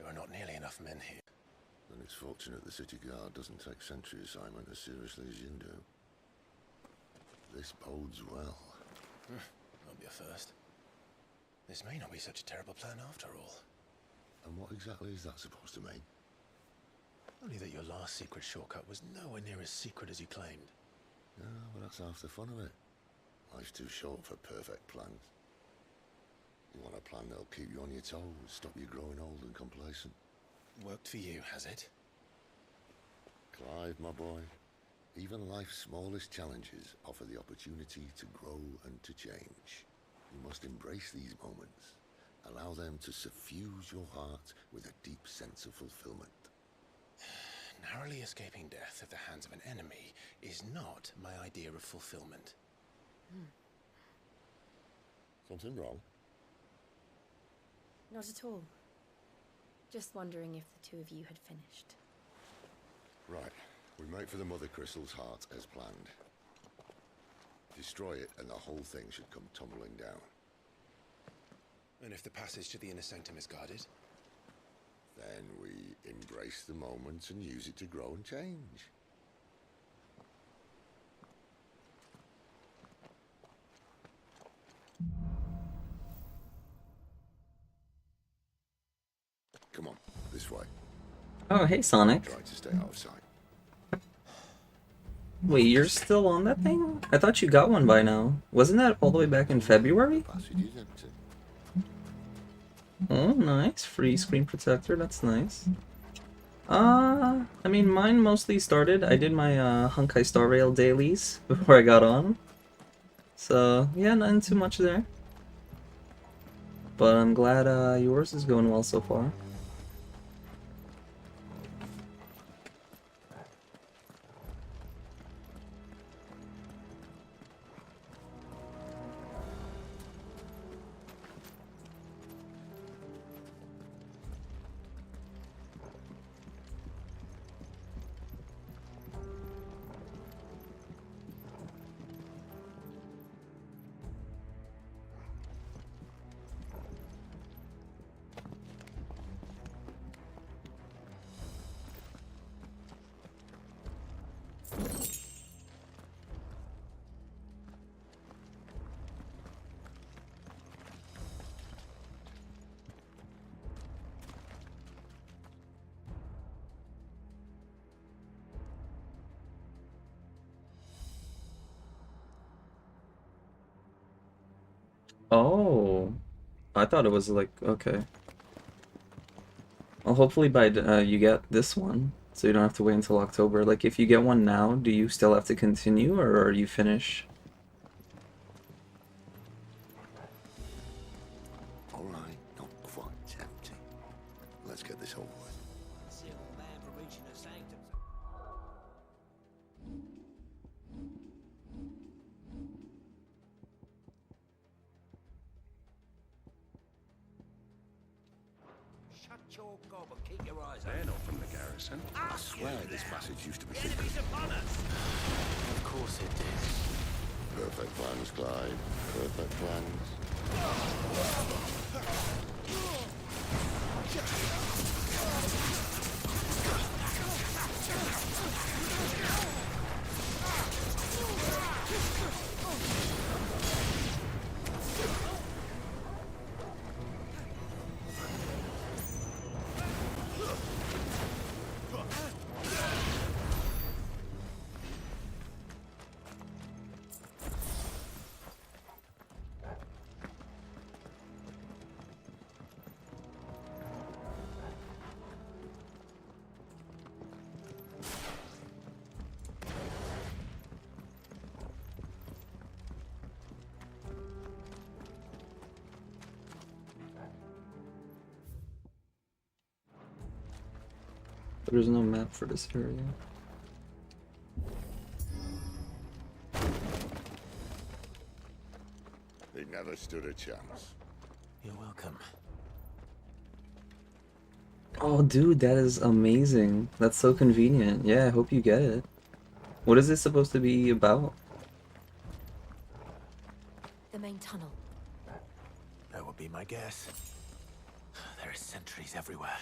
are not nearly enough men here. Then it's fortunate the city guard doesn't take sentry assignment as seriously as you do. This bodes well. Won't be a first. This may not be such a terrible plan after all. And what exactly is that supposed to mean? Only that your last secret shortcut was nowhere near as secret as you claimed. Yeah, but that's half the fun of it. Life's too short for perfect plans. You want a plan that'll keep you on your toes, stop you growing old and complacent. Worked for you, has it? Clive, my boy, even life's smallest challenges offer the opportunity to grow and to change. You must embrace these moments. Allow them to suffuse your heart with a deep sense of fulfillment. Narrowly escaping death at the hands of an enemy is not my idea of fulfillment. Something wrong? Not at all. Just wondering if the two of you had finished. Right. We make for the Mother Crystal's heart as planned. Destroy it and the whole thing should come tumbling down. And if the passage to the inner sanctum is guarded? Then we embrace the moment and use it to grow and change. Come on, this way. Oh, hey, Sonic. Try to stay out of sight. Wait, you're still on that thing? I thought you got one by now. Wasn't that all the way back in February? Passage is empty. Oh, nice. Free screen protector. That's nice. I mean, mine mostly started. I did my Honkai Star Rail dailies before I got on. So, yeah, nothing too much there. But I'm glad yours is going well so far. Oh, I thought it was like, okay. Well, hopefully by you get this one, so you don't have to wait until October. Like, if you get one now, do you still have to continue, or are you finished? All right, not quite empty. Let's get this over with. Shut your gob and keep your eyes They're open. not from the garrison. I swear this passage used to be The secret. enemy's upon us! Of course it did. Perfect plans, Clive. Perfect plans. There's no map for this area. They never stood a chance. You're welcome. Oh, dude, that is amazing. That's so convenient. Yeah, I hope you get it. What is this supposed to be about? The main tunnel. That would be my guess. There are sentries everywhere.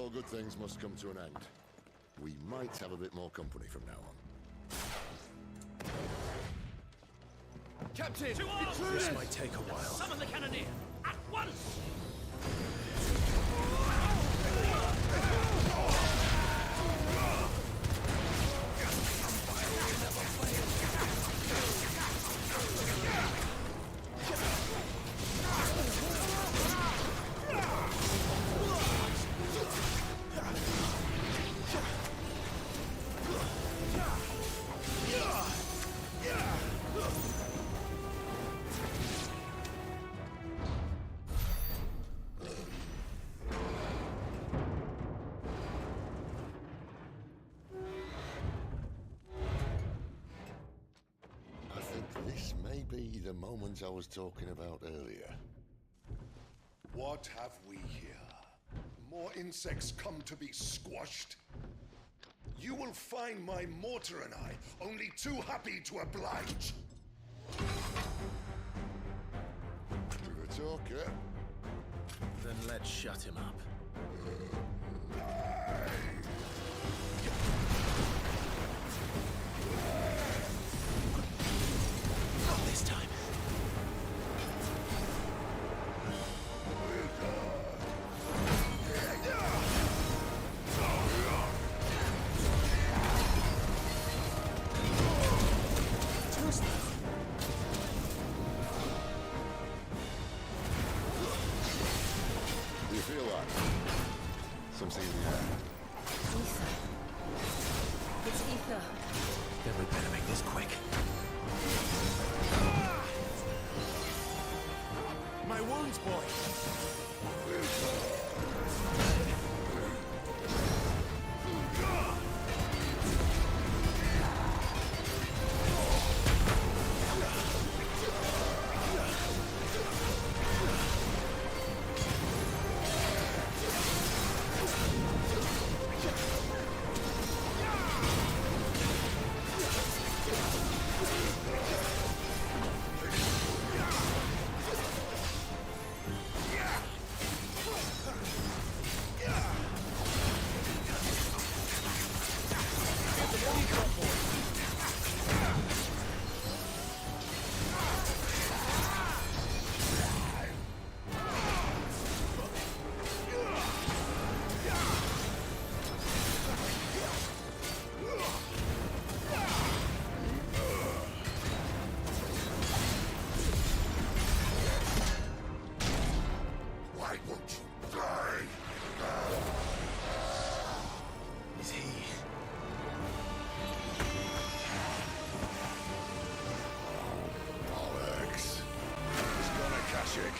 All good things must come to an end. We might have a bit more company from now on. Captain! This might take a while. Summon the cannoneer! At once! I think this may be the moment I was talking about earlier. What have we here? More insects come to be squashed? You will find my mortar and I only too happy to oblige. To the talk, yeah? Then let's shut him up. Not this time. Do you feel that? Something in the air. Ether. It's ether. Then we better make this quick. My wounds, boy! Why won't you die? Is he... Bollocks. He's gone, Akashic.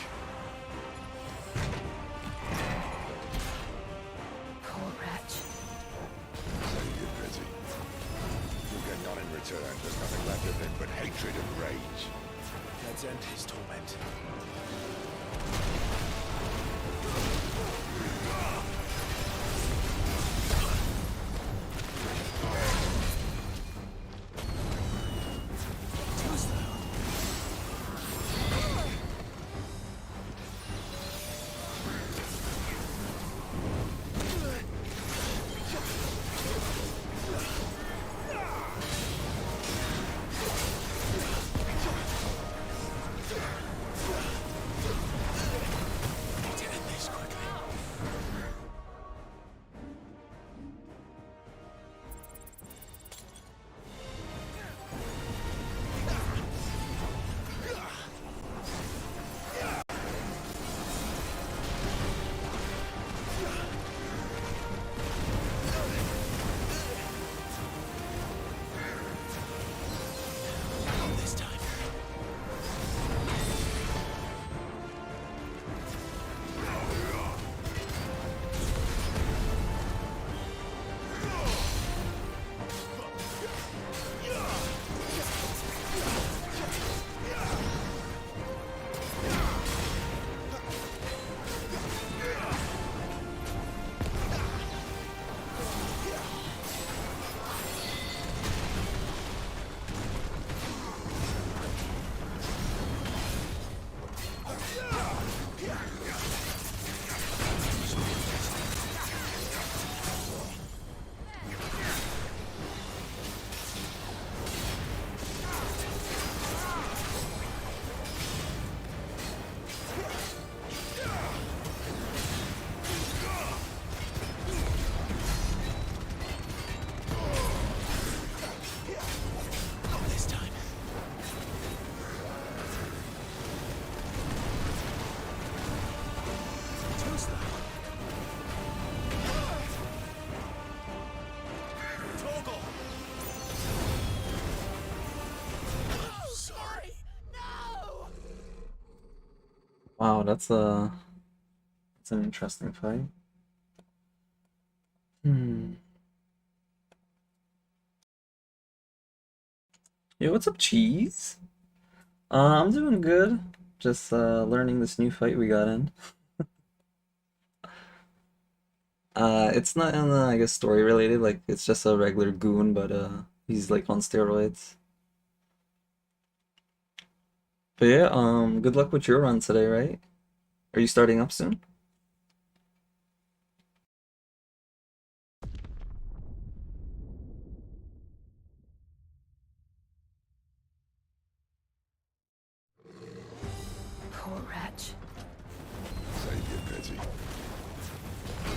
Poor wretch. Save your pity. You get none in return. There's nothing left of him but hatred and rage. Let's end his torment. Wow, that's an interesting fight. Yo, what's up, Cheese? I'm doing good. Just learning this new fight we got in. It's not in I guess story related, like it's just a regular goon, but he's like on steroids. But yeah, good luck with your run today, right? Are you starting up soon? Poor wretch. Save your pity. You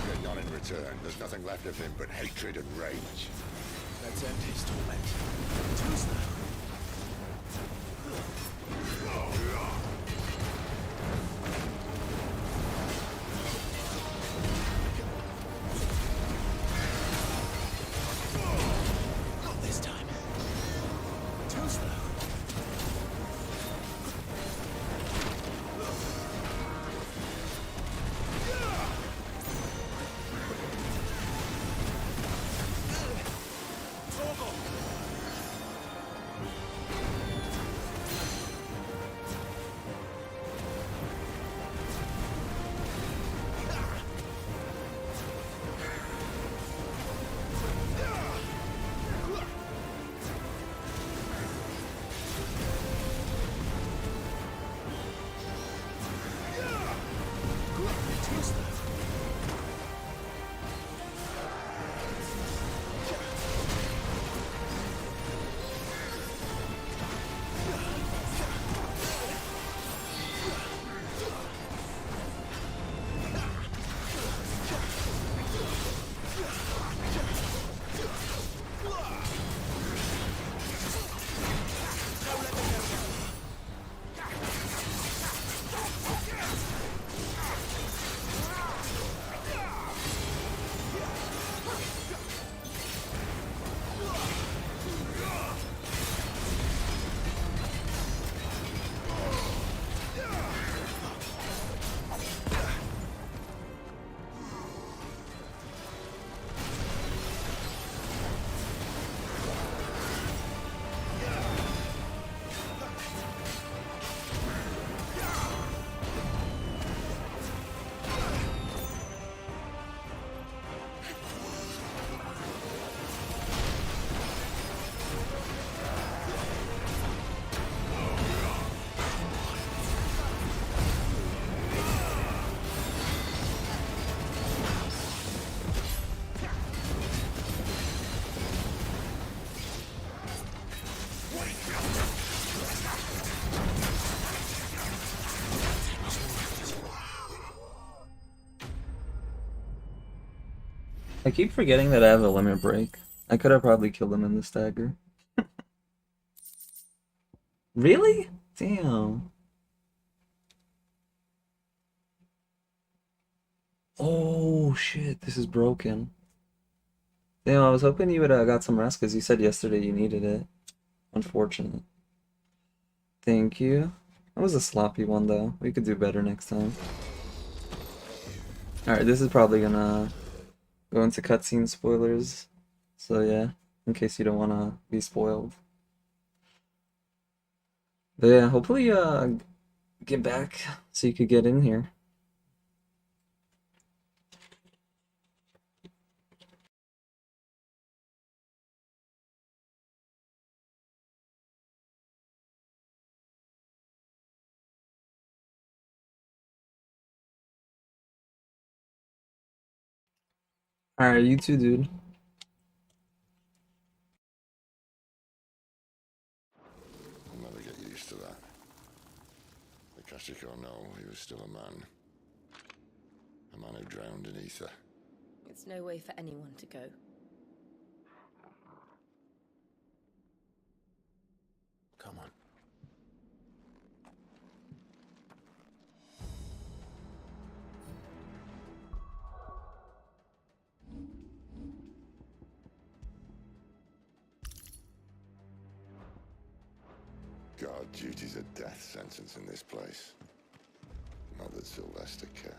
get none in return. There's nothing left of him but hatred and rage. Let's end his torment. Too slow. Not this time. Too slow. I keep forgetting that I have a limit break. I could have probably killed him in the stagger. Really? Damn. Oh shit, this is broken. Damn, I was hoping you would have got some rest because you said yesterday you needed it. Unfortunate. Thank you. That was a sloppy one though. We could do better next time. Alright, this is probably gonna go into cutscene spoilers. So yeah, in case you don't wanna be spoiled. But yeah, hopefully get back so you could get in here. Alright, you too, dude. I'll never get used to that. The Kashiko know he was still a man. A man who drowned in ether. It's no way for anyone to go. Come on. Guard duty's a death sentence in this place. Not that Sylvester cares.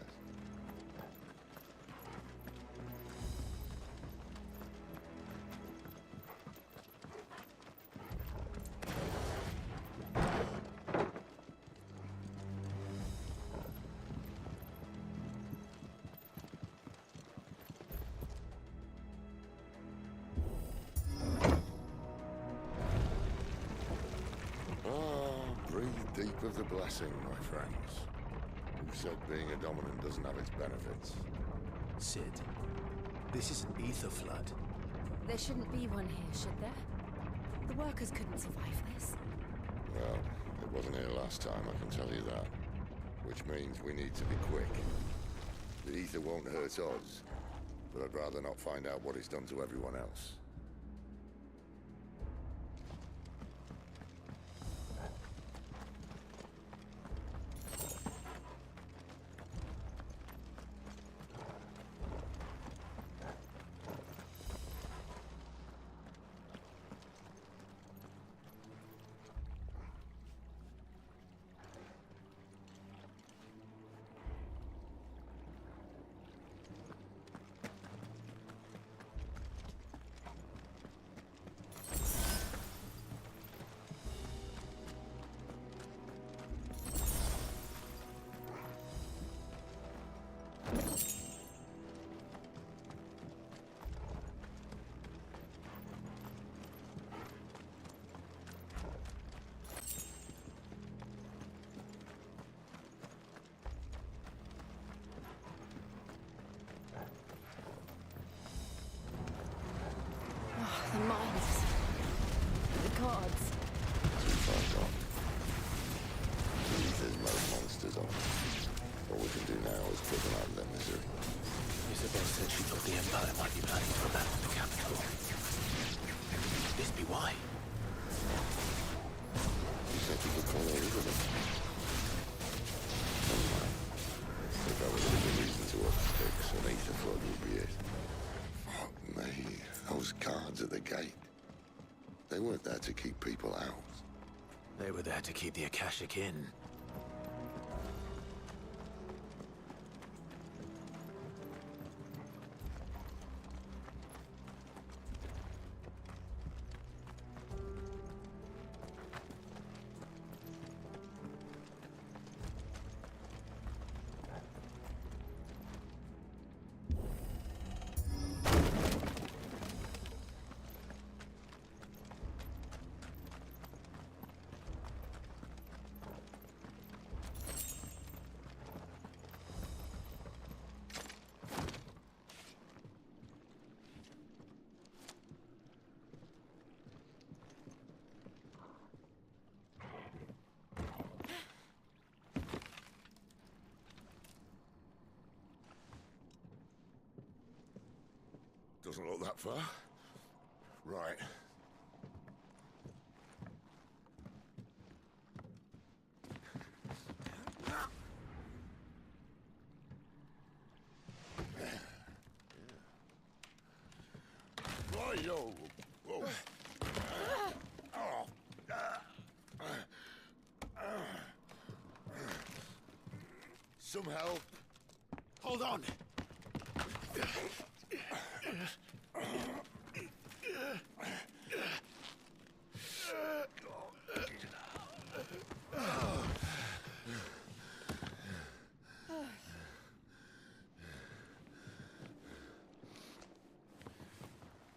Breathe deep of the blessing, my friends. Who said being a dominant doesn't have its benefits? Sid, this is an ether flood. There shouldn't be one here, should there? The workers couldn't survive this. Well, it wasn't here last time, I can tell you that. Which means we need to be quick. The ether won't hurt us, but I'd rather not find out what it's done to everyone else. The mines. The gods. Too far gone. The ether's most monsters on. What we can do now is put them out of their misery. Isabel said she thought the Empire might be planning for a battle in the capital. Could this be why? You said you could call her Elizabeth. Never mind. If that was a good reason to up sticks, an ether flood would be it. Fuck me. Those guards at the gate. They weren't there to keep people out. They were there to keep the Akashic in. Doesn't look that far. Right. Right-yo. Whoa. Some help. Hold on!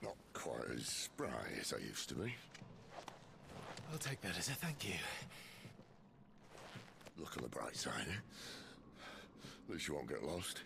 Not quite as spry as I used to be. I'll take that as a thank you. Look on the bright side, eh? At least you won't get lost.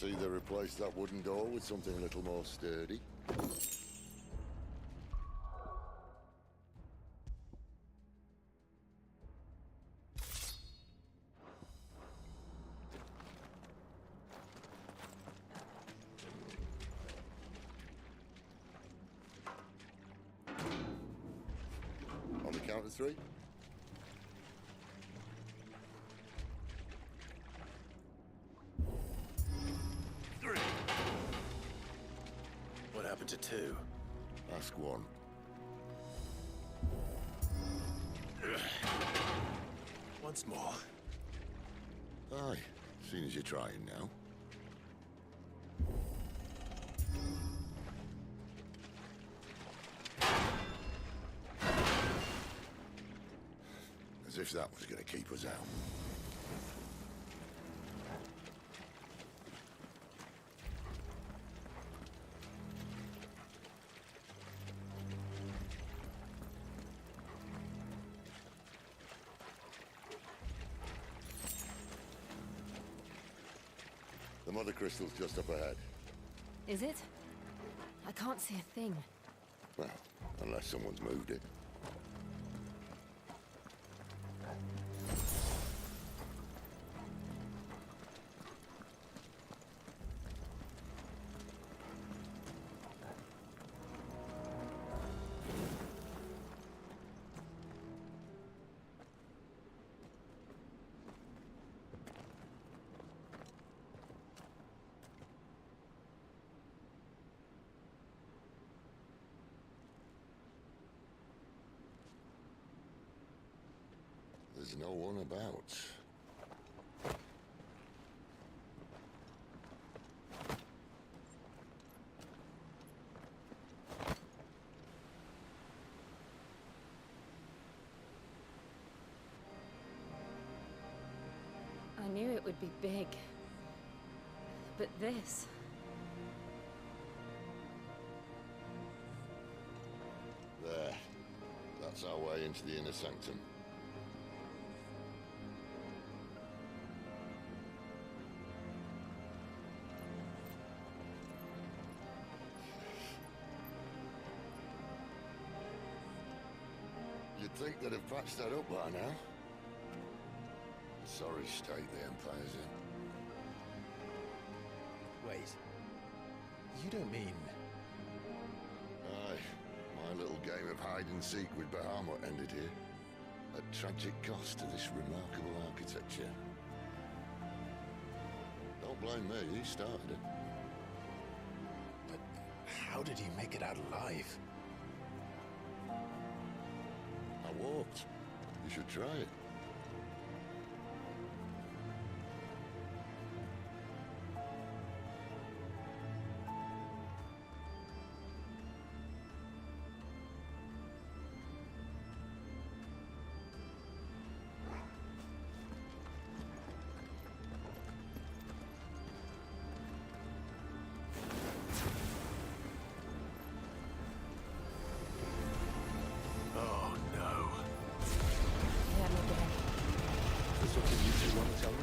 see they replaced that wooden door with something a little more sturdy. On the count of 3. What happened to 2? Ask 1. Once more. Aye, seeing as you're trying now. As if that was going to keep us out. The mother crystal's just up ahead. Is it? I can't see a thing. Well, unless someone's moved it. There's no one about. I knew it would be big. But this... There. That's our way into the inner sanctum. You'd think they'd have patched that up by now. Sorry state the Empire's in. Wait. You don't mean... Aye. My little game of hide-and-seek with Bahamut ended here. At tragic cost to this remarkable architecture. Don't blame me, he started it. But how did he make it out alive? I walked. You should try it. Oh no. Yeah, maybe. Is there something you two want to tell me?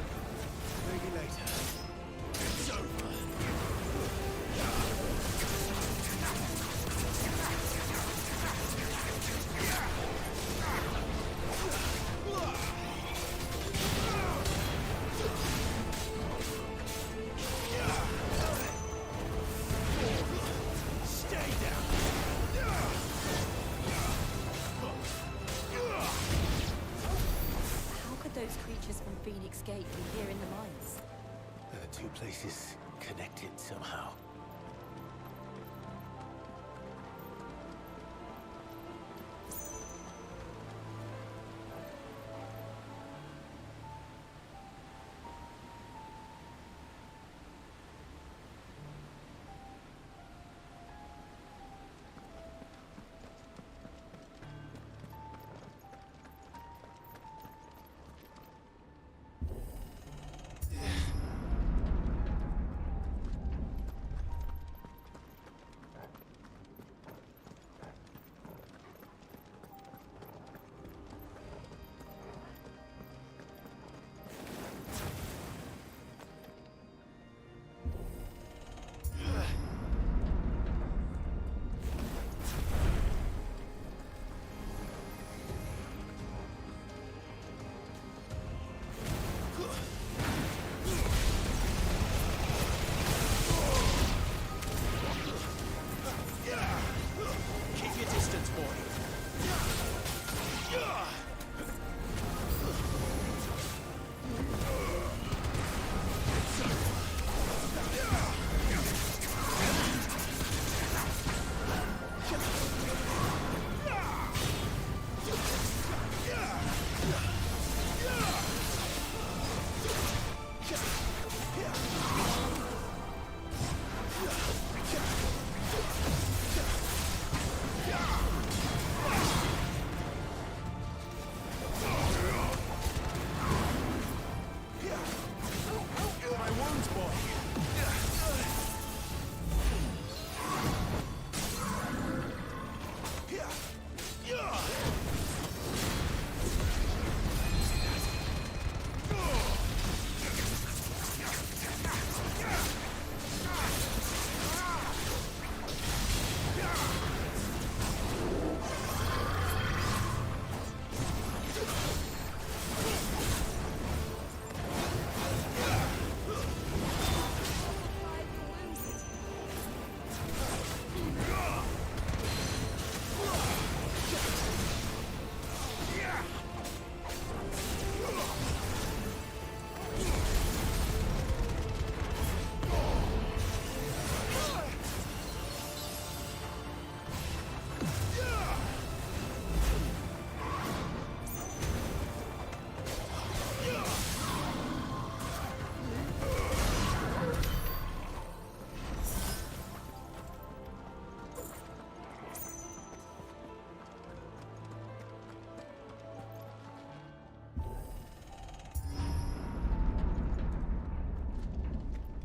Maybe later. It's over. Stay down. How could those creatures from Phoenix Gate be here in the mines? Are the two places connected somehow?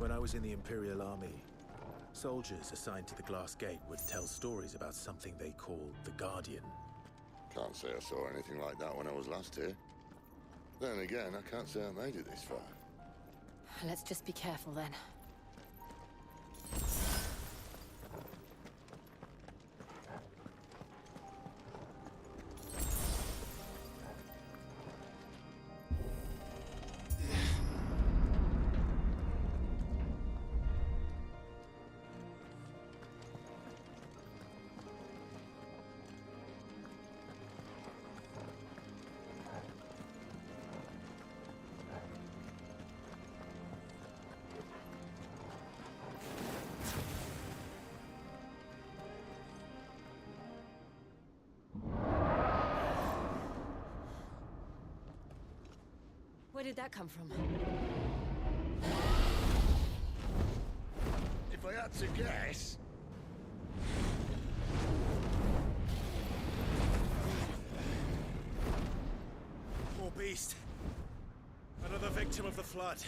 When I was in the Imperial Army, soldiers assigned to the Glass Gate would tell stories about something they called the Guardian. Can't say I saw anything like that when I was last here. Then again, I can't say I made it this far. Let's just be careful then. Where did that come from? If I had to guess... Poor beast. Another victim of the Flood.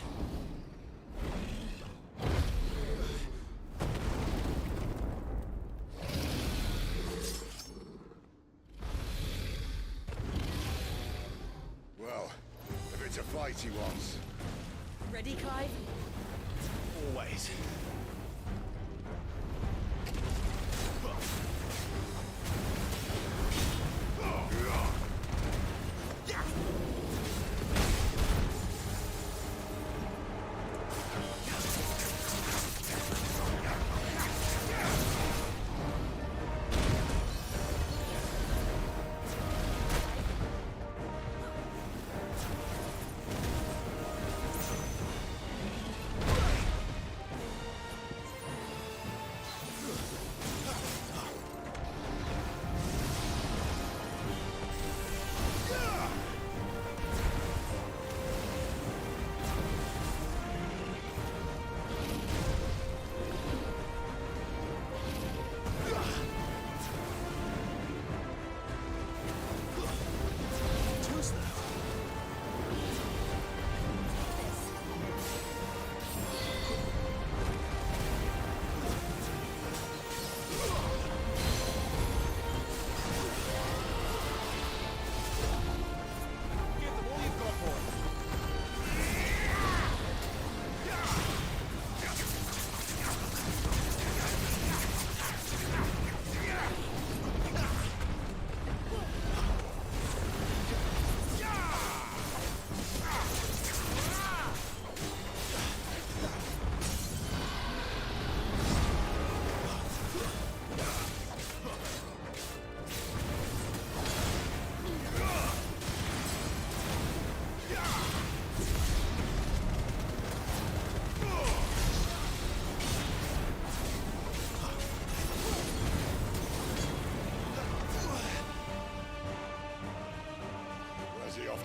Well, if it's a fight he wants. Ready, Clive? Always.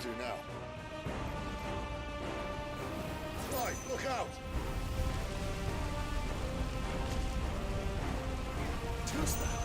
to now. Right, look out! To's that?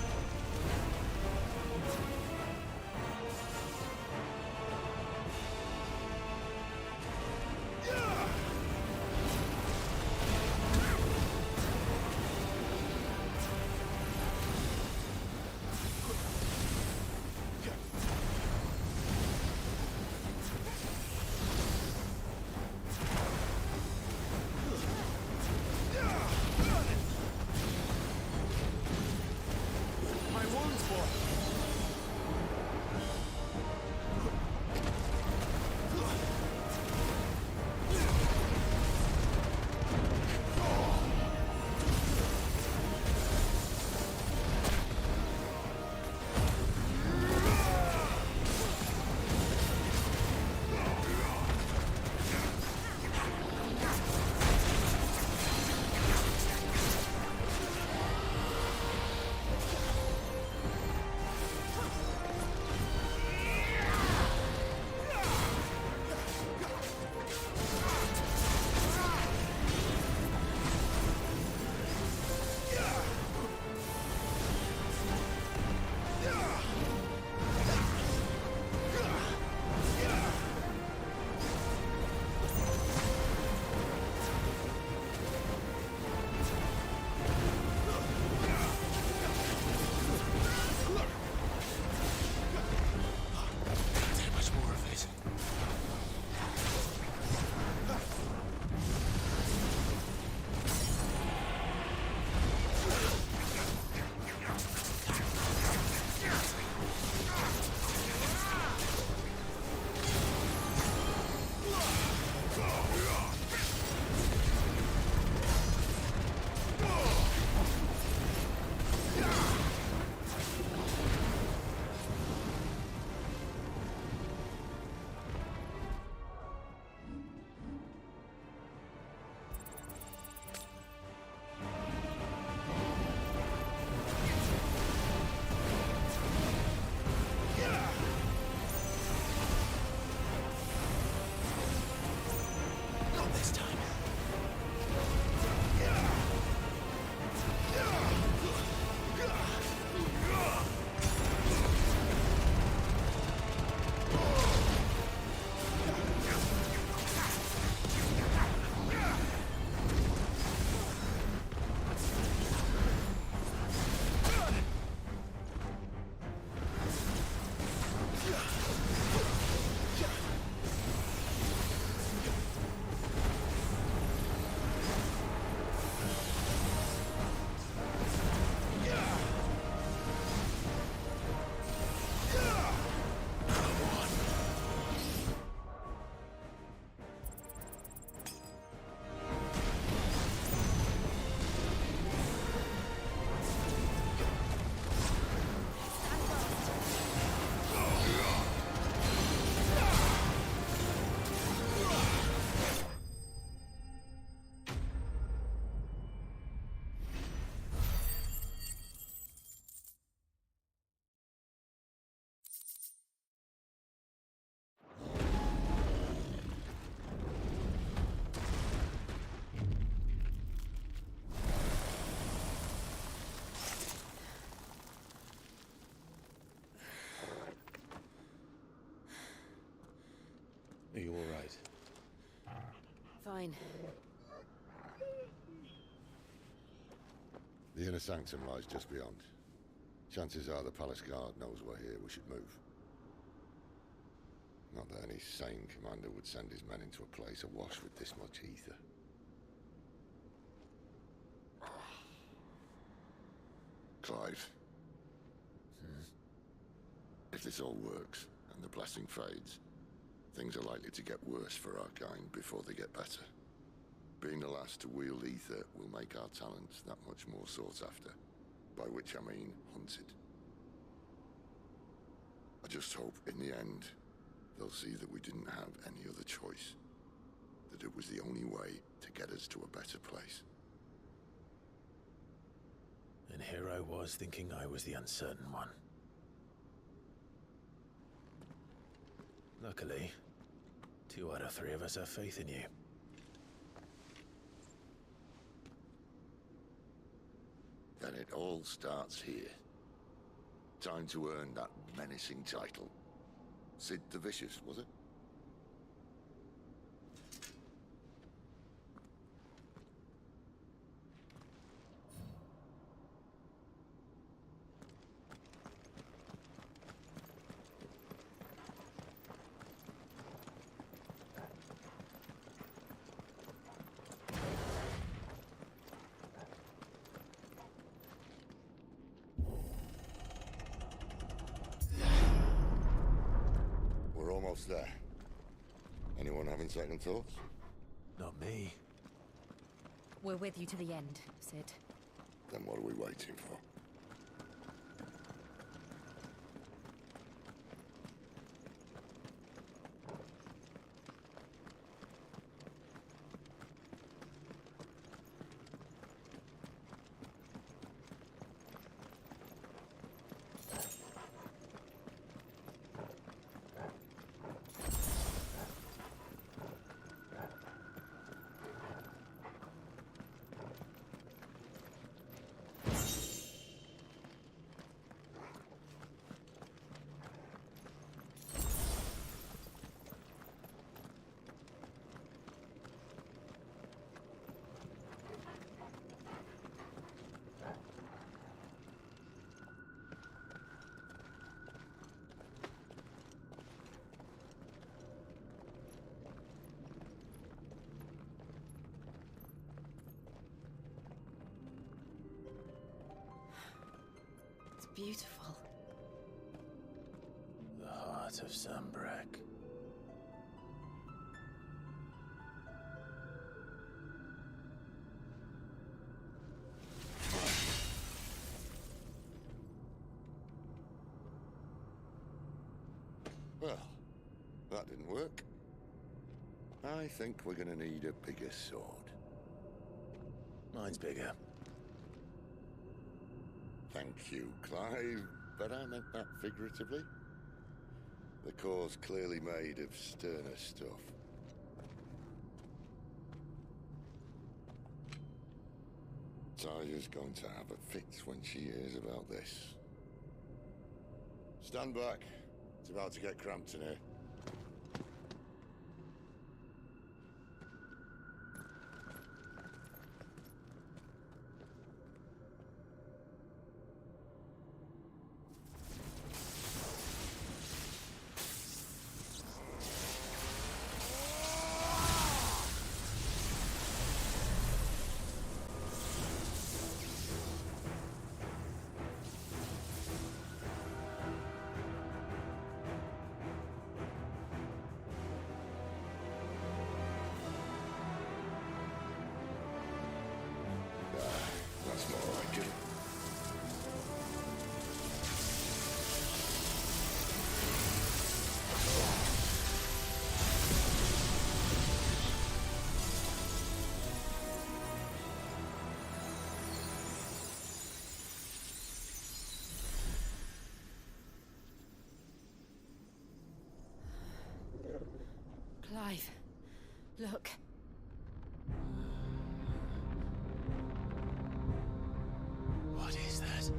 Are you all right? Fine. The inner sanctum lies just beyond. Chances are the palace guard knows we're here. We should move. Not that any sane commander would send his men into a place awash with this much ether. Clive. If this all works, and the blessing fades, things are likely to get worse for our kind before they get better. Being the last to wield ether will make our talents that much more sought after, by which I mean hunted. I just hope, in the end, they'll see that we didn't have any other choice, that it was the only way to get us to a better place. And here I was thinking I was the uncertain one. Luckily, 2 out of 3 of us have faith in you. Then it all starts here. Time to earn that menacing title. Sid the Vicious, was it? We're almost there. Anyone having second thoughts? Not me. We're with you to the end, Sid. Then what are we waiting for? It's beautiful. The heart of Sunbreak. Well, that didn't work. I think we're gonna need a bigger sword. Mine's bigger. Thank you, Clive, but I meant that figuratively. The core's clearly made of sterner stuff. Taja's going to have a fit when she hears about this. Stand back. It's about to get cramped in here. That's more like it. Clive, look. What is that?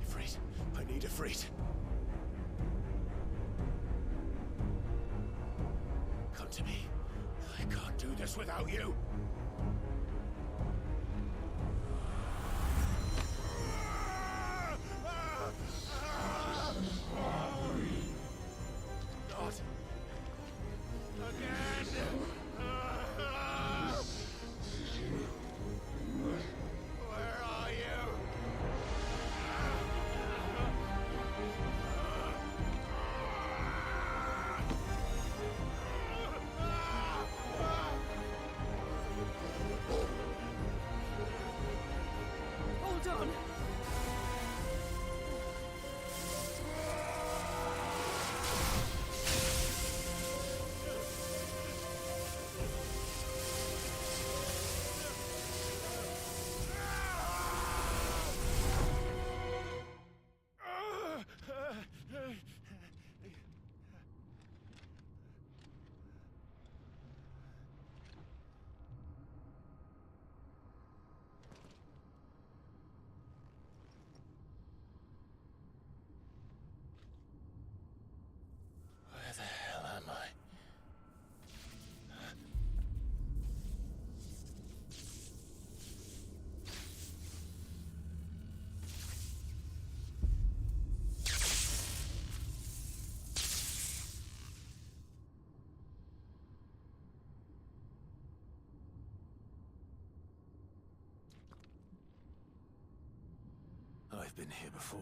Ifrit, I need Ifrit. Come to me. I can't do this without you. Not again. Where are you? I've been here before.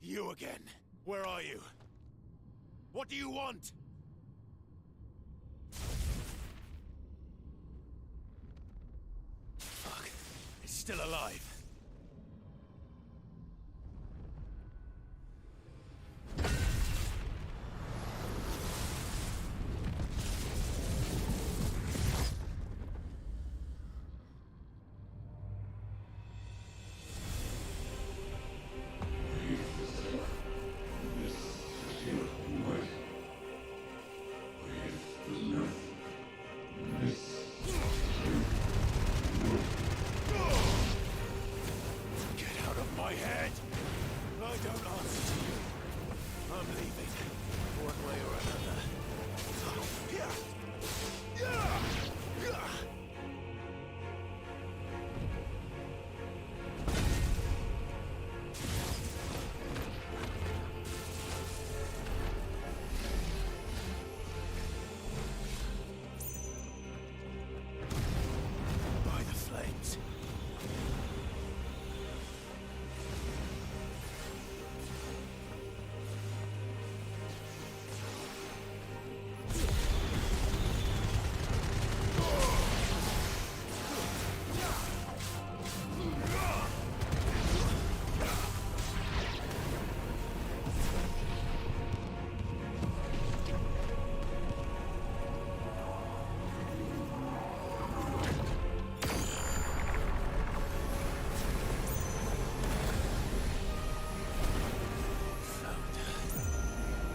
You again. Where are you? What do you want? Fuck. It's still alive.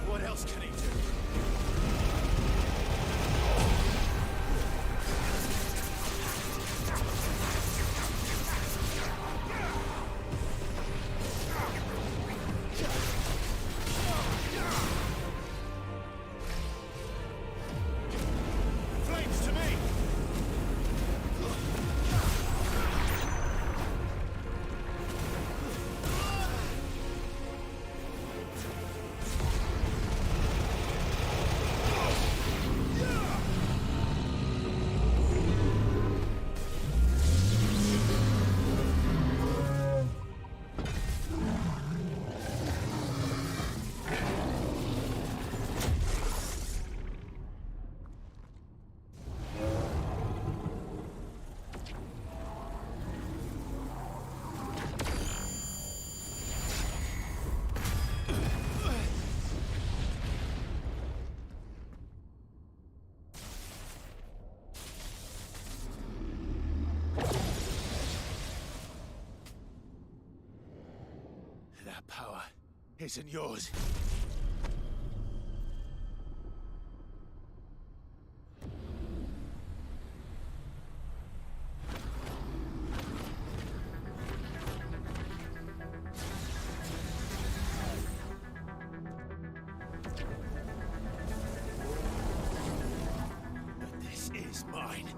What else can he do? Flames to me! That power isn't yours. But this is mine.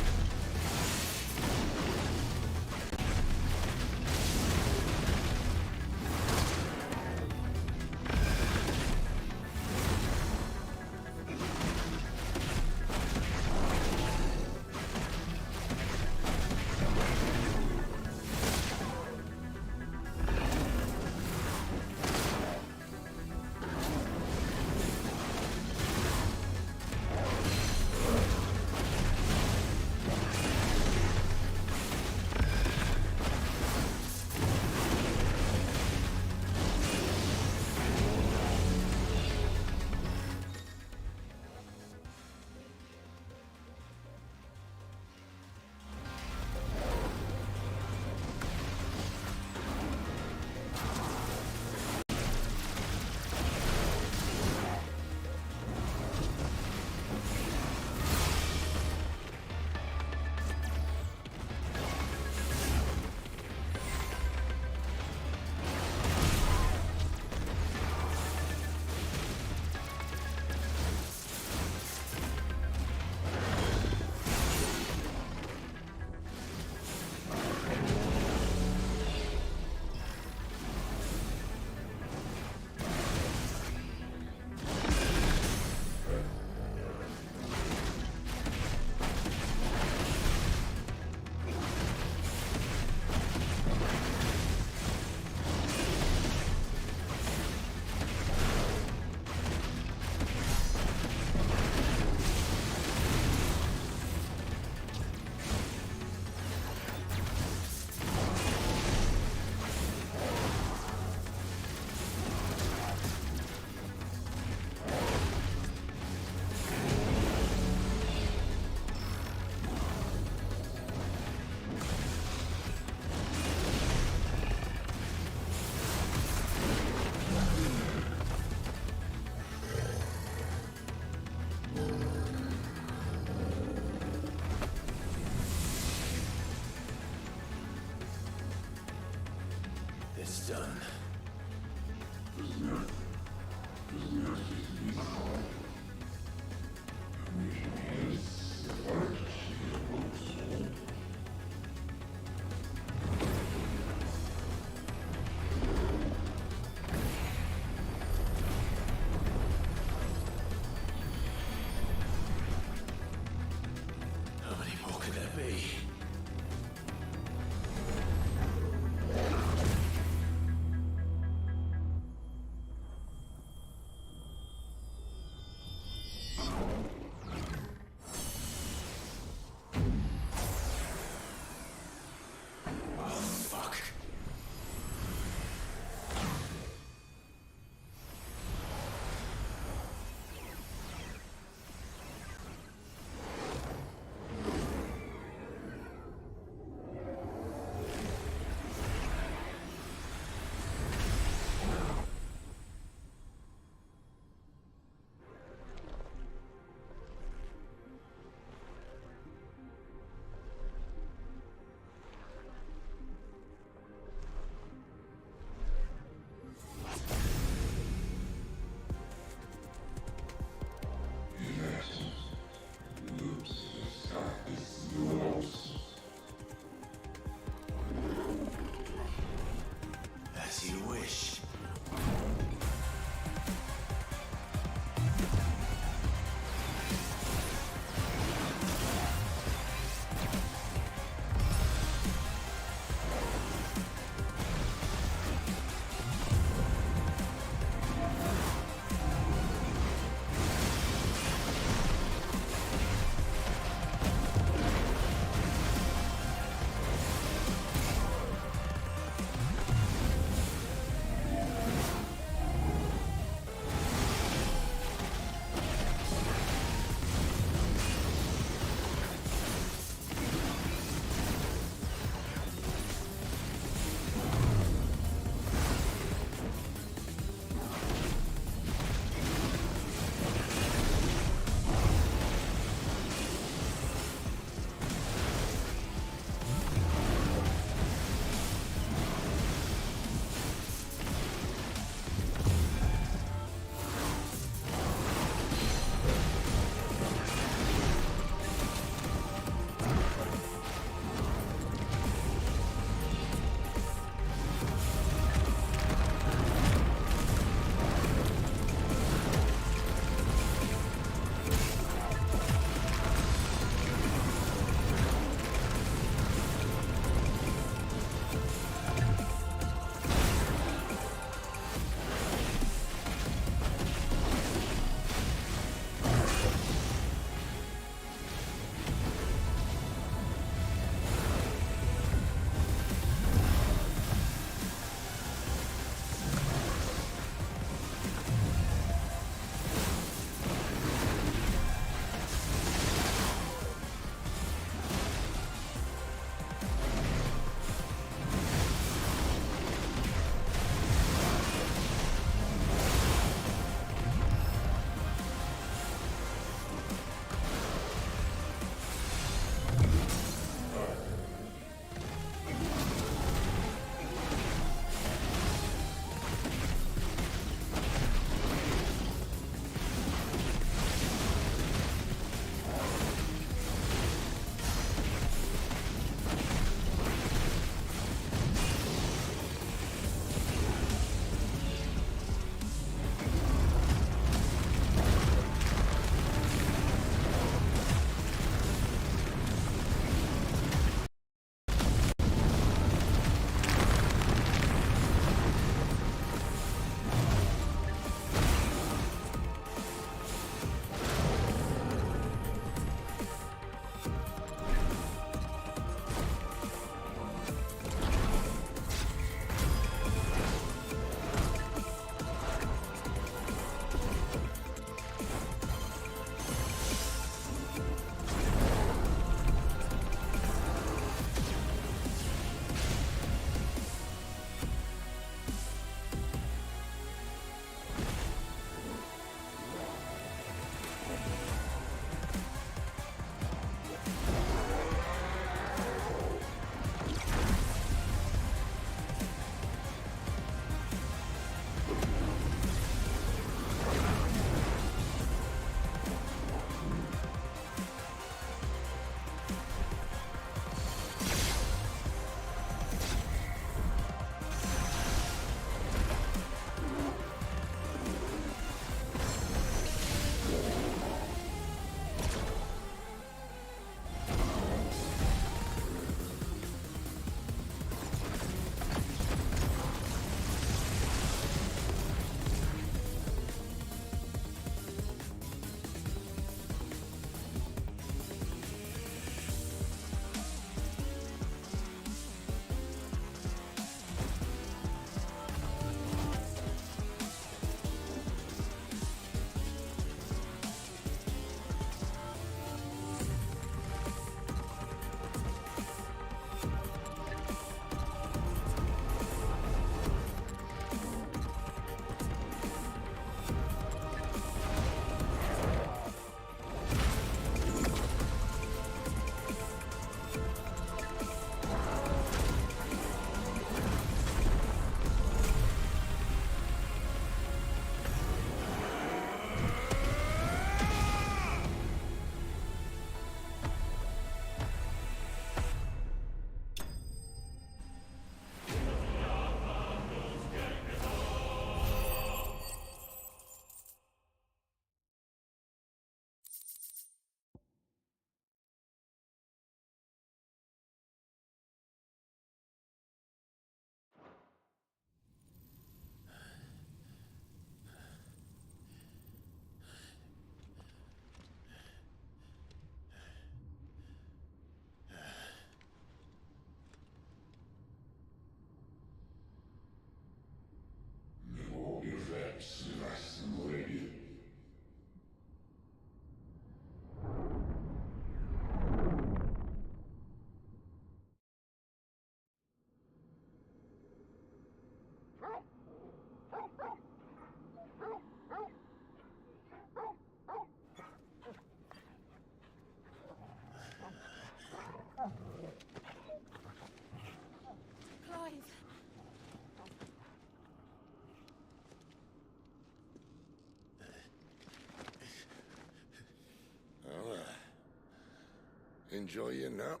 Enjoy your nap?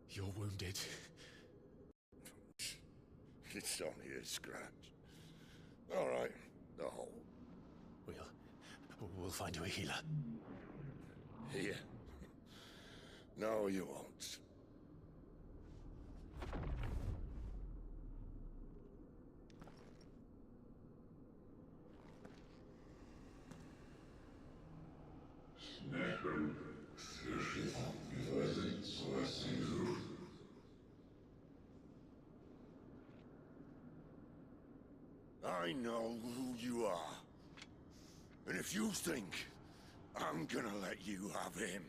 You're wounded. It's only a scratch. All right, the hole. We'll find you a healer. Here. No, you won't. I know who you are. And if you think I'm gonna let you have him...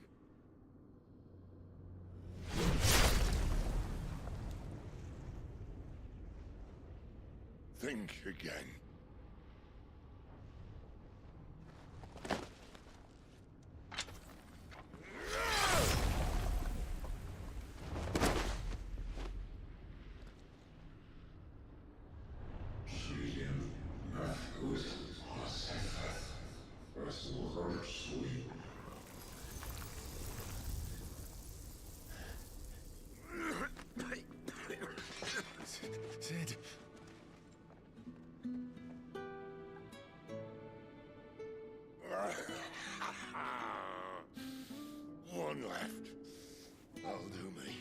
think again. Sid. One left. That'll do me.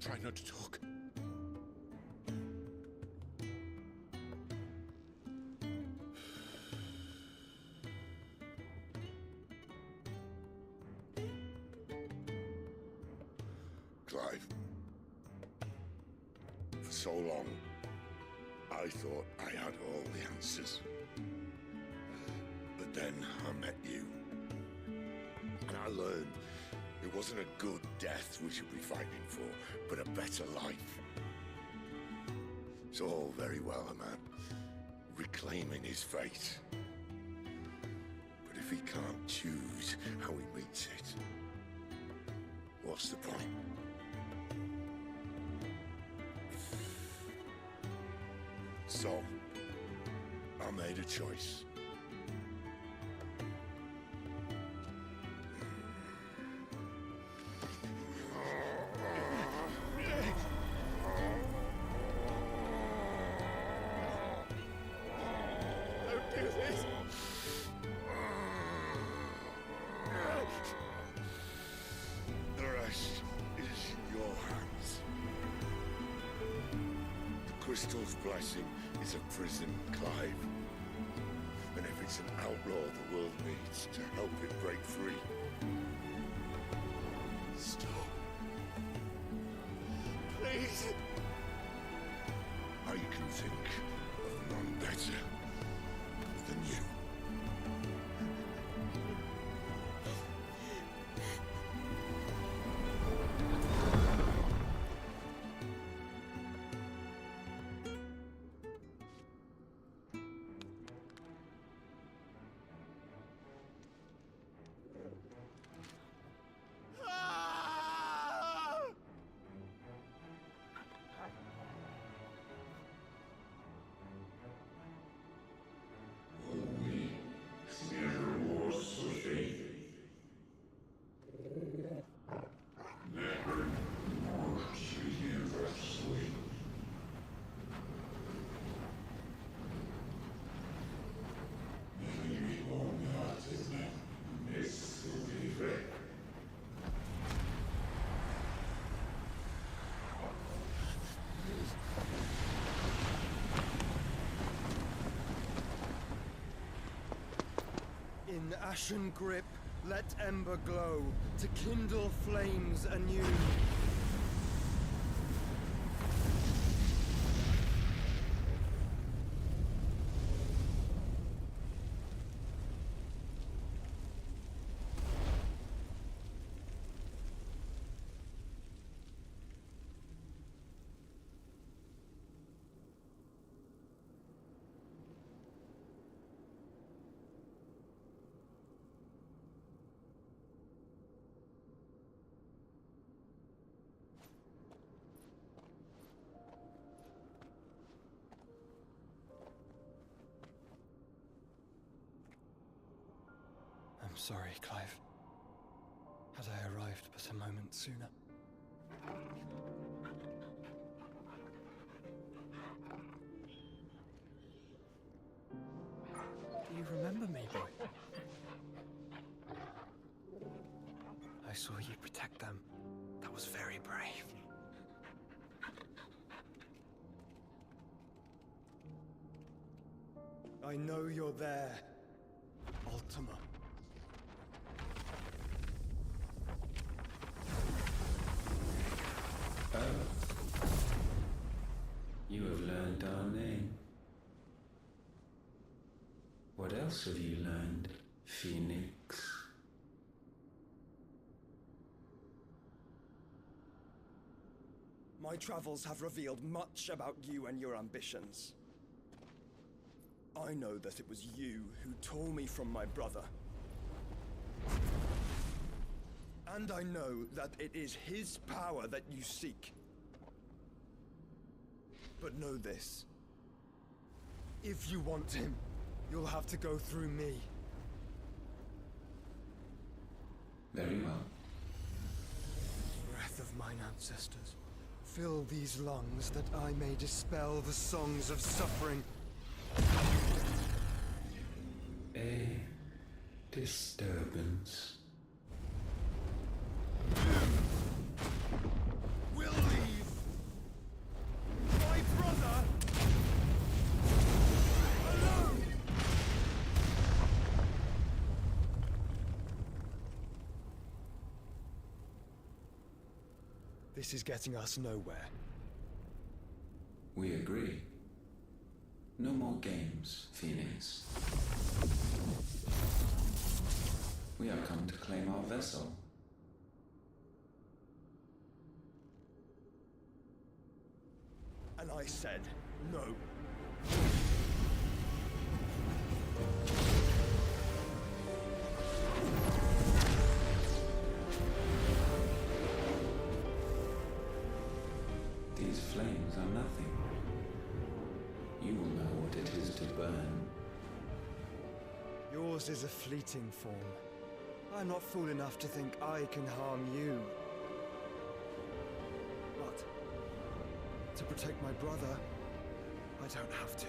Try not to talk. Clive. For so long, I thought I had all the answers. But then I met you. And I learned it wasn't a good death we should be fighting for, but a better life. It's all very well, a man reclaiming his fate. But if he can't choose how he meets it, what's the point? So, I made a choice. Don't do this. The rest is in your hands. The crystal's blessing is a prison, Clive. And if it's an outlaw the world needs to help it break free. Stop. Please. I can think of none better than you. In ashen grip, let ember glow, to kindle flames anew. sorry, Clive. Had I arrived but a moment sooner. Do you remember me, boy? I saw you protect them. That was very brave. I know you're there, Ultima. You have learned our name. What else have you learned, Phoenix? My travels have revealed much about you and your ambitions. I know that it was you who tore me from my brother. And I know that it is his power that you seek. But know this. If you want him, you'll have to go through me. Very well. Breath of mine ancestors, fill these lungs that I may dispel the songs of suffering. A disturbance. We'll leave. My brother alone. This is getting us nowhere. We agree. No more games, Phoenix. We have come to claim our vessel. And I said no. These flames are nothing. You will know what it is to burn. Yours is a fleeting form. I'm not fool enough to think I can harm you. But to protect my brother, I don't have to.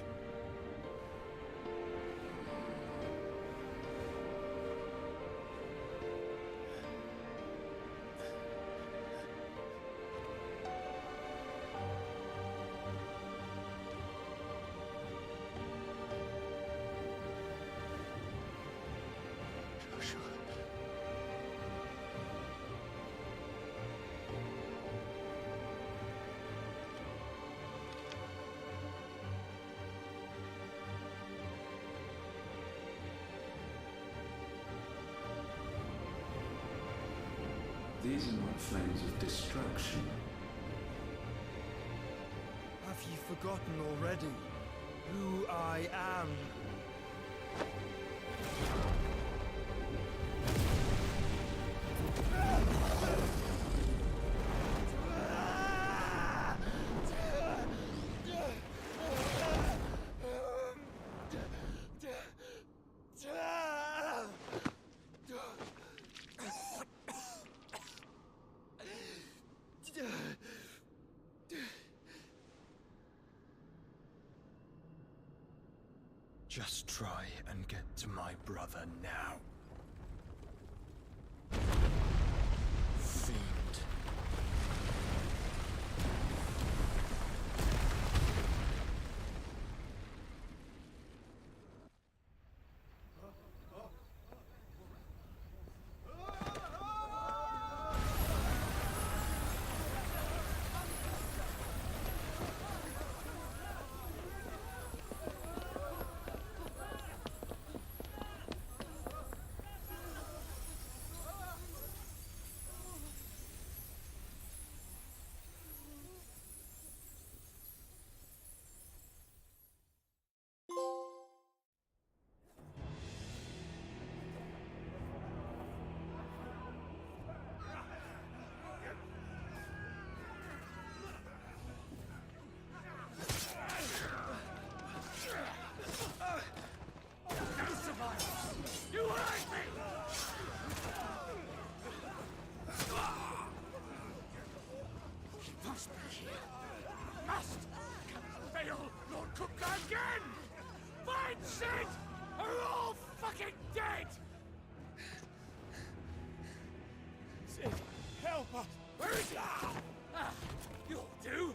These are not flames of destruction. Have you forgotten already who I am? Just try and get to my brother now. Fiend. Sid, help us! Where is he? You'll do!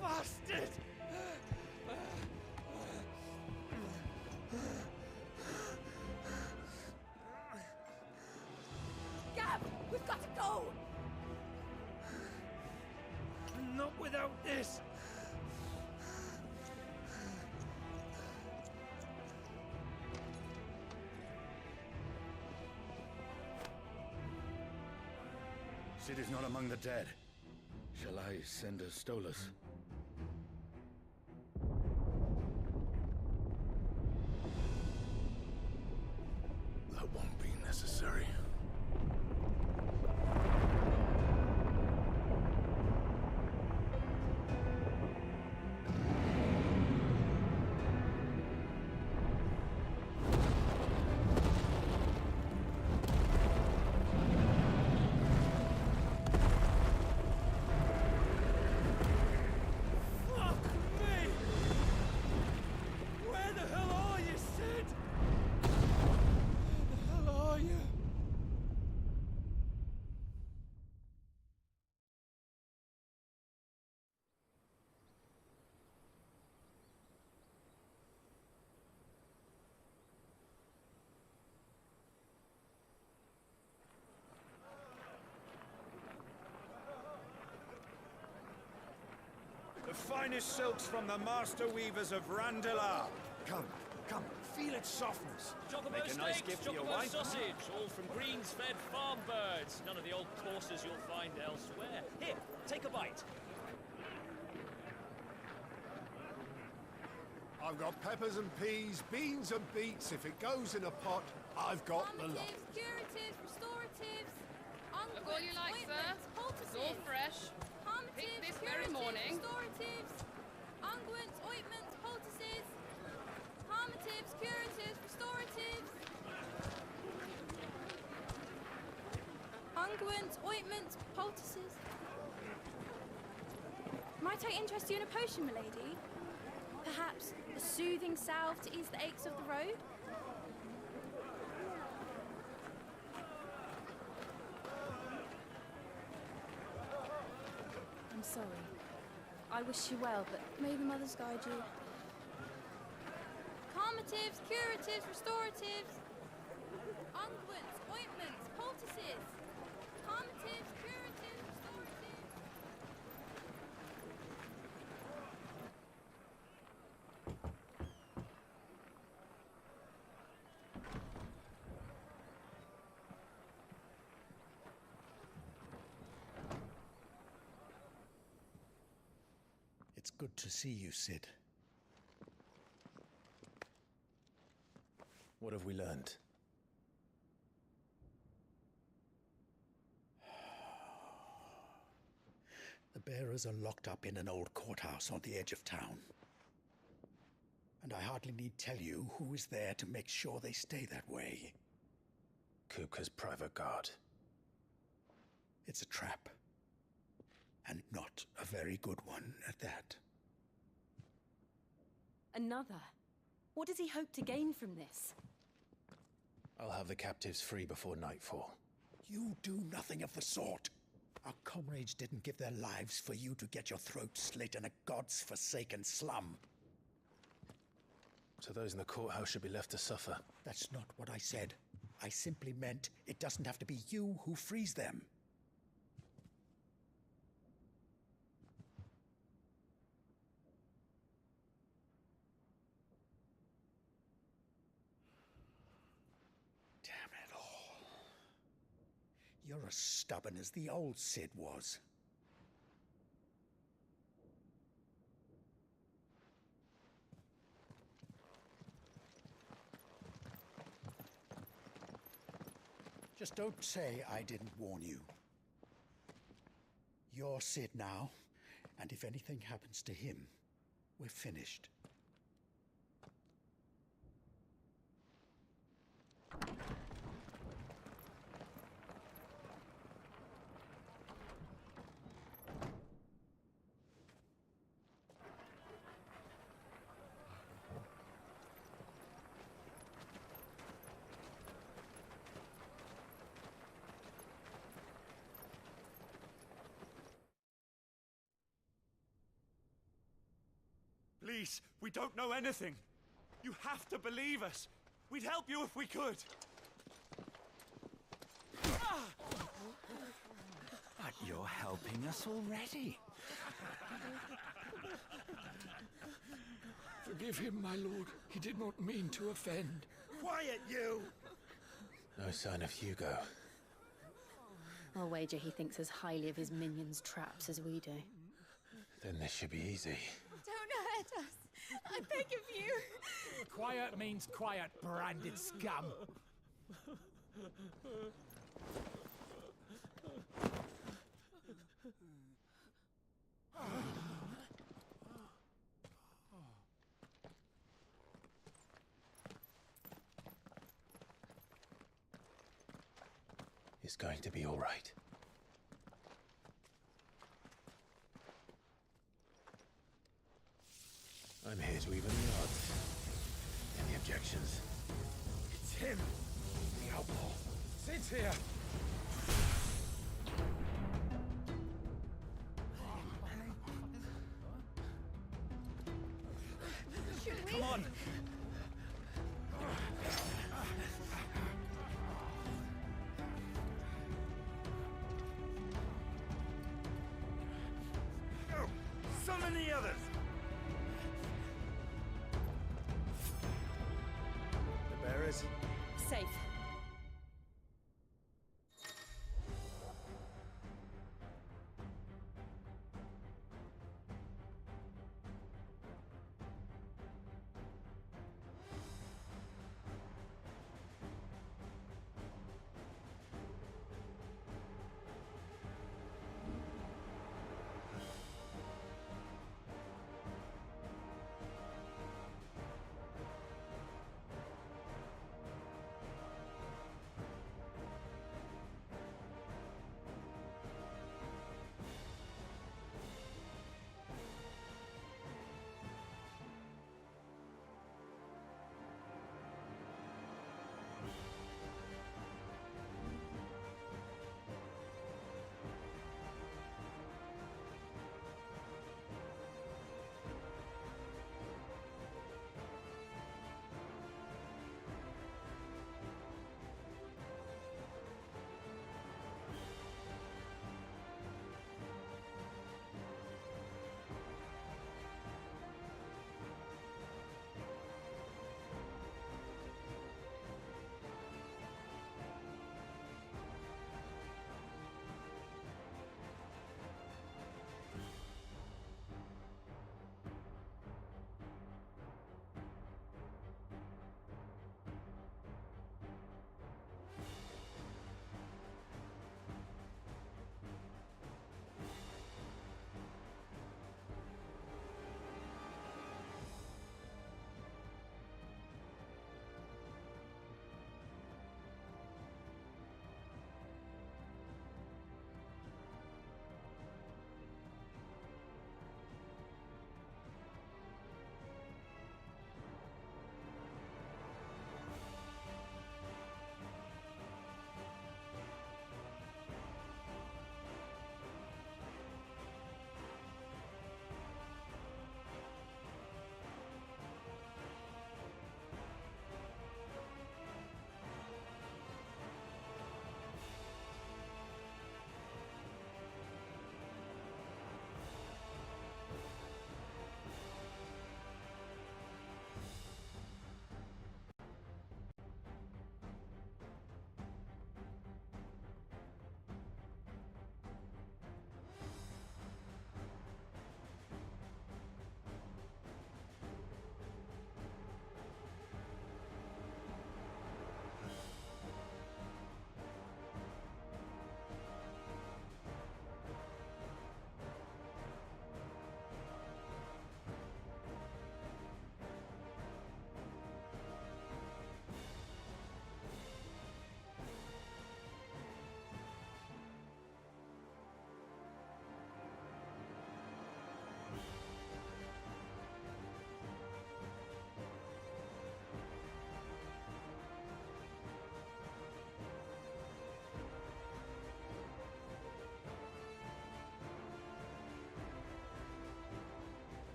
Bastard! Gav, we've got to go! Not without this! Sid is not among the dead. Shall I send a Stolas? That won't be necessary. Fuck me! Where the hell are you, Sid? Where the hell are you? The finest silks from the master weavers of Randalar. Come, come, feel its softness. Chocobo Make a nice steaks, gift for your chocobo wife. sausage, all from greens-fed farm birds. None of the old courses you'll find elsewhere. Here, take a bite. I've got peppers and peas, beans and beets. If it goes in a pot, I've got the lot. Calmatives, curatives, restoratives, Look all you like, sir. It's all fresh. Picked this very morning. Restoratives, unguents, ointments, poultices, calmatives, curatives, restoratives. Unguents, ointments, poultices. Might I interest you in a potion, milady? Perhaps a soothing salve to ease the aches of the road? I'm sorry. I wish you well, but may the mothers guide you. Calmatives, curatives, restoratives, unguents, ointments, poultices. Calmatives, curatives, restoratives. It's good to see you, Sid. What have we learned? The bearers are locked up in an old courthouse on the edge of town. And I hardly need tell you who is there to make sure they stay that way. Kupka's private guard. It's a trap. And not a very good one at that. Another? What does he hope to gain from this? I'll have the captives free before nightfall. You do nothing of the sort. Our comrades didn't give their lives for you to get your throat slit in a god's forsaken slum. So those in the courthouse should be left to suffer. That's not what I said. I simply meant it doesn't have to be you who frees them. Damn it all. You're as stubborn as the old Sid was. Just don't say I didn't warn you. You're Sid now, and if anything happens to him, we're finished. Please, we don't know anything. You have to believe us. We'd help you if we could. But you're helping us already. Forgive him, my lord. He did not mean to offend. Quiet, you! No sign of Hugo. I'll wager he thinks as highly of his minions' traps as we do. Then this should be easy. Don't hurt us. I beg of you. Quiet means quiet, branded scum. It's going to be all right. I'm here to even the odds. Any objections? It's him, the outlaw. Sit here. Come on! Go! Summon the others! The bearers? Safe.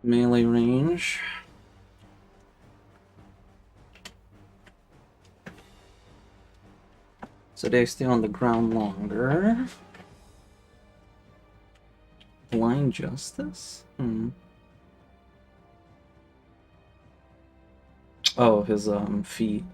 Melee range. So they stay on the ground longer. Blind Justice? Oh, his feet.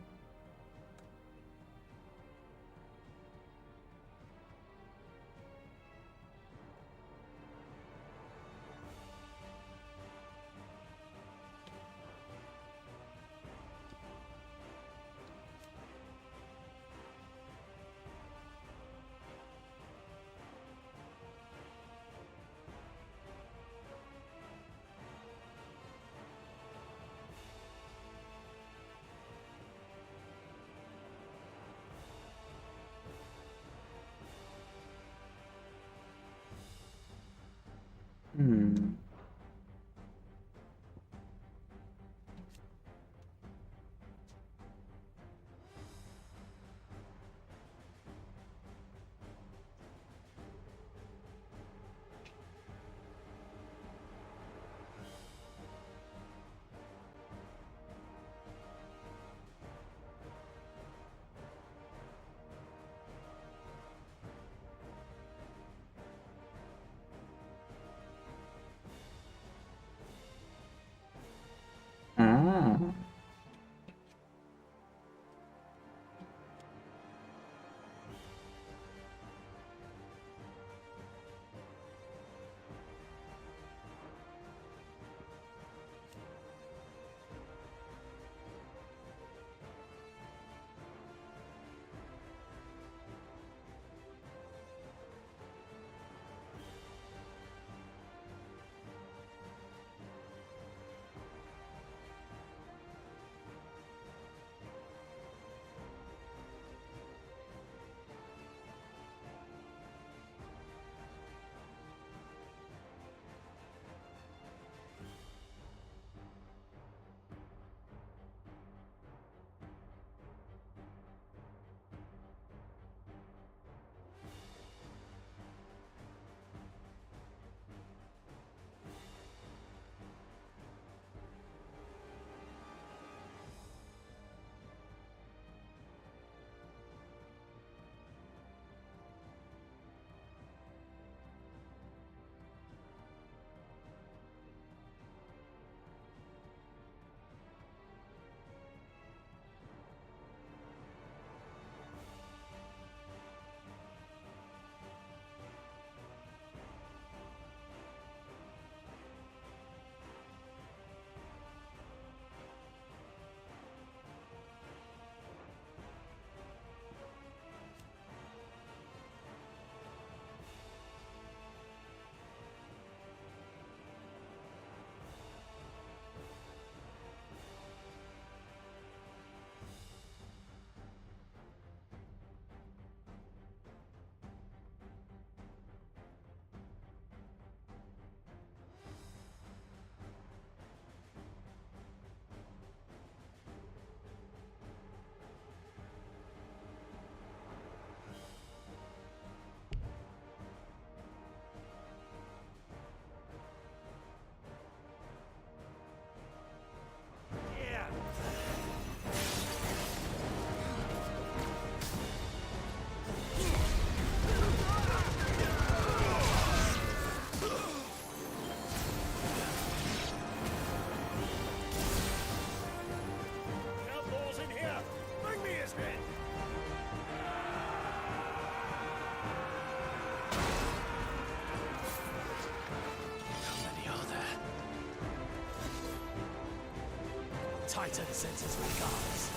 Titan sends his regards.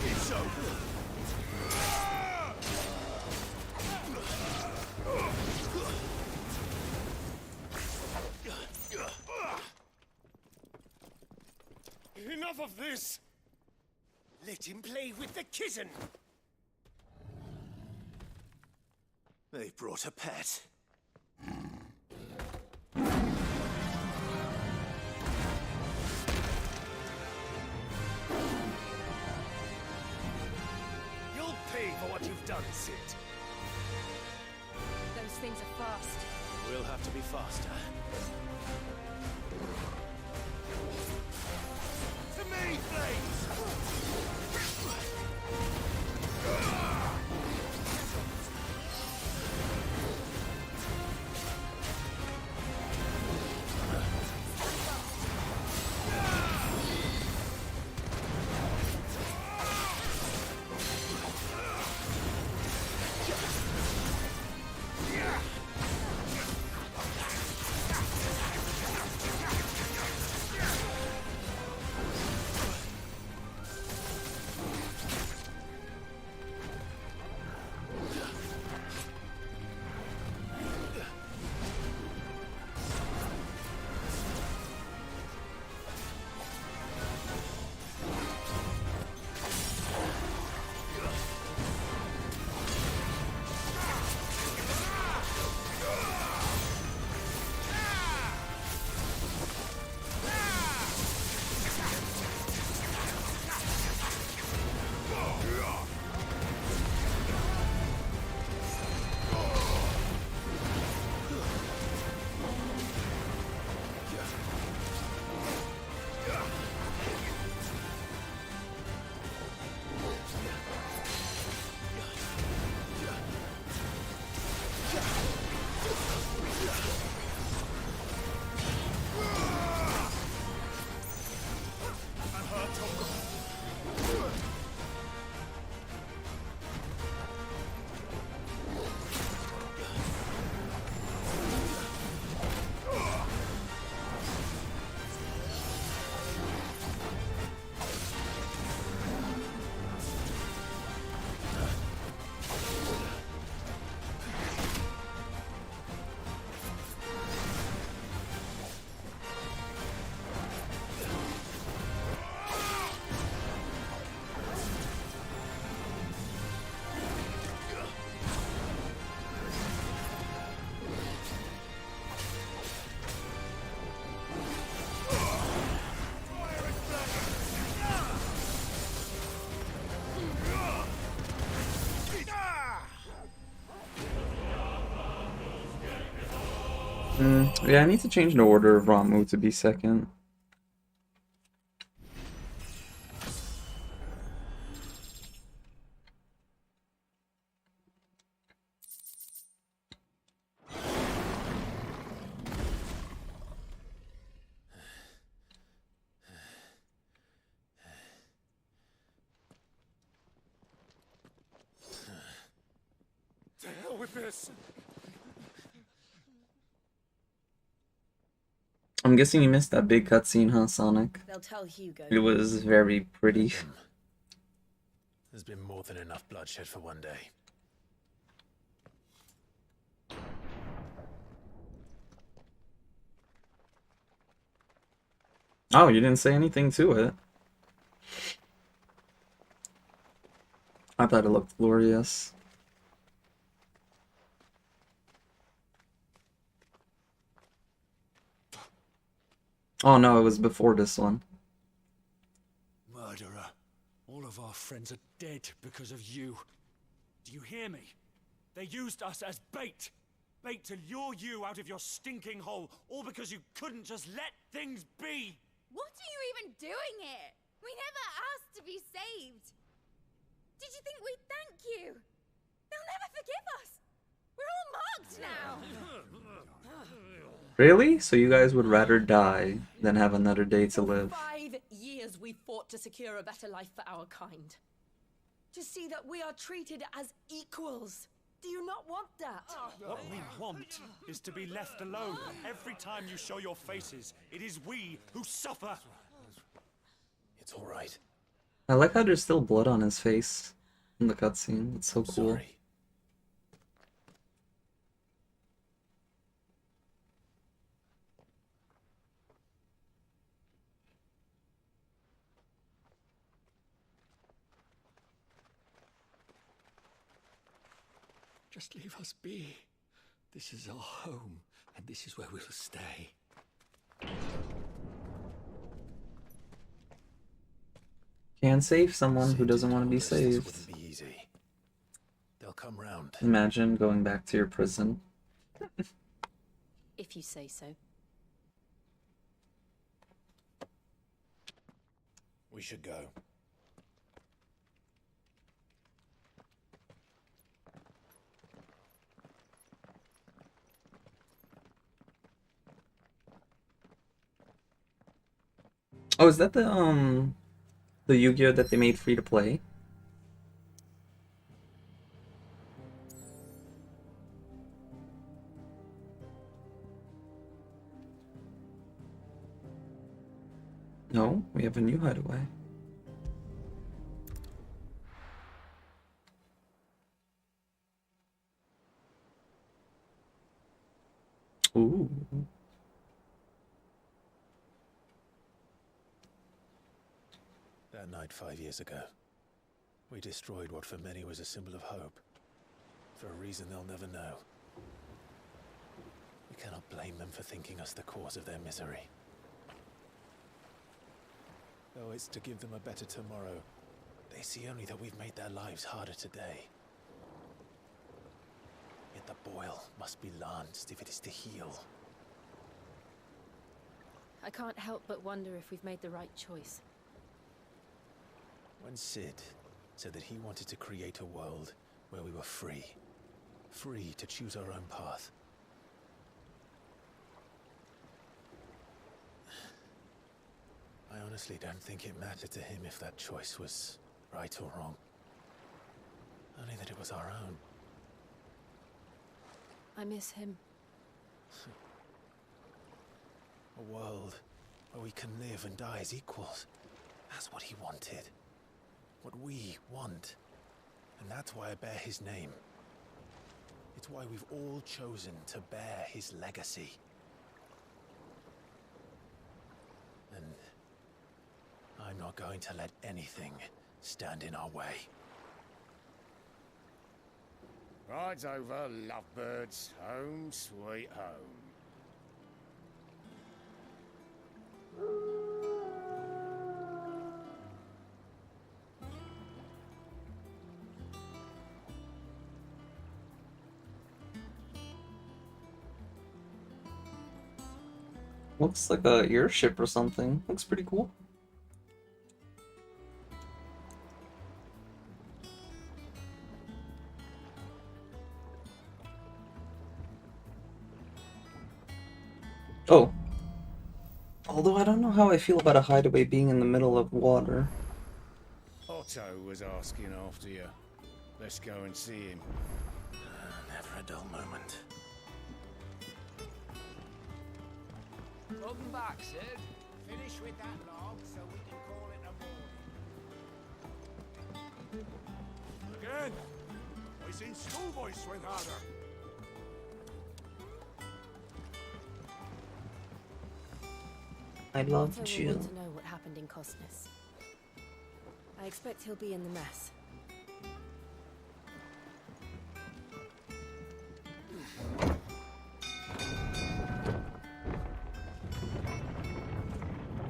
It's over. of this! Let him play with the kitten! They brought a pet. You'll pay for what you've done, Sid. Those things are fast. We'll have to be faster. To me, Flames! Yeah, I need to change the order of Ramu to be second. To hell with this! I'm guessing you missed that big cutscene, huh, Sonic? They'll tell Hugo. It was very pretty. There's been more than enough bloodshed for one day. Oh, you didn't say anything to it. I thought it looked glorious. Oh no, it was before this one. Murderer. All of our friends are dead because of you. Do you hear me? They used us as bait. Bait to lure you out of your stinking hole, all because you couldn't just let things be. What are you even doing here? We never asked to be saved. Did you think we'd thank you? They'll never forgive us. We're all marked now. Really? So you guys would rather die than have another day to live? 5 years we fought to secure a better life for our kind. To see that we are treated as equals. Do you not want that? What we want is to be left alone. Every time you show your faces, it is we who suffer. It's all right. I like how there's still blood on his face in the cutscene. It's so cool. Sorry. Just leave us be. This is our home, and this is where we'll stay. Can't save someone who doesn't want to be This saved. wouldn't be easy. They'll come round. Imagine going back to your prison. If you say so. We should go. Oh, is that the Yu-Gi-Oh that they made free to play? No, we have a new hideaway. Ooh. That night 5 years ago, we destroyed what for many was a symbol of hope. For a reason they'll never know. We cannot blame them for thinking us the cause of their misery. Though it's to give them a better tomorrow, they see only that we've made their lives harder today. Yet the boil must be lanced if it is to heal. I can't help but wonder if we've made the right choice. When Sid said that he wanted to create a world where we were free. Free to choose our own path. I honestly don't think it mattered to him if that choice was right or wrong. Only that it was our own. I miss him. A world where we can live and die as equals. That's what he wanted. What we want. And that's why I bear his name. It's why we've all chosen to bear his legacy. And I'm not going to let anything stand in our way. Rides over, lovebirds. Home, sweet home. Looks like a airship or something. Looks pretty cool. Oh. Although I don't know how I feel about a hideaway being in the middle of water. Otto was asking after you. Let's go and see him. Never a dull moment. Welcome back, Sid. Finish with that log so we can call it a morning. Again! I seen schoolboys swing harder. I love Otto will Jill. want to know what happened in Cosmos. I expect he'll be in the mess.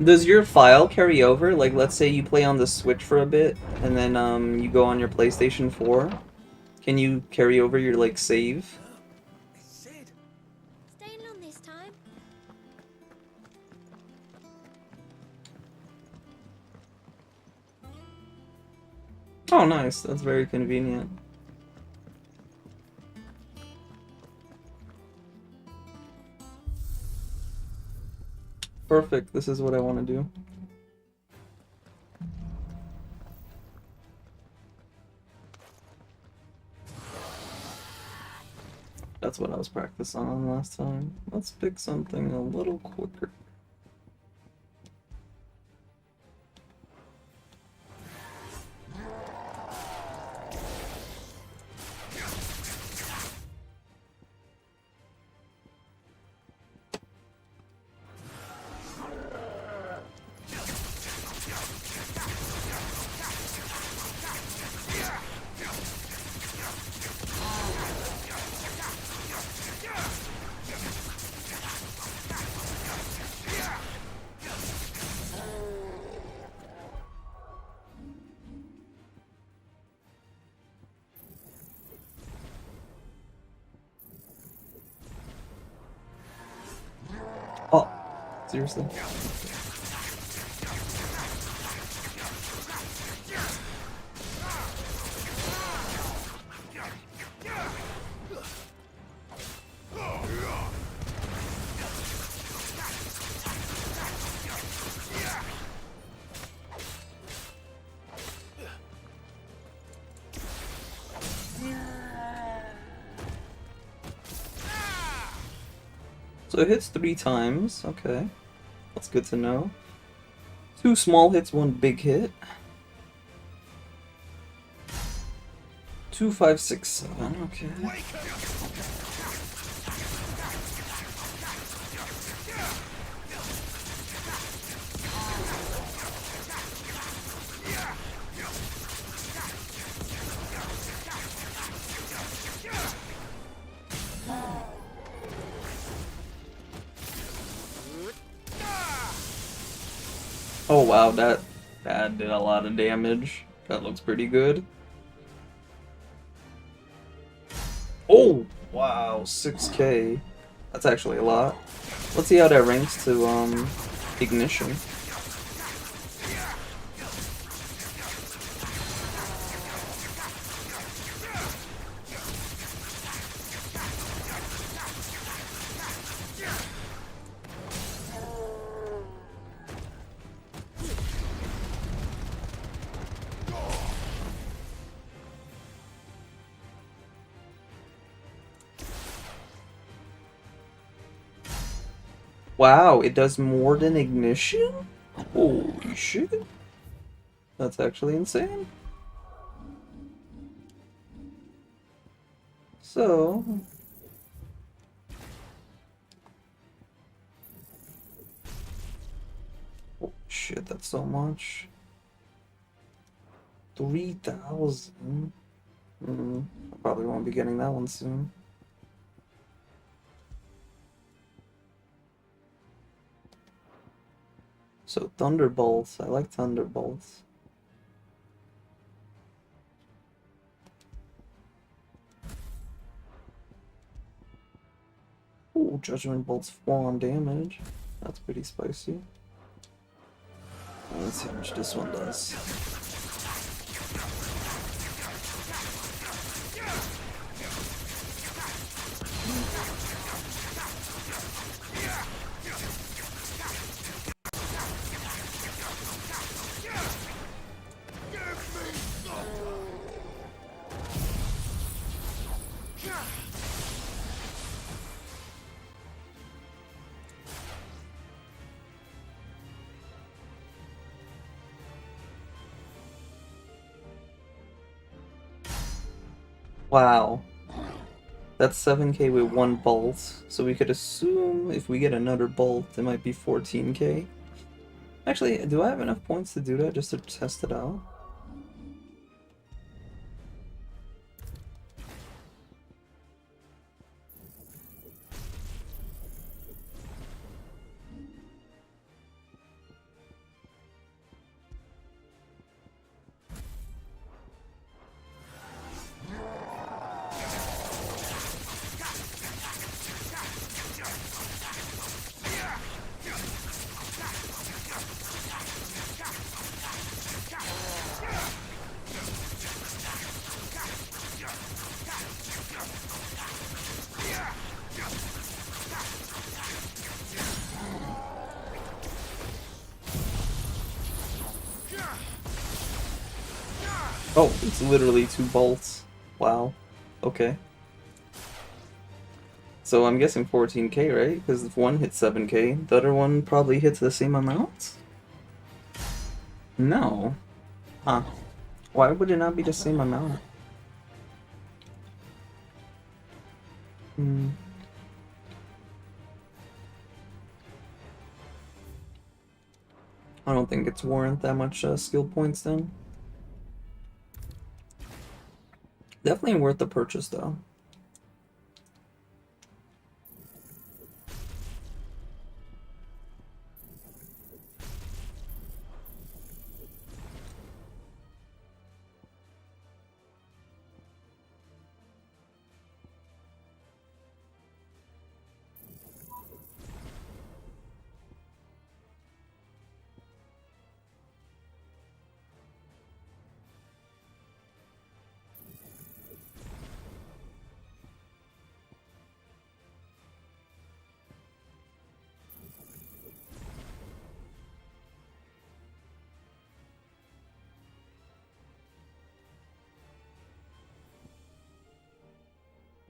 Does your file carry over? Like, let's say you play on the Switch for a bit, and then you go on your PlayStation 4. Can you carry over your, like, save? Staying on this time? Oh, nice. That's very convenient. Perfect. This is what I want to do. That's what I was practicing on last time. Let's pick something a little quicker. Seriously? So it hits 3 times. Okay. That's good to know. 2 small hits, 1 big hit. 2, 5, 6, 7. Okay. Oh wow, that did a lot of damage. That looks pretty good. Oh wow, 6k. That's actually a lot. Let's see how that ranks to ignition. Wow, it does more than ignition? Holy shit. That's actually insane. So... oh shit, that's so much. 3,000? I probably won't be getting that one soon. So Thunderbolts, I like Thunderbolts. Ooh, Judgment Bolt's 4 on damage. That's pretty spicy. Let's see how much this one does. Wow. That's 7k with 1 bolt, so we could assume if we get another bolt, it might be 14k. Actually, do I have enough points to do that just to test it out? Oh, it's literally 2 bolts. Wow. Okay. So I'm guessing 14k, right? Because if one hits 7k, the other one probably hits the same amount? No. Huh. Why would it not be the same amount? I don't think it's warrant that much skill points then. Definitely worth the purchase though.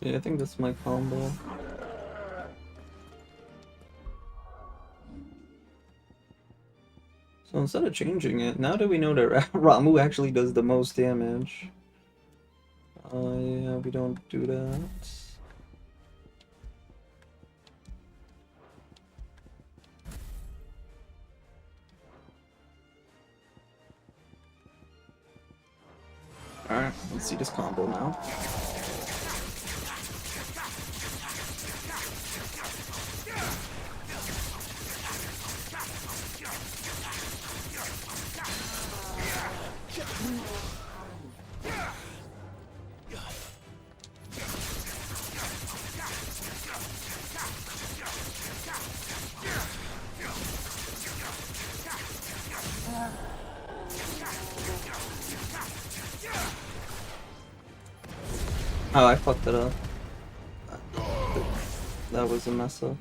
Yeah, I think that's my combo. So instead of changing it, now that we know that Ramu actually does the most damage, yeah, we don't do that. Alright, let's see this combo now. Oh, I fucked it up. That was a mess up.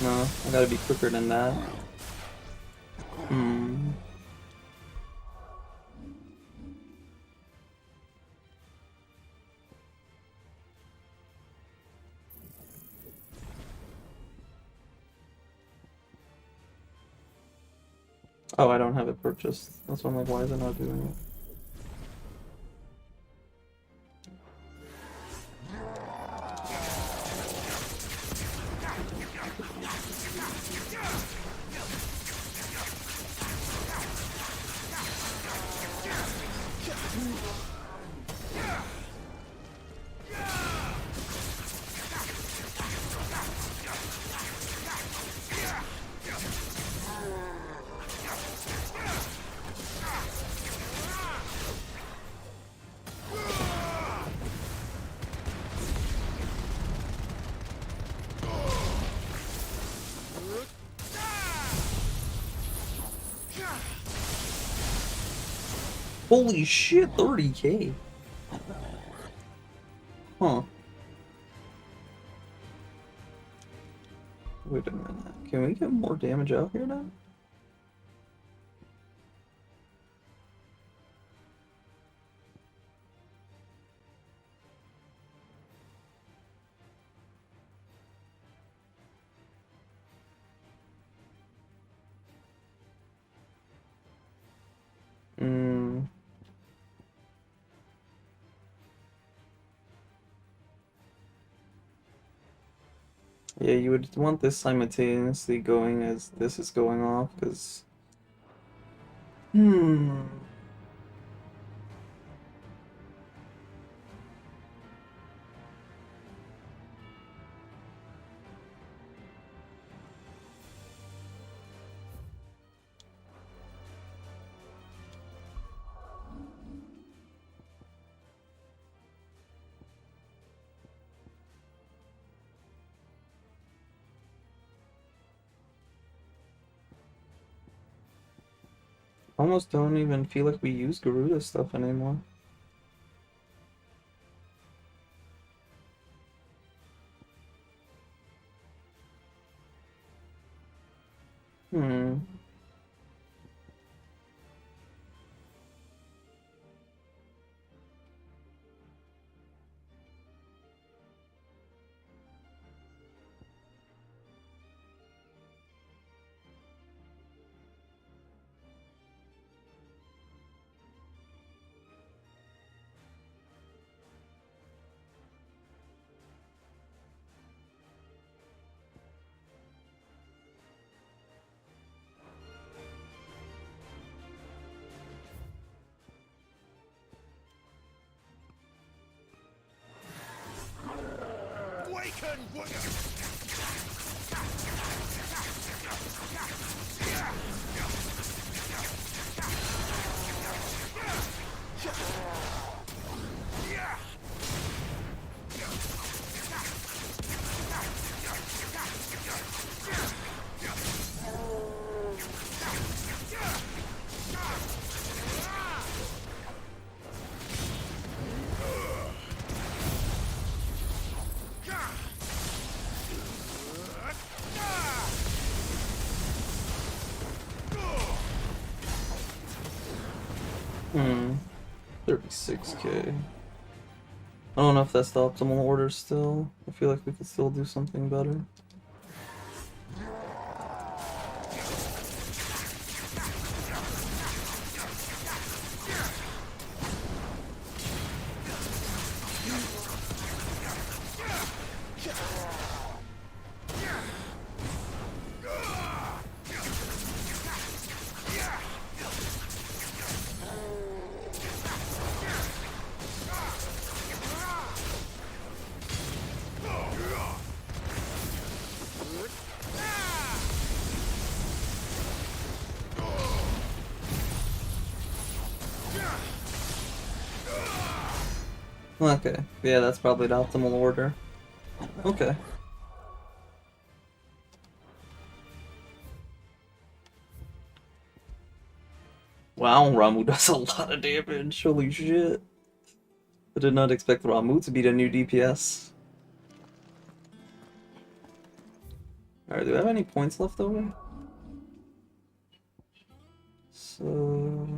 No, I gotta be quicker than that. Hmm. Oh, I don't have it purchased. That's why I'm like, why is it not doing it? Holy shit, 30k. Huh. Wait a minute. Can we get more damage out here now? Hmm. Yeah, you would want this simultaneously going as this is going off, because... Hmm. Almost don't even feel like we use Garuda stuff anymore. Hmm. Hmm. 36k. I don't know if that's the optimal order still. I feel like we could still do something better. Okay, yeah, that's probably the optimal order. Okay. Wow, Ramu does a lot of damage, holy shit. I did not expect Ramu to be the new DPS. Alright, do I have any points left over? So...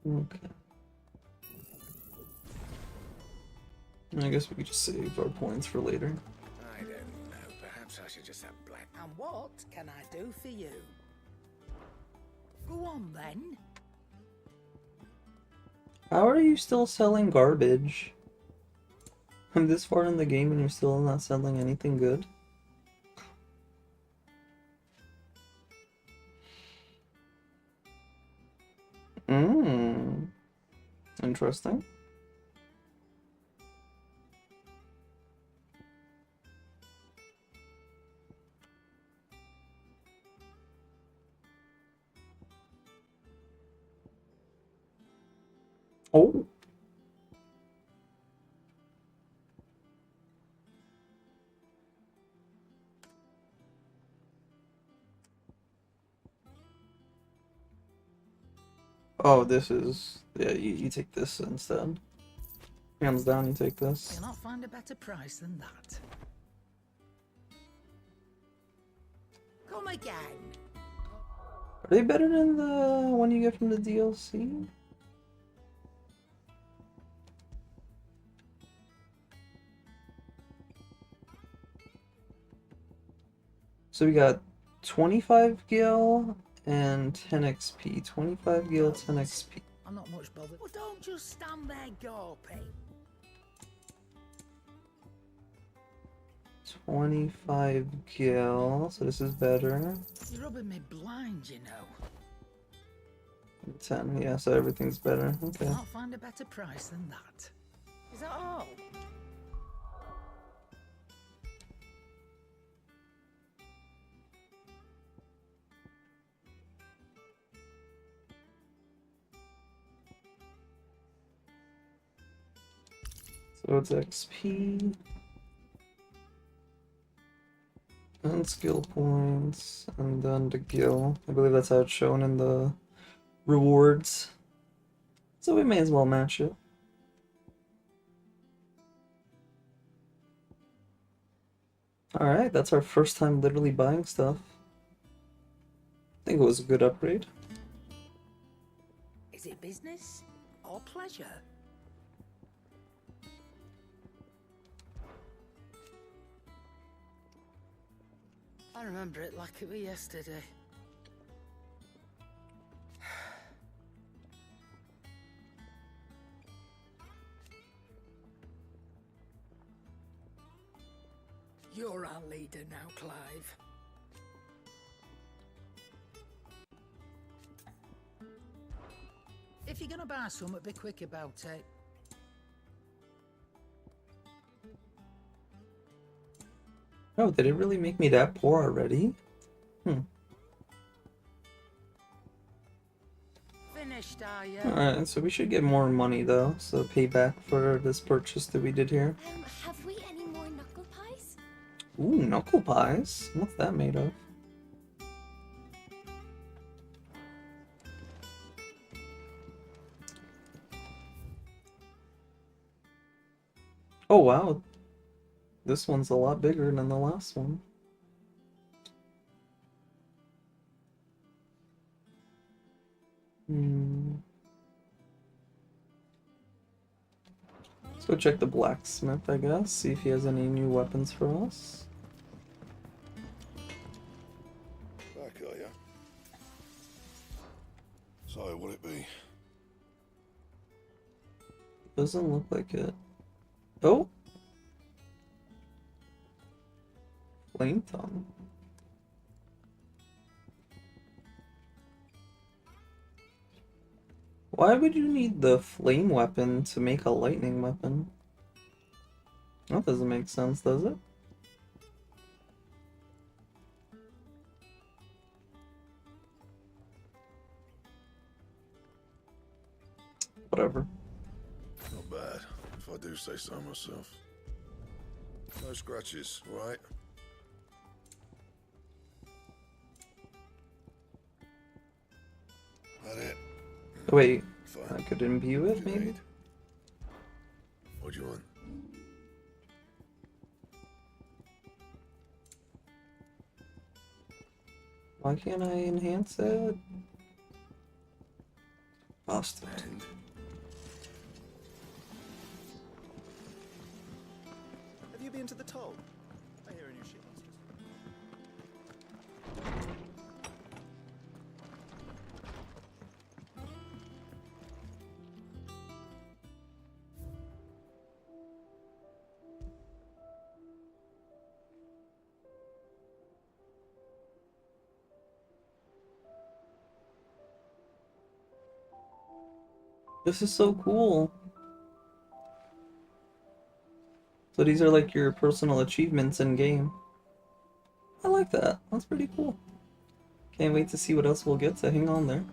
Okay. I guess we could just save our points for later. I don't know. Perhaps I should just have black. And what can I do for you? Go on then. How are you still selling garbage? I'm this far in the game and you're still not selling anything good? Mmm. Interesting. Oh. Oh, this is... Yeah, you take this instead. Hands down, you take this. You'll not find a better price than that. Come again. Are they better than the one you get from the DLC? So we got 25 gil and 10 XP. 25 gil, 10 XP. I'm not much bothered. Well, don't just stand there gawping. 25 gil, so this is better. You're rubbing me blind, you know. 10, yeah, so everything's better. Okay. You'll not find a better price than that. Is that all? So it's XP and skill points, and then the gil. I believe that's how it's shown in the rewards. So we may as well match it. Alright, that's our first time literally buying stuff. I think it was a good upgrade. Is it business or pleasure? I remember it like it was yesterday. You're our leader now, Clive. If you're gonna buy something, be quick about it. Oh, did it really make me that poor already? Finished, are you? Alright, so we should get more money though, so payback for this purchase that we did here. Have we any more knuckle pies? Ooh, knuckle pies? What's that made of? Oh wow, this one's a lot bigger than the last one. Let's go check the blacksmith, I guess, see if he has any new weapons for us. Back, are ya? So, will it be? Doesn't look like it. Oh! Flame tongue. Why would you need the flame weapon to make a lightning weapon? That doesn't make sense, does it? Whatever. Not bad, if I do say so myself. No scratches, right? That it? Wait, Fine. I could imbue it, maybe? What do you want? Why can't I enhance it? Bastard. Have you been to the toll? I hear a new ship. This is so cool. So these are like your personal achievements in game. I like that. That's pretty cool. Can't wait to see what else we'll get, so hang on there.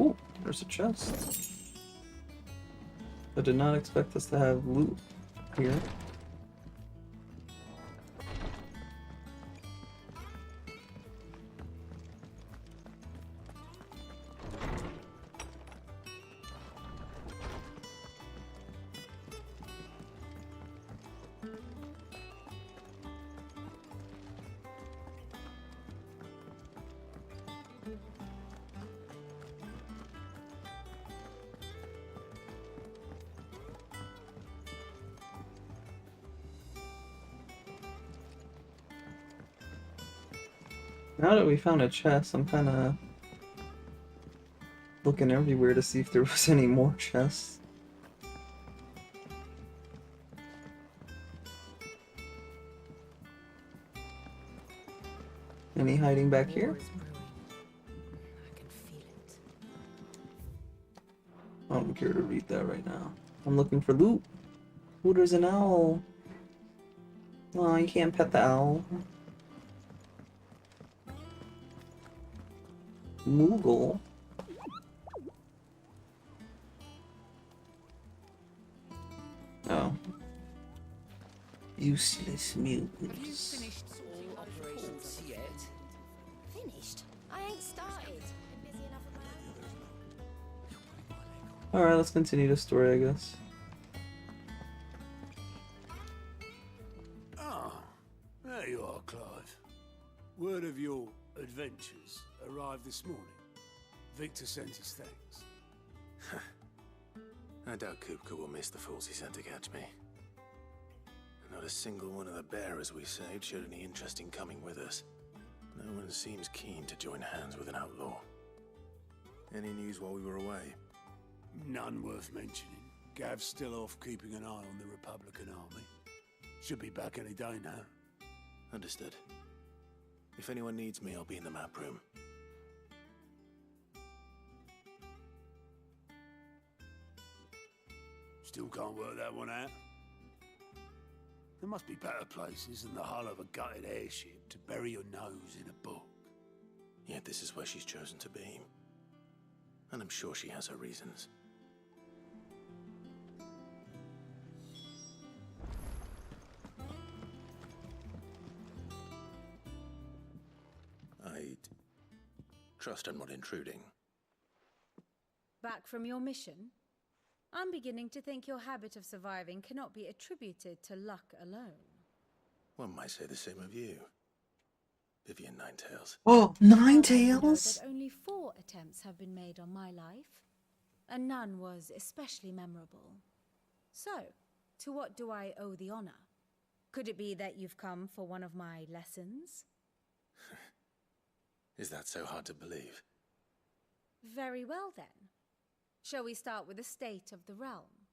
Ooh, there's a chest. I did not expect us to have loot here. Now that we found a chest, I'm kind of looking everywhere to see if there was any more chests. Any hiding back here? I don't care to read that right now. I'm looking for loot. Ooh, there's an owl. Oh, you can't pet the owl. Moogle. Oh. Useless mutants. Finished all operations yet? Finished? I ain't started. Been busy enough with my own. Alright, let's continue the story, I guess. Ah, there you are, Clive. Word of your adventures arrived this morning. Victor sent his thanks. I doubt Kupka will miss the fools he sent to catch me. Not a single one of the bearers we saved showed any interest in coming with us. No one seems keen to join hands with an outlaw. Any news while we were away? None worth mentioning. Gav's still off keeping an eye on the Republican army. Should be back any day now. Understood. If anyone needs me, I'll be in the map room. Still can't work that one out. There must be better places than the hull of a gutted airship to bury your nose in a book. Yet this is where she's chosen to be. And I'm sure she has her reasons. I'd trust I'm not intruding. Back from your mission? I'm beginning to think your habit of surviving cannot be attributed to luck alone. One might say the same of you, Vivian Ninetails. Oh, Ninetails? That only 4 attempts have been made on my life, and none was especially memorable. So, to what do I owe the honor? Could it be that you've come for one of my lessons? Is that so hard to believe? Very well then. Shall we start with the state of the realm?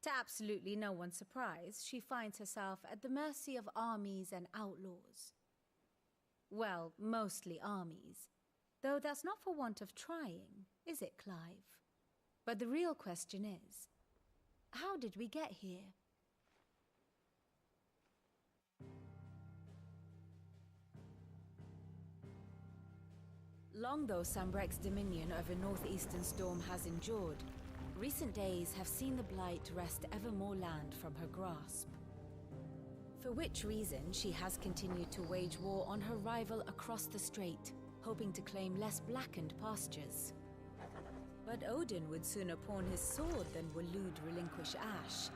To absolutely no one's surprise, she finds herself at the mercy of armies and outlaws. Well, mostly armies. Though that's not for want of trying, is it, Clive? But the real question is, how did we get here? Long though Sambrek's dominion over northeastern Storm has endured, recent days have seen the Blight wrest ever more land from her grasp. For which reason she has continued to wage war on her rival across the strait, hoping to claim less blackened pastures. But Odin would sooner pawn his sword than Waloed relinquish Ash.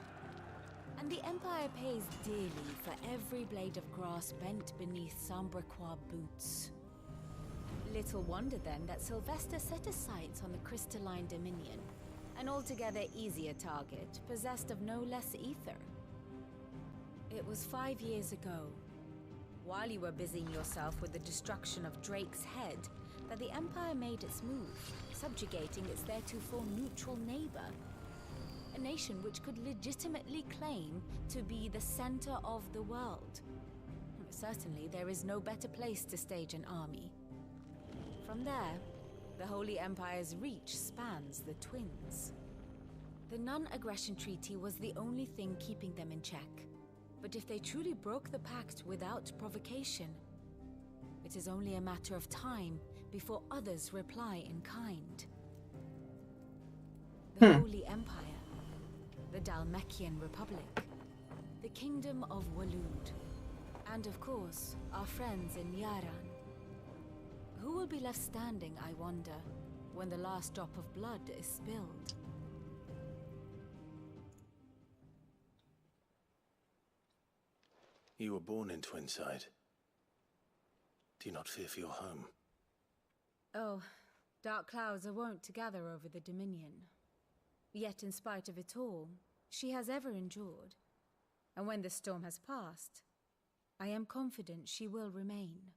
And the Empire pays dearly for every blade of grass bent beneath Sambrequois boots. Little wonder then that Sylvester set his sights on the crystalline dominion, an altogether easier target, possessed of no less ether. It was 5 years ago, while you were busying yourself with the destruction of Drake's head, that the Empire made its move, subjugating its theretofore neutral neighbor. A nation which could legitimately claim to be the center of the world. Certainly, there is no better place to stage an army. From there, the Holy Empire's reach spans the Twins. The non-aggression treaty was the only thing keeping them in check. But if they truly broke the pact without provocation, it is only a matter of time before others reply in kind. The Holy Empire, the Dhalmekian Republic, the Kingdom of Waloed, and of course, our friends in Yaran. Who will be left standing, I wonder, when the last drop of blood is spilled? You were born in Twinside. Do you not fear for your home? Oh, dark clouds are wont to gather over the Dominion. Yet in spite of it all, she has ever endured. And when the storm has passed, I am confident she will remain.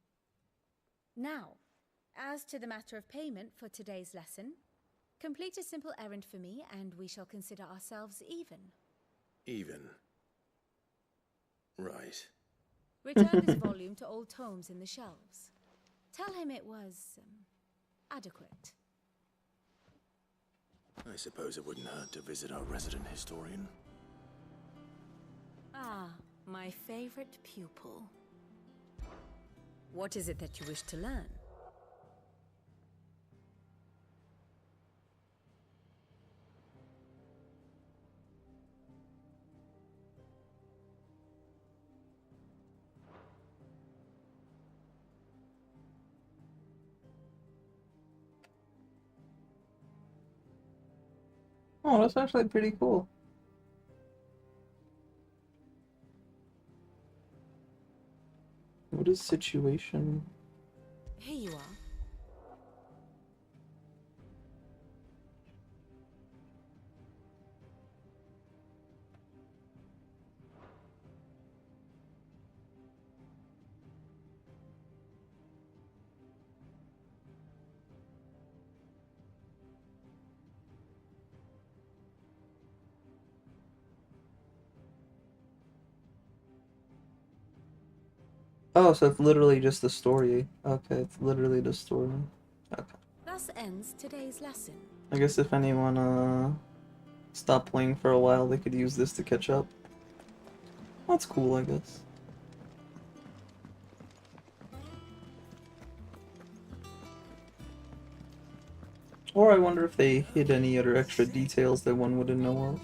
Now, as to the matter of payment for today's lesson, complete a simple errand for me and we shall consider ourselves even. Even? Right. Return this volume to old tomes in the shelves. Tell him it was adequate. I suppose it wouldn't hurt to visit our resident historian. Ah, my favorite pupil. What is it that you wish to learn? Oh, that's actually pretty cool. What is situation? Here you are. Oh, so it's literally just the story. Okay, it's literally the story. Okay. Thus ends today's lesson. I guess if anyone stopped playing for a while, they could use this to catch up. That's cool, I guess. Or I wonder if they hid any other extra details that one wouldn't know of.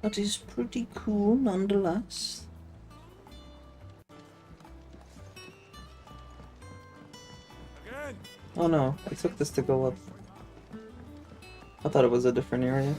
That is pretty cool, nonetheless. Again. Oh no, I took this to go up. I thought it was a different area.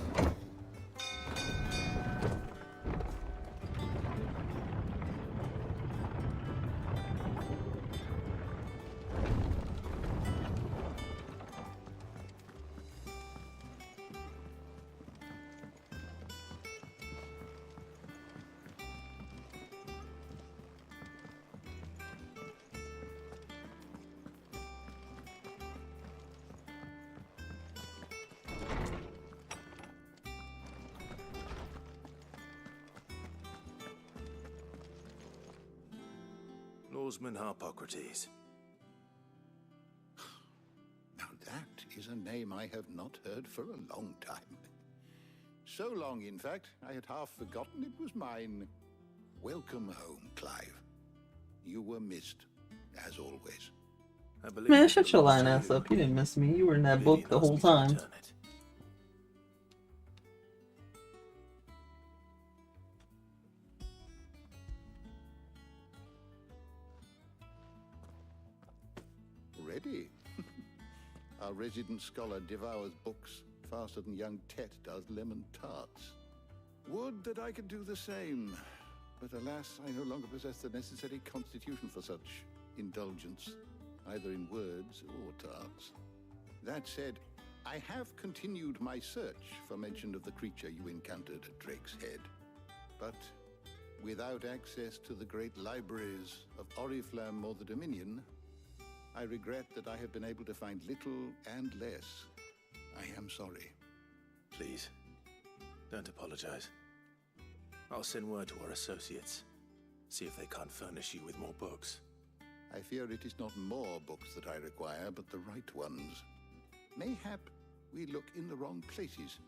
Lawsman Harpocrates. Now that is a name I have not heard for a long time. So long, in fact, I had half forgotten it was mine. Welcome home, Clive. You were missed, as always. Man, shut your lying ass up. You didn't miss me. You were in that book the whole time. Ready? Our resident scholar devours books faster than young Tet does lemon tarts. Would that I could do the same, but alas, I no longer possess the necessary constitution for such indulgence, either in words or tarts. That said, I have continued my search for mention of the creature you encountered at Drake's Head, but without access to the great libraries of Oriflamme or the Dominion, I regret that I have been able to find little and less. I am sorry. Please, don't apologize. I'll send word to our associates. See if they can't furnish you with more books. I fear it is not more books that I require, but the right ones. Mayhap we look in the wrong places.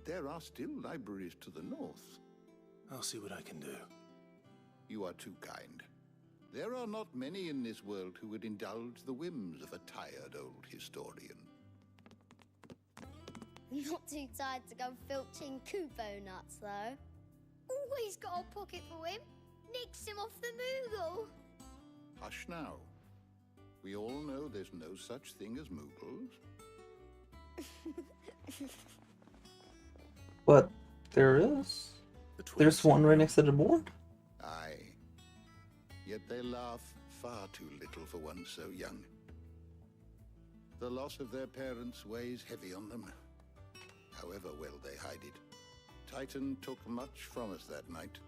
There are still libraries to the north. I'll see what I can do. You are too kind. There are not many in this world who would indulge the whims of a tired old historian. Not too tired to go filching Kupo nuts, though. Always got a pocket for him. Nicks him off the Moogle. Hush now. We all know there's no such thing as Moogles. But there is. There's one right next to the board. Aye. Yet they laugh far too little for one so young. The loss of their parents weighs heavy on them, however well they hide it. Titan took much from us that night,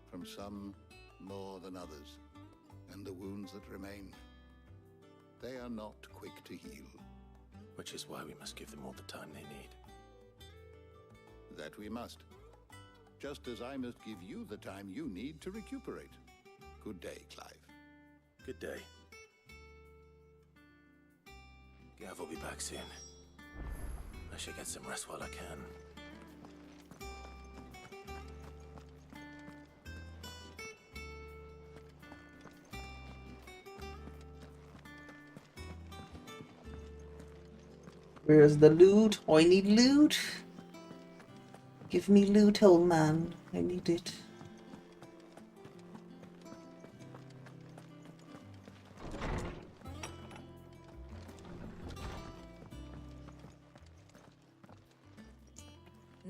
from some more than others, and the wounds that remain, they are not quick to heal. Which is why we must give them all the time they need. That we must. Just as I must give you the time you need to recuperate. Good day, Clive. Good day. Gav will be back soon. I should get some rest while I can. Where's the loot? I need loot. Give me loot, old man. I need it.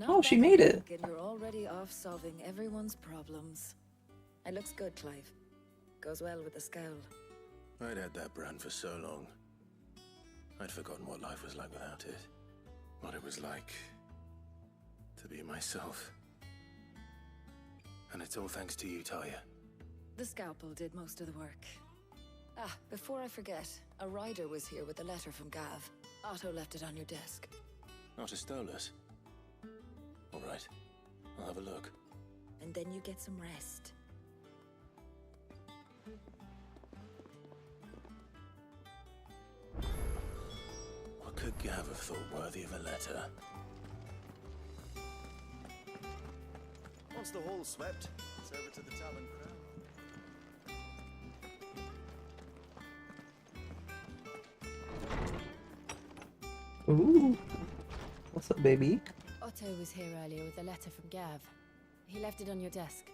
Oh, she made it. You're already off solving everyone's problems. It looks good, Clive. Goes well with the scowl. I'd had that brand for so long. I'd forgotten what life was like without it. What it was like to be myself. And it's all thanks to you, Talia. The scalpel did most of the work. Ah, before I forget, a rider was here with a letter from Gav. Otto left it on your desk. Not a stolus. All right, I'll have a look. And then you get some rest. What could Gav have thought worthy of a letter? Once the hall's swept, it's over to the Talon Crown. Ooh. What's up, baby? Otto was here earlier with a letter from Gav. He left it on your desk.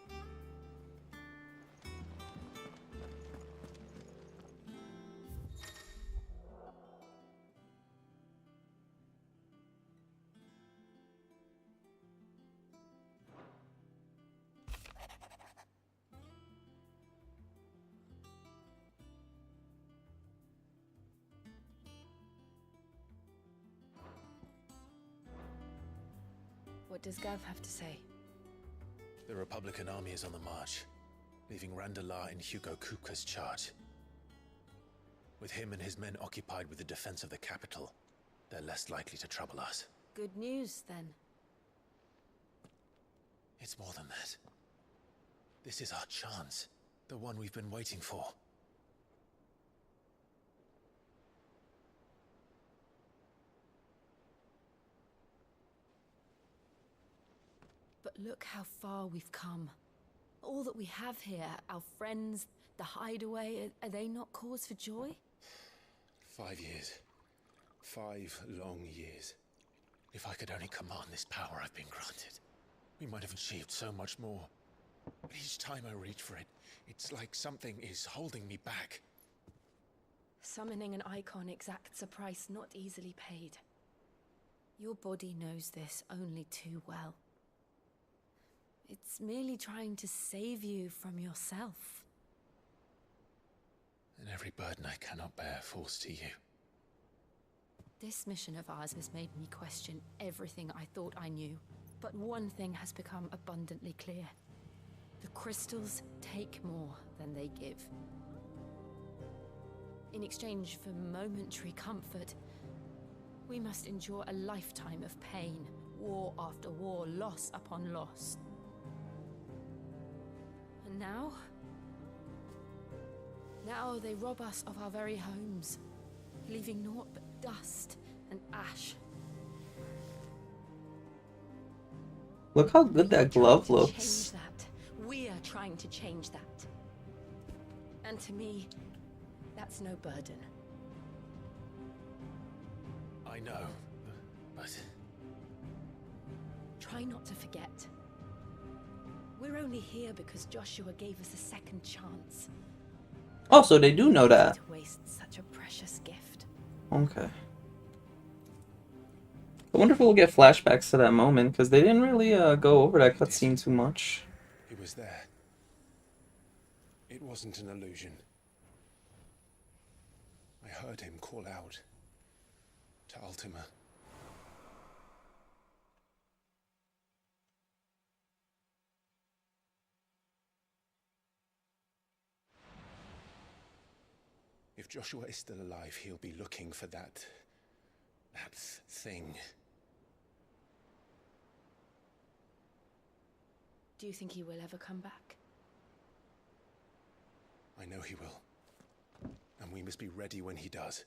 What does Gav have to say? The Republican army is on the march, leaving Randalar in Hugo Kupka's charge. With him and his men occupied with the defense of the capital, they're less likely to trouble us. Good news, then. It's more than that. This is our chance, the one we've been waiting for. But look how far we've come. All that we have here, our friends, the hideaway, are they not cause for joy? 5 years. 5 long years. If I could only command this power I've been granted, we might have achieved so much more. But each time I reach for it, it's like something is holding me back. Summoning an icon exacts a price not easily paid. Your body knows this only too well. It's merely trying to save you from yourself. And every burden I cannot bear falls to you. This mission of ours has made me question everything I thought I knew. But one thing has become abundantly clear. The crystals take more than they give. In exchange for momentary comfort, we must endure a lifetime of pain, war after war, loss upon loss. And now they rob us of our very homes, leaving naught but dust and ash. Look how good that glove looks. Change that. We are trying to change that. And to me, that's no burden. I know, but... Try not to forget. We're only here because Joshua gave us a second chance. Oh, so they do know that. To waste such a precious gift. Okay. I wonder if we'll get flashbacks to that moment, because they didn't really go over that cutscene too much. He was there. It wasn't an illusion. I heard him call out to Ultima. If Joshua is still alive, he'll be looking for that thing. Do you think he will ever come back? I know he will. And we must be ready when he does.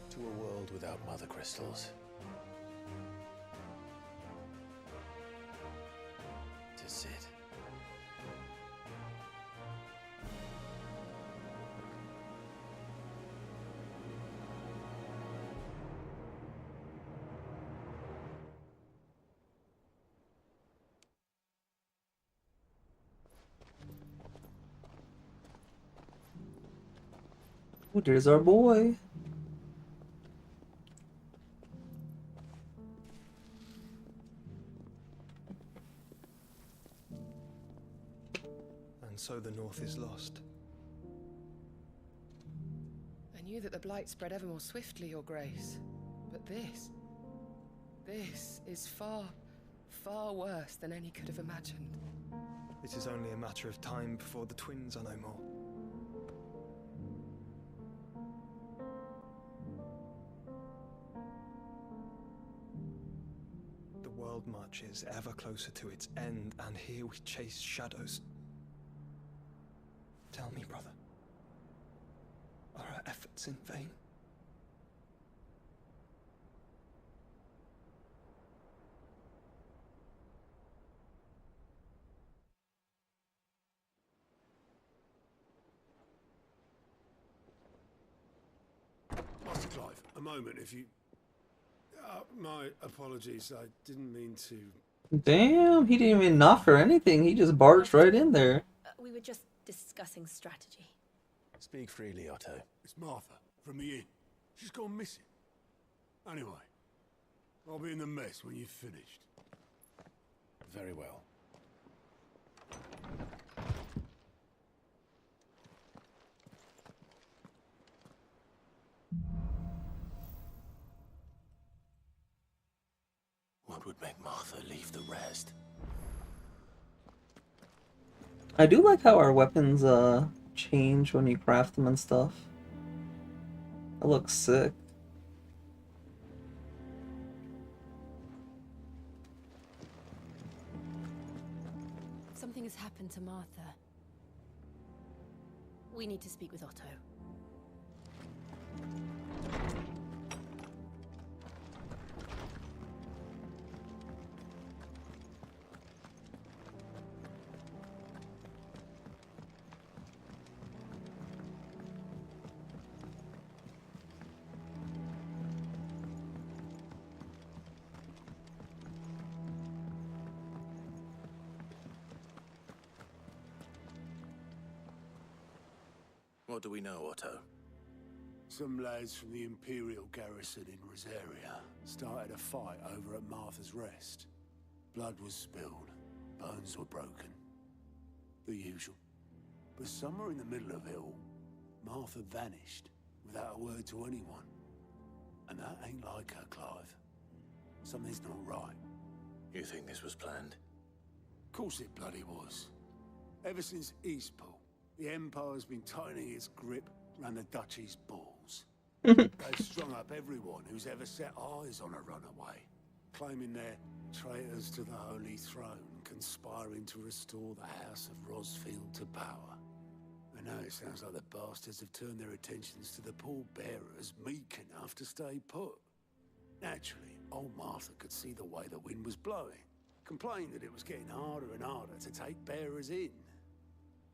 To a world without mother crystals. To Sid. Oh, there's our boy. And so the North is lost. I knew that the Blight spread ever more swiftly, Your Grace. But this is far, far worse than any could have imagined. It is only a matter of time before the twins are no more. The world marches ever closer to its end, and here we chase shadows. Tell me, brother, are our efforts in vain? Master Clive, a moment, if you... my apologies, I didn't mean to... Damn, he didn't even knock or anything. He just barged right in there. We were just discussing strategy. Speak freely, Otto. It's Martha, from the inn. She's gone missing. Anyway, I'll be in the mess when you've finished. Very well. What would make Martha leave the rest? I do like how our weapons change when you craft them and stuff. That looks sick. Something has happened to Martha. We need to speak with Otto. What do we know, Otto? Some lads from the Imperial garrison in Rosaria started a fight over at Martha's Rest. Blood was spilled, bones were broken. The usual. But somewhere in the middle of it all, Martha vanished without a word to anyone. And that ain't like her, Clive. Something's not right. You think this was planned? Of course it bloody was. Ever since Eastpool, the Empire's been tightening its grip round the Duchy's balls. They've strung up everyone who's ever set eyes on a runaway, claiming they're traitors to the Holy Throne, conspiring to restore the House of Rosfield to power. And now it sounds like the bastards have turned their attentions to the pallbearers meek enough to stay put. Naturally, old Martha could see the way the wind was blowing, complained that it was getting harder and harder to take bearers in.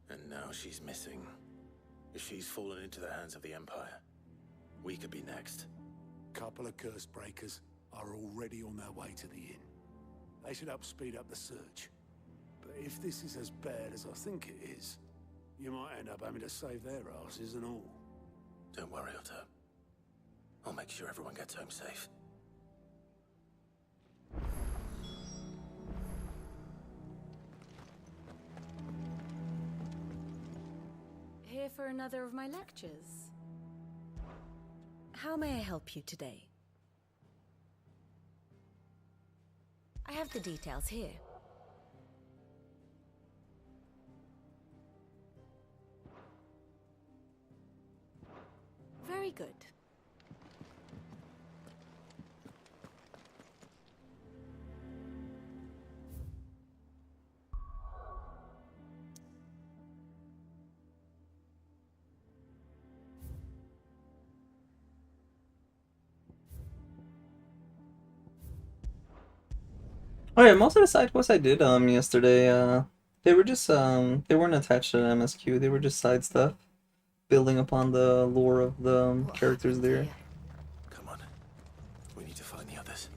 And now she's missing. If she's fallen into the hands of the Empire, we could be next. Couple of curse breakers are already on their way to the inn. They should help speed up the search. But if this is as bad as I think it is, you might end up having to save their asses and all. Don't worry, Otto. I'll make sure everyone gets home safe. Here for another of my lectures. How may I help you today? I have the details here. Very good. Oh yeah, most of the side quests I did yesterday, they were just they weren't attached to the MSQ, they were just side stuff, building upon the lore of the characters there. Come on. We need to find the others.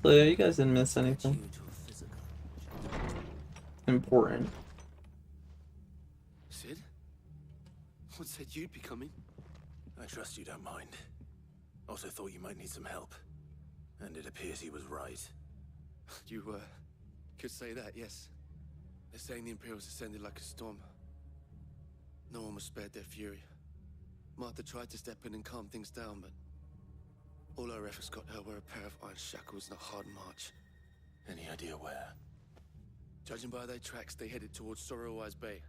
So yeah, you guys didn't miss anything important. Sid? What said you'd be coming? I trust you don't mind. Also thought you might need some help. And it appears he was right. You, could say that, yes. They're saying the Imperials ascended like a storm. No one was spared their fury. Martha tried to step in and calm things down, but all her efforts got her were a pair of iron shackles and a hard march. Any idea where? Judging by their tracks, they headed towards Sorrowwise Bay.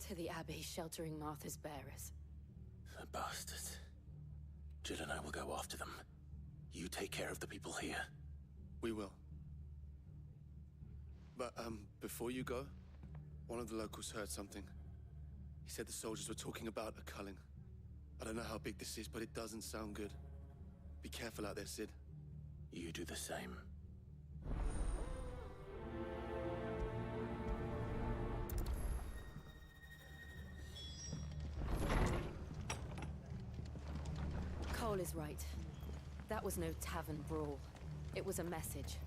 To the Abbey, sheltering Martha's bearers. The bastards. Jill and I will go after them. You take care of the people here. We will. But, before you go, one of the locals heard something. He said the soldiers were talking about a culling. I don't know how big this is, but it doesn't sound good. Be careful out there, Sid. You do the same. Cole is right. That was no tavern brawl. It was a message.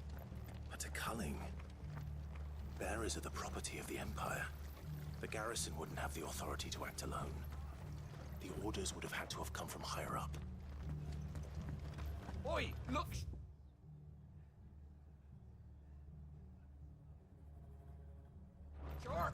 But a culling. Bearers are the property of the Empire. The garrison wouldn't have the authority to act alone. The orders would have had to have come from higher up. Oi, look! Sure.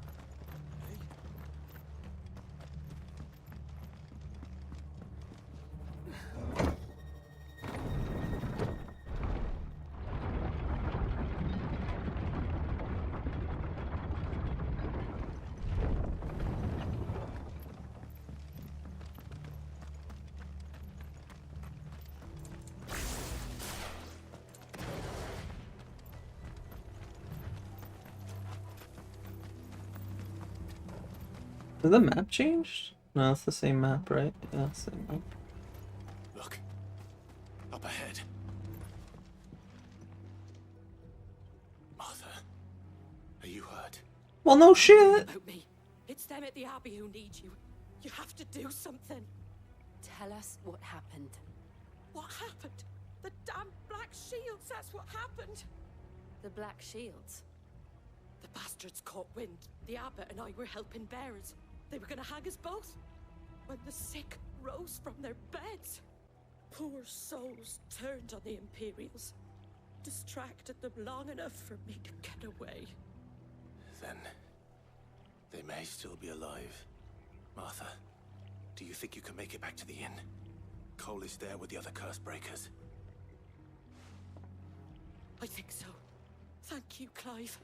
Has the map changed? No, it's the same map, right? Yeah, same map. Look. Up ahead. Martha. Are you hurt? Well, no shit! About me. It's them at the Abbey who need you. You have to do something. Tell us what happened. What happened? The damn Black Shields, that's what happened. The Black Shields? The bastards caught wind. The abbot and I were helping bearers. They were gonna hang us both. When the sick rose from their beds, poor souls turned on the Imperials. Distracted them long enough for me to get away. Then they may still be alive. Martha, do you think you can make it back to the inn? Cole is there with the other curse breakers. I think so. Thank you, Clive.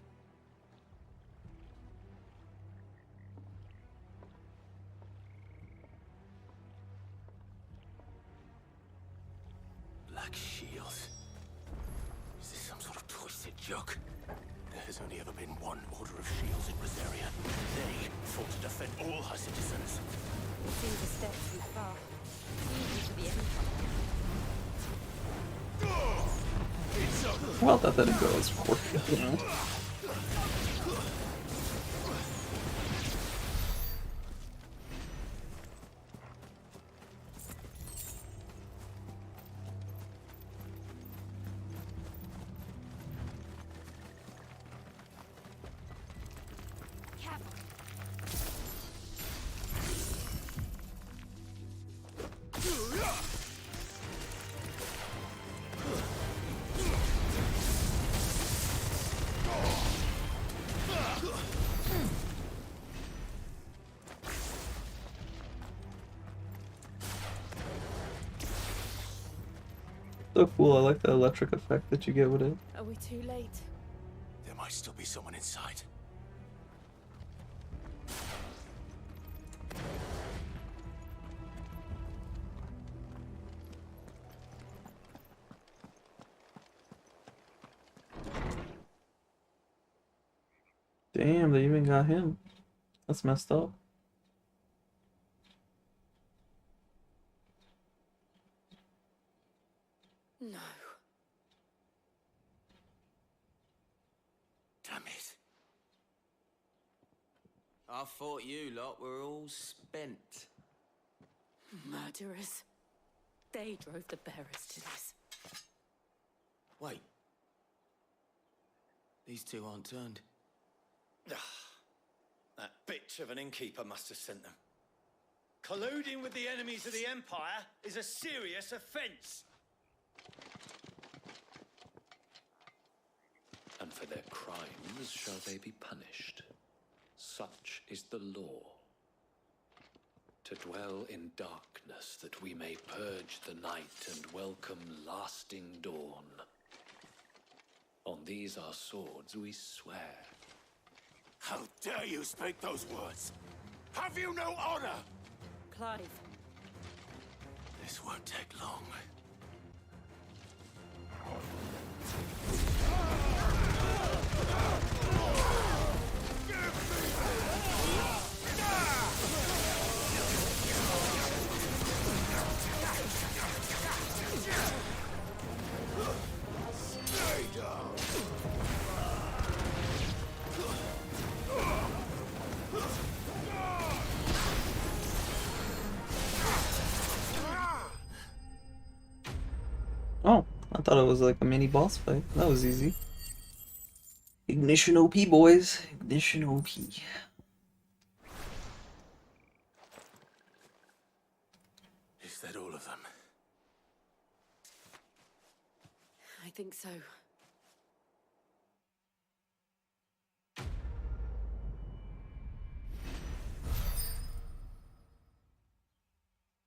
Black Shields. Is this some sort of twisted joke? There has only ever been one Order of Shields in Rosaria. They fought to defend all her citizens. It seems a step too far. Easy for the Empire. Well, that didn't go as quick, you know. So cool, I like the electric effect that you get with it. Are we too late? There might still be someone inside. Damn, they even got him. That's messed up. No. Damn it. I thought you lot were all spent. Murderers. They drove the bearers to this. Wait. These two aren't turned. That bitch of an innkeeper must have sent them. Colluding with the enemies of the Empire is a serious offense. A and for their crimes shall they be punished. Such is the law. To dwell in darkness that we may purge the night and welcome lasting dawn. On these our swords we swear. How dare you speak those words? Have you no honor? Clive. This won't take long. Stay down. Oh, I thought it was like a mini boss fight. That was easy. Ignition OP, boys. Ignition OP. Is that all of them? I think so.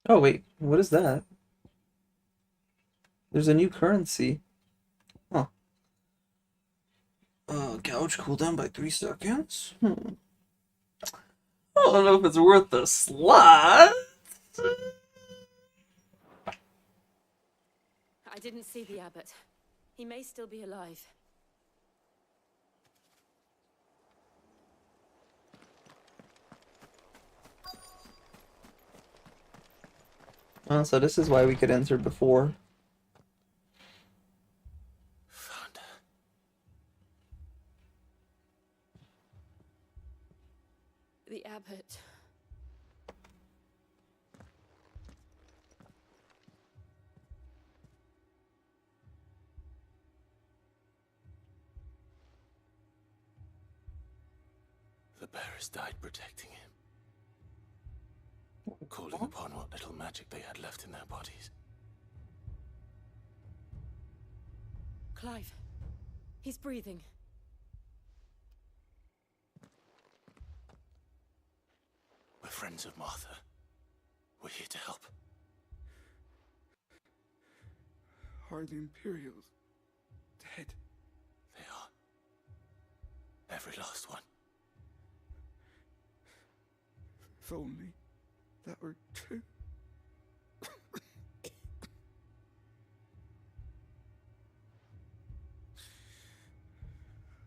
Oh wait, what is that? There's a new currency. Huh. Gouge cooldown by 3 seconds? I don't know if it's worth the slot. I didn't see the abbot. He may still be alive. Oh, so this is why we could enter before. Found her. The abbot. The bearers died protecting him. Calling upon what little magic they had left in their bodies. Clive. He's breathing. We're friends of Martha. We're here to help. Are the Imperials dead? They are. Every last one. If only that were true.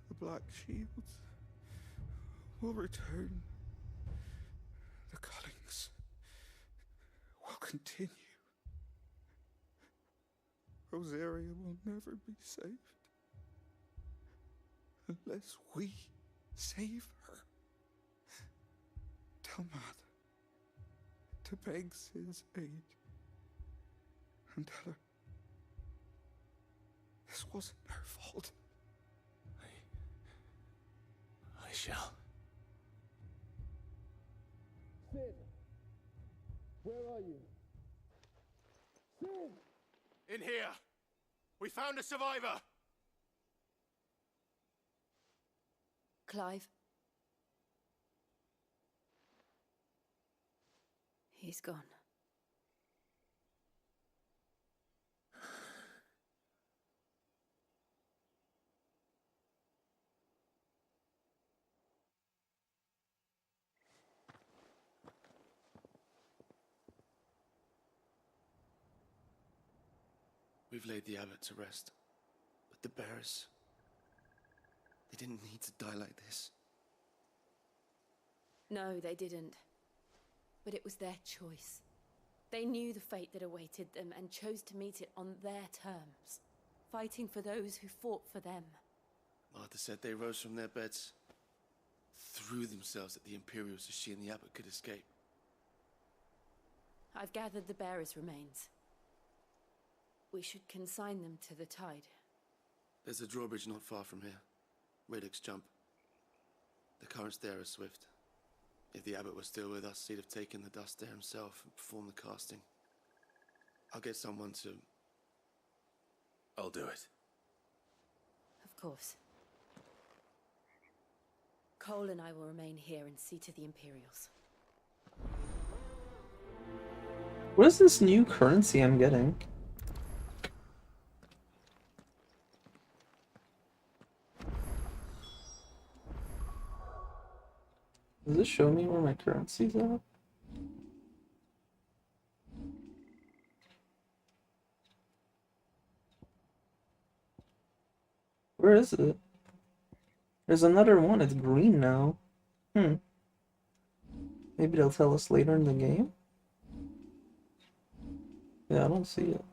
The Black Shields will return. The cullings will continue. Rosaria will never be saved unless we save her. Tell Mother to beg Sid's aid and tell her this wasn't her fault. I shall. Sid! Where are you? Sid! In here! We found a survivor! Clive. He's gone. We've laid the abbot to rest, but the bearers, they didn't need to die like this. No, they didn't. But it was their choice. They knew the fate that awaited them and chose to meet it on their terms, fighting for those who fought for them. Martha said they rose from their beds, threw themselves at the Imperials so she and the abbot could escape. I've gathered the bearers' remains. We should consign them to the tide. There's a drawbridge not far from here. Radix jump. The currents there are swift. If the abbot was still with us, he'd have taken the dust there himself and performed the casting. I'll get someone to... I'll do it. Of course. Cole and I will remain here and see to the Imperials. What is this new currency I'm getting? Does it show me where my currency's at? Where is it? There's another one, it's green now. Maybe they'll tell us later in the game? Yeah, I don't see it.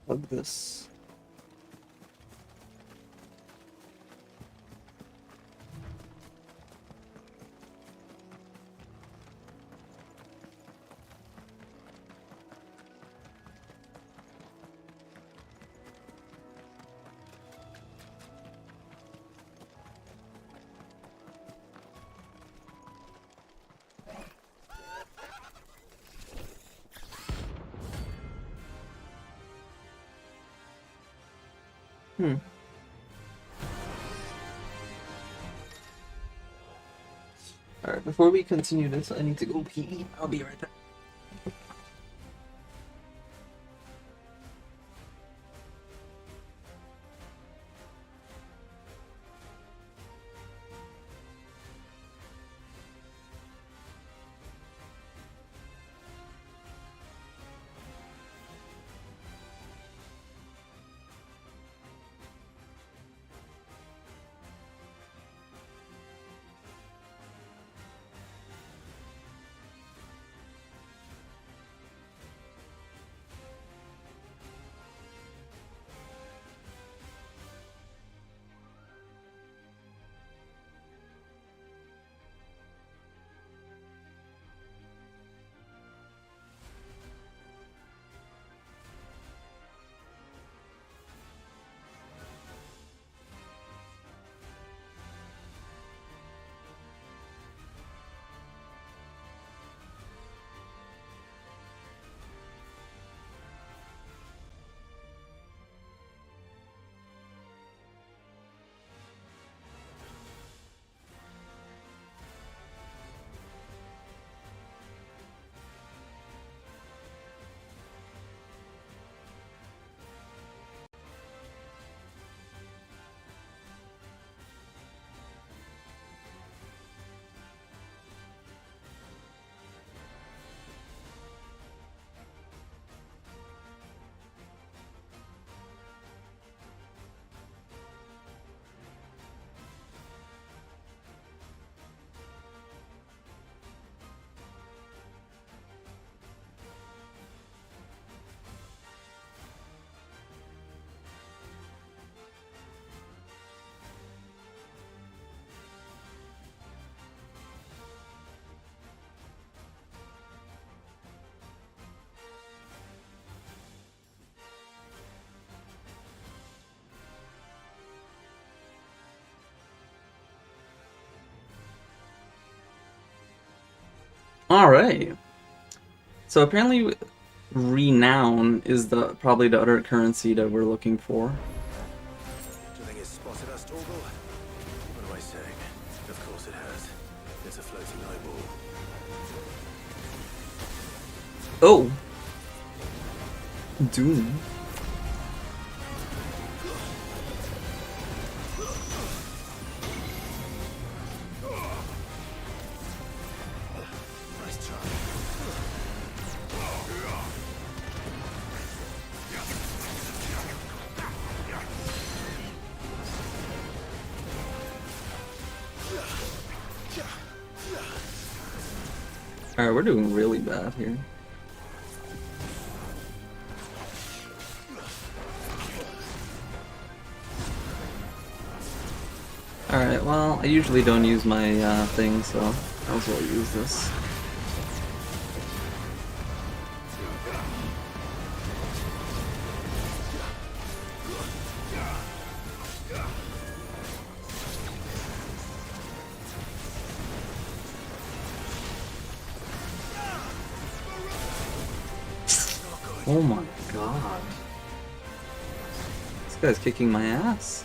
Like this. Alright, before we continue this, I need to go pee. I'll be right back. Alright. So apparently renown is probably the other currency that we're looking for. Do you think it's spotted us, Torgal? What am I saying? Of course it has. It's a floating eyeball. Oh! Doom. Alright, we're doing really bad here. Alright, well, I usually don't use my thing, so I might as well use this. Oh my god. This guy's kicking my ass.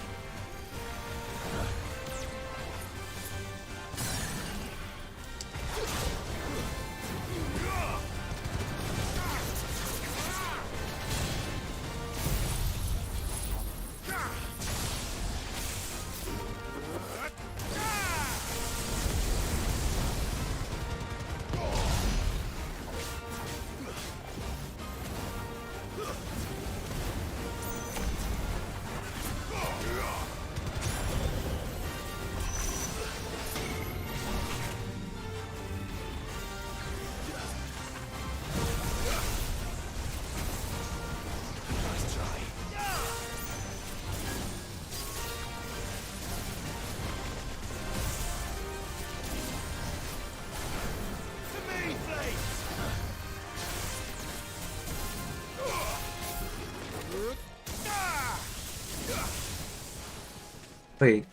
Wait.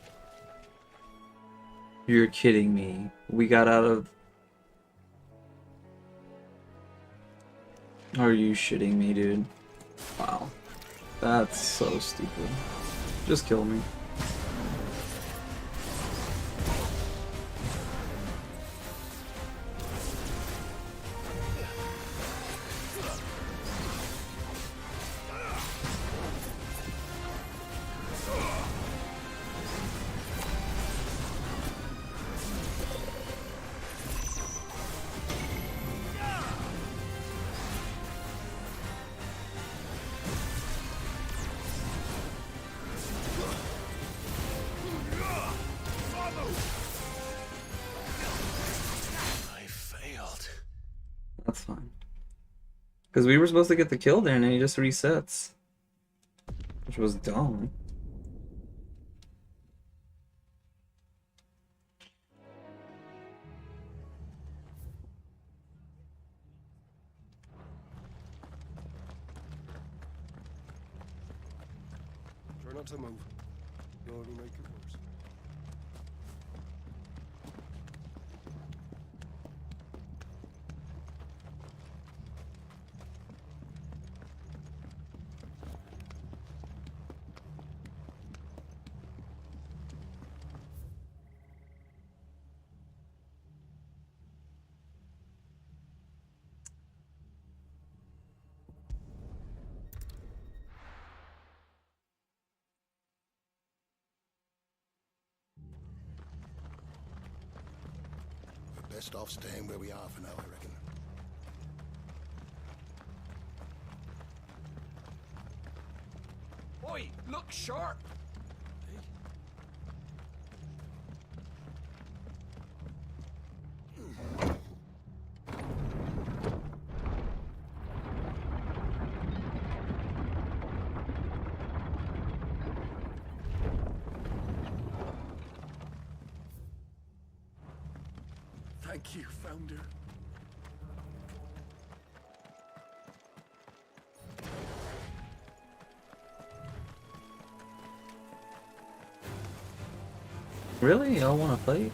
You're kidding me. We got out of... Are you shitting me, dude? Wow. That's so stupid. Just kill me. That's fine. Because we were supposed to get the kill there and then he just resets. Which was dumb. Try not to move. You'll only make it worse. Best off staying where we are for now, I reckon. Oi, look sharp! Thank you, Founder. Really? Y'all wanna fight?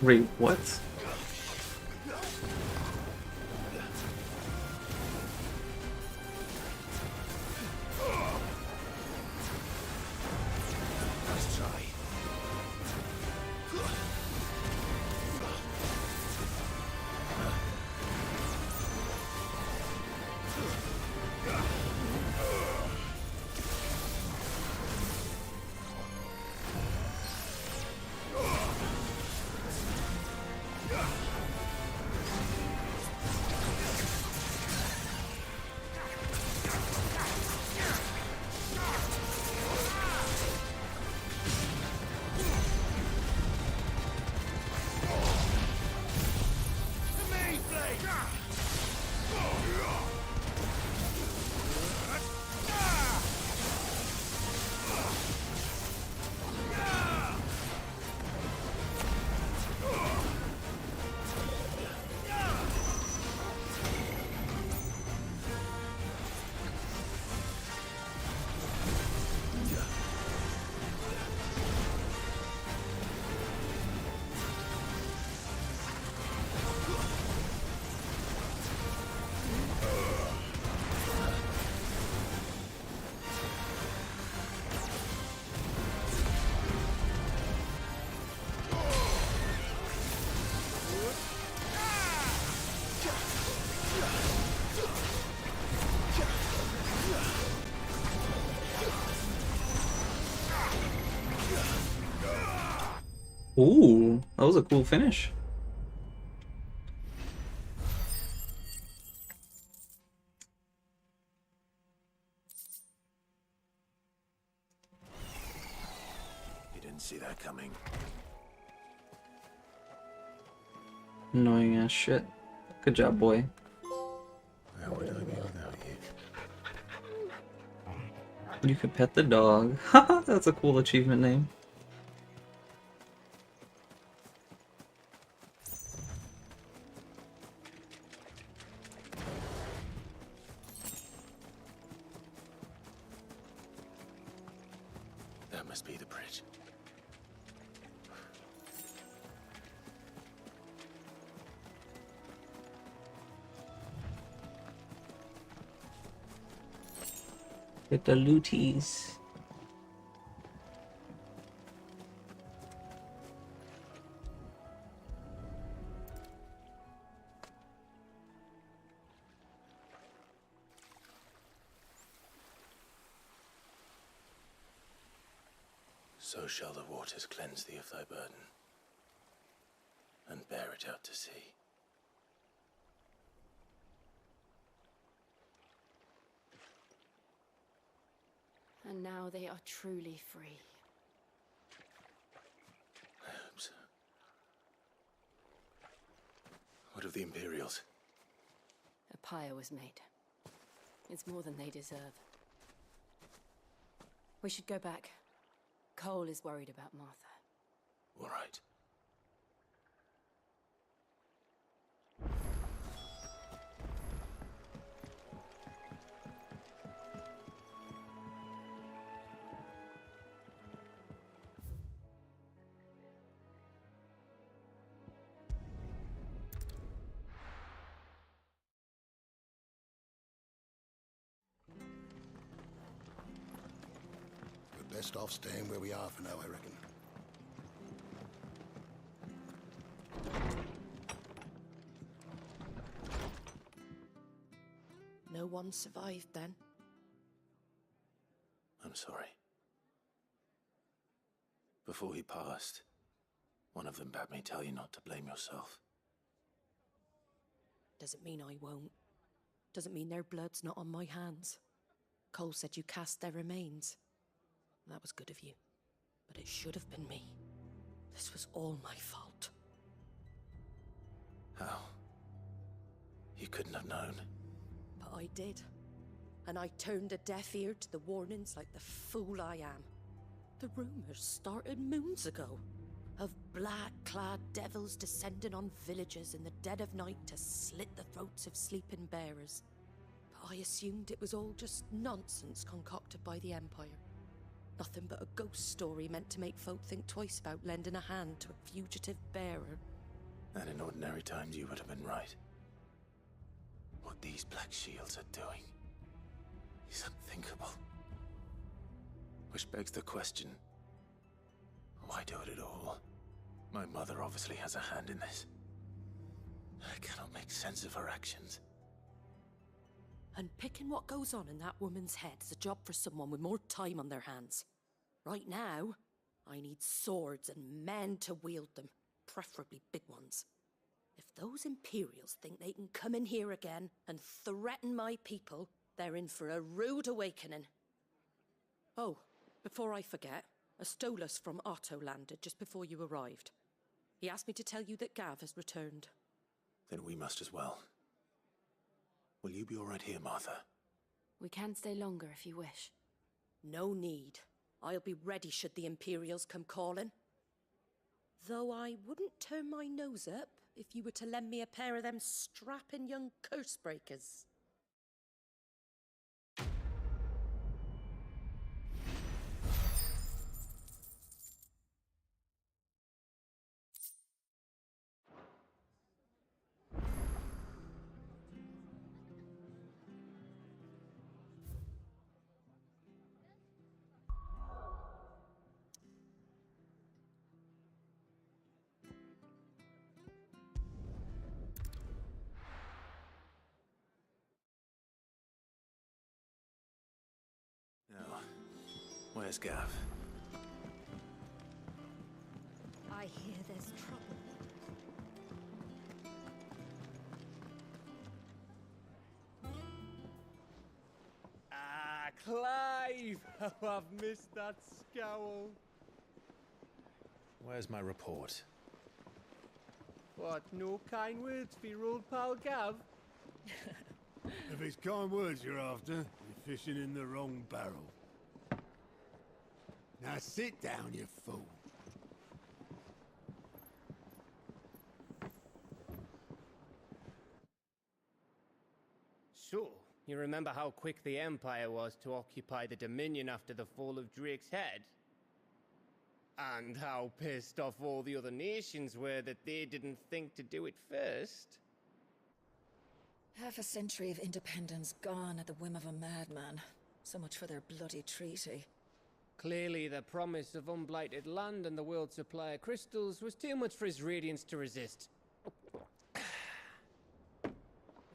Wait, what? Nice try. Ooh, that was a cool finish. You didn't see that coming. Annoying ass shit. Good job, boy. How would I be without you? You could pet the dog. Haha, that's a cool achievement name. That must be the bridge. Get the looties. So shall the waters cleanse thee of thy burden, and bear it out to sea. And now they are truly free. I hope so. What of the Imperials? A pyre was made. It's more than they deserve. We should go back. Cole is worried about Martha. All right. We're best off staying where we are for now, I reckon. No one survived then. I'm sorry. Before he passed, one of them bade me tell you not to blame yourself. Doesn't mean I won't. Doesn't mean their blood's not on my hands. Cole said you cast their remains. That was good of you. But it should have been me. This was all my fault. How? You couldn't have known. But I did. And I turned a deaf ear to the warnings like the fool I am. The rumors started moons ago. Of black-clad devils descending on villages in the dead of night to slit the throats of sleeping bearers. But I assumed it was all just nonsense concocted by the Empire. Nothing but a ghost story meant to make folk think twice about lending a hand to a fugitive bearer. And in ordinary times, you would have been right. What these Black Shields are doing is unthinkable. Which begs the question, why do it at all? My mother obviously has a hand in this. I cannot make sense of her actions. Unpicking what goes on in that woman's head is a job for someone with more time on their hands. Right now, I need swords and men to wield them, preferably big ones. If those Imperials think they can come in here again and threaten my people, they're in for a rude awakening. Oh, before I forget, a Stolas from Otto landed just before you arrived. He asked me to tell you that Gav has returned. Then we must as well. Will you be all right here, Martha? We can stay longer if you wish. No need. I'll be ready should the Imperials come calling. Though I wouldn't turn my nose up if you were to lend me a pair of them strapping young curse breakers. Now, where's Gav? I hear there's trouble. Ah, Clive! Oh, I've missed that scowl. Where's my report? What, no kind words for your old pal Gav? If it's kind words you're after, you're fishing in the wrong barrel. Now sit down, you fool. So, you remember how quick the Empire was to occupy the Dominion after the fall of Drake's head? And how pissed off all the other nations were that they didn't think to do it first? Half a century of independence gone at the whim of a madman. So much for their bloody treaty. Clearly, the promise of unblighted land and the world's supply of crystals was too much for his radiance to resist.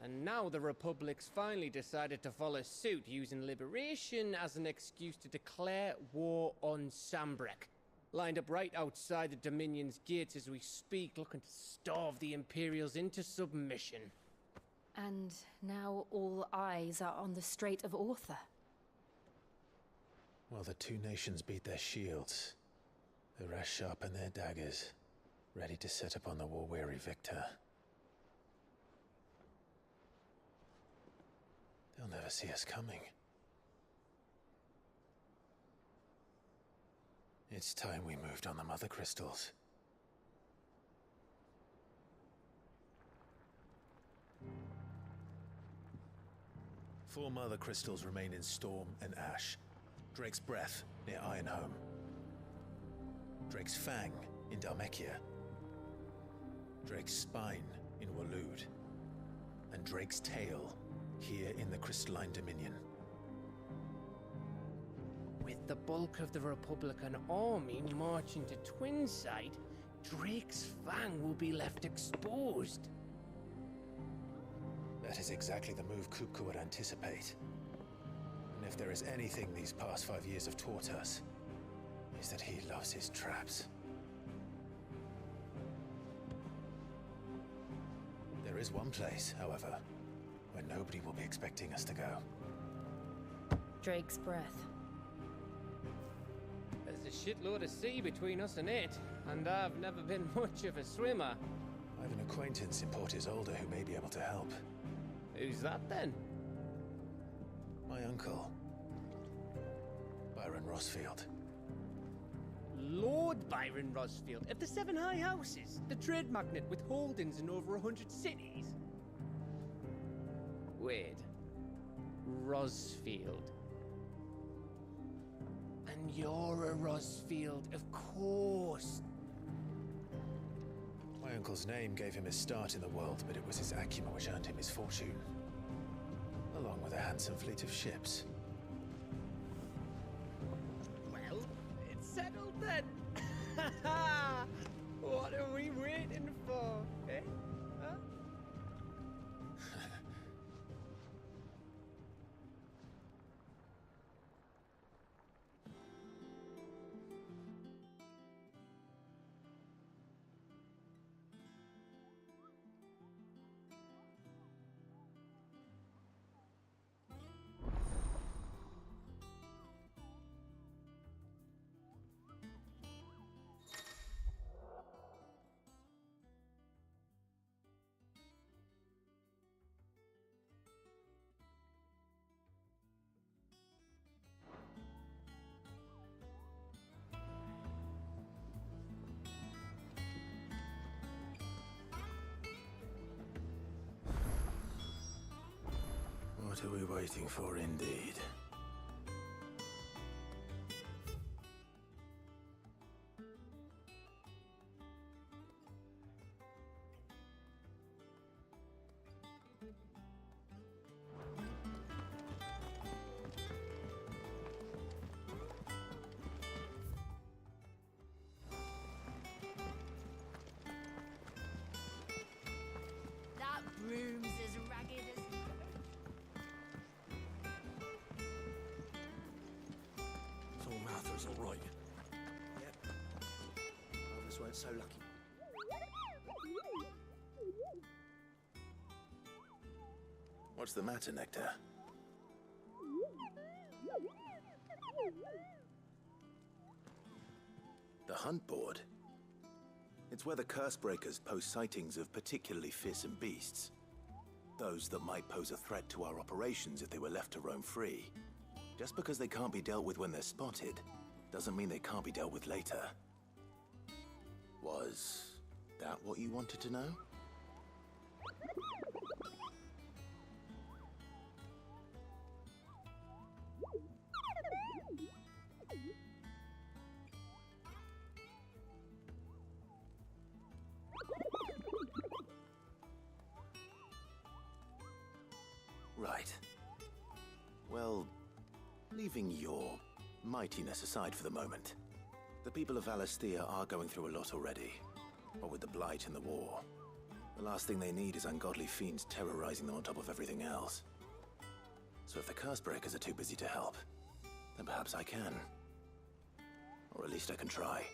And now the Republic's finally decided to follow suit, using liberation as an excuse to declare war on Sambrek. Lined up right outside the Dominion's gates as we speak, looking to starve the Imperials into submission. And now all eyes are on the Strait of Author. Well, the two nations beat their shields. The rest sharpen their daggers, ready to set upon the war-weary victor. They'll never see us coming. It's time we moved on the Mother Crystals. Four Mother Crystals remain in Storm and Ash. Drake's Breath near Ironhome. Drake's Fang in Dhalmekia. Drake's Spine in Waloed. And Drake's Tail here in the Crystalline Dominion. With the bulk of the Republican army marching to Twinside, Drake's Fang will be left exposed. That is exactly the move Kupka would anticipate. And if there is anything these past 5 years have taught us, is that he loves his traps. There is one place, however, where nobody will be expecting us to go. Drake's Breath. There's a shitload of sea between us and it, and I've never been much of a swimmer. I have an acquaintance in Port Isolde who may be able to help. Who's that then? My uncle, Byron Rosfield. Lord Byron Rosfield of the Seven High Houses, the trade magnate with holdings in over 100 cities. Wait, Rosfield. And you're a Rosfield, of course. My My uncle's name gave him his start in the world, but it was his acumen which earned him his fortune, along with a handsome fleet of ships. Well, it's settled then. What are we waiting for, eh? Huh? What are we waiting for, indeed? That broom's as ragged as... So Martha's all right. Yep. Others weren't so lucky. What's the matter, Nectar? The hunt board? It's where the Cursebreakers post sightings of particularly fearsome beasts. Those that might pose a threat to our operations if they were left to roam free. Just because they can't be dealt with when they're spotted, doesn't mean they can't be dealt with later. Was that what you wanted to know? Right. Well, leaving your mightiness aside for the moment, the people of Valisthea are going through a lot already. What with the Blight and the war, the last thing they need is ungodly fiends terrorizing them on top of everything else. So if the Cursebreakers are too busy to help, then perhaps I can. Or at least I can try.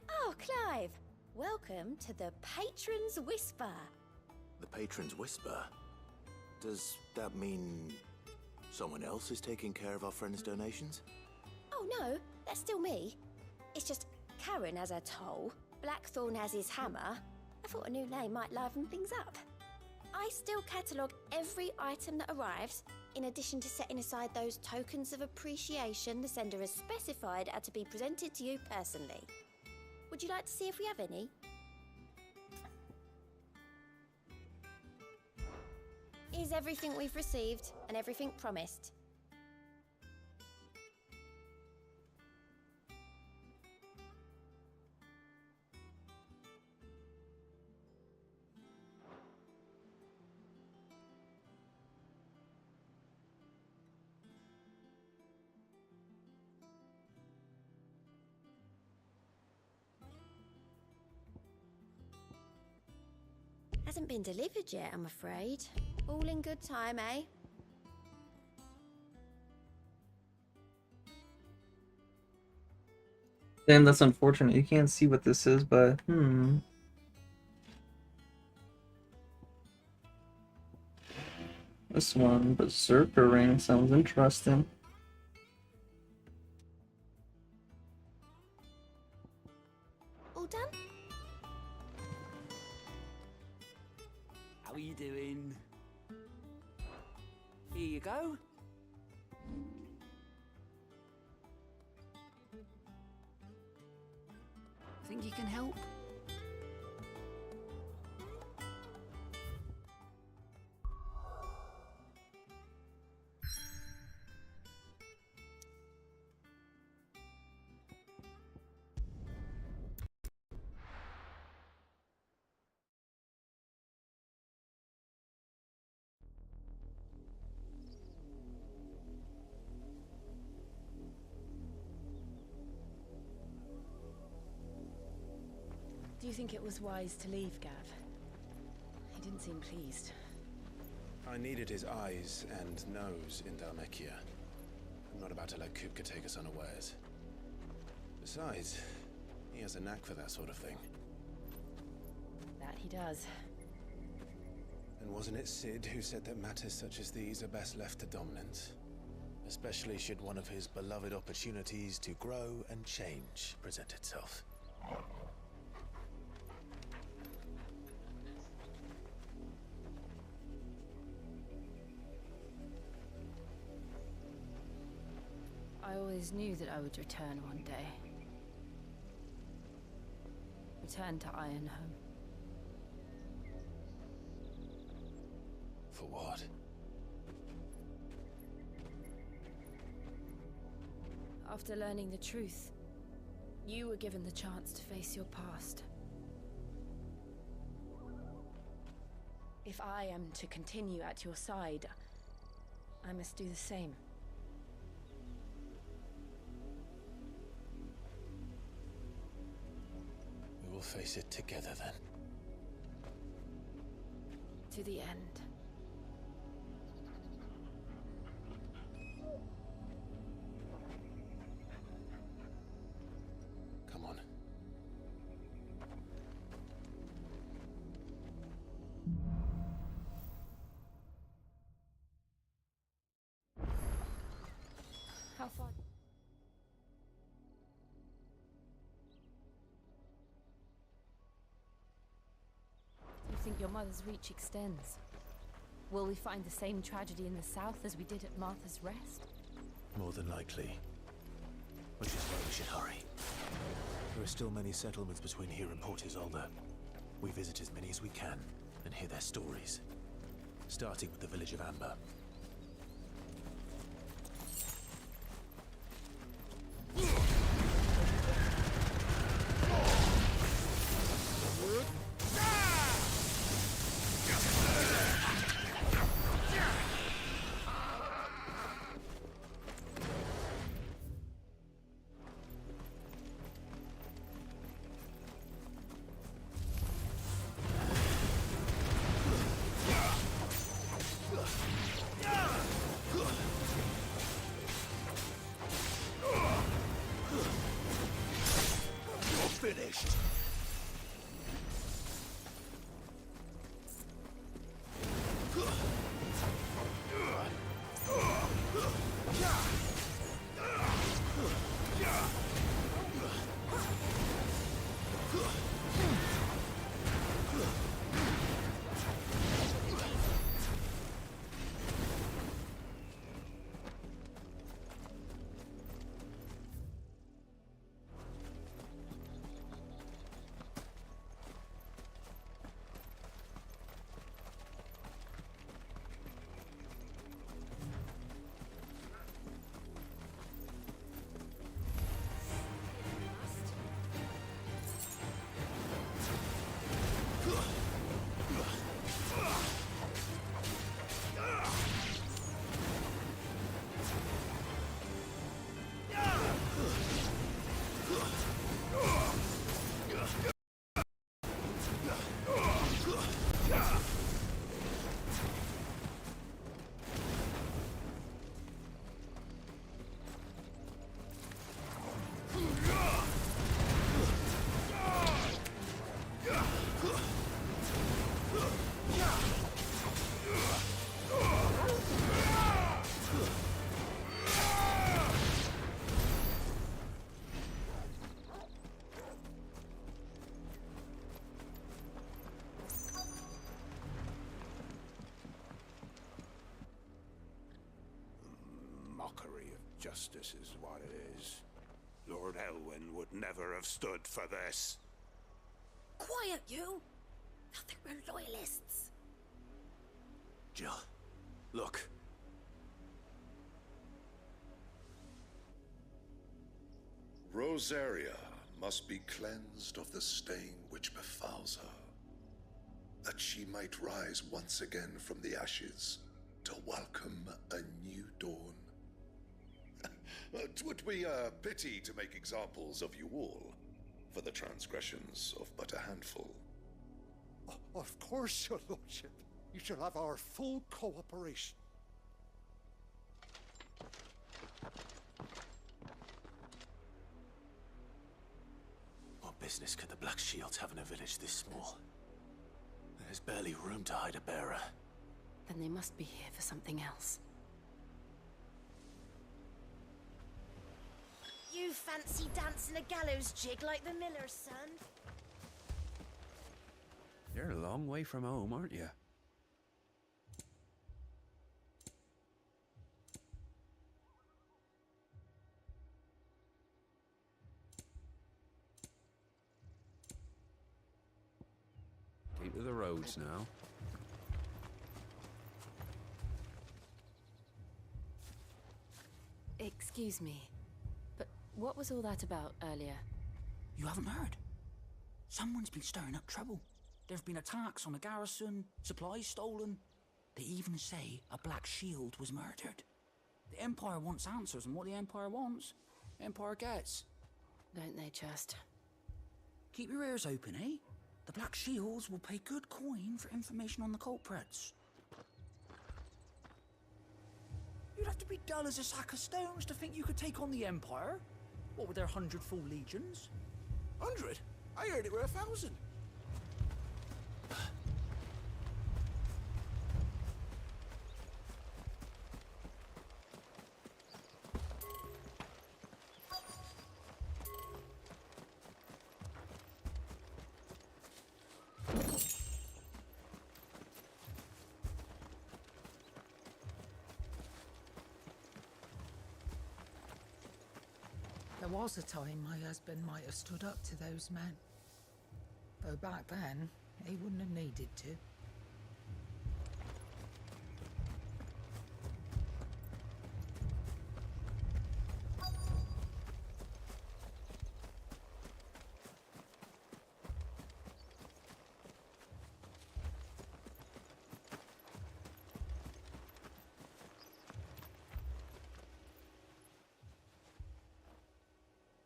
Oh, Clive! Welcome to the Patron's Whisper. The Patron's Whisper? Does that mean someone else is taking care of our friend's donations? Oh no, that's still me. It's just Karen has her toll, Blackthorn has his hammer. I thought a new name might liven things up. I still catalogue every item that arrives, in addition to setting aside those tokens of appreciation the sender has specified are to be presented to you personally. Would you like to see if we have any? Is everything we've received and everything promised? Hasn't been delivered yet, I'm afraid. All in good time, eh? Damn, that's unfortunate. You can't see what this is, but This one, Berserker Ring, sounds interesting. All done? How are you doing? Here you go. Think you can help? Do you think it was wise to leave, Gav? He didn't seem pleased. I needed his eyes and nose in Dhalmekia. I'm not about to let Kupka take us unawares. Besides, he has a knack for that sort of thing. That he does. And wasn't it Sid who said that matters such as these are best left to dominance? Especially should one of his beloved opportunities to grow and change present itself. I always knew that I would return one day. Return to Ironhome. For what? After learning the truth, you were given the chance to face your past. If I am to continue at your side, I must do the same. We will face it together then. To the end. Come on. How far? Do you think your mother's reach extends? Will we find the same tragedy in the south as we did at Martha's Rest? More than likely. Which is why we should hurry. There are still many settlements between here and Port Isolde. We visit as many as we can and hear their stories. Starting with the village of Amber. Finished. mockery of justice is what it is. Lord Elwyn would never have stood for this. Quiet, you! Thought they were loyalists. Jill, look. Rosaria must be cleansed of the stain which befouls her, that she might rise once again from the ashes to welcome a new dawn. 'Twould be a pity to make examples of you all, for the transgressions of but a handful. Of course, your lordship. You shall have our full cooperation. What business could the Black Shields have in a village this small? There's barely room to hide a bearer. Then they must be here for something else. You fancy dancing a gallows jig like the miller's son? You're a long way from home, aren't you? Keep to the roads now. Excuse me, but what was all that about earlier? You haven't heard? Someone's been stirring up trouble. There have been attacks on the garrison, supplies stolen. They even say a Black Shield was murdered. The Empire wants answers, and what the Empire wants, the Empire gets. Don't they just? Keep your ears open, eh? The Black Shields will pay good coin for information on the culprits. You'd have to be dull as a sack of stones to think you could take on the Empire. What with their 100 full legions? 100? I heard it were 1,000. There was a time my husband might have stood up to those men. Though back then, he wouldn't have needed to.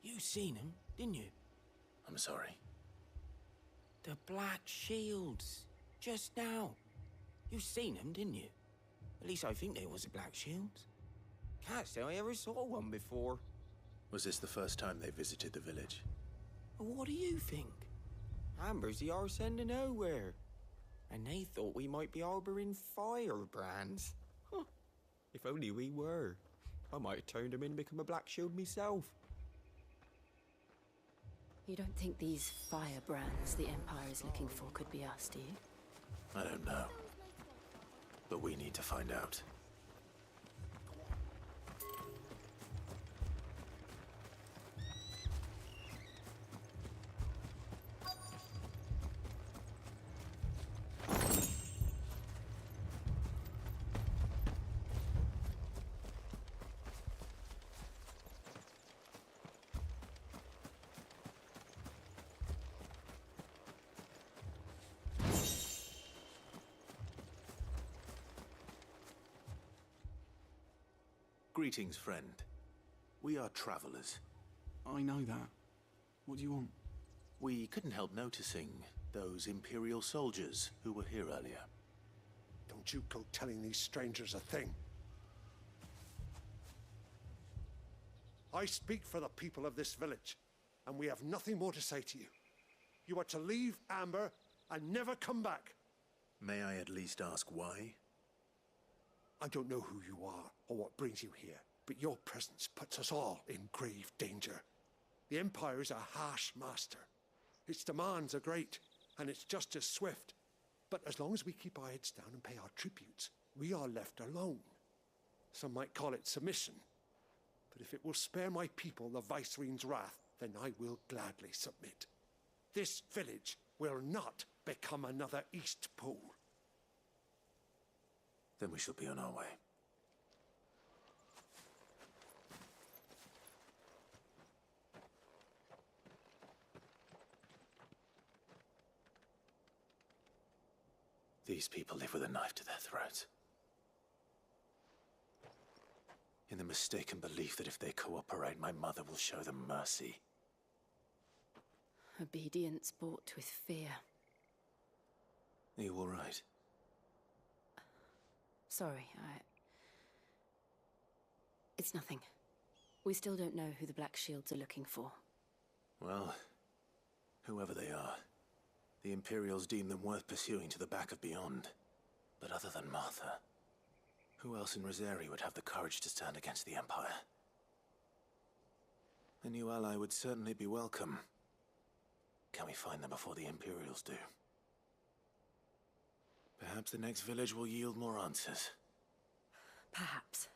You seen him, didn't you? I'm sorry. The Black Shields. Just now. You seen them, didn't you? At least I think they was the Black Shields. Can't say I ever saw one before. Was this the first time they visited the village? What do you think? Amber's the arse end of nowhere. And they thought we might be harboring firebrands. Huh. If only we were. I might have turned them in and become a Black Shield myself. You don't think these firebrands the Empire is looking for could be us, do you? I don't know. But we need to find out. Greetings, friend. We are travelers. I know that. What do you want? We couldn't help noticing those Imperial soldiers who were here earlier. Don't you go telling these strangers a thing. I speak for the people of this village, and we have nothing more to say to you. You are to leave Amber and never come back. May I at least ask why? I don't know who you are or what brings you here, but your presence puts us all in grave danger. The Empire is a harsh master. Its demands are great, and its justice swift. But as long as we keep our heads down and pay our tributes, we are left alone. Some might call it submission, But if it will spare my people the Viceroy's wrath, then I will gladly submit. This village will not become another East Pool. Then we shall be on our way. These people live with a knife to their throats. In the mistaken belief that if they cooperate, my mother will show them mercy. Obedience bought with fear. Are you all right? Sorry, It's nothing. We still don't know who the Black Shields are looking for. Well, whoever they are, the Imperials deem them worth pursuing to the back of beyond. But other than Martha, who else in Rosari would have the courage to stand against the Empire? A new ally would certainly be welcome. Can we find them before the Imperials do? Perhaps the next village will yield more answers. Perhaps.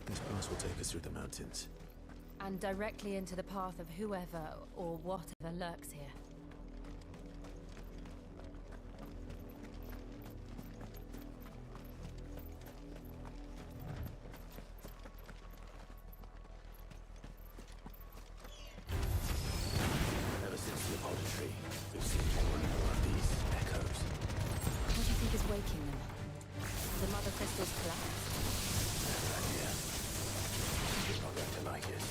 This pass will take us through the mountains. And directly into the path of whoever or whatever lurks here. Ever since the auditory, we've seen more and more of these echoes. What do you think is waking them? The mother crystals collapse? Bad idea. You're not going to like it.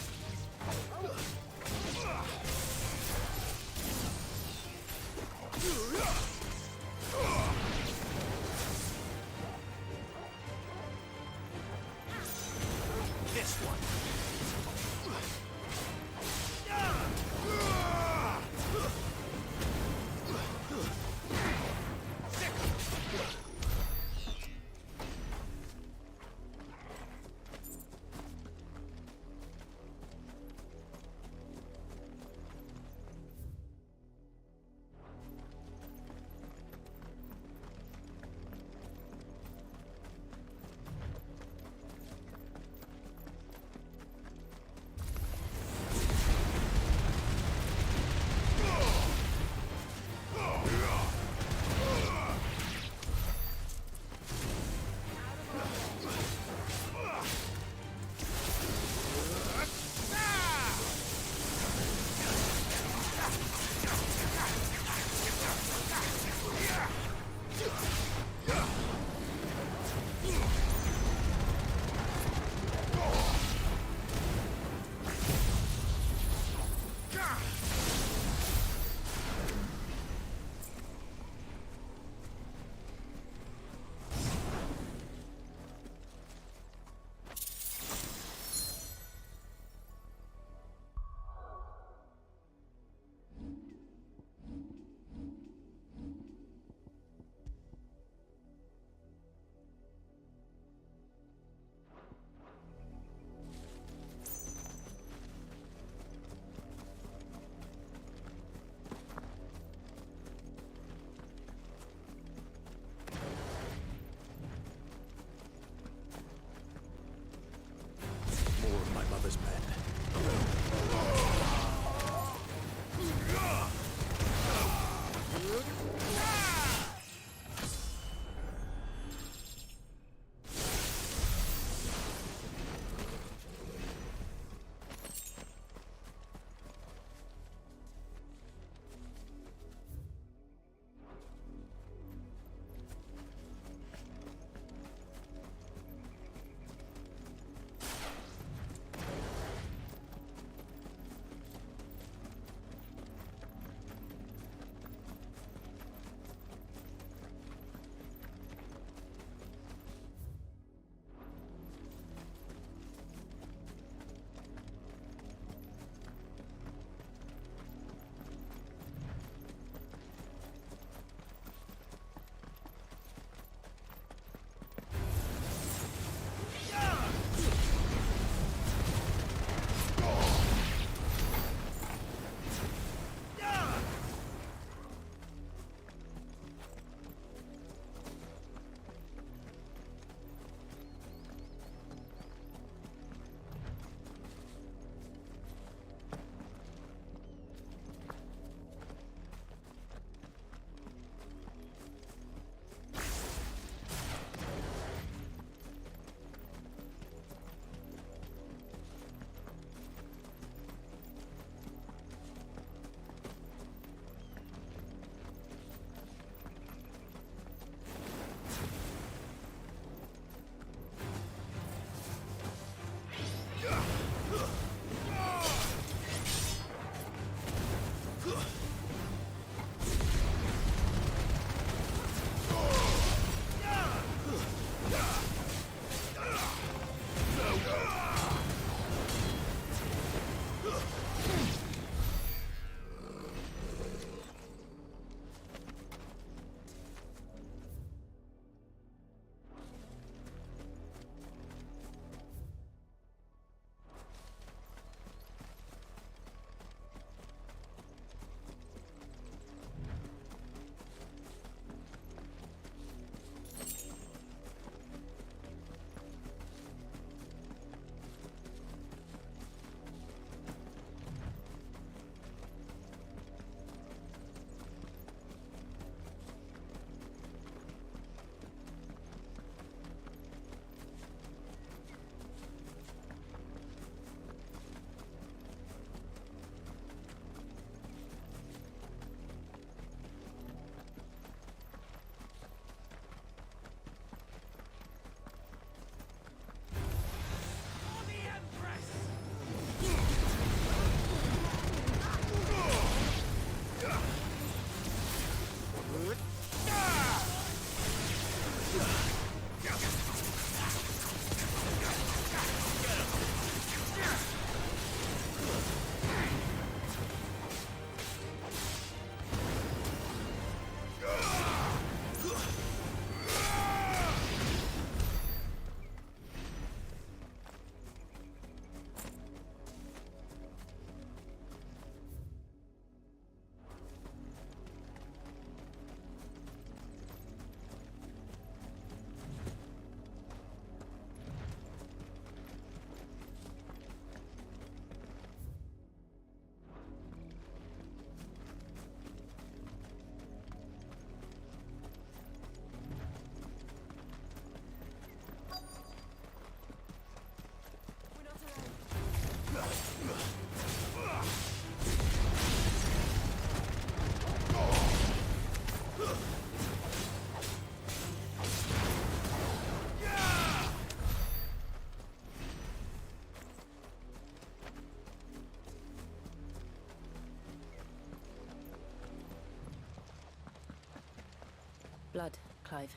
Blood, Clive.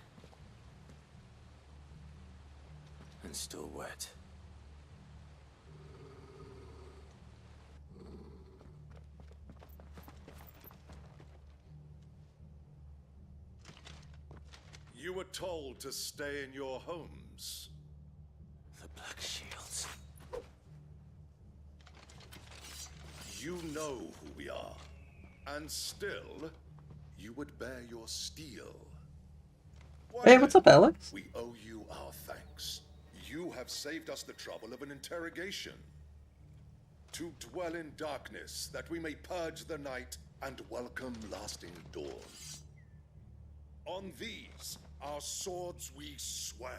And still wet. You were told to stay in your homes. The Black Shields. You know who we are. And still, you would bear your steel. Why Hey, what's up, Alex? We owe you our thanks. You have saved us the trouble of an interrogation. To dwell in darkness, that we may purge the night and welcome lasting dawn. On these, our swords we swear.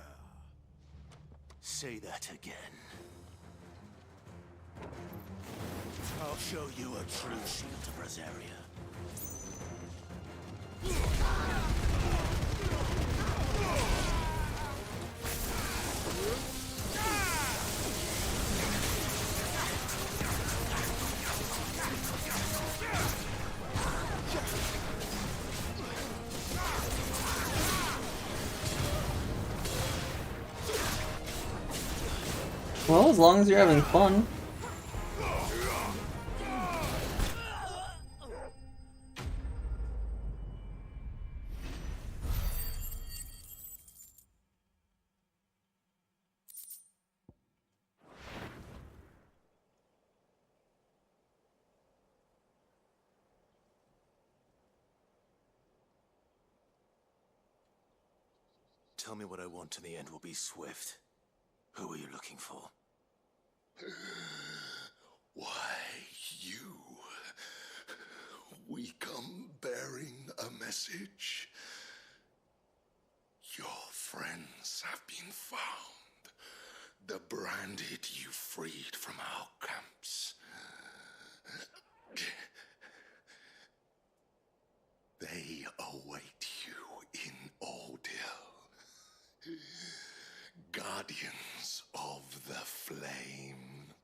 Say that again. I'll show you a true shield of Rosaria. Well, as long as you're having fun. Tell me what I want and the end will be swift. Who are you looking for? Why, you? We come bearing a message. Your friends have been found. The branded you freed from our camps. They await you in Ordeal. Guardians of the Flame.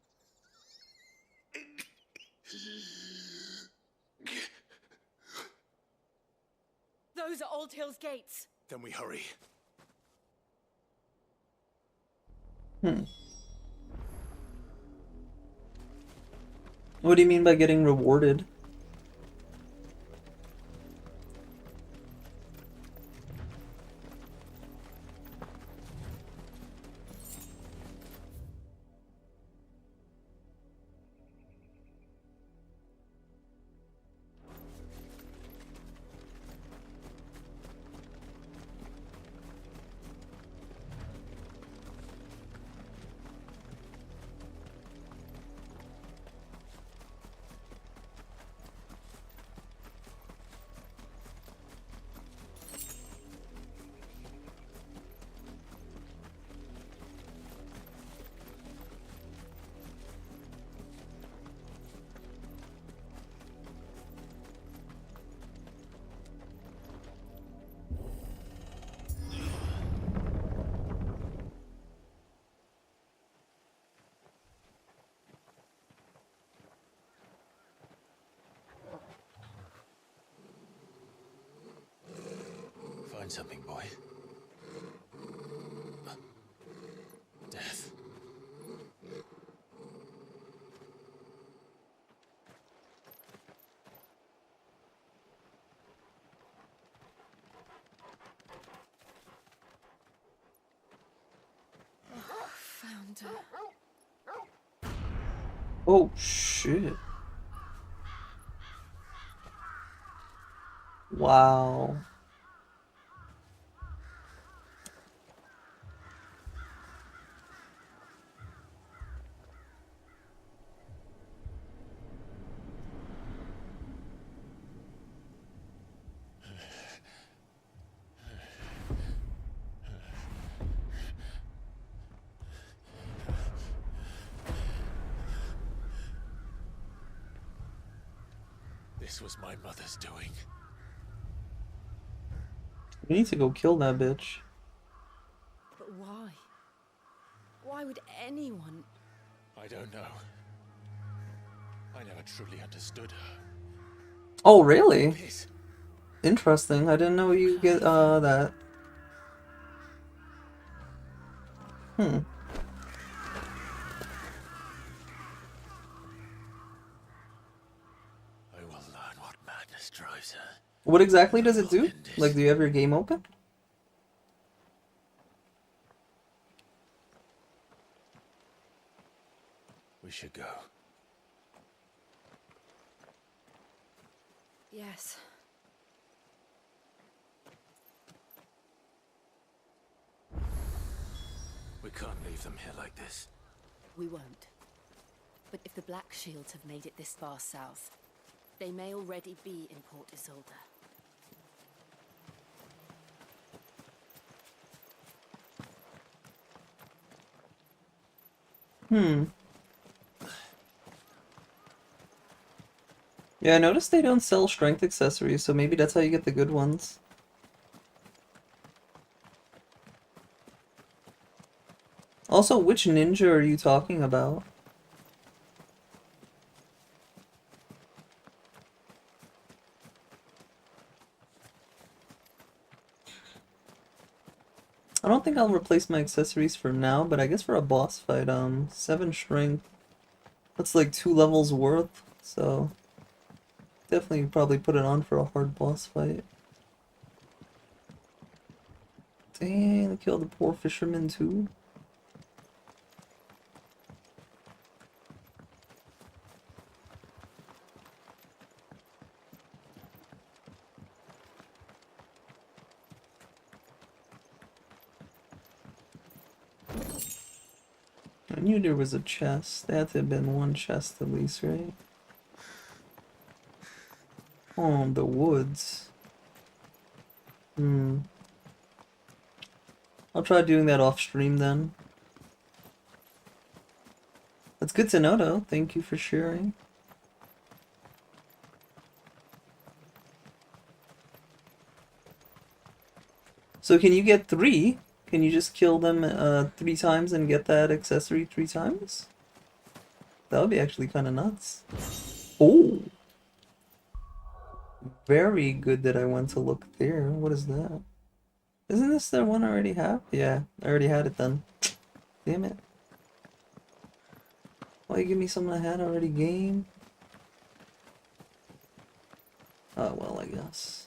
Those are Old Hill's gates. Then we hurry. What do you mean by getting rewarded? Find something, boy. Death. Found her. Oh, shit. Wow. This was my mother's doing. We need to go kill that bitch. But why? Why would anyone? I don't know. I never truly understood her. Oh, really? This. Interesting. I didn't know you get that. Hmm. I will learn what madness drives her. What exactly does it do? Like, do you have your game open? We should go. Yes. We can't leave them here like this. We won't. But if the Black Shields have made it this far south, they may already be in Port Isolde. Hmm. Yeah, I noticed they don't sell strength accessories, so maybe that's how you get the good ones. Also, which ninja are you talking about? I don't think I'll replace my accessories for now, but I guess for a boss fight, 7 strength. That's like 2 levels worth, so definitely probably put it on for a hard boss fight. Dang, they killed the poor fisherman too. I knew there was a chest. There had to have been one chest at least, right? Oh, the woods. Hmm. I'll try doing that off stream then. That's good to know though. Thank you for sharing. So can you get 3? Can you just kill them 3 times and get that accessory 3 times? That would be actually kind of nuts. Oh! Very good that I went to look there. What is that? Isn't this the one I already have? Yeah, I already had it then. Damn it. Why you give me something I had already, game? Oh, well, I guess.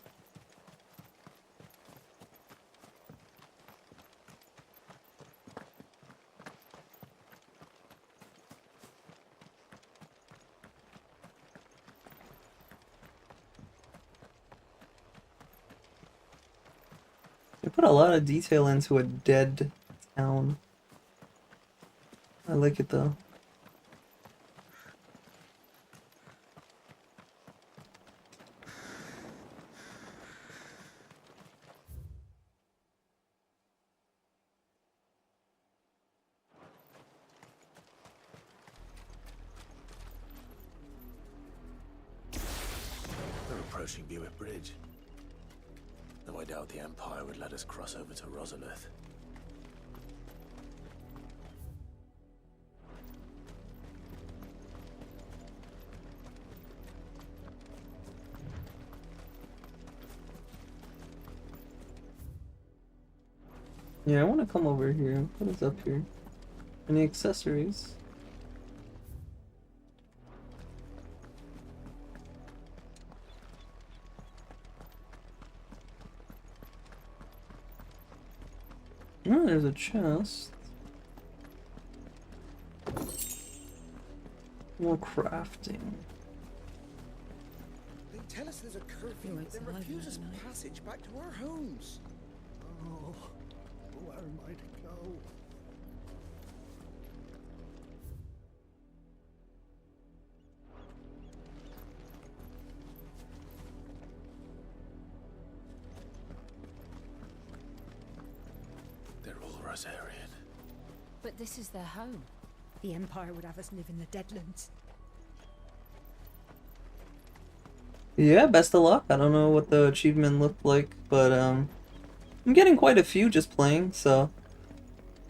They put a lot of detail into a dead town. I like it though. We're approaching Buick Bridge. Though I doubt the Empire would let us cross over to Rosalith. Yeah, I want to come over here. What is up here? Any accessories? Oh, there's a chest. More crafting. They tell us there's a curfew, but then refuse us passage back to our homes. Oh, where am I to go? They're all Rosarian. But this is their home. The Empire would have us live in the Deadlands. Yeah, best of luck. I don't know what the achievement looked like, but I'm getting quite a few just playing, so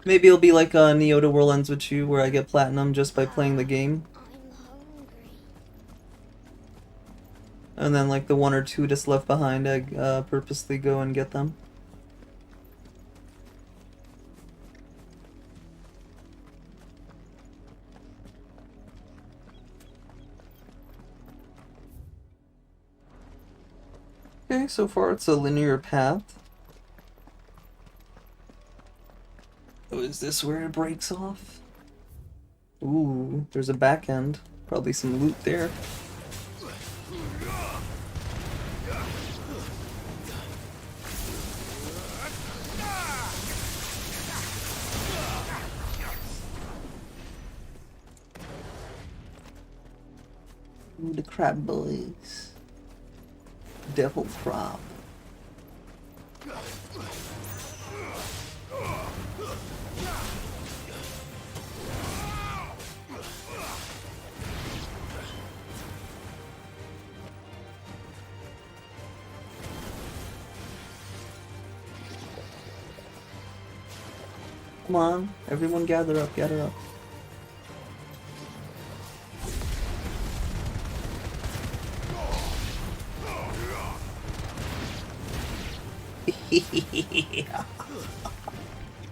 maybe it'll be like Neo The World Ends With You, where I get platinum just by playing the game. And then like the one or two just left behind, I purposely go and get them. Okay, so far it's a linear path. Oh, is this where it breaks off? Ooh, there's a back end. Probably some loot there. Ooh, the crab boys. Devil crab. Come on, everyone gather up, gather up.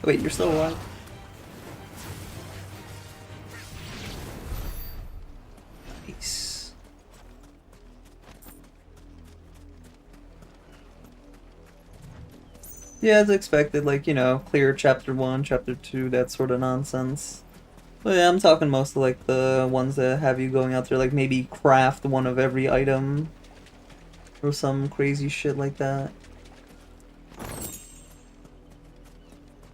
Wait, you're still alive? Nice. Yeah, as expected, like, you know, clear chapter 1, chapter 2, that sort of nonsense. But yeah, I'm talking mostly like the ones that have you going out there, like maybe craft one of every item or some crazy shit like that.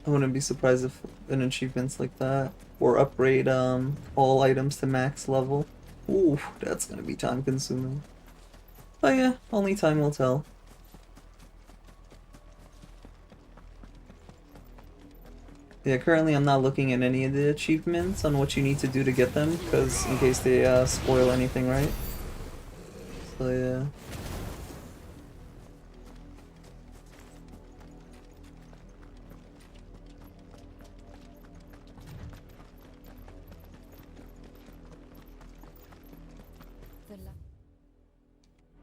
I wouldn't be surprised if an achievement's like that. Or upgrade all items to max level. Ooh, that's gonna be time consuming. But yeah, only time will tell. Yeah, currently I'm not looking at any of the achievements on what you need to do to get them, because in case they spoil anything, right? So yeah.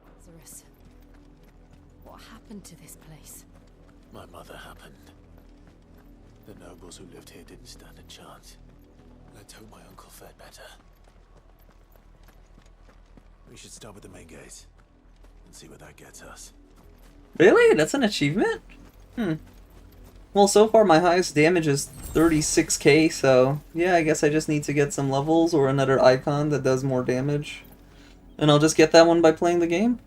Lazarus. What happened to this place? My mother happened. The nobles who lived here didn't stand a chance. Let's hope my uncle fared better. We should start with the main gates and see where that gets us. Really? That's an achievement? Well, so far my highest damage is 36k, so yeah, I guess I just need to get some levels or another icon that does more damage. And I'll just get that one by playing the game.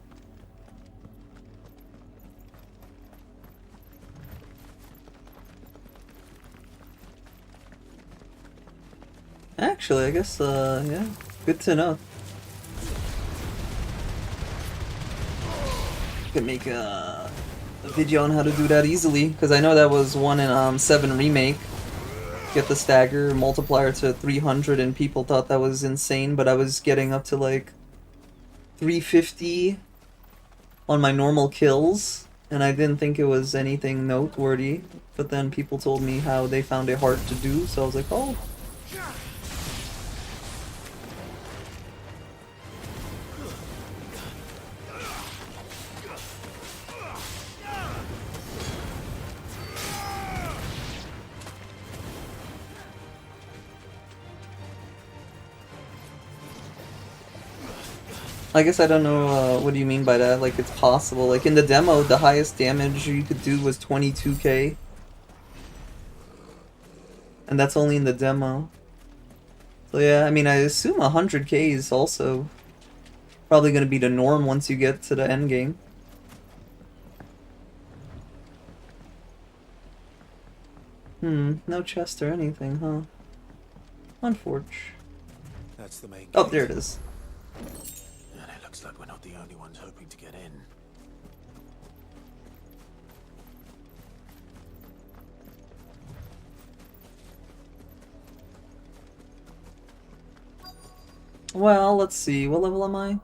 Actually, I guess, yeah, good to know. Could make a video on how to do that easily, because I know that was one in 7 Remake. Get the stagger multiplier to 300 and people thought that was insane, but I was getting up to like 350 on my normal kills, and I didn't think it was anything noteworthy, but then people told me how they found it hard to do, so I was like, oh. I guess I don't know what do you mean by that, like it's possible. Like in the demo, the highest damage you could do was 22k. And that's only in the demo. So yeah, I mean I assume 100k is also probably going to be the norm once you get to the end game. No chest or anything, huh? Unfortunate. That's the main gate. Oh, there it is. And it looks like we're not the only ones hoping to get in. Well, let's see. What level am I?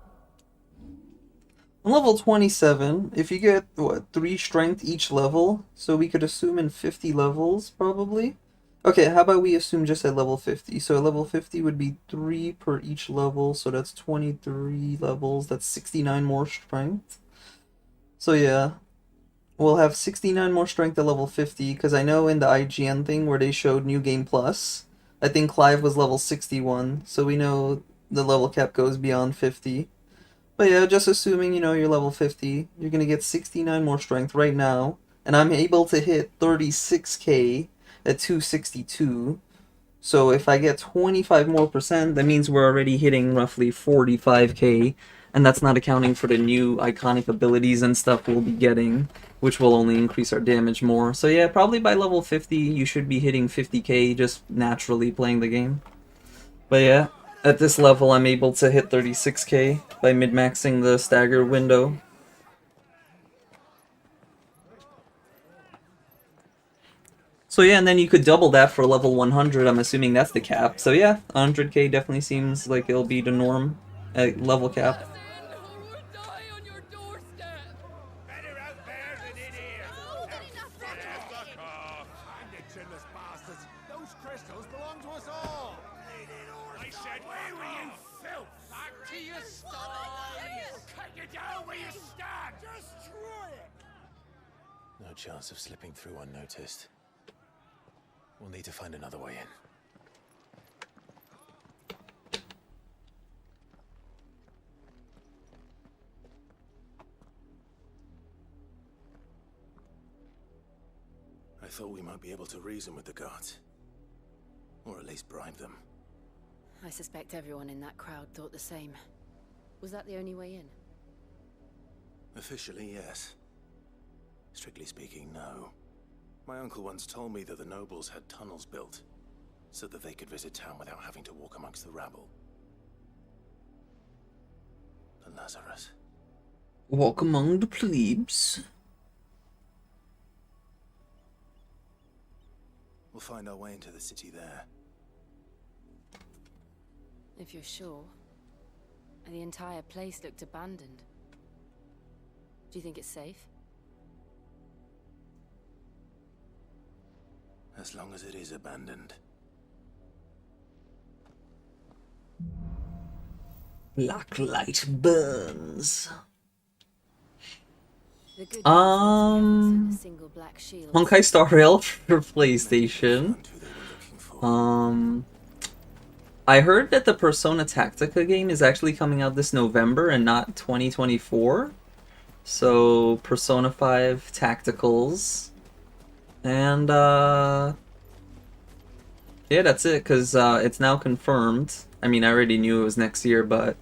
I'm level 27. If you get, what, 3 strength each level, so we could assume in 50 levels, probably. Okay, how about we assume just at level 50? So at level 50 would be 3 per each level, so that's 23 levels, that's 69 more strength. So yeah, we'll have 69 more strength at level 50, because I know in the IGN thing where they showed New Game Plus, I think Clive was level 61, so we know the level cap goes beyond 50. But yeah, just assuming, you know, you're level 50, you're gonna get 69 more strength right now, and I'm able to hit 36k at 262. So if I get 25 more percent, that means we're already hitting roughly 45k, and that's not accounting for the new iconic abilities and stuff we'll be getting, which will only increase our damage more. So yeah, probably by level 50, you should be hitting 50k just naturally playing the game. But yeah, at this level, I'm able to hit 36k by mid-maxing the stagger window. So yeah, and then you could double that for level 100, I'm assuming that's the cap. So yeah, 100k definitely seems like it'll be the norm at level cap. Those crystals belong to us all! I said, where were you, filth? Back to your sties! Cut you down where you stand! Just try it! No chance of slipping through unnoticed. We'll need to find another way in. I thought we might be able to reason with the guards. Or at least bribe them. I suspect everyone in that crowd thought the same. Was that the only way in? Officially, yes. Strictly speaking, no. My uncle once told me that the nobles had tunnels built, so that they could visit town without having to walk amongst the rabble. The Lazarus. Walk among the plebes. We'll find our way into the city there. If you're sure. The entire place looked abandoned. Do you think it's safe? As long as it is abandoned. Black light burns. Honkai Star Rail for PlayStation. I heard that the Persona Tactica game is actually coming out this November and not 2024. So Persona 5 Tacticals. And yeah, that's it, because it's now confirmed. I mean, I already knew it was next year, but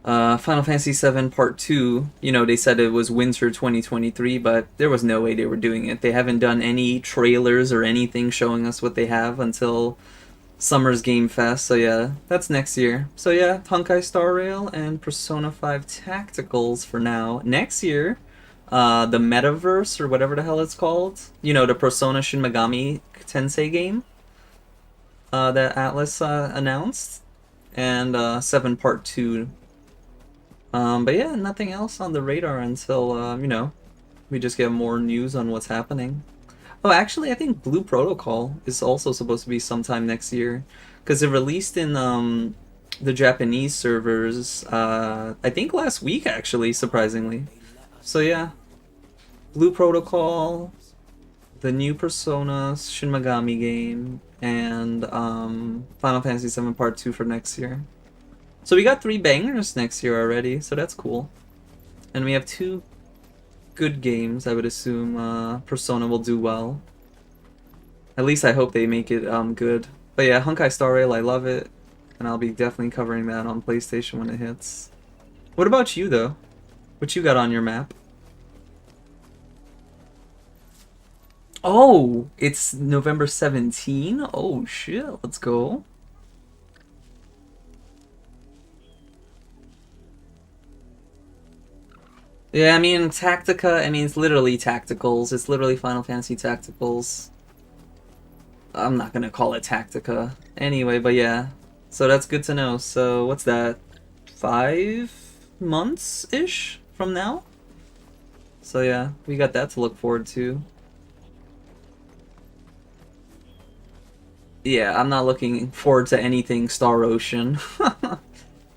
Final Fantasy VII Part 2, you know, they said it was winter 2023, but there was no way they were doing it. They haven't done any trailers or anything showing us what they have until Summer's Game Fest, so yeah, that's next year. So yeah, Honkai Star Rail and Persona 5 Tacticals for now. Next year, the Metaverse, or whatever the hell it's called, you know, the Persona Shin Megami Tensei game that Atlus announced, and 7 Part 2. But yeah, nothing else on the radar until, you know, we just get more news on what's happening. Oh, actually, I think Blue Protocol is also supposed to be sometime next year, because it released in the Japanese servers, I think last week, actually, surprisingly. So yeah, Blue Protocol, the new Persona Shin Megami game, and Final Fantasy VII Part 2 for next year. So we got 3 bangers next year already, so that's cool. And we have 2 good games, I would assume Persona will do well. At least I hope they make it good. But yeah, Honkai Star Rail, I love it. And I'll be definitely covering that on PlayStation when it hits. What about you, though? What you got on your map? Oh, it's November 17? Oh shit, let's go. Yeah, I mean, Tactica, I mean, it's literally Tacticals. It's literally Final Fantasy Tacticals. I'm not gonna call it Tactica. Anyway, but yeah. So that's good to know. So, what's that? 5 months-ish from now? So yeah, we got that to look forward to. Yeah, I'm not looking forward to anything Star Ocean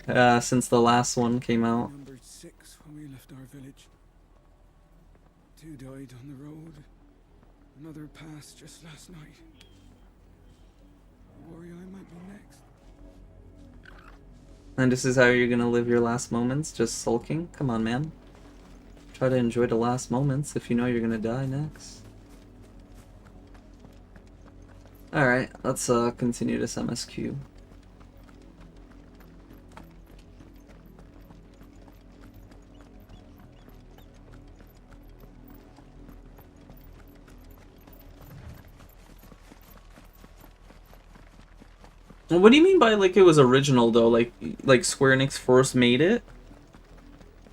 since the last one came out. Numbered 6 when we left our village. 2 died on the road. Another passed just last night. I worry I might be next. And this is how you're gonna live your last moments, just sulking? Come on, man. Try to enjoy the last moments if you know you're gonna die next. Alright, let's continue this MSQ. What do you mean by like it was original though? Like Square Enix first made it?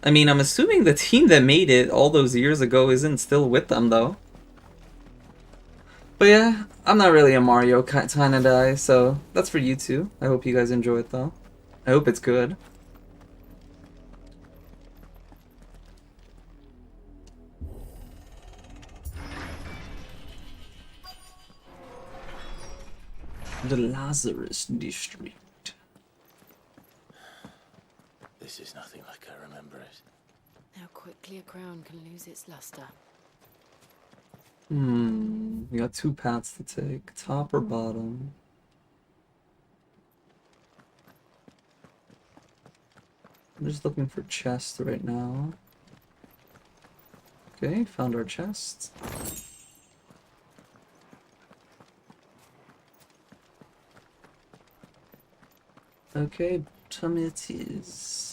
I mean, I'm assuming the team that made it all those years ago isn't still with them though. But yeah, I'm not really a Mario kind of guy, so that's for you too. I hope you guys enjoy it though. I hope it's good. The Lazarus District. This is nothing like I remember it. How quickly a crown can lose its luster. We got 2 paths to take, top or bottom. I'm just looking for chests right now. Okay, found our chest. Okay, bottom it is.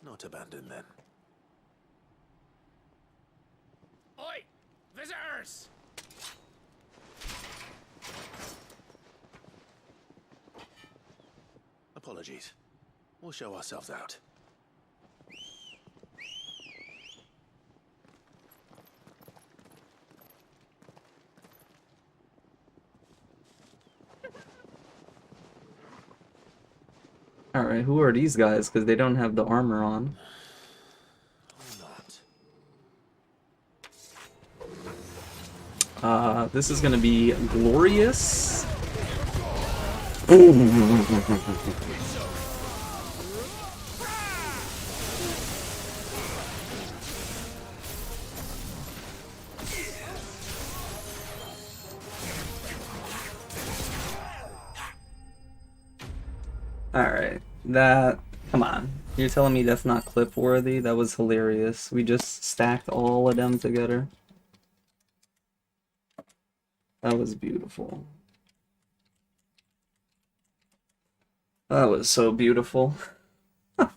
Not abandoned then. Oi! Visitors! Apologies. We'll show ourselves out. Alright, who are these guys? Because they don't have the armor on. This is gonna be glorious. Alright, that... Come on. You're telling me that's not clip worthy? That was hilarious. We just stacked all of them together. That was beautiful. That was so beautiful. I've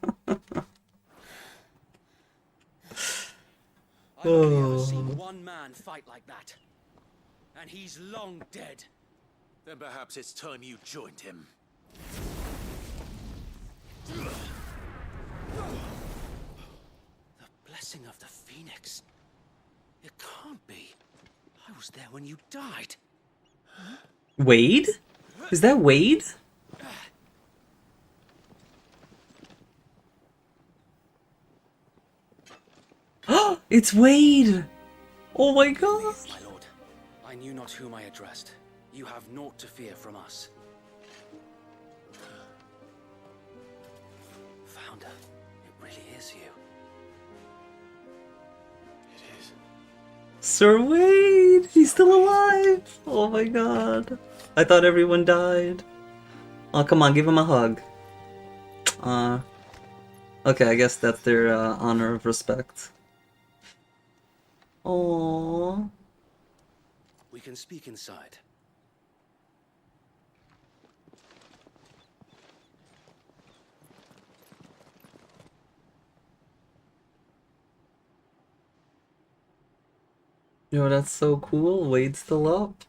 only ever seen one man fight like that. And he's long dead. Then perhaps it's time you joined him. The blessing of the Phoenix. It can't be. I was there when you died. Wade? Is that Wade? It's Wade! Oh my god! My lord, I knew not whom I addressed. You have naught to fear from us. Founder, it really is you. It is. Sir Wade! He's still alive! Oh my god. I thought everyone died. Oh, come on, give him a hug. Okay, I guess that's their honor of respect. Aww. We can speak inside. Yo, that's so cool. Wade's still up.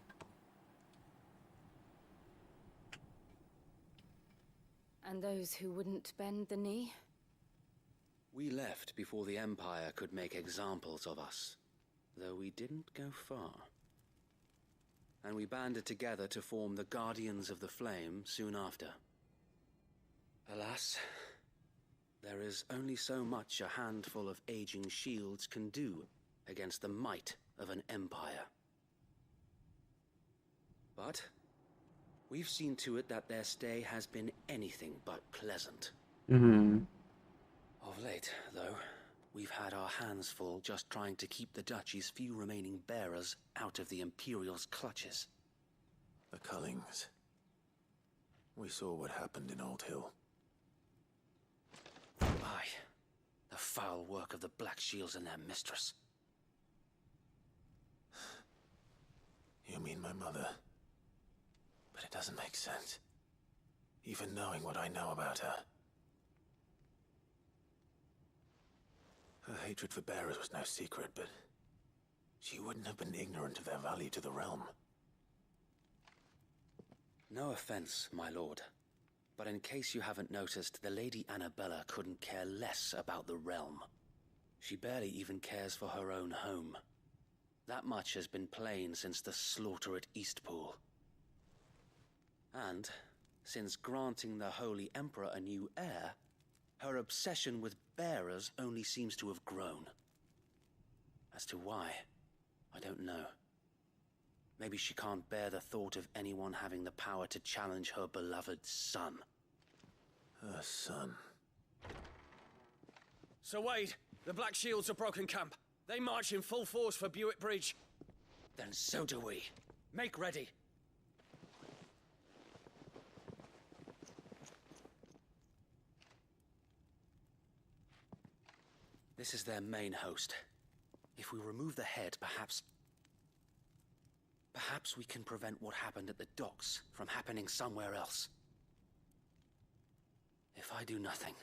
And those who wouldn't bend the knee? We left before the Empire could make examples of us, though we didn't go far. and we banded together to form the Guardians of the Flame soon after. Alas, there is only so much a handful of aging shields can do against the might of an empire. But we've seen to it that their stay has been anything but pleasant. Mm-hmm. Of late, though, we've had our hands full just trying to keep the Duchy's few remaining bearers out of the Imperial's clutches. The Cullings. We saw what happened in Old Hill. Aye, the foul work of the Black Shields and their mistress. You mean my mother? But it doesn't make sense. Even knowing what I know about her. Her hatred for bearers was no secret, but she wouldn't have been ignorant of their value to the realm. No offense, my lord, but in case you haven't noticed, the Lady Annabella couldn't care less about the realm. She barely even cares for her own home. That much has been plain since the slaughter at Eastpool. And, since granting the Holy Emperor a new heir, her obsession with bearers only seems to have grown. As to why, I don't know. Maybe she can't bear the thought of anyone having the power to challenge her beloved son. Her son. Sir Wade, the Black Shields have broken camp. They march in full force for Buick Bridge. Then so do we. Make ready. This is their main host. If we remove the head, perhaps we can prevent what happened at the docks from happening somewhere else. If I do nothing,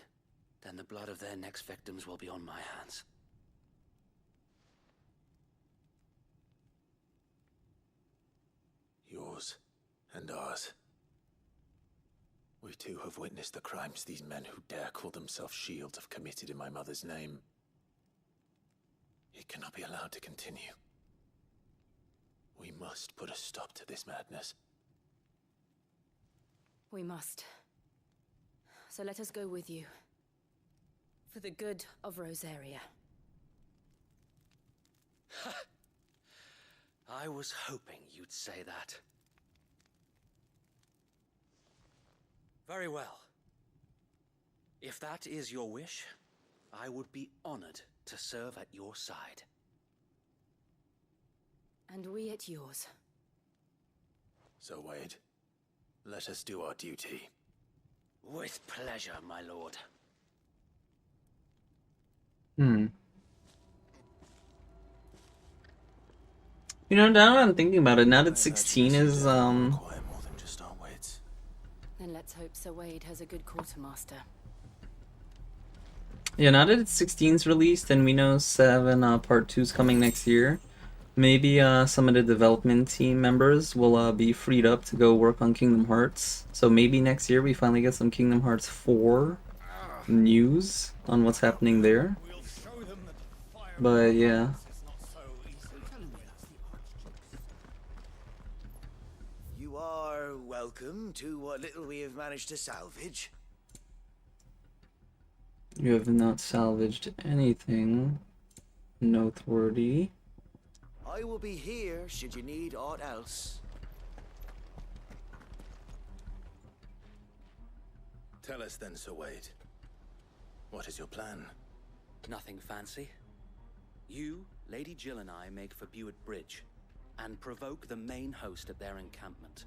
then the blood of their next victims will be on my hands. Yours and ours. We too have witnessed the crimes these men who dare call themselves shields have committed in my mother's name. It cannot be allowed to continue. We must put a stop to this madness. We must. So let us go with you. For the good of Rosaria. I was hoping you'd say that. Very well. If that is your wish, I would be honored to serve at your side. And we at yours. So, Wade, let us do our duty. With pleasure, my lord. You know, now that I'm thinking about it, now that 16 is, Then let's hope Sir Wade has a good quartermaster. yeah, now that it's 16's released and we know 7 Part 2's coming next year, maybe some of the development team members will be freed up to go work on Kingdom Hearts. So maybe next year we finally get some Kingdom Hearts 4 news on what's happening there. But yeah. You are welcome to what little we have managed to salvage. You have not salvaged anything noteworthy. I will be here should you need aught else. Tell us then, Sir Wade. What is your plan? Nothing fancy. You, Lady Jill and I make for Buick Bridge and provoke the main host at their encampment.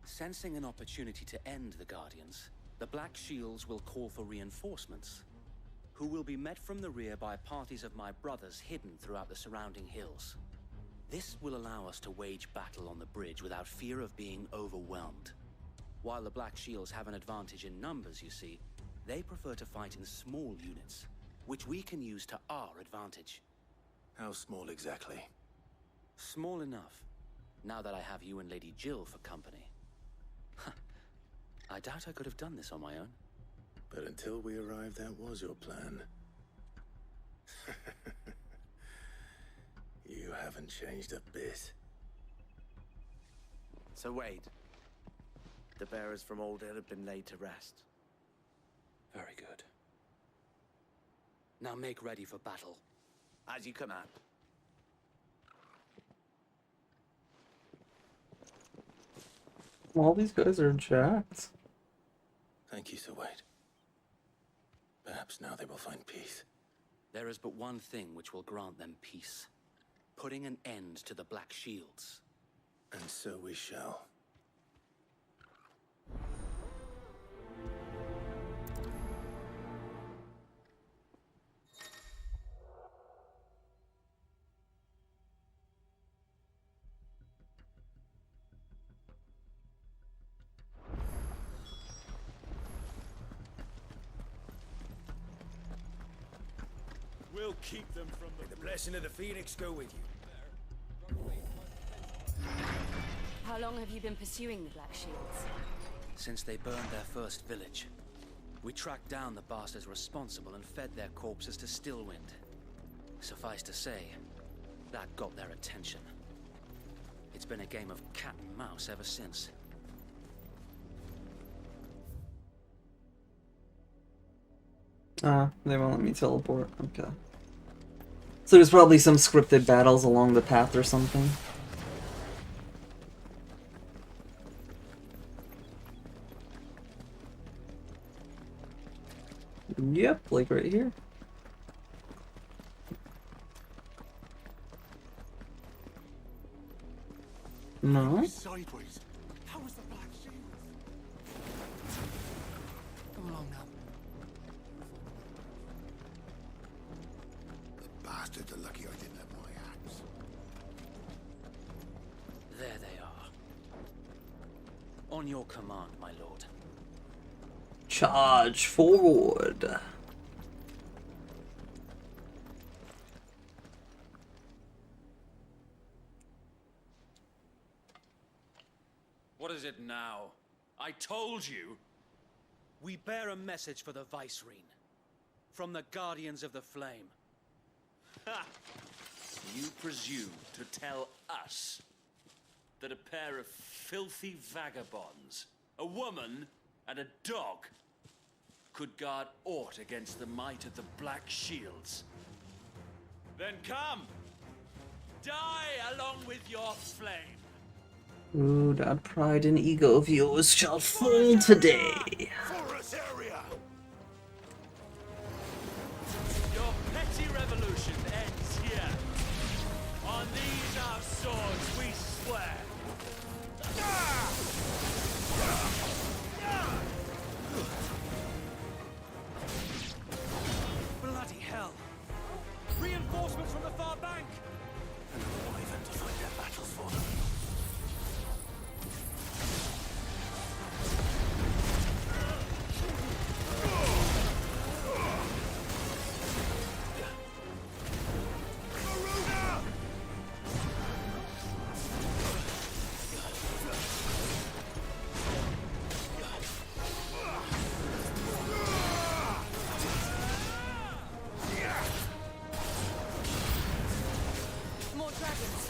Sensing an opportunity to end the Guardians, the Black Shields will call for reinforcements, who will be met from the rear by parties of my brothers hidden throughout the surrounding hills. This will allow us to wage battle on the bridge without fear of being overwhelmed. While the Black Shields have an advantage in numbers, you see, they prefer to fight in small units, which we can use to our advantage. How small exactly? Small enough, now that I have you and Lady Jill for company. I doubt I could have done this on my own. But until we arrived, that was your plan. You haven't changed a bit. So Wade, the bearers from Old Hill have been laid to rest. Very good. Now make ready for battle. As you command. All these guys are jacked. Thank you, Sir Wade. Perhaps now they will find peace. There is but one thing which will grant them peace. Putting an end to the Black Shields. And so we shall. We'll keep them from the blessing of the Phoenix go with you. How long have you been pursuing the Black Shields? Since they burned their first village. We tracked down the bastards responsible and fed their corpses to Stillwind. Suffice to say, that got their attention. It's been a game of cat and mouse ever since. Ah, they won't let me teleport. Okay. So there's probably some scripted battles along the path or something. Yep, like right here. No. Sideways. How was the Black Shield? Come along now. The bastards are lucky I didn't have my axe. There they are. On your command, my lord. Charge forward. What is it now? I told you. We bear a message for the Vicereine. From the Guardians of the Flame. Ha! You presume to tell us that a pair of filthy vagabonds, a woman and a dog, could guard aught against the might of the Black Shields? Then come! Die along with your flame! Ooh, that pride and ego of yours shall fall today. Forest area! Your petty revolution ends here. On these our swords we swear. Bloody hell! Reinforcements from the far bank! Another wyvern to fight their battles for them. More dragons.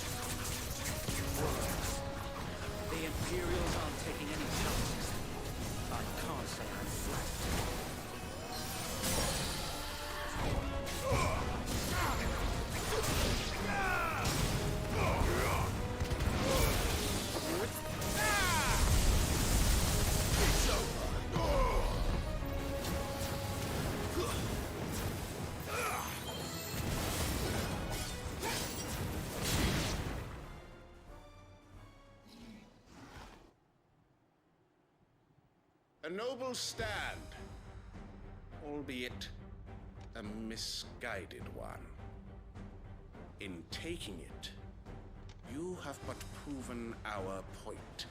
The Imperials aren't taking any chances. I can't say I'm flattered. A noble stand, albeit a misguided one. In taking it, you have but proven our point.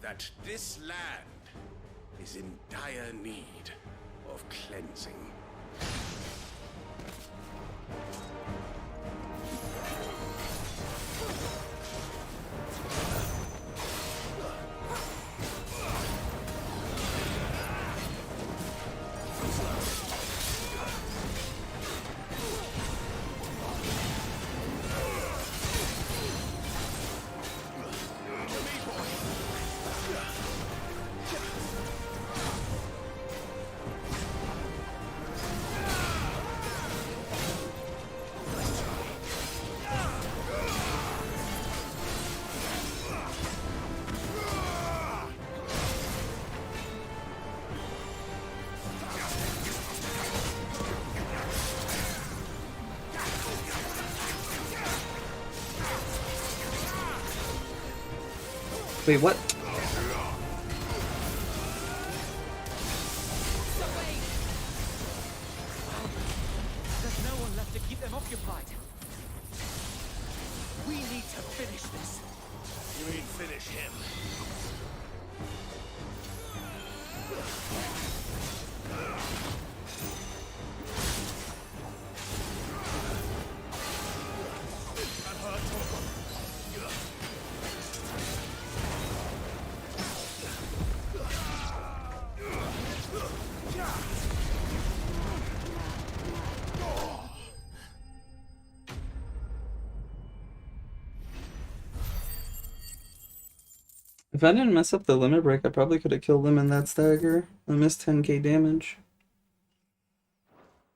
That this land is in dire need of cleansing. To me, boy. Wait, what? There's no one left to keep them occupied. We need to finish this. You mean finish him? If I didn't mess up the limit break, I probably could have killed him in that stagger. I missed 10k damage.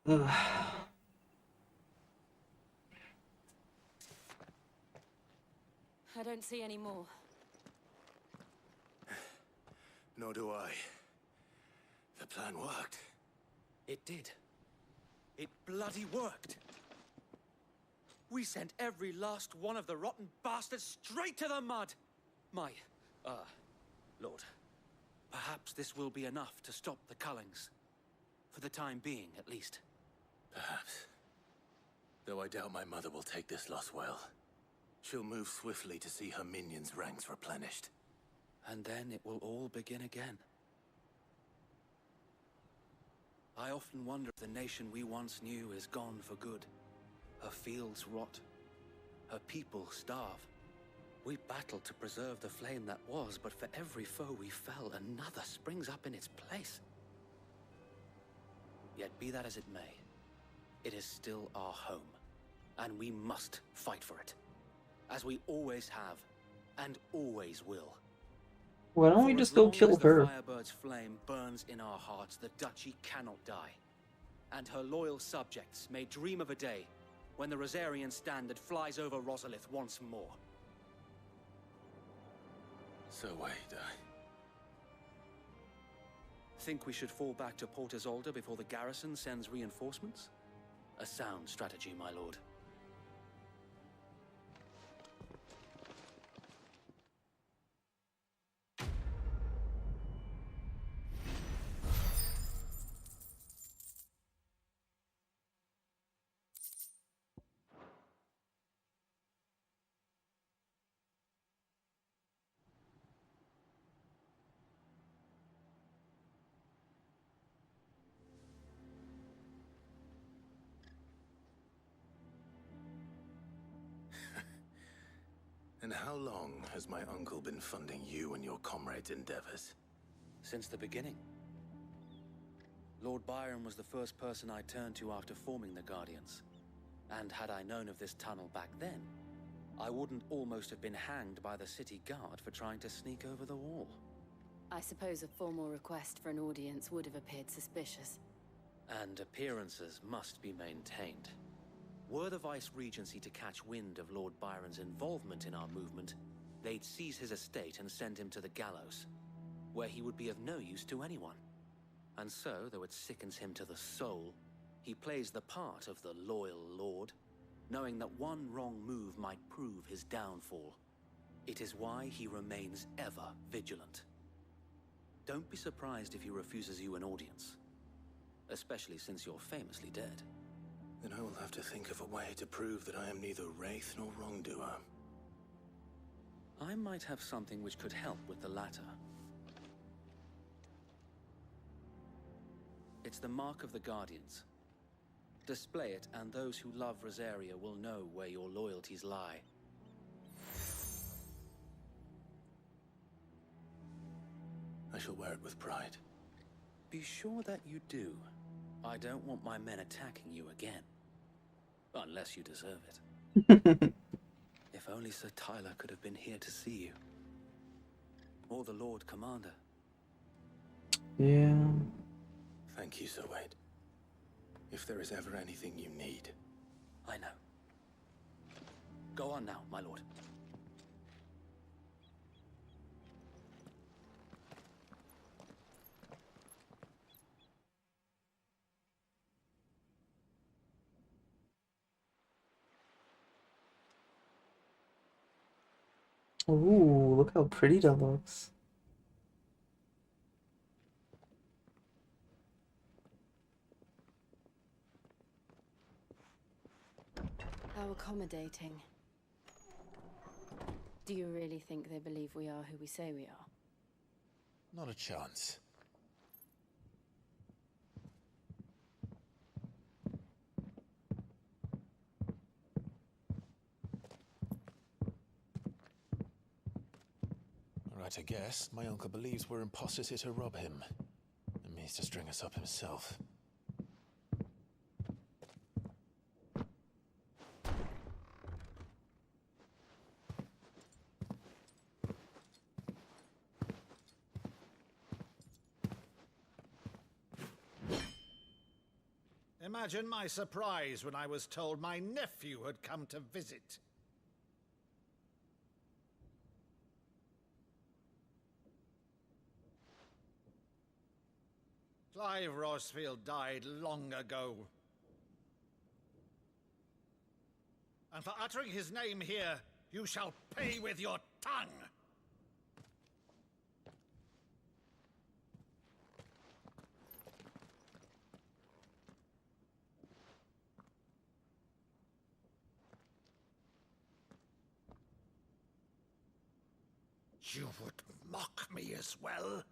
Ugh. I don't see any more. Nor do I. The plan worked. It did. It bloody worked. We sent every last one of the rotten bastards straight to the mud. My, Lord, perhaps this will be enough to stop the Cullings. For the time being, at least. Perhaps. Though I doubt my mother will take this loss well. She'll move swiftly to see her minions' ranks replenished. And then it will all begin again. I often wonder if the nation we once knew is gone for good. Her fields rot. Her people starve. We battled to preserve the flame that was, but for every foe we fell, another springs up in its place. Yet be that as it may, it is still our home, and we must fight for it. As we always have, and always will. Why don't we just go kill her? The Firebird's flame burns in our hearts, the Duchy cannot die. And her loyal subjects may dream of a day when the Rosarian standard flies over Rosalith once more. So wait, Think we should fall back to Port Isolde before the garrison sends reinforcements? A sound strategy, my lord. And how long has my uncle been funding you and your comrades' endeavors? Since the beginning. Lord Byron was the first person I turned to after forming the Guardians. And had I known of this tunnel back then, I wouldn't almost have been hanged by the city guard for trying to sneak over the wall. I suppose a formal request for an audience would have appeared suspicious. And appearances must be maintained. Were the Vice-Regency to catch wind of Lord Byron's involvement in our movement, they'd seize his estate and send him to the gallows, where he would be of no use to anyone. And so, though it sickens him to the soul, he plays the part of the loyal lord, knowing that one wrong move might prove his downfall. It is why he remains ever vigilant. Don't be surprised if he refuses you an audience, especially since you're famously dead. Then I will have to think of a way to prove that I am neither wraith nor wrongdoer. I might have something which could help with the latter. It's the mark of the Guardians. Display it, and those who love Rosaria will know where your loyalties lie. I shall wear it with pride. Be sure that you do. I don't want my men attacking you again. Unless you deserve it. If only Sir Tyler could have been here to see you. Or the Lord Commander. Yeah. Thank you, Sir Wade. If there is ever anything you need. I know. Go on now, my lord. Ooh, look how pretty that looks. How accommodating. Do you really think they believe we are who we say we are? Not a chance. Right, I guess. My uncle believes we're imposters here to rob him. And means to string us up himself. Imagine my surprise when I was told my nephew had come to visit. Clive Rosfield died long ago. And for uttering his name here, you shall pay with your tongue! You would mock me as well?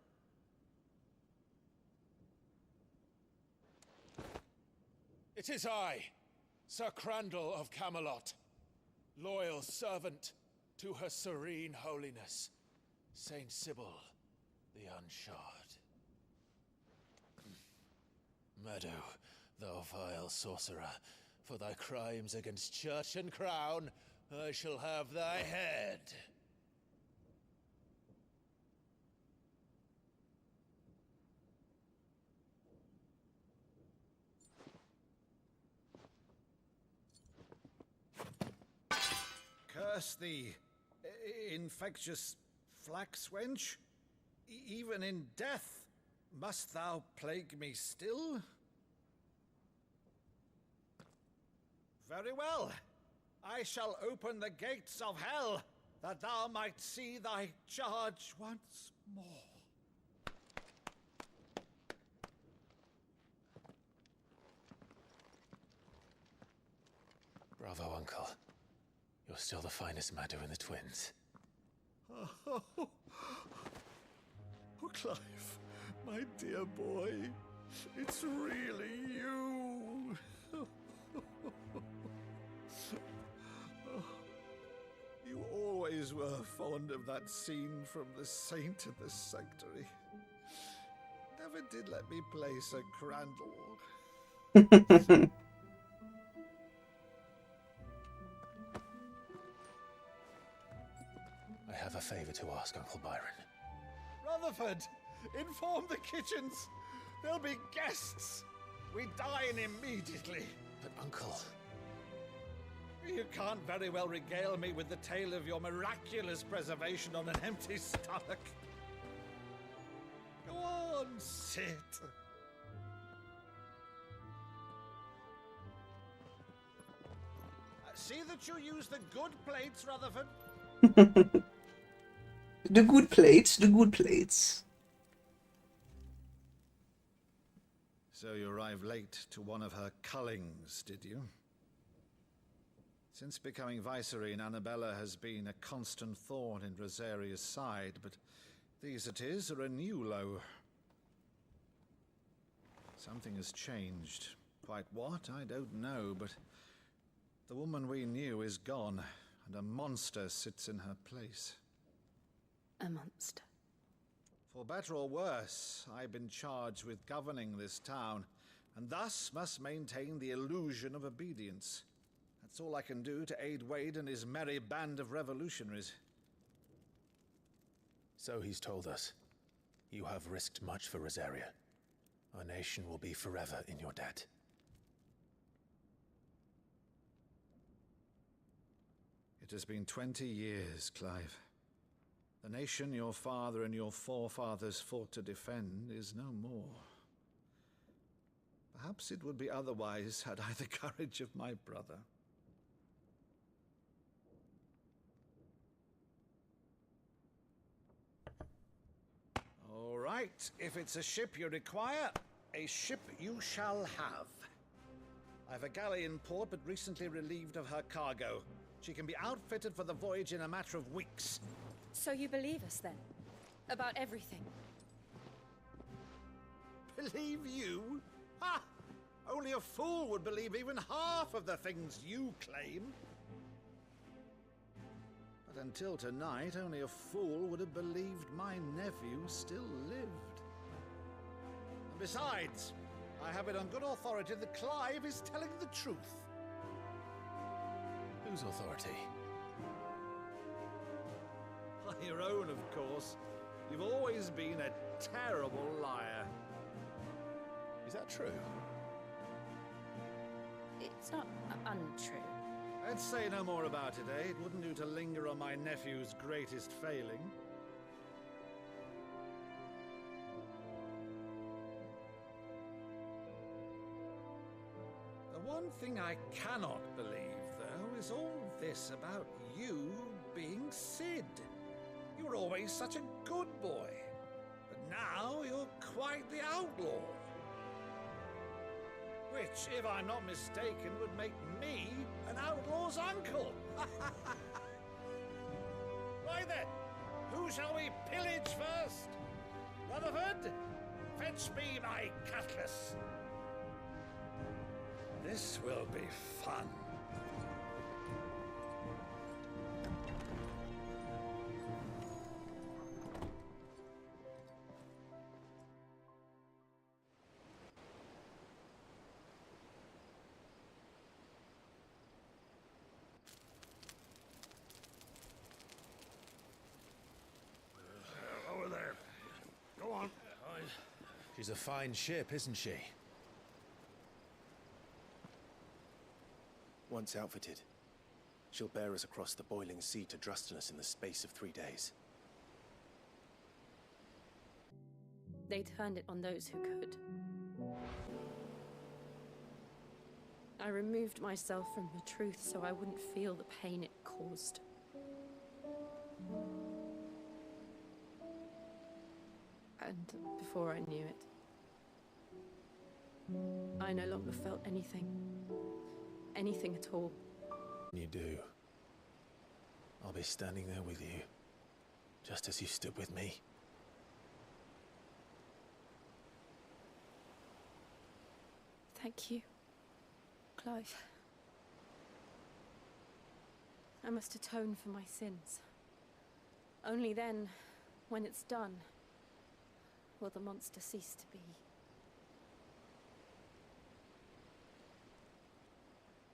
It is I, Sir Crandall of Camelot, loyal servant to her serene holiness, Saint Sybil the Unshod. Meadow, thou vile sorcerer, for thy crimes against church and crown, I shall have thy head. Curse thee, infectious flax wench. Even in death, must thou plague me still? Very well. I shall open the gates of hell, that thou might see thy charge once more. Bravo, Uncle. You're still the finest Meadow in the twins. Oh, Clive, my dear boy, it's really you. You always were fond of that scene from The Saint and the Sanctuary. Never did let me play Sir Crandall. I have a favor to ask, Uncle Byron. Rutherford, inform the kitchens. There'll be guests. We dine immediately. But, Uncle... You can't very well regale me with the tale of your miraculous preservation on an empty stomach. Go on, sit. See that you use the good plates, Rutherford. The good plates, the good plates. So you arrived late to one of her cullings, did you? Since becoming Vicereine, Annabella has been a constant thorn in Rosaria's side, but these it is are a new low. Something has changed. Quite what, I don't know, but the woman we knew is gone, and a monster sits in her place. A monster. For better or worse, I've been charged with governing this town, and thus must maintain the illusion of obedience. That's all I can do to aid Wade and his merry band of revolutionaries. So he's told us. You have risked much for Rosaria. Our nation will be forever in your debt. It has been 20 years, Clive. The nation your father and your forefathers fought to defend is no more. Perhaps it would be otherwise had I the courage of my brother. right, if it's a ship you require, a ship you shall have. I've a galley in port, but recently relieved of her cargo. She can be outfitted for the voyage in a matter of weeks. So you believe us then? About everything? Believe you? Ha! Only a fool would believe even half of the things you claim. But until tonight, only a fool would have believed my nephew still lived. And besides, I have it on good authority that Clive is telling the truth. Whose authority? Your own, of course. You've always been a terrible liar. Is that true? It's not untrue. Let's say no more about it, eh? It wouldn't do to linger on my nephew's greatest failing. The one thing I cannot believe, though, is all this about you being Sid. You were always such a good boy, but now you're quite the outlaw. Which, if I'm not mistaken, would make me an outlaw's uncle. Why then, who shall we pillage first? Rutherford, fetch me my cutlass. This will be fun. Over there. Go on. She's a fine ship, isn't she? Once outfitted, she'll bear us across the boiling sea to Drustinus in the space of 3 days. They turned it on those who could. I removed myself from the truth so I wouldn't feel the pain it caused. And before I knew it, I no longer felt anything. Anything at all. When you do, I'll be standing there with you, just as you stood with me. Thank you, Clive. I must atone for my sins. Only then, when it's done, will the monster cease to be.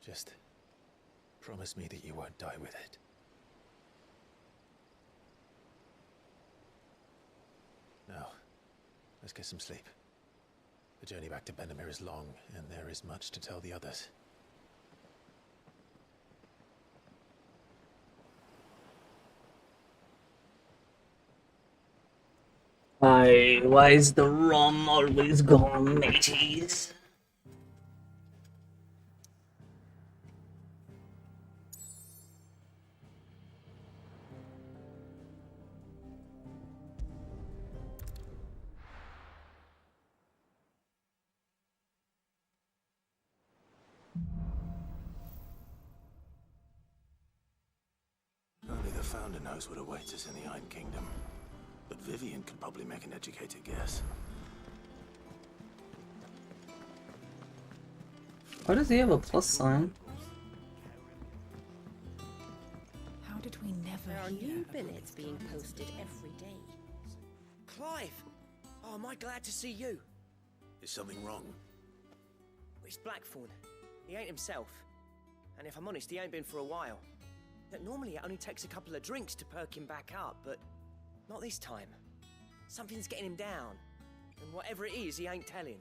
Just promise me that you won't die with it. Now, let's get some sleep. The journey back to Benamir is long, and there is much to tell the others. Why is the rum always gone, mateys? Only the Founder knows what awaits us in the Iron Kingdom. But Vivian could probably make an educated guess. Why does he have a plus sign? How did we never There are hear new of billets being posted every day. Clive! Oh, am I glad to see you? Is something wrong? It's Blackthorn. He ain't himself. And if I'm honest, he ain't been for a while. That normally it only takes a couple of drinks to perk him back up, but not this time. Something's getting him down. And whatever it is, he ain't telling.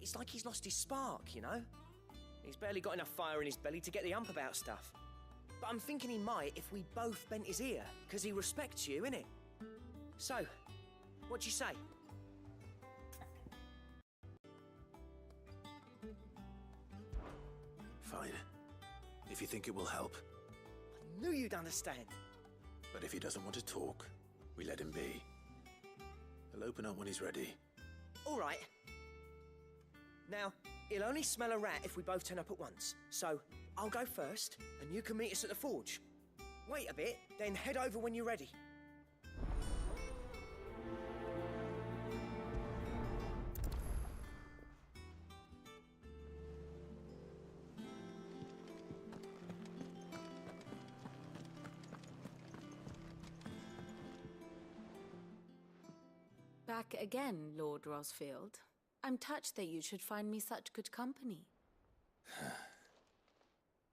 It's like he's lost his spark, you know? He's barely got enough fire in his belly to get the ump about stuff. But I'm thinking he might if we both bent his ear, because he respects you, innit? So, what you say? Fine. If you think it will help. I knew you'd understand. But if he doesn't want to talk, we let him be. He'll open up when he's ready. All right. Now, he'll only smell a rat if we both turn up at once. So, I'll go first, and you can meet us at the forge. Wait a bit, then head over when you're ready. Back again, Lord Rosfield. I'm touched that you should find me such good company.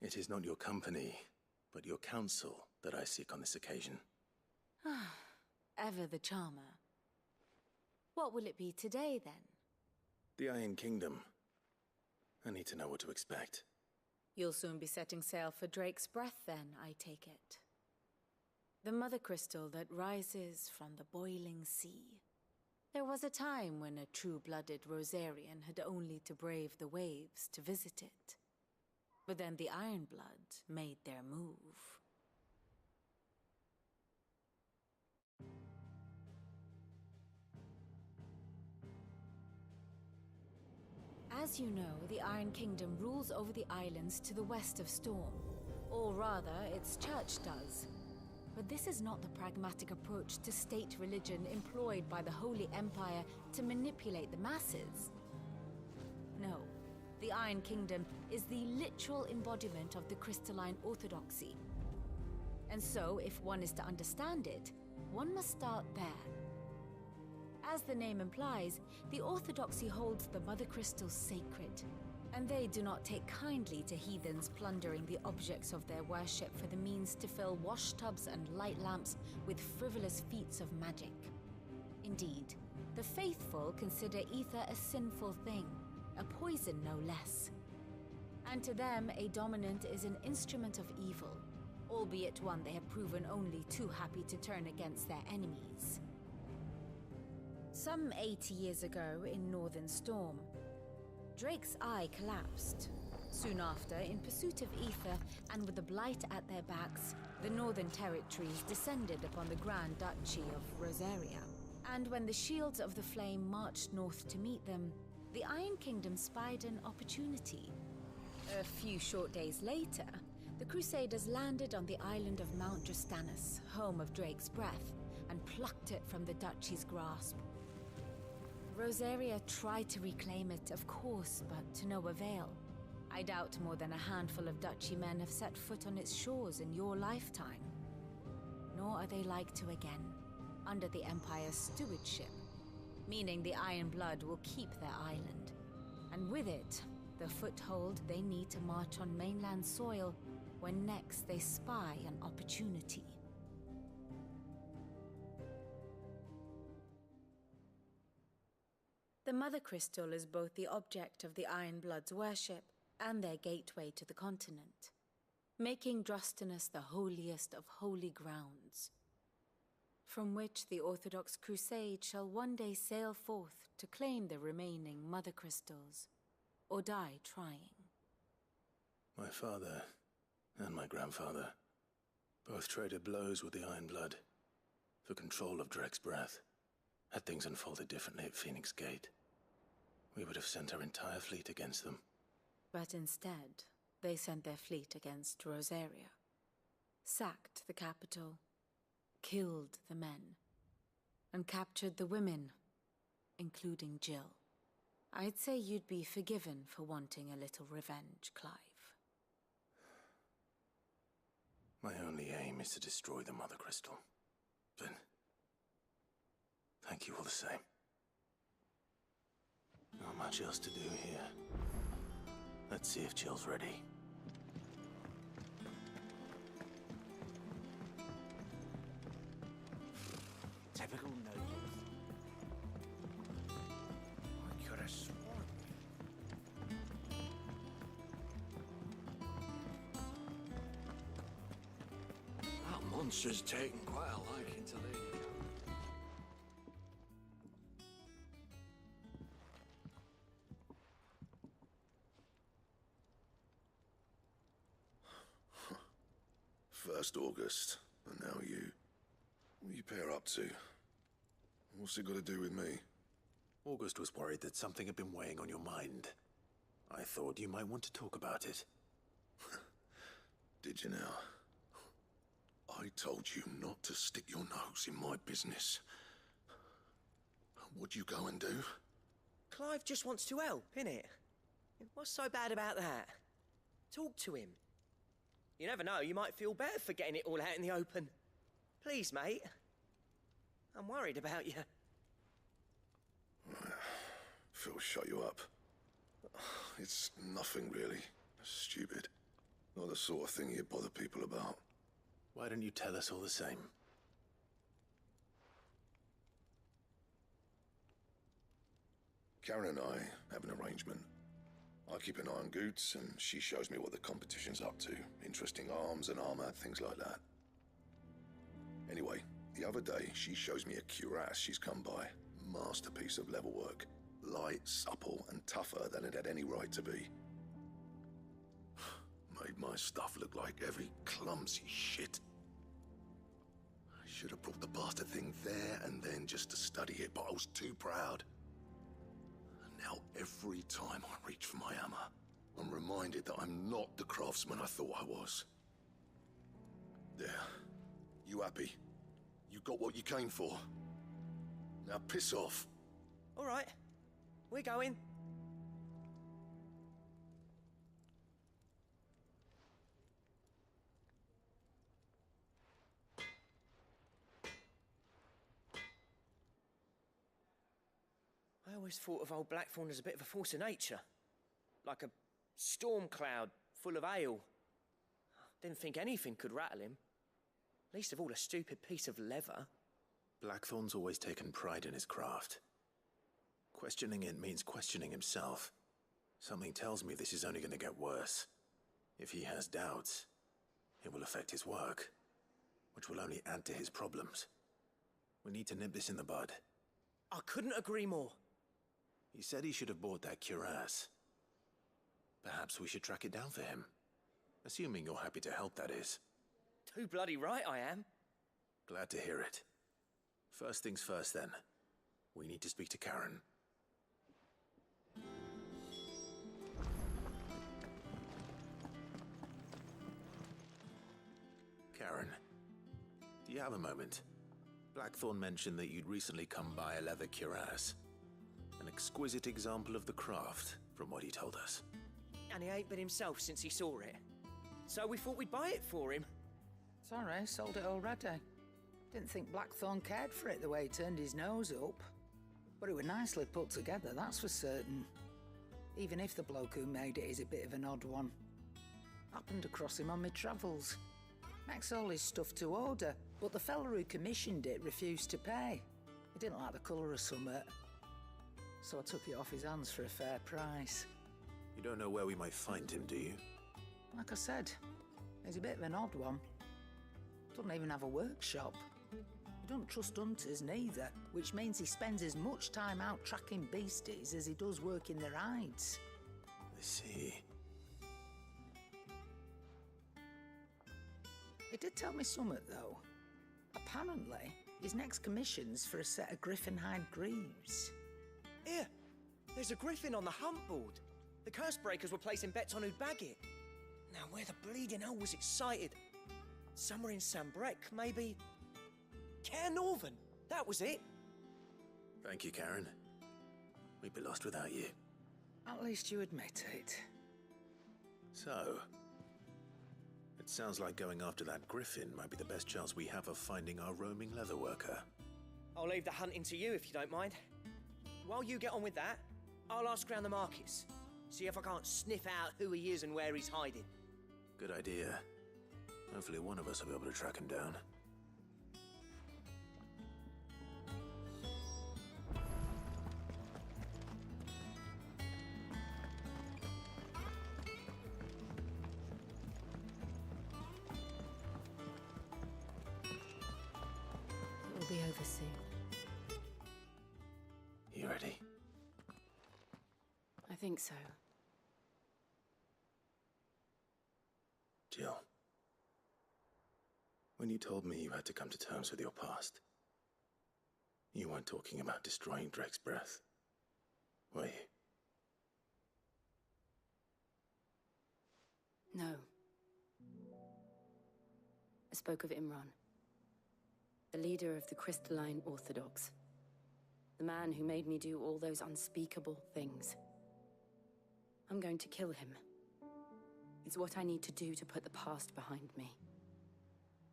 It is not your company, but your counsel that I seek on this occasion. Ever the charmer. What will it be today, then? The Iron Kingdom. I need to know what to expect. You'll soon be setting sail for Drake's Breath, then, I take it. The mother crystal that rises from the boiling sea. There was a time when a true-blooded Rosarian had only to brave the waves to visit it. But then the Ironblood made their move. As you know, the Iron Kingdom rules over the islands to the west of Storm. Or rather, its church does. But this is not the pragmatic approach to state religion employed by the Holy Empire to manipulate the masses. No, the Iron Kingdom is the literal embodiment of the crystalline orthodoxy. And so, if one is to understand it, one must start there. As the name implies, the orthodoxy holds the Mother Crystal sacred, and they do not take kindly to heathens plundering the objects of their worship for the means to fill washtubs and light lamps with frivolous feats of magic. Indeed, the faithful consider ether a sinful thing, a poison no less. And to them, a dominant is an instrument of evil, albeit one they have proven only too happy to turn against their enemies. Some 80 years ago in Northern Storm, Drake's eye collapsed. Soon after, in pursuit of ether and with the blight at their backs, the Northern Territories descended upon the Grand Duchy of Rosaria. And when the Shields of the Flame marched north to meet them, the Iron Kingdom spied an opportunity. A few short days later, the Crusaders landed on the island of Mount Justanus, home of Drake's Breath, and plucked it from the Duchy's grasp. Rosaria tried to reclaim it, of course, but to no avail. I doubt more than a handful of Duchy men have set foot on its shores in your lifetime. Nor are they like to again, under the Empire's stewardship, meaning the Iron Blood will keep their island. And with it, the foothold they need to march on mainland soil when next they spy an opportunity. The Mother Crystal is both the object of the Iron Blood's worship and their gateway to the continent, making Drustanus the holiest of holy grounds, from which the Orthodox Crusade shall one day sail forth to claim the remaining Mother Crystals, or die trying. My father and my grandfather both traded blows with the Iron Blood for control of Drake's Breath. Had things unfolded differently at Phoenix Gate, we would have sent our entire fleet against them. But instead, they sent their fleet against Rosaria, sacked the capital, killed the men, and captured the women, including Jill. I'd say you'd be forgiven for wanting a little revenge, Clive. My only aim is to destroy the Mother Crystal. But thank you all the same. Not much else to do here. Let's see if Jill's ready. Typical nobles. I could have sworn. That monster's taken quite a liking to Lady. First August, and now you. What do you pair up to? What's it got to do with me? August was worried that something had been weighing on your mind. I thought you might want to talk about it. Did you now? I told you not to stick your nose in my business. What'd you go and do? Clive just wants to help, innit? What's so bad about that? Talk to him. You never know, you might feel better for getting it all out in the open. Please, mate. I'm worried about you. Phil shut you up. It's nothing really. Stupid. Not the sort of thing you bother people about. Why don't you tell us all the same? Karen and I have an arrangement. I keep an eye on Goots, and she shows me what the competition's up to. Interesting arms and armor, things like that. Anyway, the other day, she shows me a cuirass she's come by. Masterpiece of level work. Light, supple, and tougher than it had any right to be. Made my stuff look like every clumsy shit. I should have brought the bastard thing there and then just to study it, but I was too proud. And now every time I reach for my hammer, I'm reminded that I'm not the craftsman I thought I was. There. You happy? You got what you came for. Now piss off. All right. We're going. I always thought of old Blackthorn as a bit of a force of nature. Like a storm cloud full of hail. Didn't think anything could rattle him. Least of all a stupid piece of leather. Blackthorn's always taken pride in his craft. Questioning it means questioning himself. Something tells me this is only going to get worse. If he has doubts, it will affect his work, which will only add to his problems. We need to nip this in the bud. I couldn't agree more. He said he should have bought that cuirass. Perhaps we should track it down for him. Assuming you're happy to help, that is. Too bloody right I am. Glad to hear it. First things first, then. We need to speak to Karen. Karen, do you have a moment? Blackthorn mentioned that you'd recently come by a leather cuirass. An exquisite example of the craft, from what he told us. And he ain't been himself since he saw it. So we thought we'd buy it for him. Sorry, sold it already. Didn't think Blackthorn cared for it the way he turned his nose up. But it was nicely put together, that's for certain. Even if the bloke who made it is a bit of an odd one. Happened across him on my travels. Makes all his stuff to order, but the fella who commissioned it refused to pay. He didn't like the colour of summit. So I took it off his hands for a fair price. You don't know where we might find him, do you? Like I said, he's a bit of an odd one. Doesn't even have a workshop. He don't trust hunters neither, which means he spends as much time out tracking beasties as he does working their hides. I see. He did tell me something, though. Apparently, his next commission's for a set of griffin hide greaves. Here, there's a griffin on the hunt board. The curse breakers were placing bets on who'd bag it. Now, where the bleeding hell was it sighted? Somewhere in Sambrec, maybe? Care Northern, that was it. Thank you, Karen. We'd be lost without you. At least you admit it. So, it sounds like going after that griffin might be the best chance we have of finding our roaming leatherworker. I'll leave the hunting to you if you don't mind. While you get on with that, I'll ask around the markets. See if I can't sniff out who he is and where he's hiding. Good idea. Hopefully one of us will be able to track him down. It will be over soon. You ready? I think so. Jill, when you told me you had to come to terms with your past, You weren't talking about destroying Drake's breath, were you? No. I spoke of Imran, the leader of the Crystalline Orthodox. The man who made me do all those unspeakable things. I'm going to kill him. It's what I need to do to put the past behind me.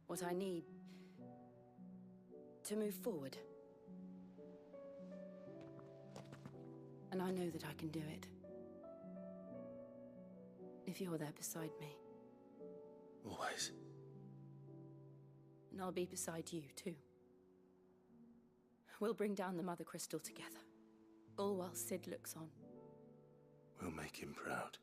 What I need to move forward. And I know that I can do it. If you're there beside me. Always. And I'll be beside you, too. We'll bring down the Mother Crystal together. All while Sid looks on. We'll make him proud.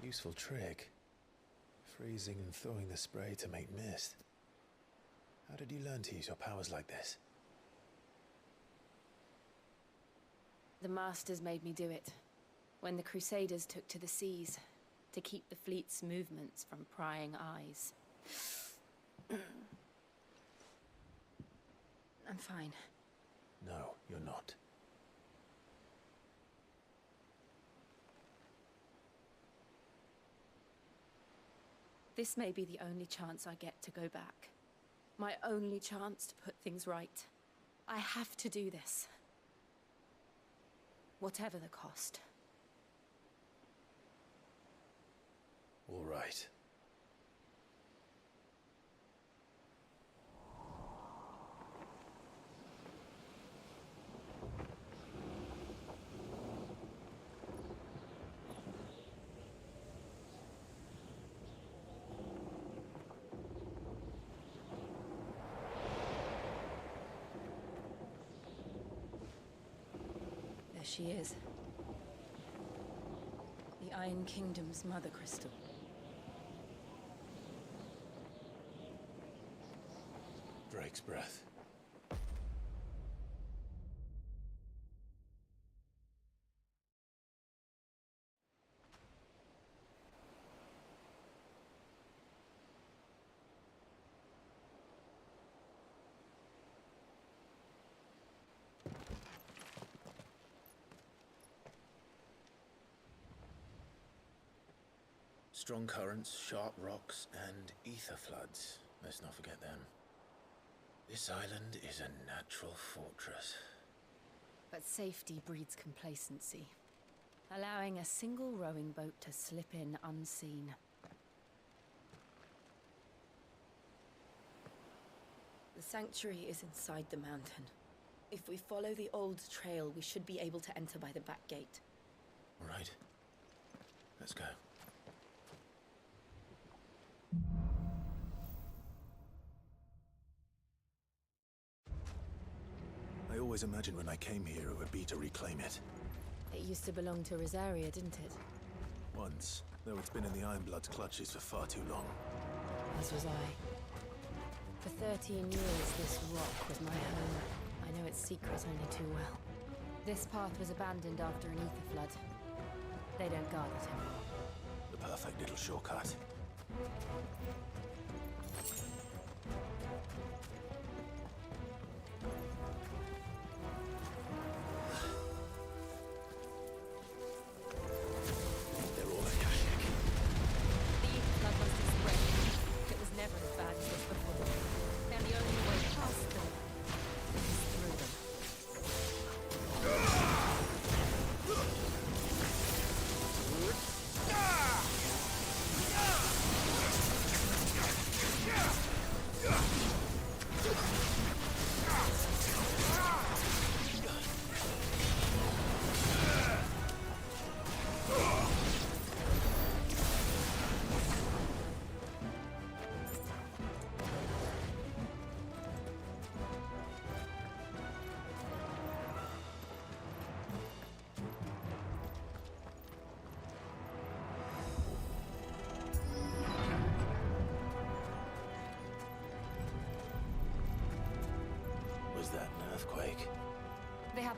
Useful trick. Freezing and thawing the spray to make mist. How did you learn to use your powers like this? The Masters made me do it. When the Crusaders took to the seas, to keep the fleet's movements from prying eyes. I'm fine. No, you're not. This may be the only chance I get to go back. My only chance to put things right. I have to do this. Whatever the cost. All right. There she is. The Iron Kingdom's Mother Crystal. Drake's breath. Strong currents, sharp rocks, and ether floods. Let's not forget them. This island is a natural fortress. But safety breeds complacency, allowing a single rowing boat to slip in unseen. The sanctuary is inside the mountain. If we follow the old trail, we should be able to enter by the back gate. All right. Let's go. I always imagined when I came here it would be to reclaim it. It used to belong to Rosaria, didn't it? Once, though it's been in the Ironblood's clutches for far too long. As was I. For 13 years, this rock was my home. I know its secrets only too well. This path was abandoned after an ether flood. They don't guard it anymore. The perfect little shortcut.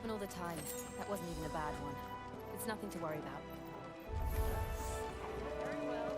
happen all the time. That wasn't even a bad one. It's nothing to worry about. Very well.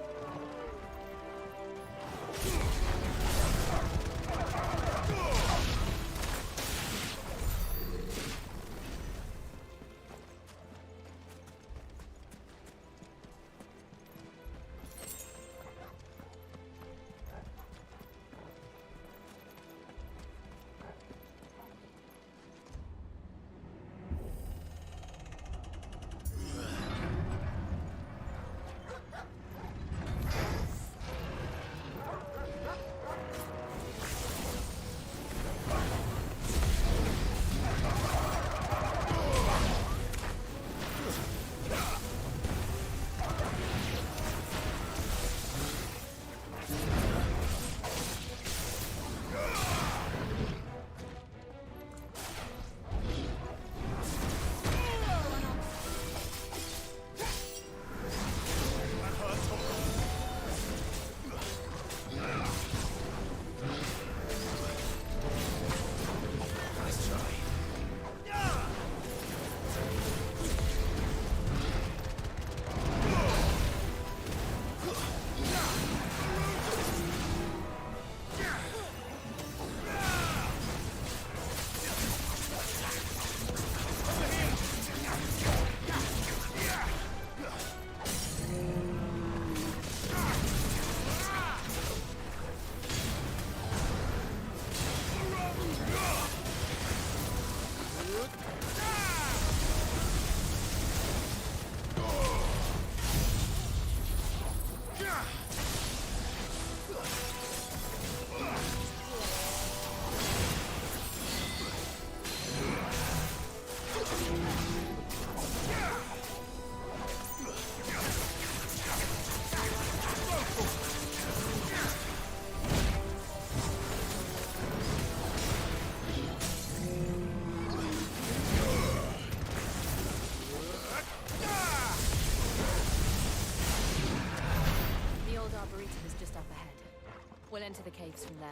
We'll enter the caves from there.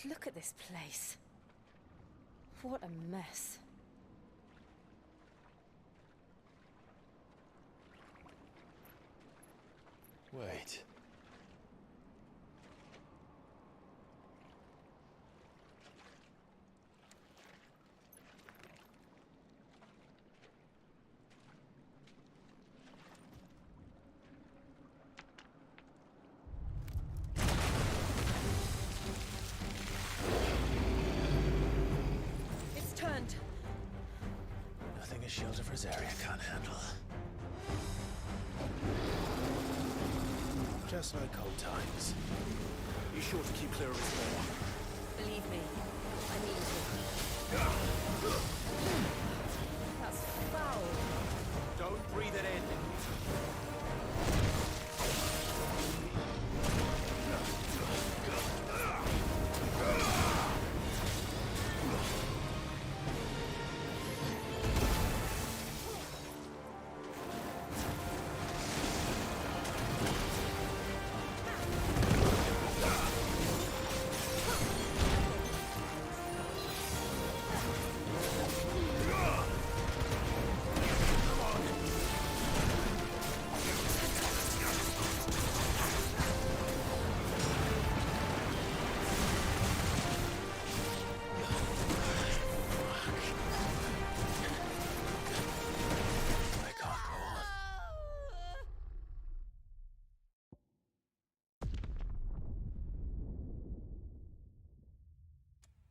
Look at this place. What a mess. Wait. Nothing a shield of Rosaria can't handle. Just like old times. Be sure to keep clear of his door. Believe me, I mean to. That's foul. Don't breathe it in.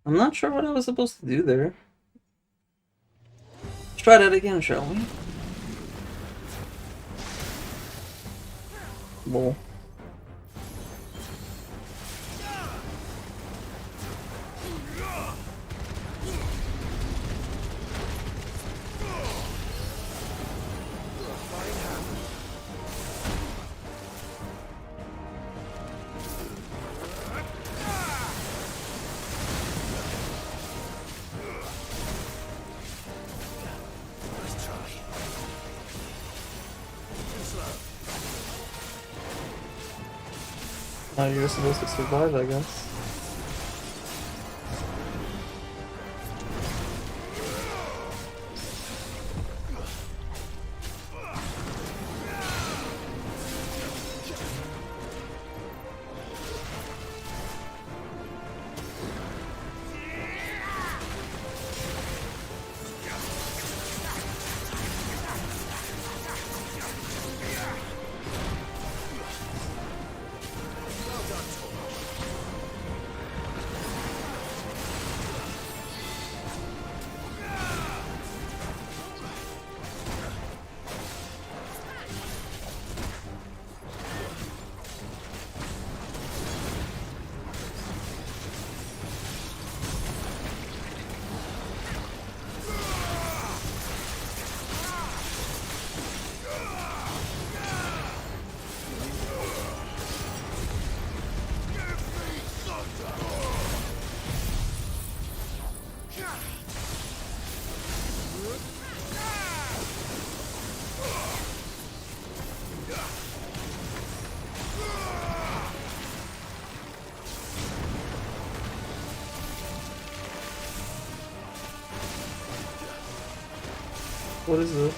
I'm not sure what I was supposed to do there. try that again, shall we? Whoa. Now you're supposed to survive, I guess. What is this?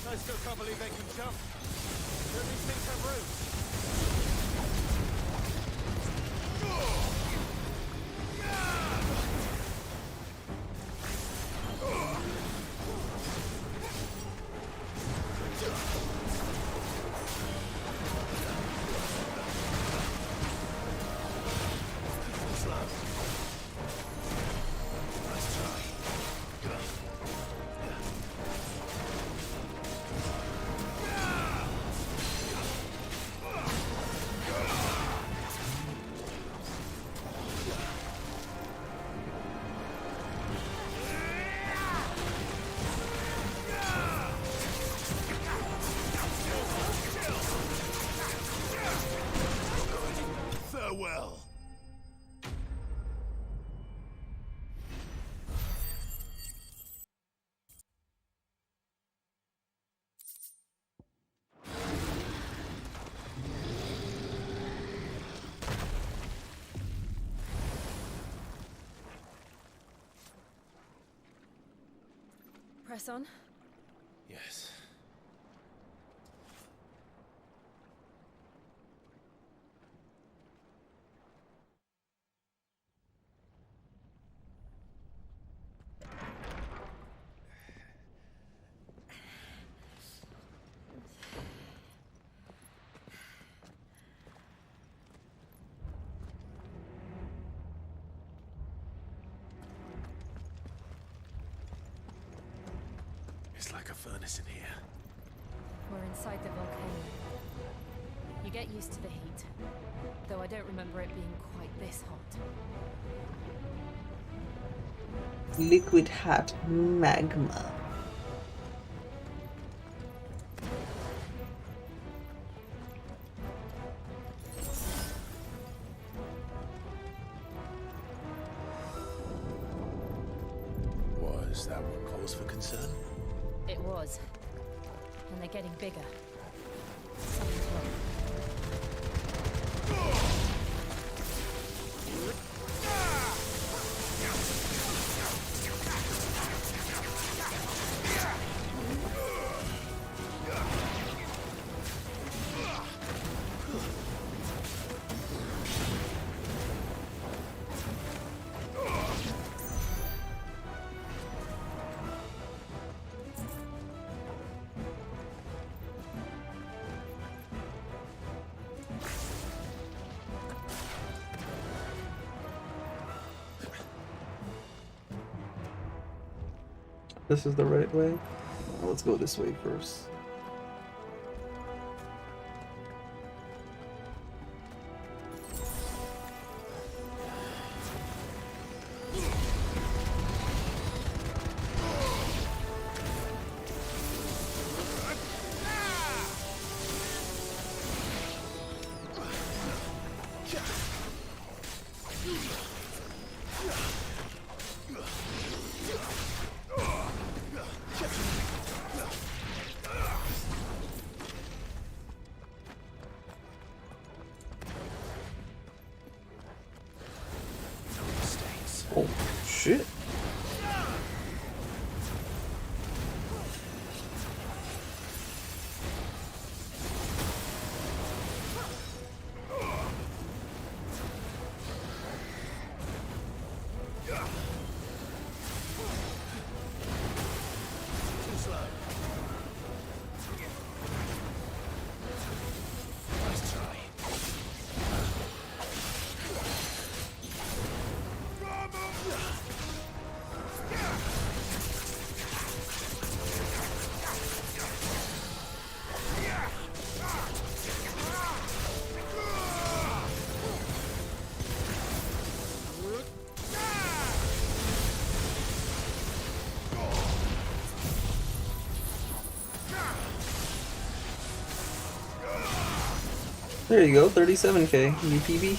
I still can't believe they can jump. Don't these things have roots? Farewell. Press on. Yes. It's like a furnace in here. We're inside the volcano. You get used to the heat, though I don't remember it being quite this hot. Liquid hot magma. Was that one cause for concern? It was. And they're getting bigger. Something's wrong. This is the right way. Let's go this way first. Oh, shit. There you go, 37k UPB.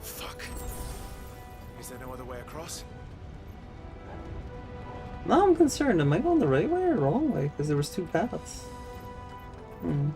Fuck. Is there no other way across? Now I'm concerned, am I going the right way or wrong way? Because there was two paths. Hmm.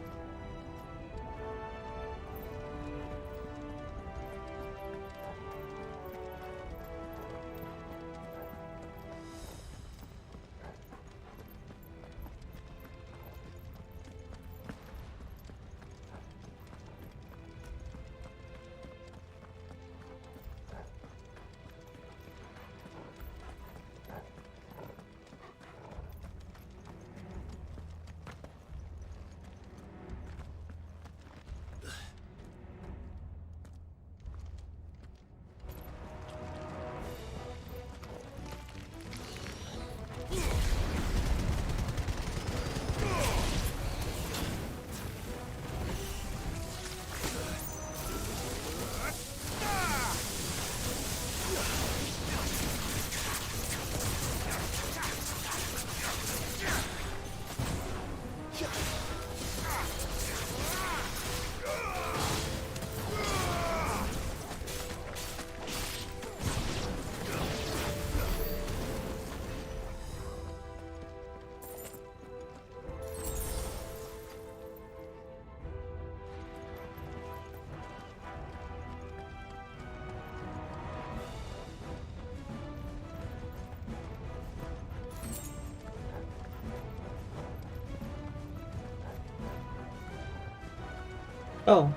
Oh.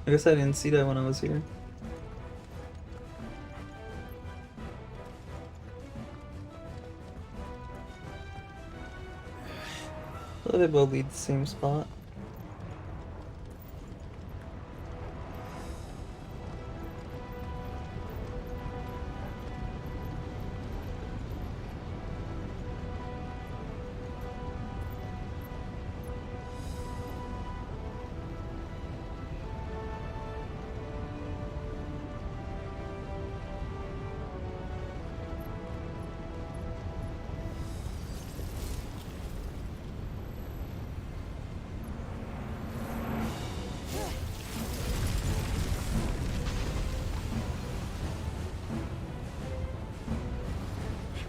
I guess I didn't see that when I was here. So they both lead the same spot.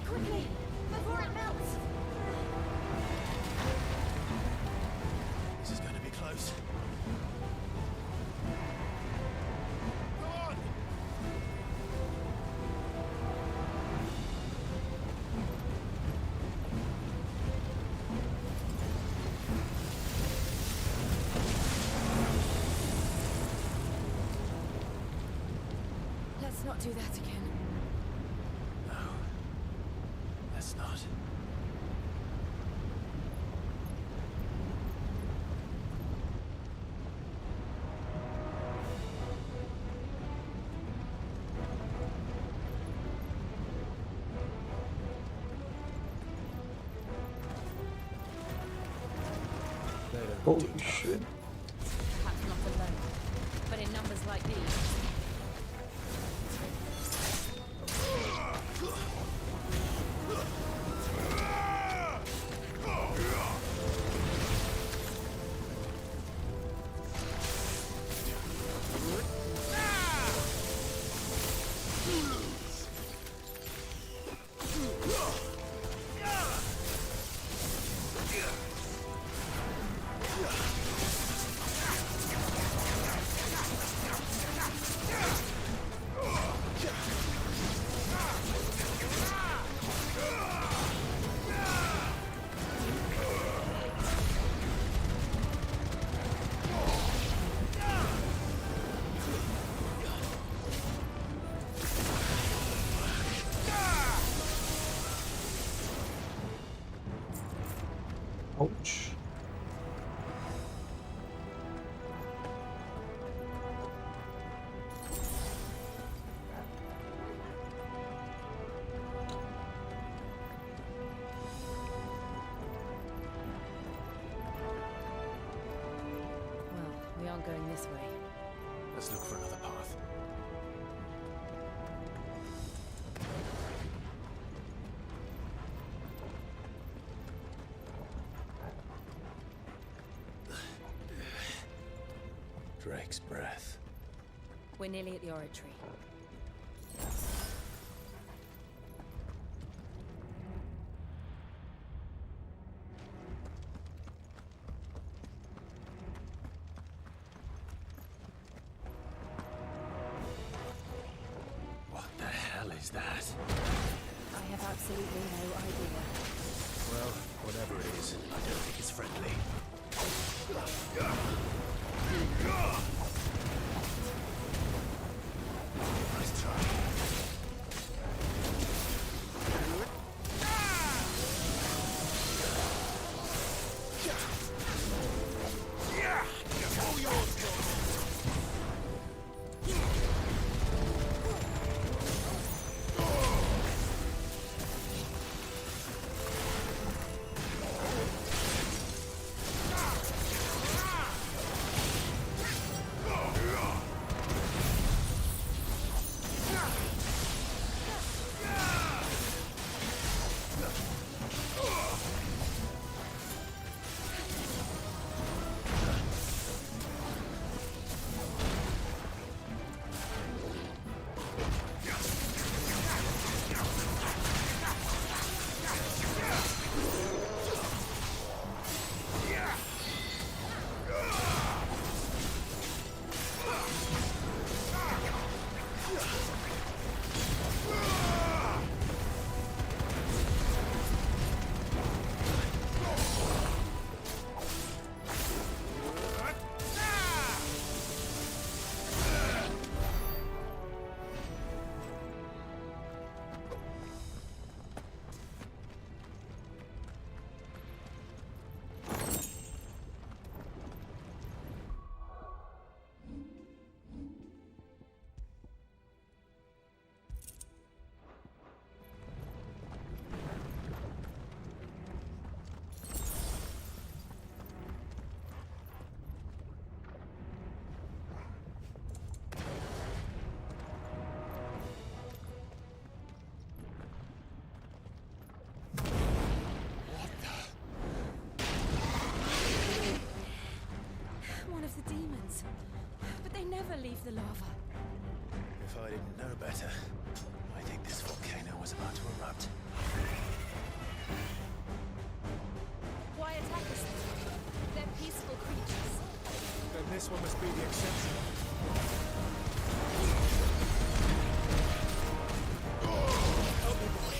Quickly, before it melts! This is going to be close. Go on! Let's not do that again. No. Let's not. Holy shit. Perhaps not alone, but in numbers like these. Ouch. Well, we aren't going this way. Let's look for another path. Drake's breath. We're nearly at the oratory. What the hell is that? I have absolutely no idea. Well, whatever it is, I don't think it's friendly. Nice try. One of the demons. But they never leave the lava. If I didn't know better, I think this volcano was about to erupt. Why attack us then? They're peaceful creatures. Then this one must be the exception. Help me, boy.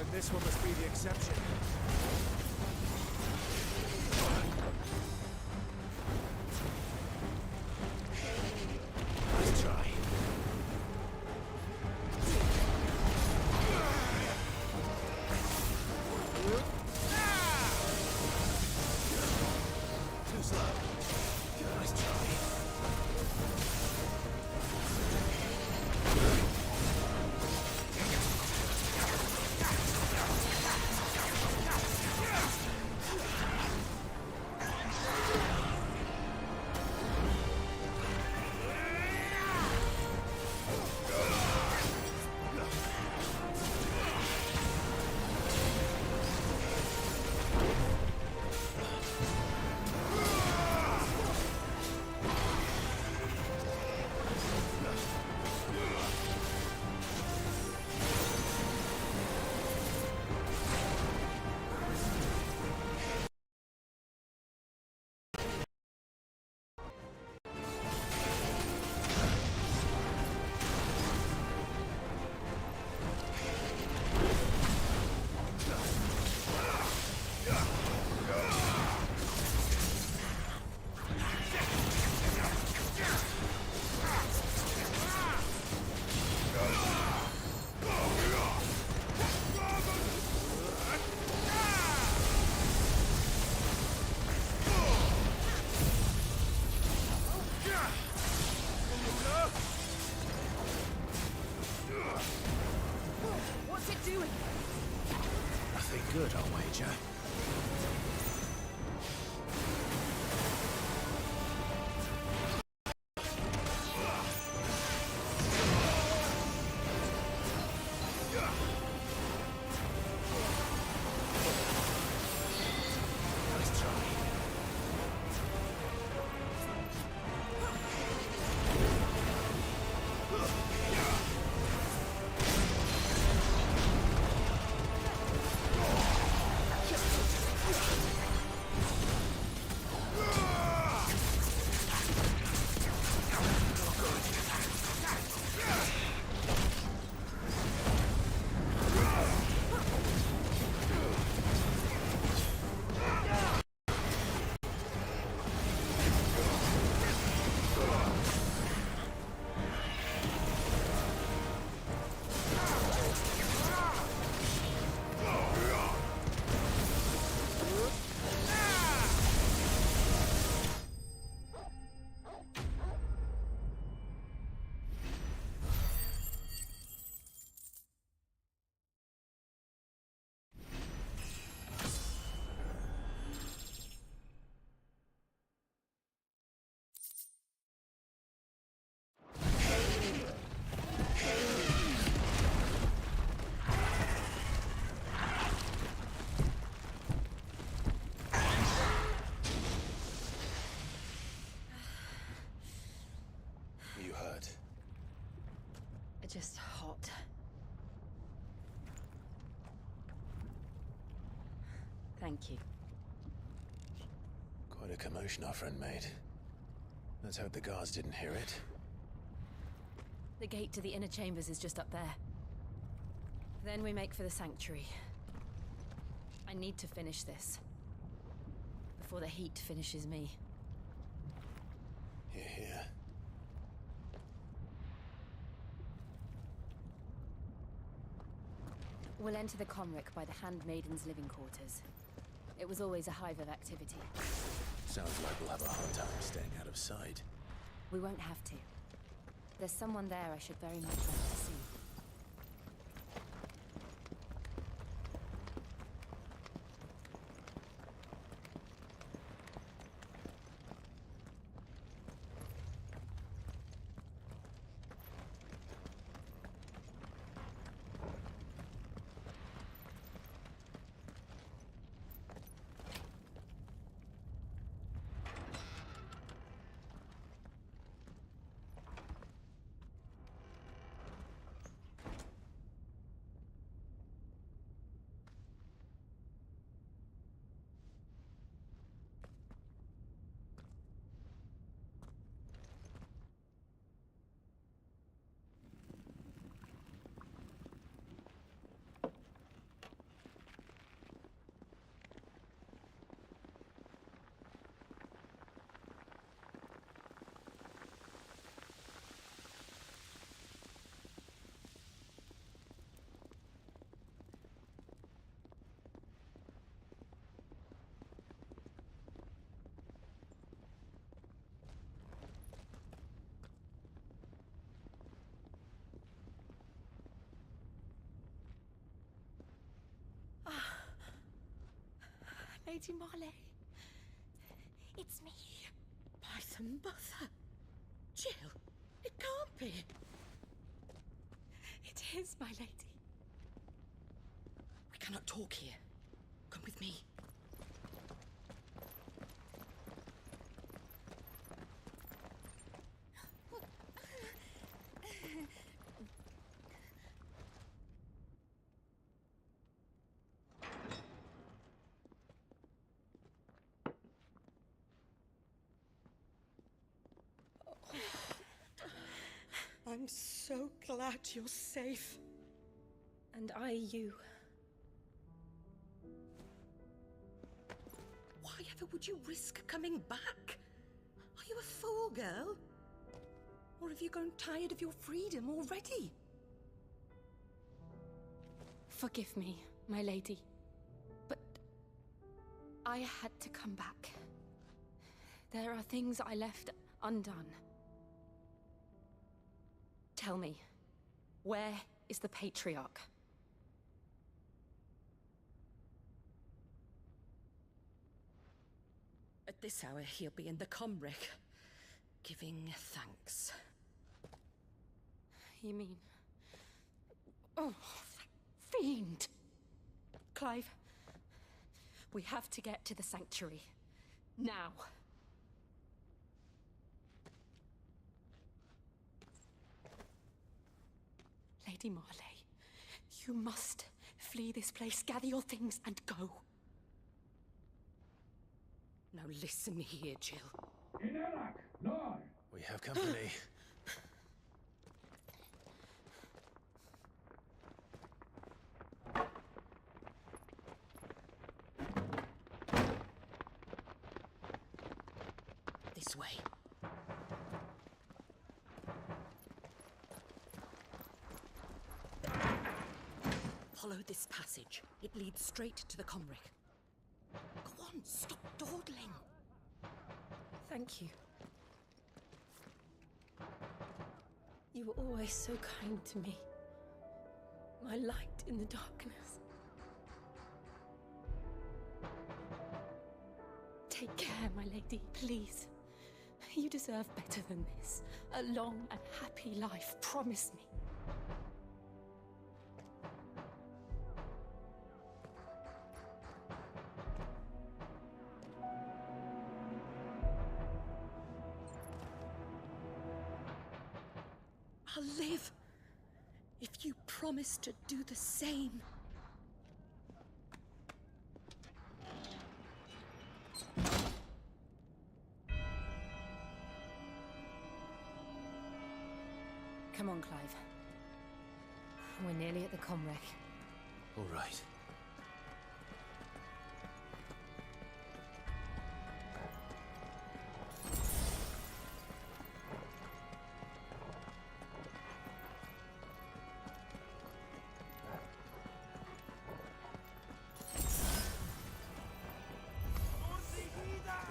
And this one must be the exception. Nice try. Too slow. Nice try. What's it doing? Nothing good, I'll wager. Nice try. You hurt. Just hot. Thank you. Quite a commotion our friend made. Let's hope the guards didn't hear it. The gate to the inner chambers is just up there. Then we make for the sanctuary. I need to finish this. Before the heat finishes me. Hear, hear. We'll enter the Comric by the Handmaiden's living quarters. It was always a hive of activity. Sounds like we'll have a hard time staying out of sight. We won't have to. There's someone there I should very much like to see. Lady Marley. It's me. By the mother. Jill, it can't be. It is, my lady. We cannot talk here. Come with me. I'm so glad you're safe. And I you. Why ever would you risk coming back? Are you a fool, girl? Or have you grown tired of your freedom already? Forgive me, my lady. But I had to come back. There are things I left undone. Tell me, where is the Patriarch? At this hour, he'll be in the Comric, giving thanks. You mean... Oh, that fiend! Clive, we have to get to the sanctuary. Now. Lady Marley, you must flee this place, gather your things, and go. Now listen here, Jill. We have company. This way. Follow this passage. It leads straight to the Comric. Go on, stop dawdling. Thank you. You were always so kind to me. My light in the darkness. Take care, my lady, please. You deserve better than this. A long and happy life, promise me. I'll live if you promise to do the same. Come on, Clive. We're nearly at the Comric. All right.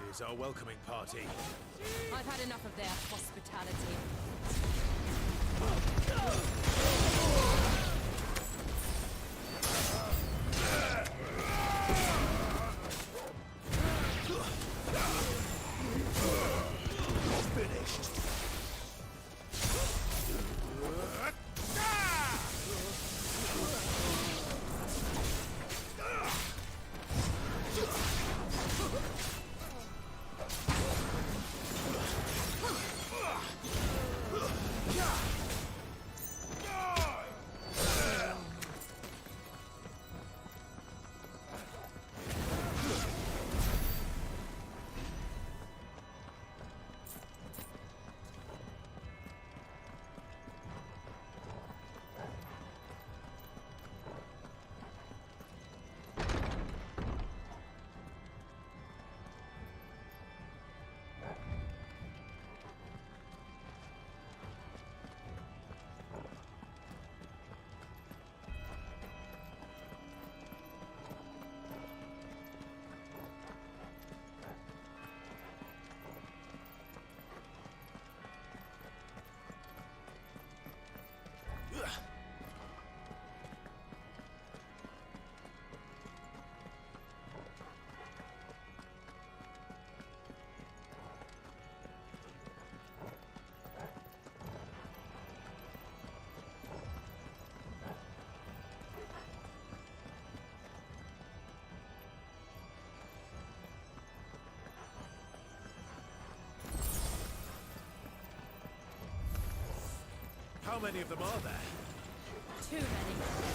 Here's our welcoming party. I've had enough of their hospitality. Finished. How many of them are there? Too many.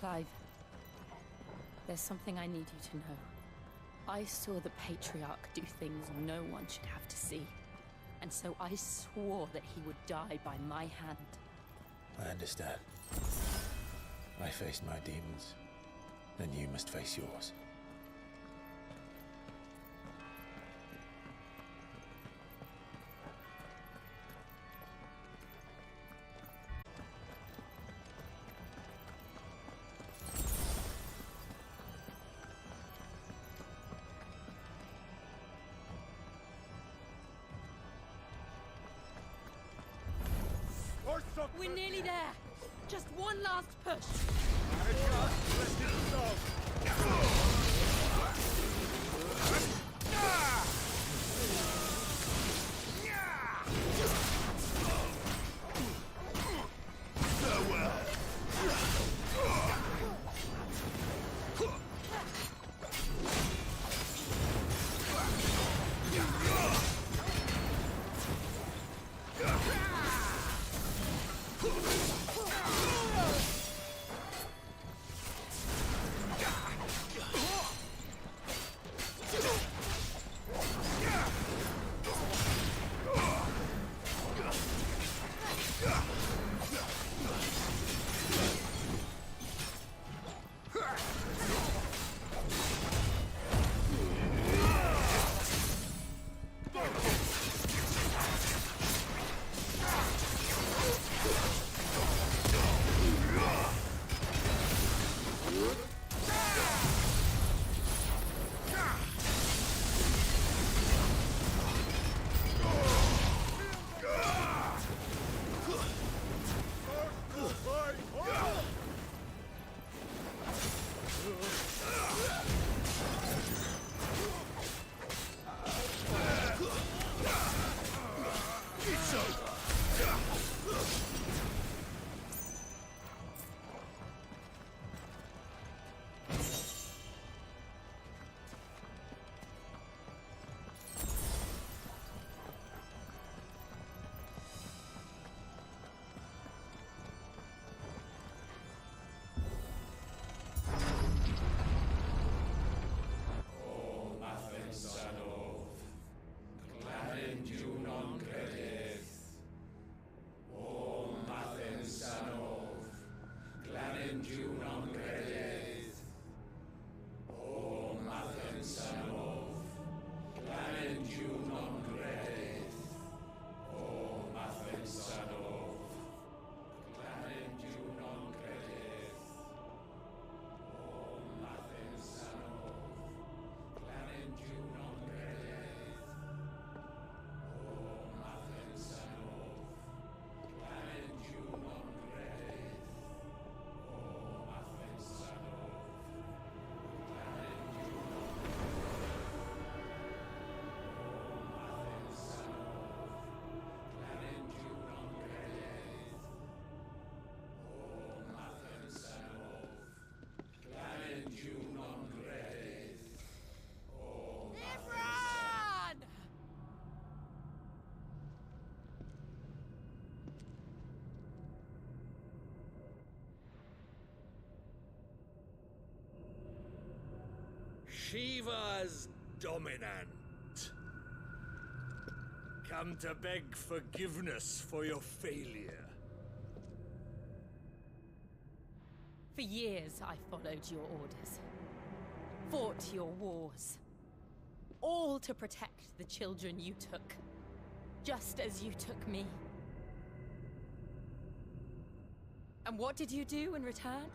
Clive, there's something I need you to know. I saw the Patriarch do things no one should have to see. And so I swore that he would die by my hand. I understand. I faced my demons, then you must face yours. We're nearly there. Just one last push. Shiva's dominant. Come to beg forgiveness for your failure. For years, I followed your orders. Fought your wars. All to protect the children you took. Just as you took me. And what did you do in return?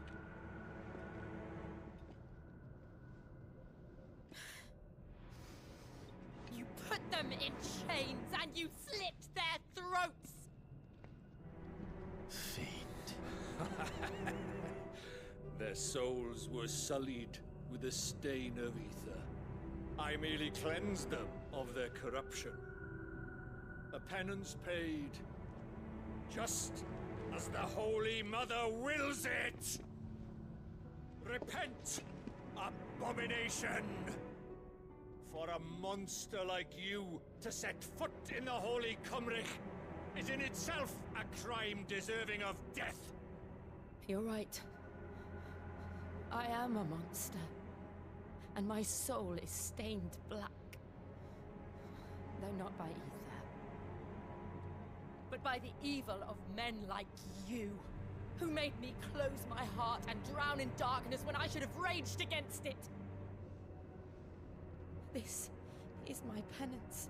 You put them in chains and you slit their throats! Their souls were sullied with a stain of ether. I merely cleansed them of their corruption. A penance paid, just as the Holy Mother wills it! Repent, abomination! For a monster like you to set foot in the Holy Cymric is in itself a crime deserving of death. You're right. I am a monster, and my soul is stained black. Though not by ether, but by the evil of men like you, who made me close my heart and drown in darkness when I should have raged against it. This is my penance.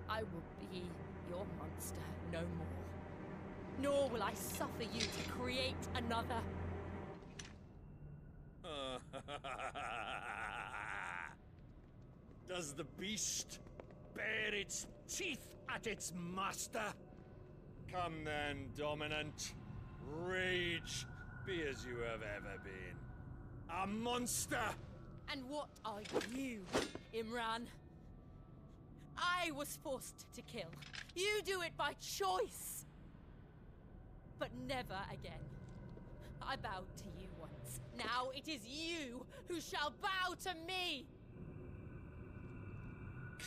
I will be your monster no more, nor will I suffer you to create another. Does the beast bare its teeth at its master? Come then, Dominant. Rage, be as you have ever been. A monster! And what are you, Imran? I was forced to kill. You do it by choice. But never again. I bowed to you once. Now it is you who shall bow to me!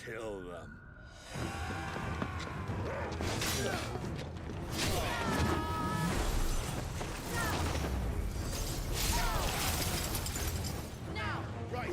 Kill them. Now! Right!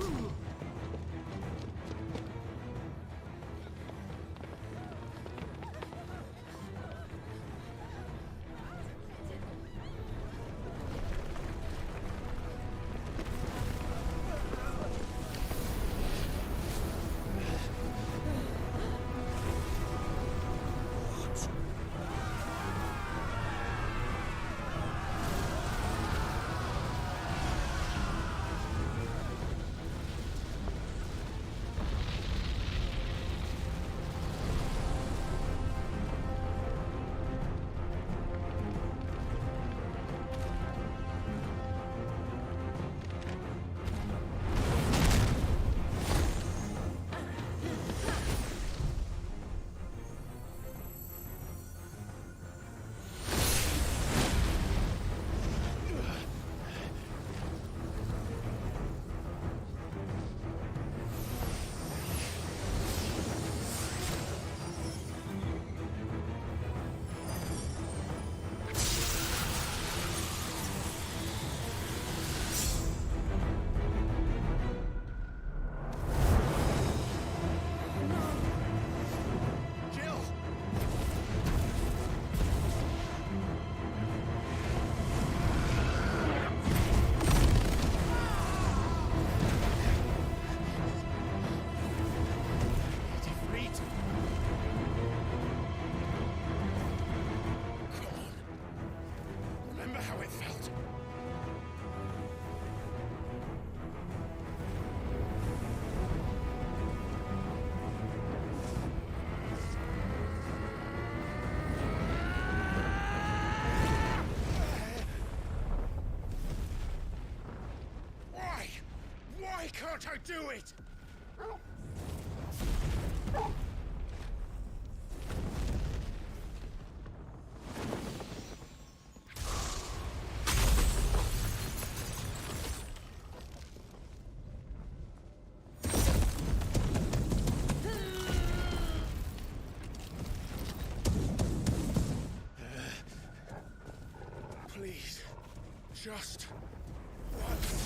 Can't I do it? Please, just once.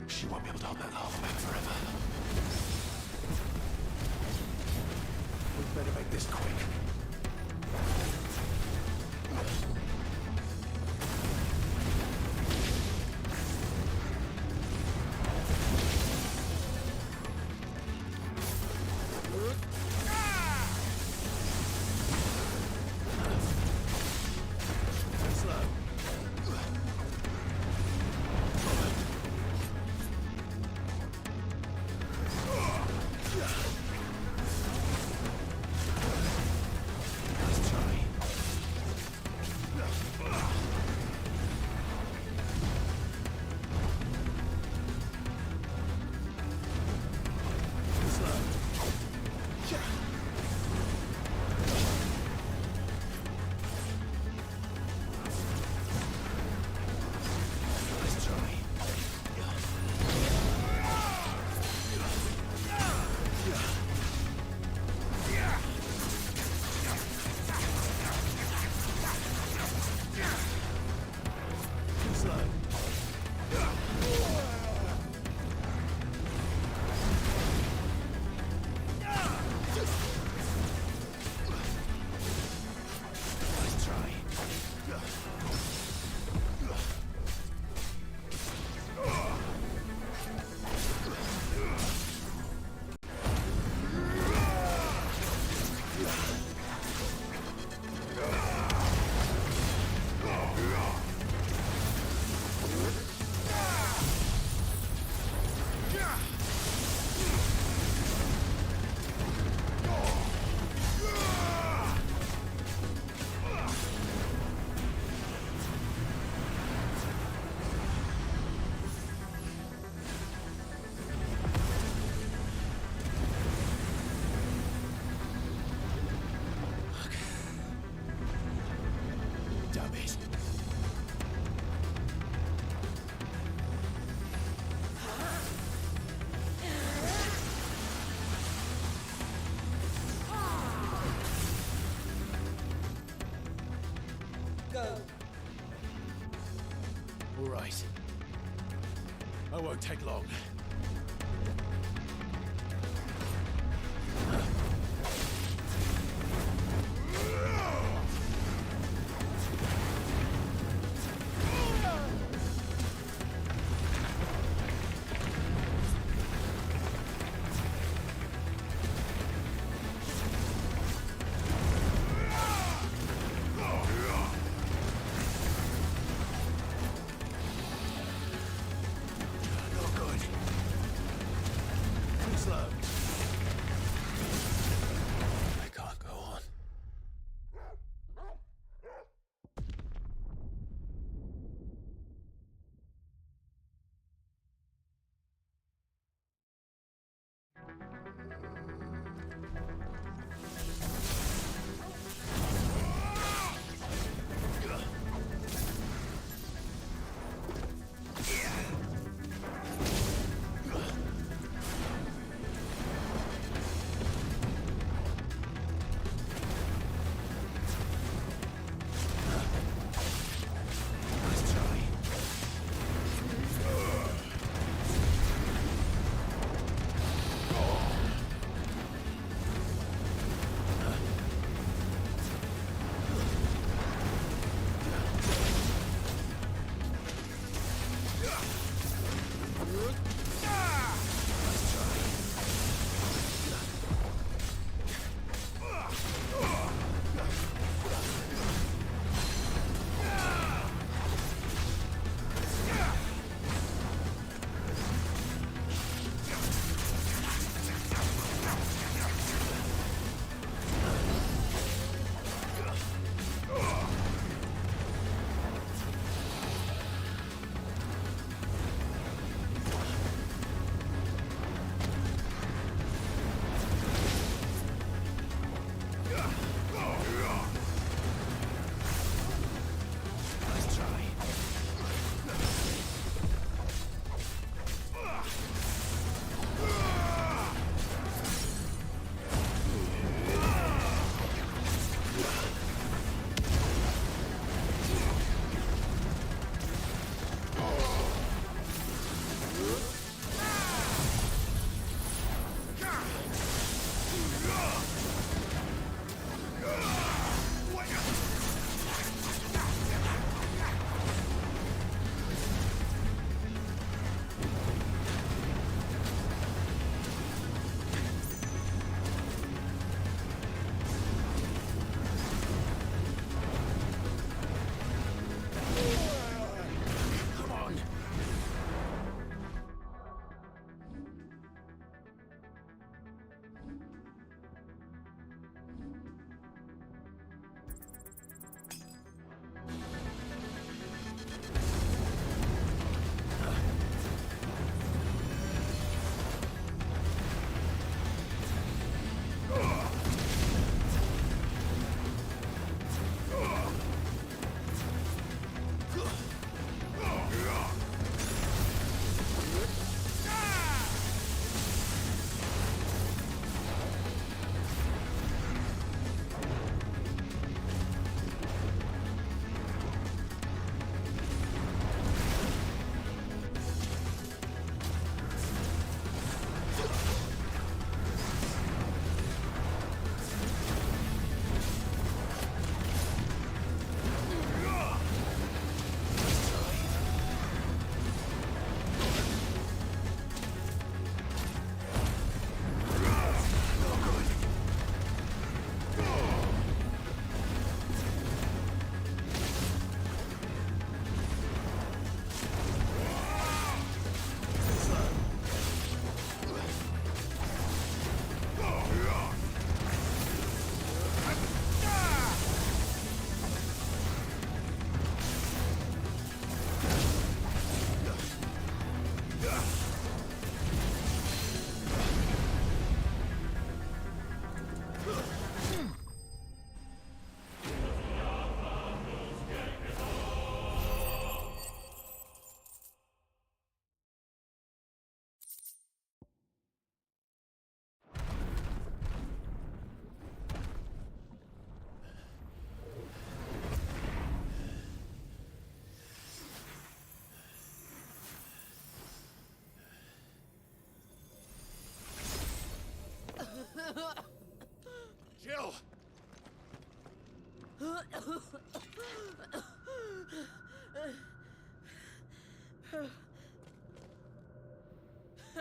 She won't be able to hold that lava back forever. We better make this quick. All right. I won't take long. Not good.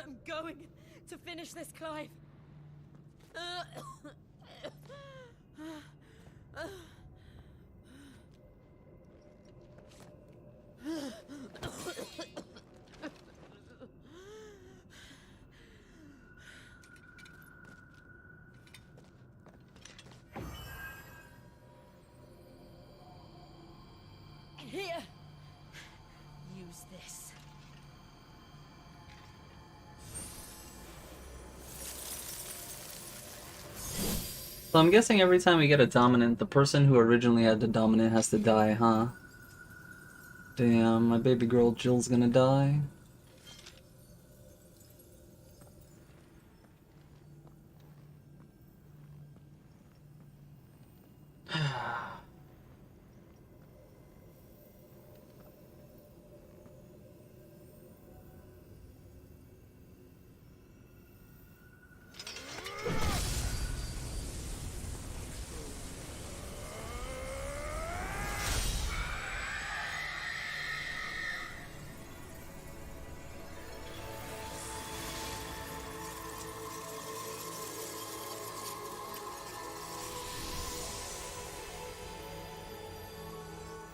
I'm going to finish this, Clive. Here. Use this. So I'm guessing every time we get a dominant, the person who originally had the dominant has to die, huh? Damn, my baby girl Jill's gonna die.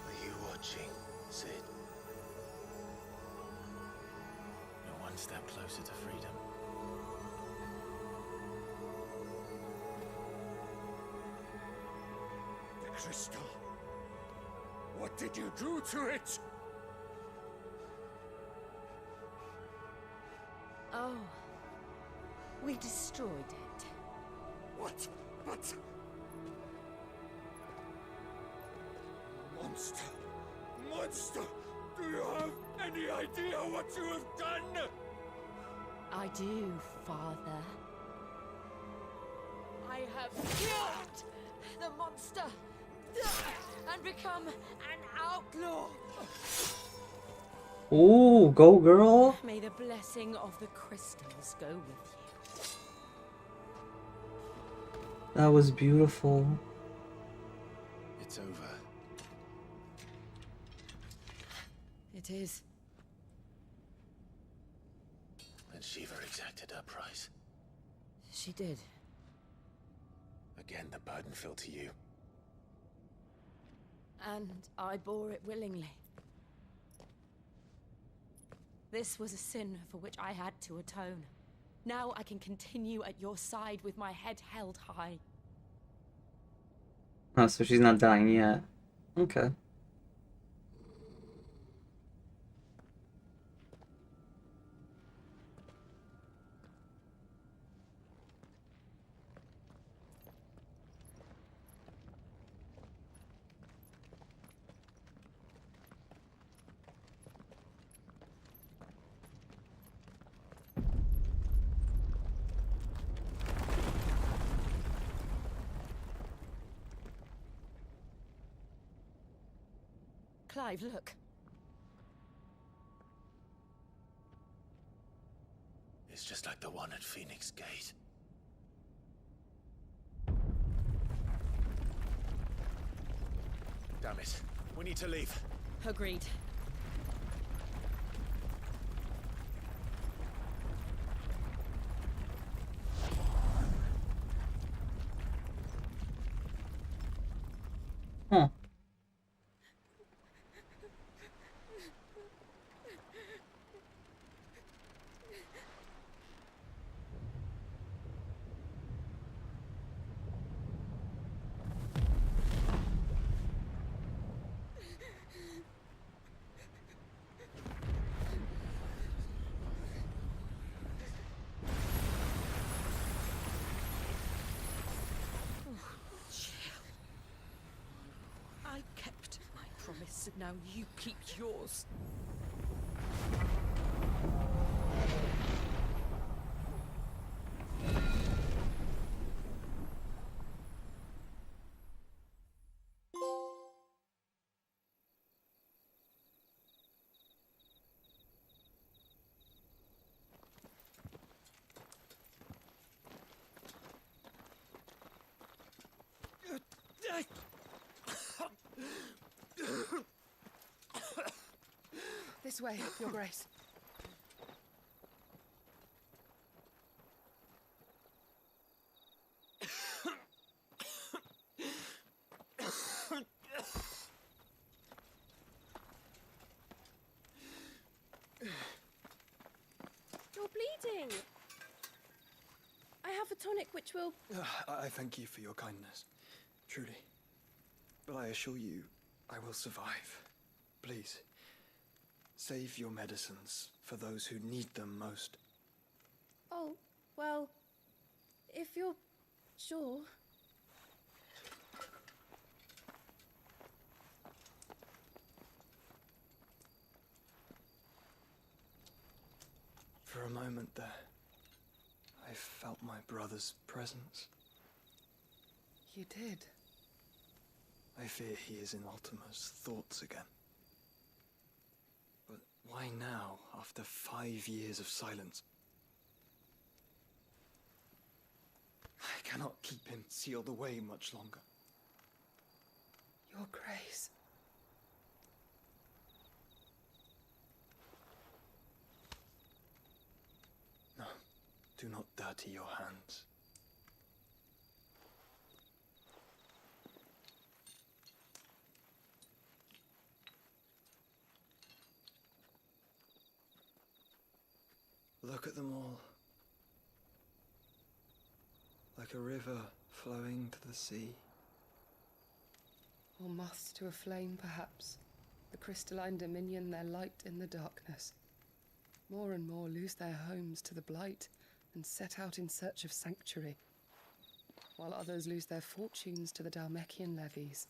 Are you watching, Sid? You're one step closer to freedom. The crystal. What did you do to it? Oh. We destroyed it. What? But... Monster! Monster! Do you have any idea what you have done? I do, Father. I have killed the monster and become an outlaw. Ooh, go girl! May the blessing of the crystals go with you. That was beautiful. It's over. It is. And Shiva exacted her price. She did. Again, the burden fell to you. And I bore it willingly. This was a sin for which I had to atone. Now I can continue at your side with my head held high. Oh, so she's not dying yet. Okay. Clive, look. It's just like the one at Phoenix Gate. Damn it. We need to leave. Agreed. Huh. I kept my promise, and now you keep yours. This way, Your Grace. bleeding. I have a tonic which will... I thank you for your kindness, truly. But I assure you, I will survive. Please, save your medicines for those who need them most. Oh, well, if you're sure... For a moment there, I felt my brother's presence. You did? I fear he is in Ultima's thoughts again. But why now, after 5 years of silence? I cannot keep him sealed away much longer. Your Grace. No, do not dirty your hands. Look at them all. Like a river flowing to the sea. Or moths to a flame, perhaps. The crystalline dominion, their light in the darkness. More and more lose their homes to the blight and set out in search of sanctuary, while others lose their fortunes to the Dhalmekian levies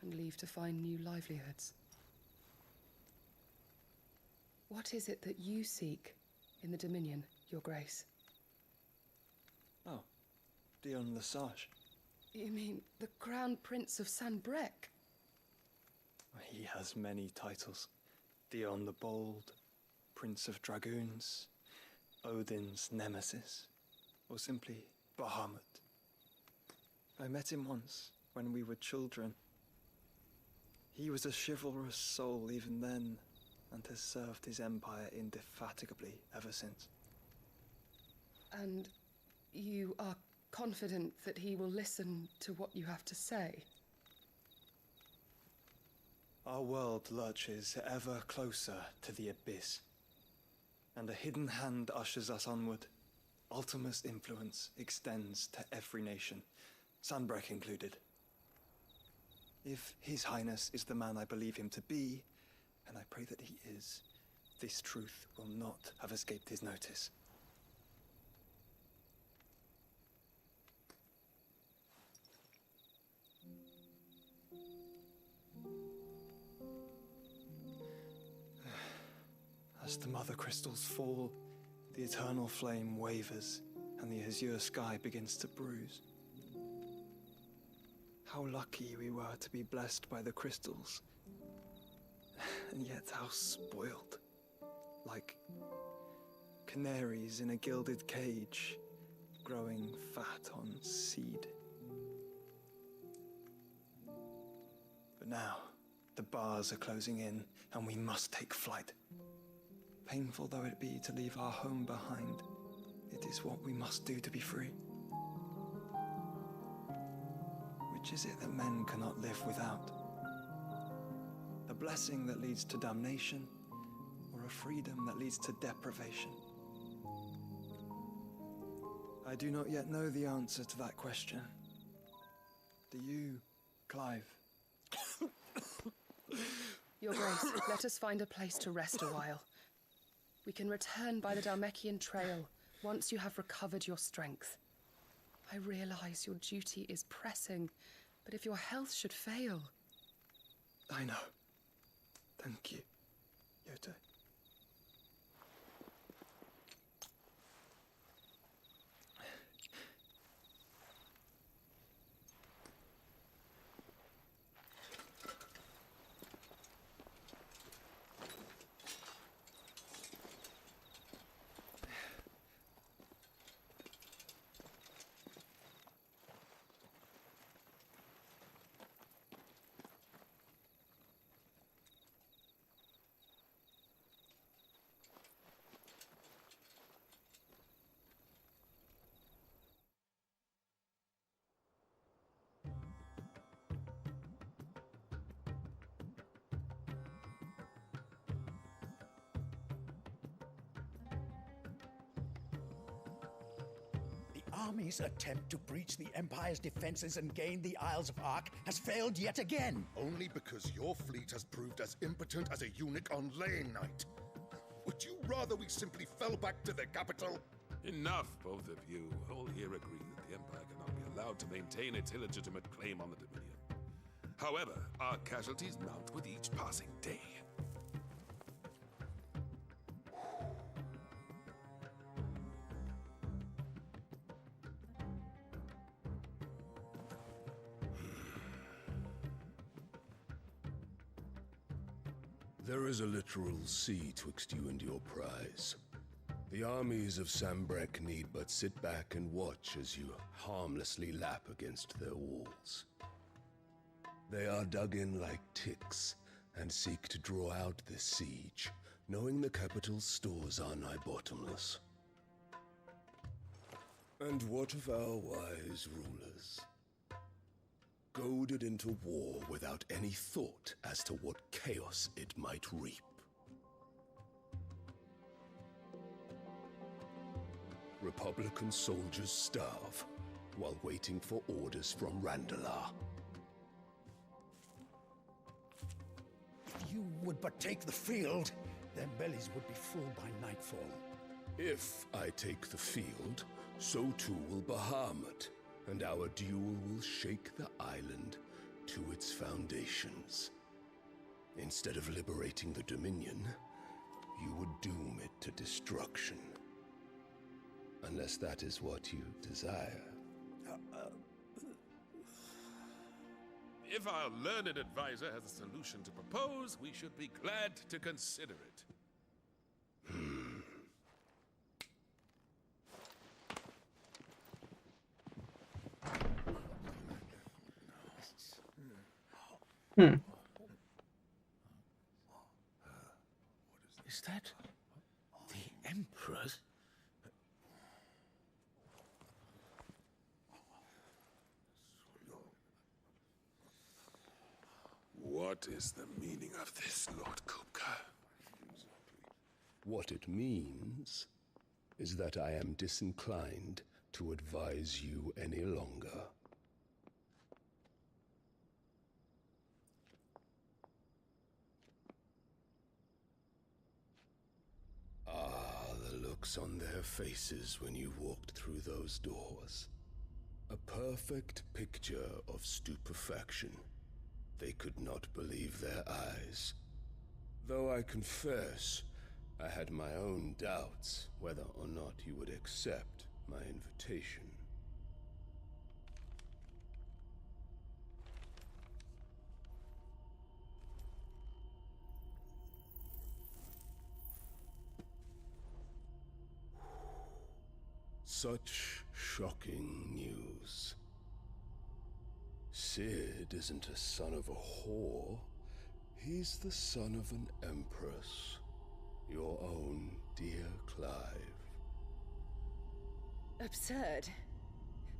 and leave to find new livelihoods. What is it that you seek in the Dominion, Your Grace? Oh, Dion Lesage. You mean the Crown Prince of Sanbrec? He has many titles. Dion the Bold, Prince of Dragoons, Odin's Nemesis, or simply Bahamut. I met him once, when we were children. He was a chivalrous soul even then, and has served his empire indefatigably ever since. And you are confident that he will listen to what you have to say? Our world lurches ever closer to the abyss, and a hidden hand ushers us onward. Ultima's influence extends to every nation, Sanbrec included. If His Highness is the man I believe him to be, and I pray that he is, this truth will not have escaped his notice. As the mother crystals fall, the eternal flame wavers, and the azure sky begins to bruise. How lucky we were to be blessed by the crystals, and yet how spoiled. Like canaries in a gilded cage, growing fat on seed. But now, the bars are closing in, and we must take flight. Painful though it be to leave our home behind, it is what we must do to be free. Which is it that men cannot live without? A blessing that leads to damnation, or a freedom that leads to deprivation? I do not yet know the answer to that question. Do you, Clive? Your Grace, let us find a place to rest a while. We can return by the Dhalmekian trail once you have recovered your strength. I realize your duty is pressing, but if your health should fail... I know. Thank you, Yote. army's attempt to breach the Empire's defenses and gain the Isles of Ark has failed yet again. Only because your fleet has proved as impotent as a eunuch on laying night. Would you rather we simply fell back to the capital? Enough, both of you. All here agree that the Empire cannot be allowed to maintain its illegitimate claim on the Dominion. However, our casualties mount with each passing day. There is a literal sea twixt you and your prize. The armies of Sambrek need but sit back and watch as you harmlessly lap against their walls. They are dug in like ticks and seek to draw out this siege, knowing the capital's stores are nigh bottomless. And what of our wise rulers? Goaded into war without any thought as to what chaos it might reap. Republican soldiers starve while waiting for orders from Randalar. If you would but take the field, their bellies would be full by nightfall. If I take the field, so too will Bahamut, and our duel will shake the island to its foundations. Instead of liberating the Dominion, you would doom it to destruction. Unless that is what you desire. If our learned advisor has a solution to propose, we should be glad to consider it. Is that the Emperor's? What is the meaning of this, Lord Kupka? What it means is that I am disinclined to advise you any longer. The looks on their faces when you walked through those doors. A perfect picture of stupefaction. They could not believe their eyes. Though I confess, I had my own doubts whether or not you would accept my invitation. Such shocking news. Sid isn't a son of a whore. He's the son of an empress. Your own dear Clive. Absurd.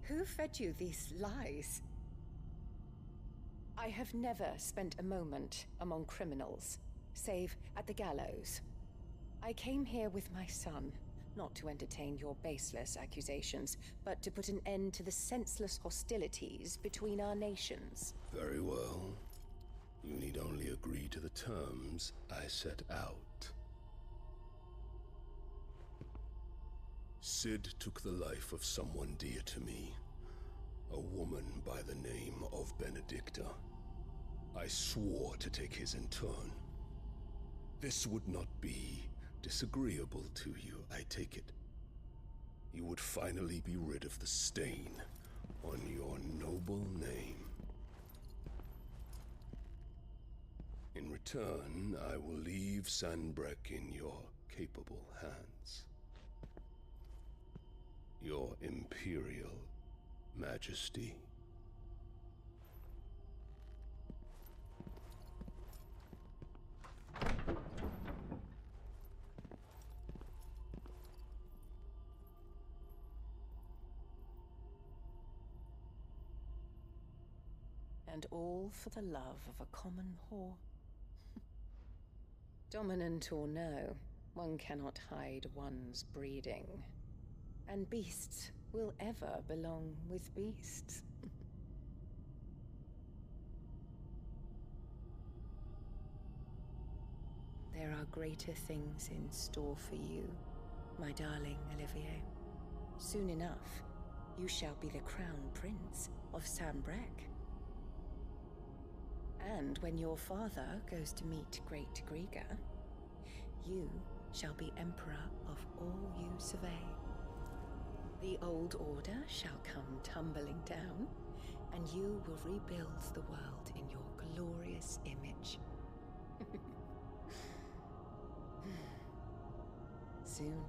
Who fed you these lies? I have never spent a moment among criminals, save at the gallows. I came here with my son, not to entertain your baseless accusations, but to put an end to the senseless hostilities between our nations. Very well. You need only agree to the terms I set out. Sid took the life of someone dear to me, a woman by the name of Benedicta. I swore to take his in turn. This would not be disagreeable to you, I take it. You would finally be rid of the stain on your noble name. In return, I will leave Sanbrek in your capable hands. Your Imperial Majesty. And all for the love of a common whore. Dominant or no, one cannot hide one's breeding. And beasts will ever belong with beasts. There are greater things in store for you, my darling Olivier. Soon enough, you shall be the crown prince of Sambrec. And when your father goes to meet Great Grieger, you shall be emperor of all you survey. The old order shall come tumbling down, and you will rebuild the world in your glorious image. Soon.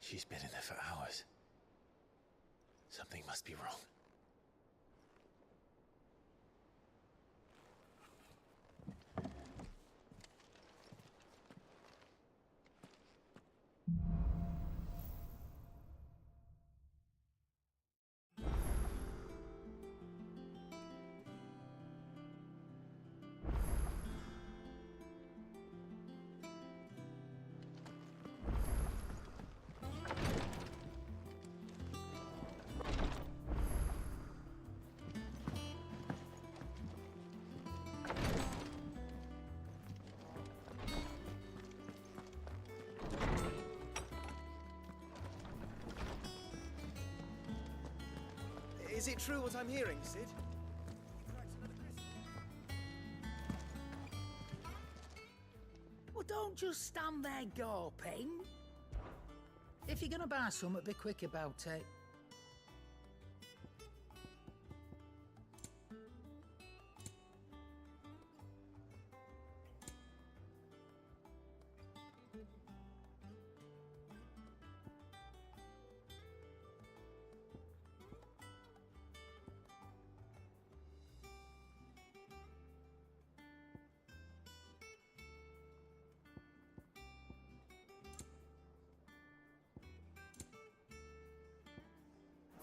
She's been in there for hours. Something must be wrong. Is it true what I'm hearing, Sid? Well, don't just stand there gawping. If you're gonna buy something, be quick about it.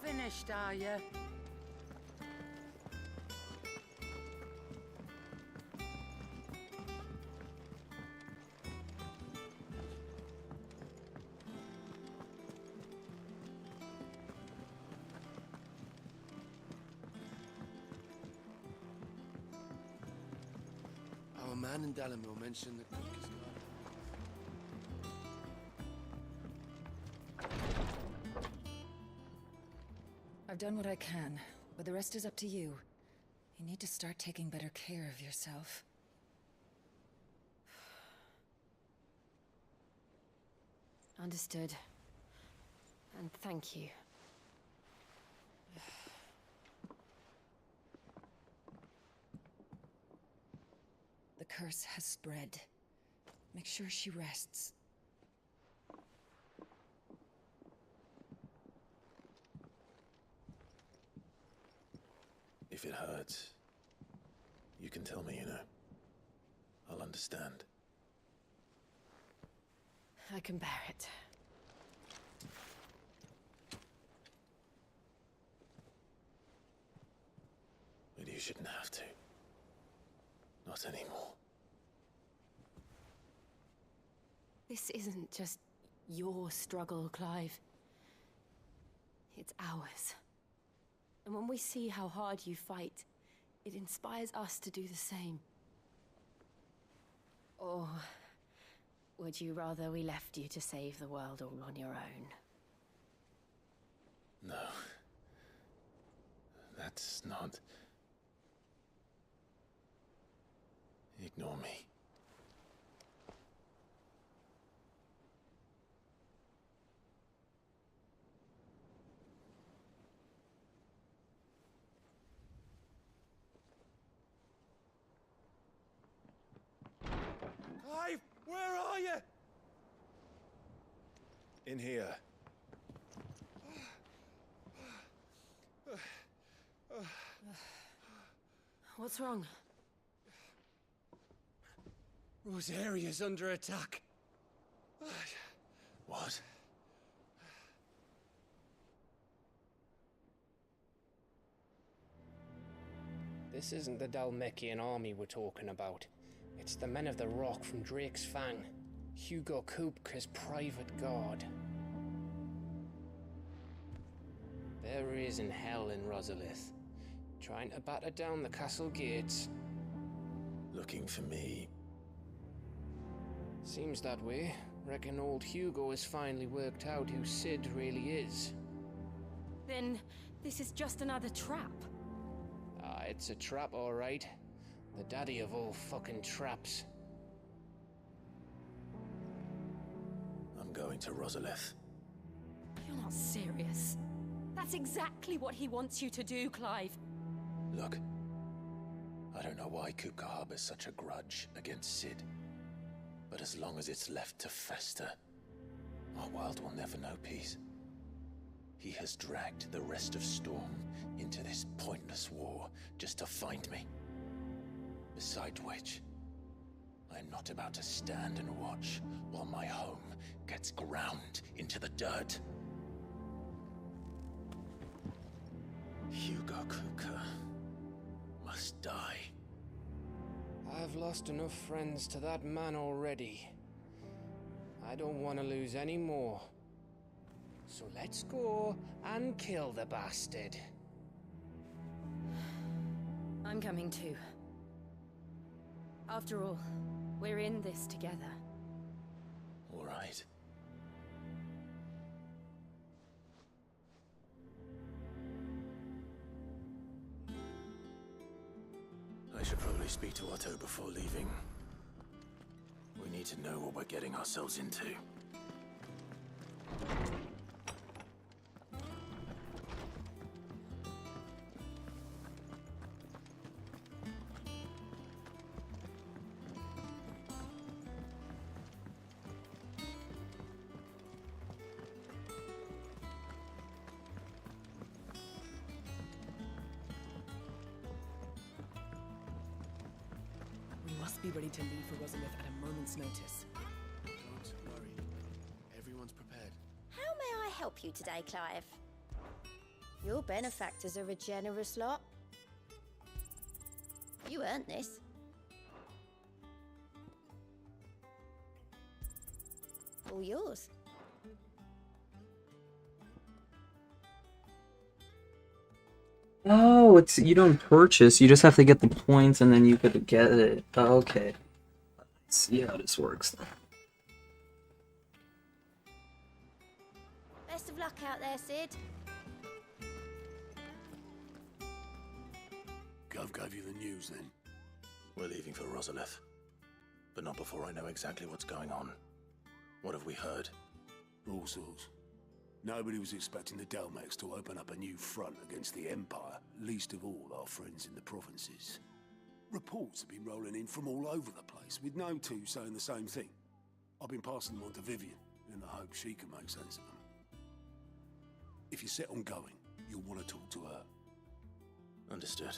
Finished, are you? Our man in Dalamil mentioned the cook is gone. I've done what I can, but the rest is up to you. You need to start taking better care of yourself. Understood. And thank you. The curse has spread. Make sure she rests. If it hurts, you can tell me, you know. I'll understand. I can bear it. But you shouldn't have to. Not anymore. This isn't just your struggle, Clive. It's ours. And when we see how hard you fight, it inspires us to do the same. Or would you rather we left you to save the world all on your own? No. That's not... Ignore me. Clive, where are you? In here. What's wrong? Rosaria's under attack. What? This isn't the Dalmekian army we're talking about. It's the men of the Rock from Drake's Fang. Hugo Kupka's private guard. There he is in hell in Rosalith, trying to batter down the castle gates. Looking for me? Seems that way. Reckon old Hugo has finally worked out who Sid really is. Then this is just another trap. Ah, it's a trap, all right. The daddy of all fucking traps. I'm going to Rosalith. You're not serious. That's exactly what he wants you to do, Clive. Look, I don't know why Kupka harbors such a grudge against Sid. But as long as it's left to fester, our world will never know peace. He has dragged the rest of Storm into this pointless war just to find me. Besides which, I am not about to stand and watch while my home gets ground into the dirt. Hugo Kupka must die. I've lost enough friends to that man already. I don't want to lose any more. So let's go and kill the bastard. I'm coming too. After all, we're in this together. All right. I should probably speak to Otto before leaving. We need to know what we're getting ourselves into. We must be ready to leave for Rosalith at a moment's notice. Don't worry. Everyone's prepared. How may I help you today, Clive? Your benefactors are a generous lot. You earned this. All yours. Oh, it's you don't purchase, you just have to get the points and then you could get it. Oh, okay. Let's see how this works then. Best of luck out there, Sid. Gov gave you the news then? We're leaving for Rosalith. But not before I know exactly what's going on. What have we heard? All sorts. Nobody was expecting the Dalmeks to open up a new front against the Empire, least of all our friends in the provinces. Reports have been rolling in from all over the place, with no two saying the same thing. I've been passing them on to Vivian, in the hope she can make sense of them. If you're set on going, you'll want to talk to her. Understood.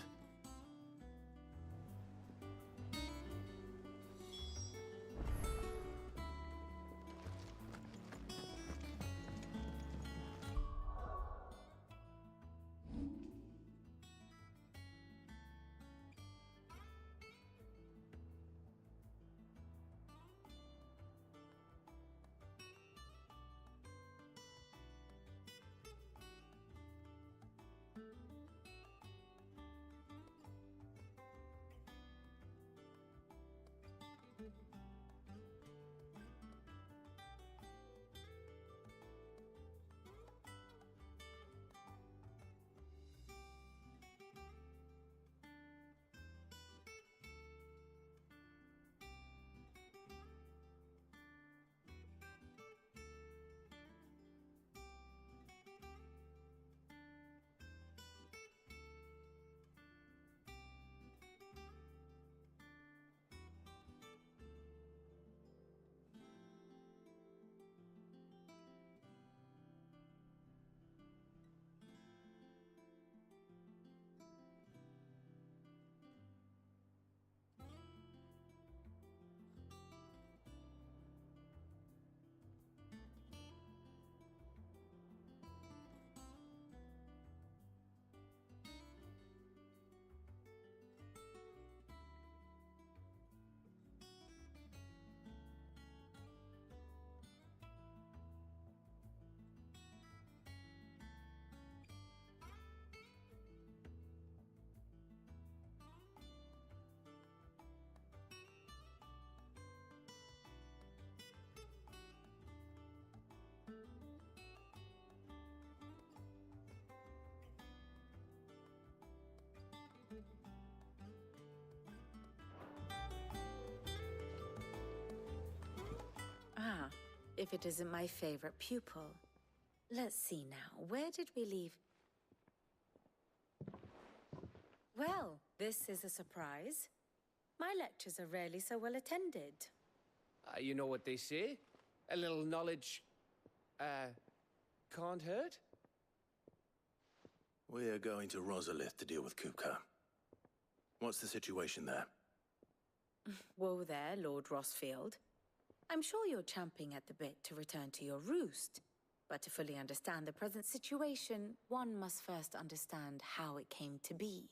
if it isn't my favorite pupil. Let's see now, where did we leave? Well, this is a surprise. My lectures are rarely so well attended. You know what they say? A little knowledge, can't hurt? We're going to Rosalith to deal with Kupka. What's the situation there? Whoa there, Lord Rossfield. I'm sure you're champing at the bit to return to your roost. But to fully understand the present situation, one must first understand how it came to be.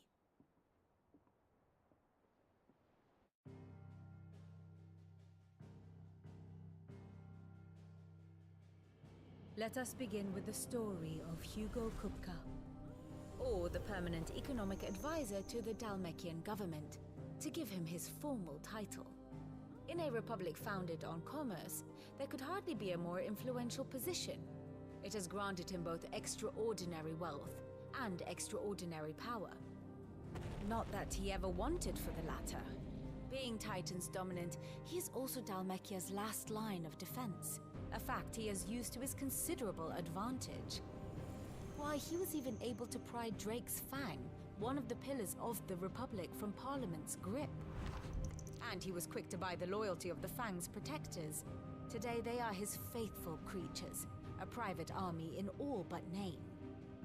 Let us begin with the story of Hugo Kupka, or the permanent economic advisor to the Dalmekian government, to give him his formal title. In a republic founded on commerce, there could hardly be a more influential position. It has granted him both extraordinary wealth and extraordinary power. Not that he ever wanted for the latter. Being Titan's dominant, he is also Dalmekia's last line of defense, a fact he has used to his considerable advantage. Why, he was even able to pry Drake's Fang, one of the pillars of the Republic, from Parliament's grip. And he was quick to buy the loyalty of the Fang's protectors. Today they are his faithful creatures, a private army in all but name.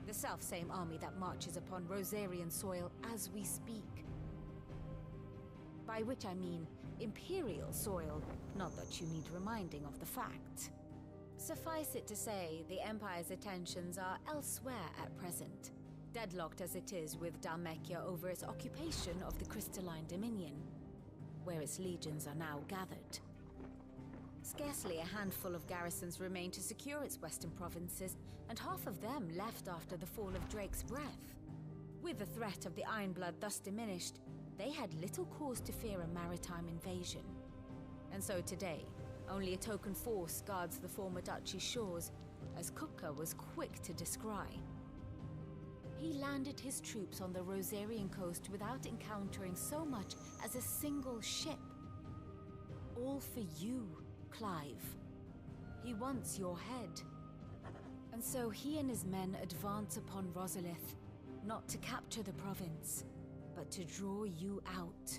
The self-same army that marches upon Rosarian soil as we speak. By which I mean Imperial soil, not that you need reminding of the fact. Suffice it to say, the Empire's attentions are elsewhere at present, deadlocked as it is with Dalmekia over its occupation of the Crystalline Dominion, where its legions are now gathered. Scarcely a handful of garrisons remain to secure its western provinces, and half of them left after the fall of Drake's Breath. With the threat of the Ironblood thus diminished, they had little cause to fear a maritime invasion. And so today, only a token force guards the former duchy's shores, as Kupka was quick to descry. He landed his troops on the Rosarian coast without encountering so much as a single ship. All for you, Clive. He wants your head. And so he and his men advance upon Rosalith, not to capture the province, but to draw you out.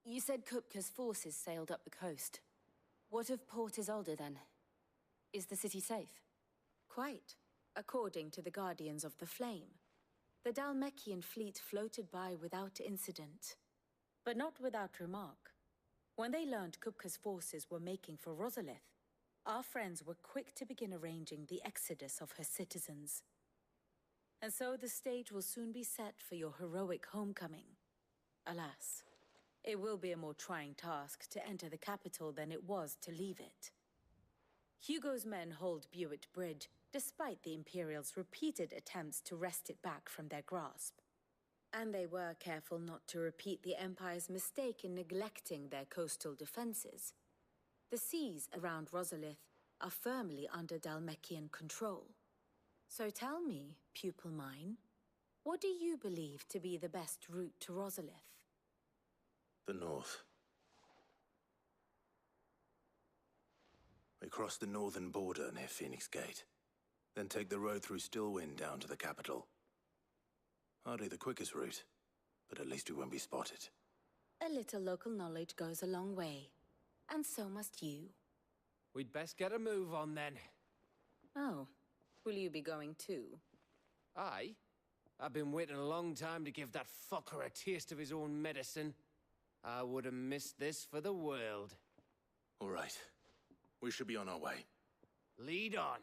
You said Kupka's forces sailed up the coast. What of Port Isolde, then? Is the city safe? Quite, according to the Guardians of the Flame. The Dalmekian fleet floated by without incident, but not without remark. When they learned Kupka's forces were making for Rosalith, our friends were quick to begin arranging the exodus of her citizens. And so the stage will soon be set for your heroic homecoming. Alas, it will be a more trying task to enter the capital than it was to leave it. Hugo's men hold Buet Bridge, despite the Imperials' repeated attempts to wrest it back from their grasp. And they were careful not to repeat the Empire's mistake in neglecting their coastal defenses. The seas around Rosalith are firmly under Dalmekian control. So tell me, pupil mine, what do you believe to be the best route to Rosalith? The north. We cross the northern border near Phoenix Gate, then take the road through Stillwind down to the capital. Hardly the quickest route, but at least we won't be spotted. A little local knowledge goes a long way, and so must you. We'd best get a move on then. Oh, will you be going too? Aye. I've been waiting a long time to give that fucker a taste of his own medicine. I would have missed this for the world. All right. We should be on our way. Lead on.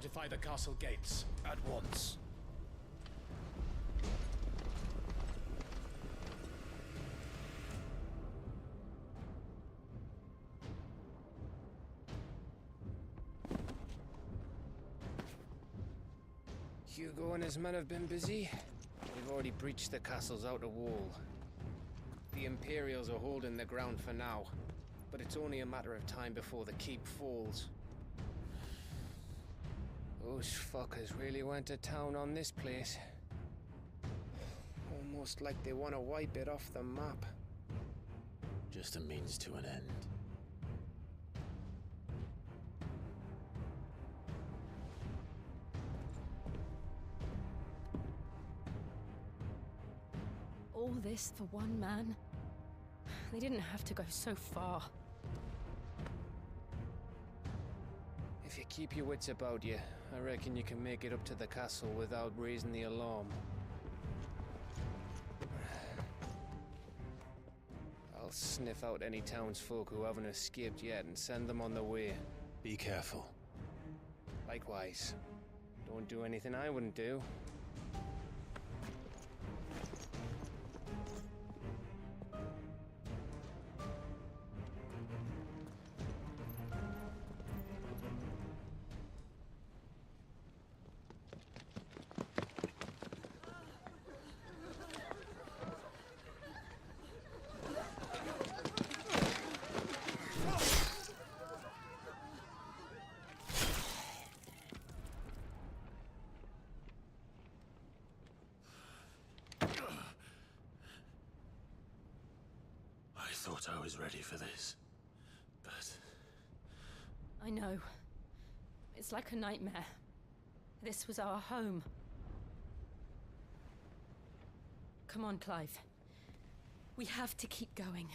Fortify the castle gates at once. Hugo and his men have been busy. They've already breached the castle's outer wall. The Imperials are holding the ground for now, but it's only a matter of time before the keep falls. Those fuckers really went to town on this place. Almost like they want to wipe it off the map. Just a means to an end. All this for one man? They didn't have to go so far. If you keep your wits about you, I reckon you can make it up to the castle without raising the alarm. I'll sniff out any townsfolk who haven't escaped yet and send them on their way. Be careful. Likewise. Don't do anything I wouldn't do. I thought I was ready for this, but... I know. It's like a nightmare. This was our home. Come on, Clive. We have to keep going.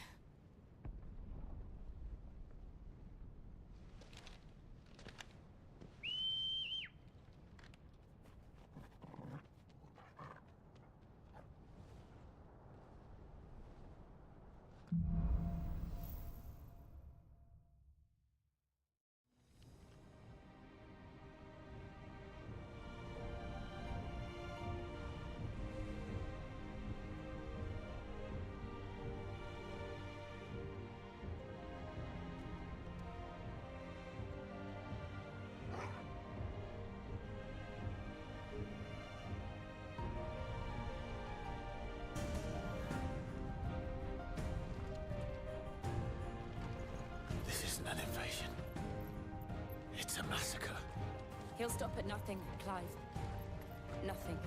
This isn't an invasion. It's a massacre. He'll stop at nothing, Clive. Nothing.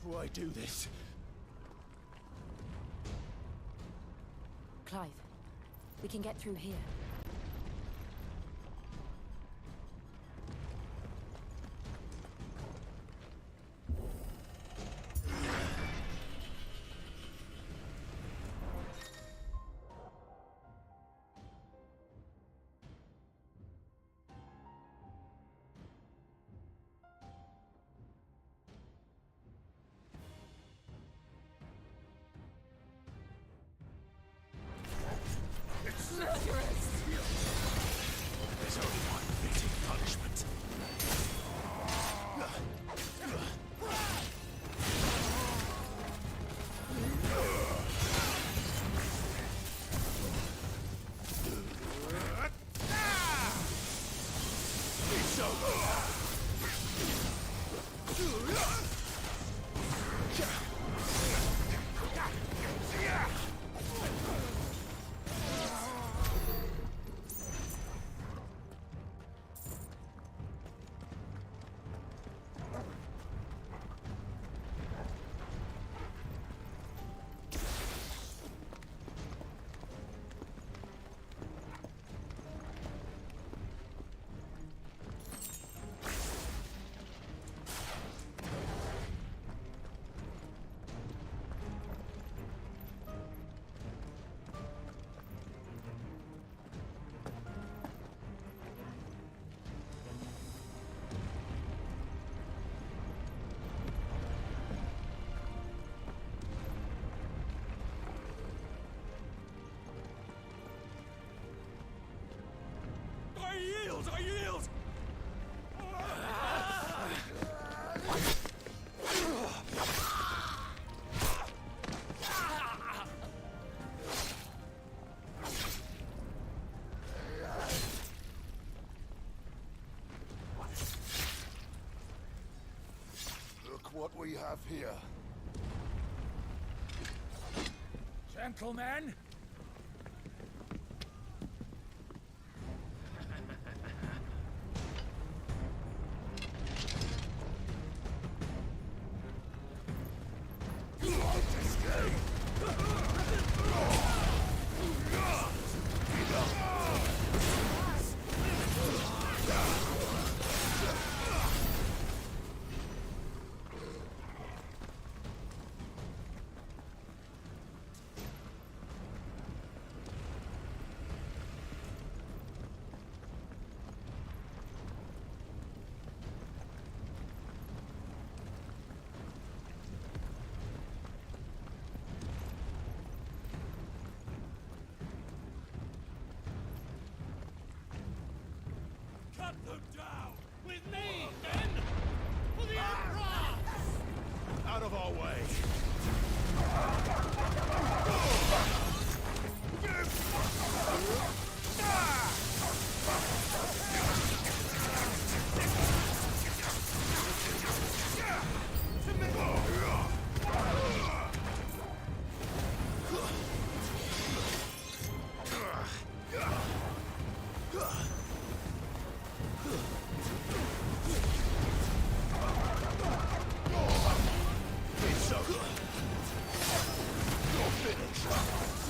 Why do this? Clive, we can get through here. There's only one fitting punishment. It's over. Rebels, I yield! Look what we have here. Gentlemen! Cut them down! With me, men! For the Emperor! Out of our way! It's over. You're finished.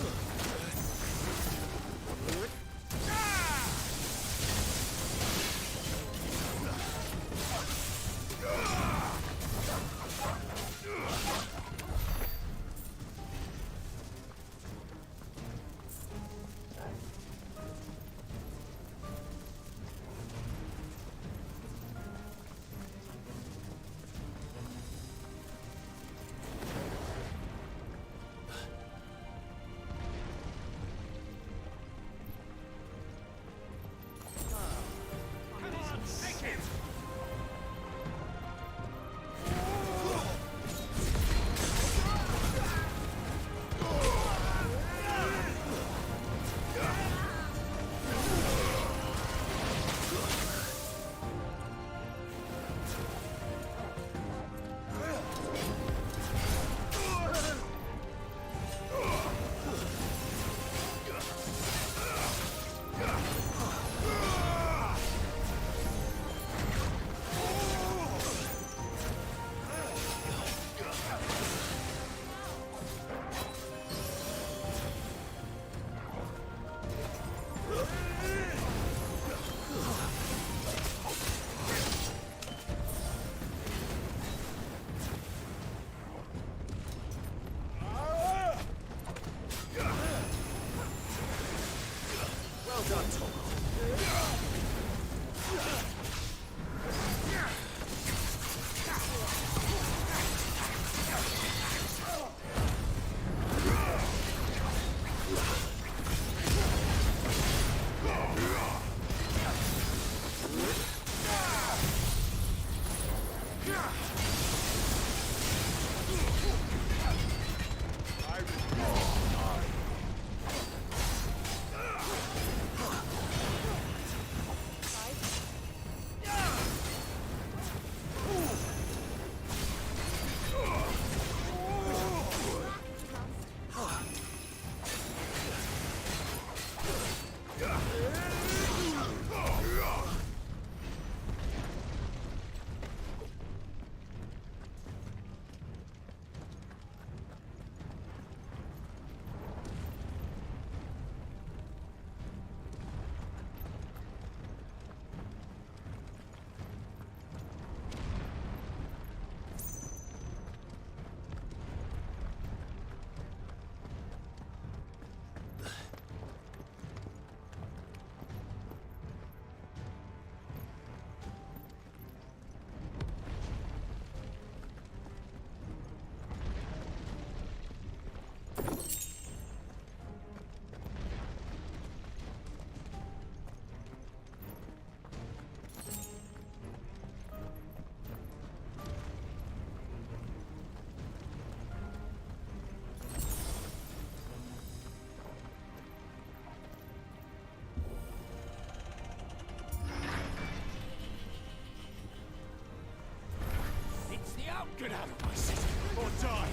Get out of my city, or die!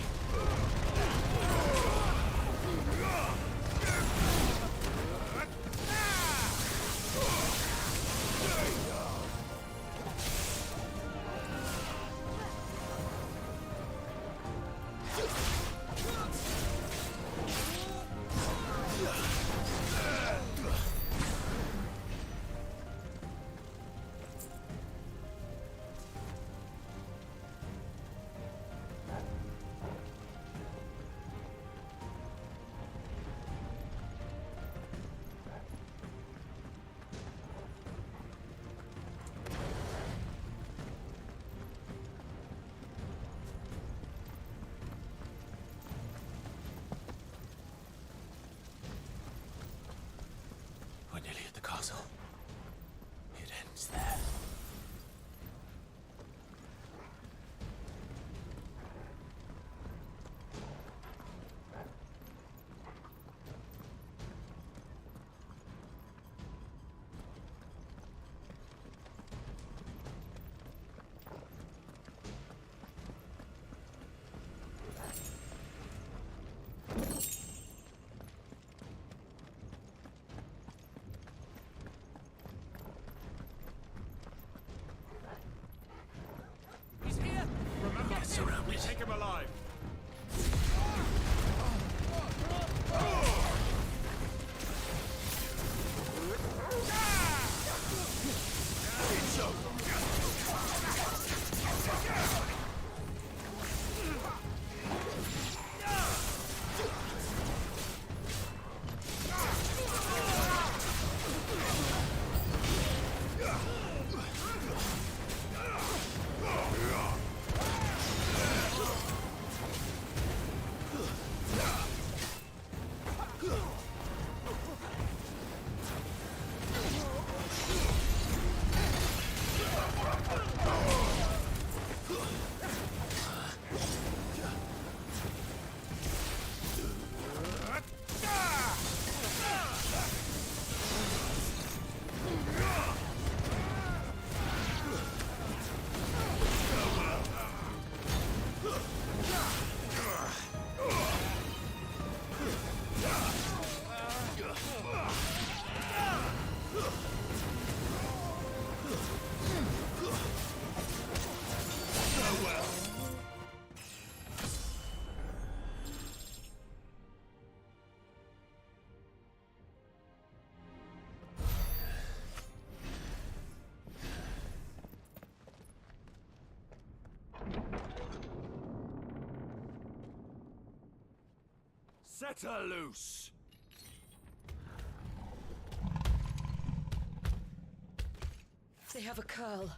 We're nearly at the castle. It ends there. He's here! Remember, we take him alive! Set her loose! They have a curl.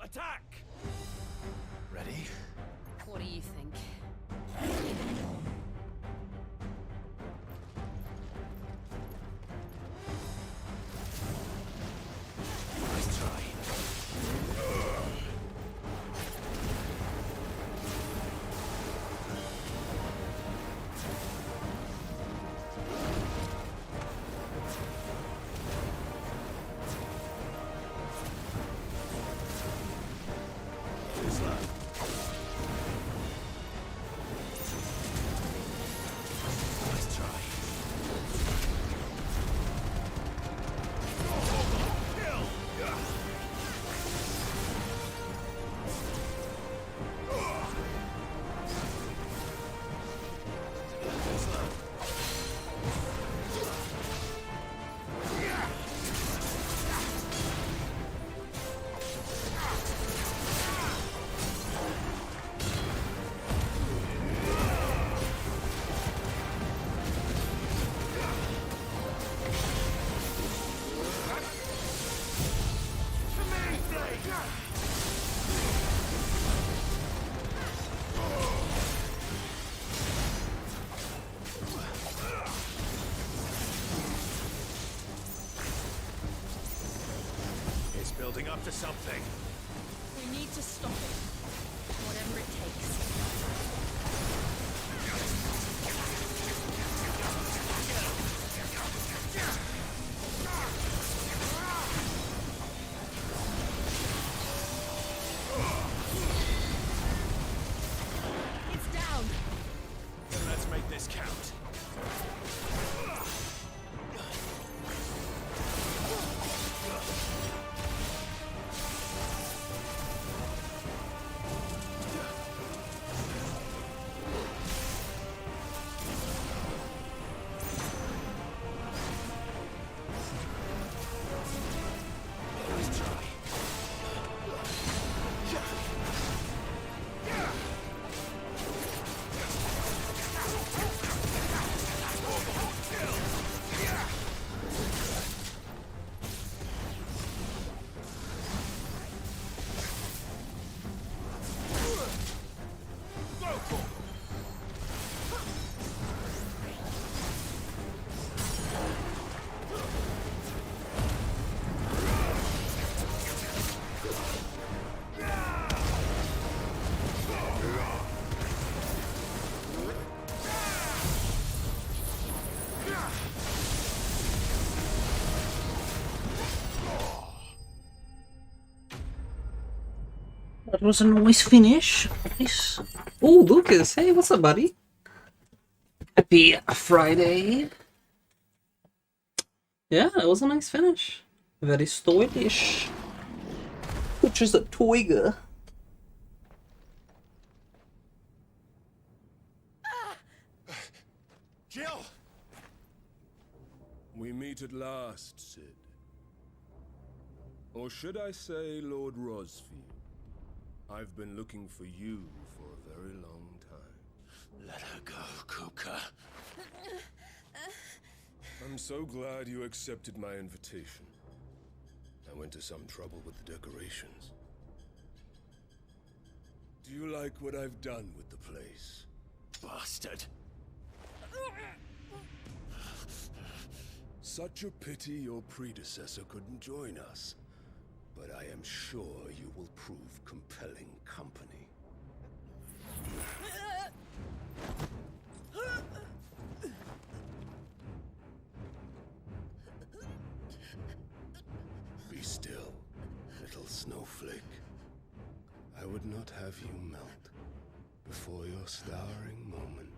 Attack! Ready? What do you think? Nice try. Nice try. It's building up to something. We need to stop it. Whatever it takes. That was a nice finish. Nice. Oh, Lucas. Hey, what's up, buddy? Happy Friday. Yeah, it was a nice finish. Very stylish. Which is a Toiga. Jill! We meet at last, Sid. Or should I say, Lord Rosfield? I've been looking for you for a very long time. Let her go, Kupka. I'm so glad you accepted my invitation. I went to some trouble with the decorations. Do you like what I've done with the place? Bastard. Such a pity your predecessor couldn't join us. But I am sure you will prove compelling company. Be still, little snowflake. I would not have you melt before your starring moment.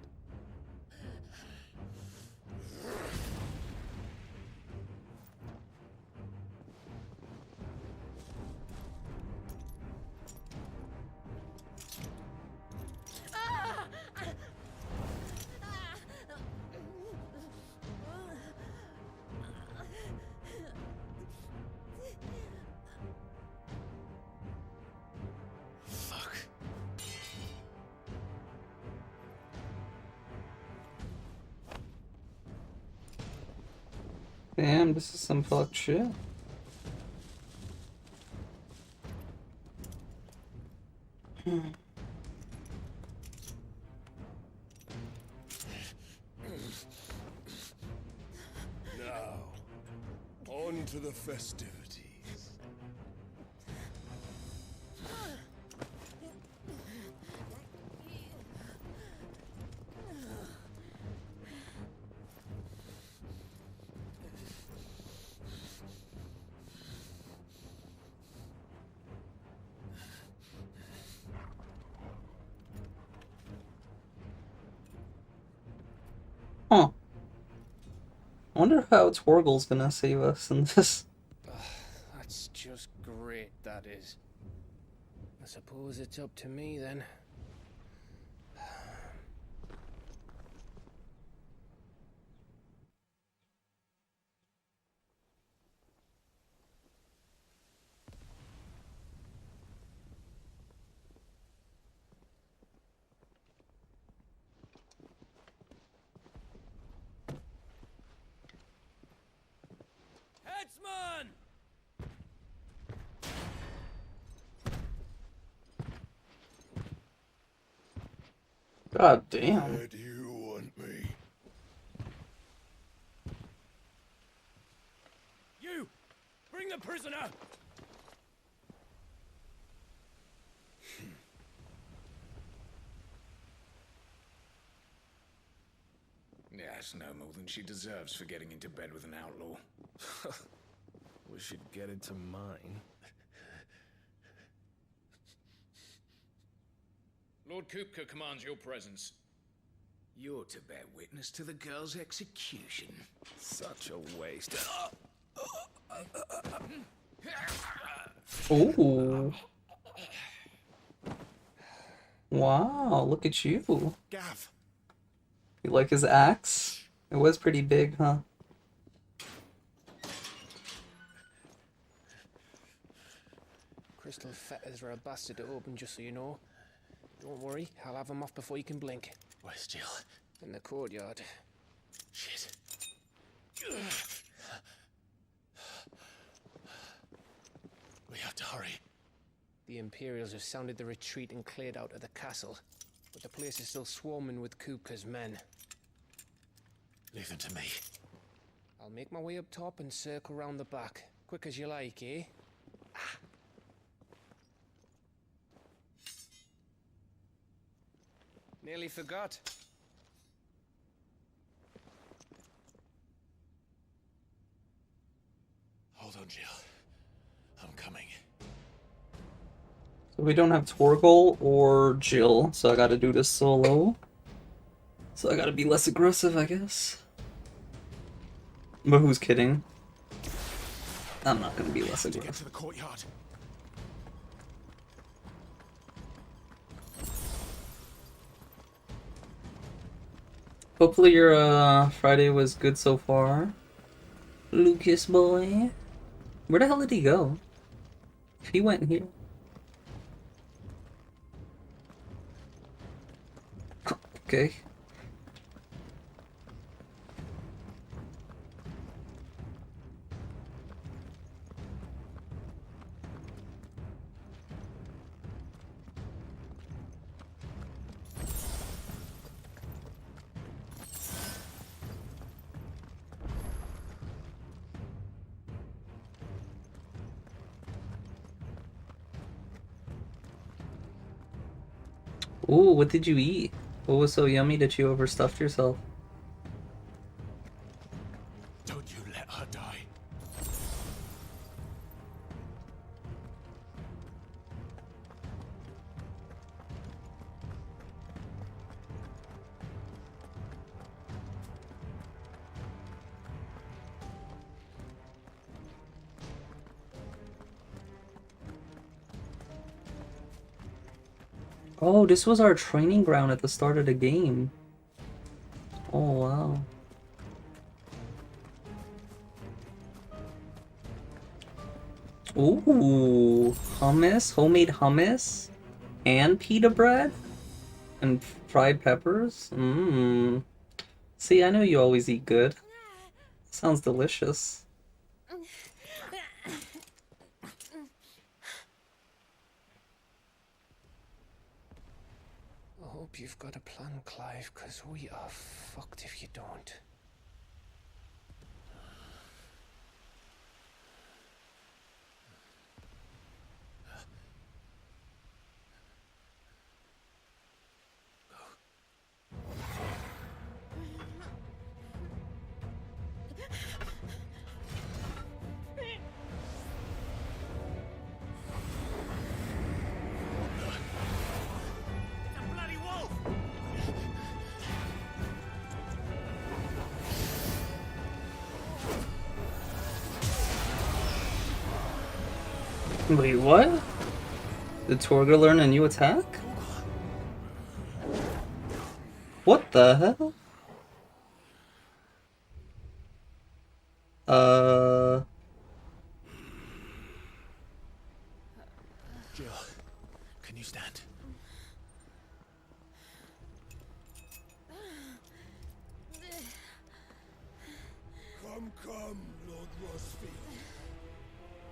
Damn, this is some fucked shit. Now, on to the festivities. Huh. I wonder how Torgal's gonna save us in this. That's just great, that is. I suppose it's up to me then. Headsman! God damn. Where do you want me? You! Bring the prisoner! Yes, no more than she deserves for getting into bed with an outlaw. We should get into mine. Lord Kupka commands your presence. You're to bear witness to the girl's execution. Such a waste. Ooh. Wow, look at you. Gav. You like his axe? It was pretty big, huh? Crystal fetters are a bastard to open, just so you know. Don't worry, I'll have them off before you can blink. Where's Jill? In the courtyard. Shit. We have to hurry. The Imperials have sounded the retreat and cleared out of the castle, but the place is still swarming with Kupka's men. Leave them to me. I'll make my way up top and circle round the back. Quick as you like, eh? Nearly forgot. Hold on, Jill. I'm coming. We don't have Torgal or Jill, so I gotta do this solo. So I gotta be less aggressive, I guess. But who's kidding? I'm not gonna be less aggressive. Get to the courtyard. Hopefully your Friday was good so far. Lucas boy. Where the hell did he go? If he went here. Okay. Ooh, what did you eat? What was so yummy that you overstuffed yourself? Don't you let her die. Oh, this was our training ground at the start of the game. Oh, wow. Ooh, hummus, homemade hummus, and pita bread, and fried peppers. Mmm. See, I know you always eat good. Sounds delicious. I hope you've got a plan, Clive, because we are fucked if you don't. Wait, what? Did Torga learn a new attack? What the hell? Jill, can you stand? Come, Lord Rosfield.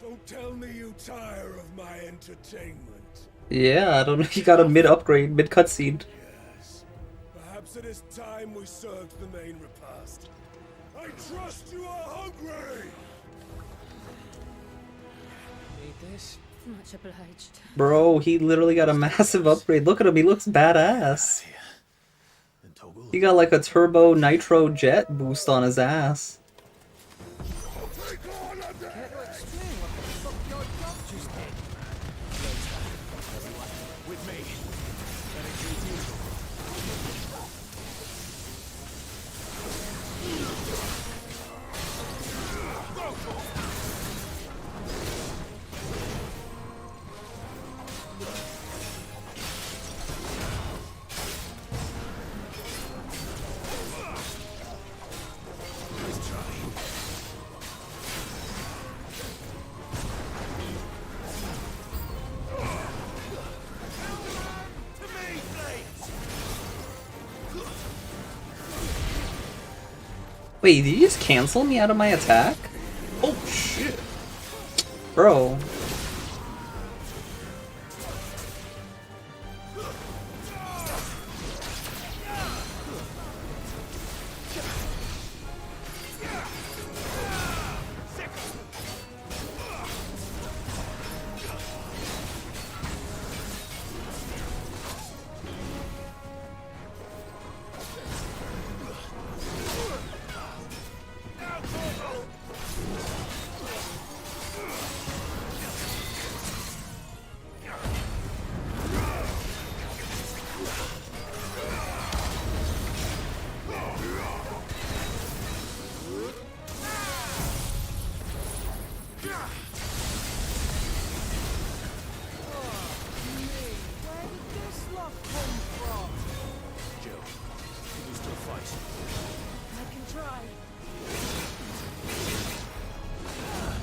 Don't tell me you tire of my entertainment. Yeah, I don't know. He got a mid-upgrade, mid-cutscene. Yes. Perhaps it is time we served the main repast. I trust you are hungry! Need this? Much obliged. Bro, he literally got a massive upgrade. Look at him, he looks badass. He got like a turbo nitro jet boost on his ass. Wait, did you just cancel me out of my attack? Oh shit. Bro.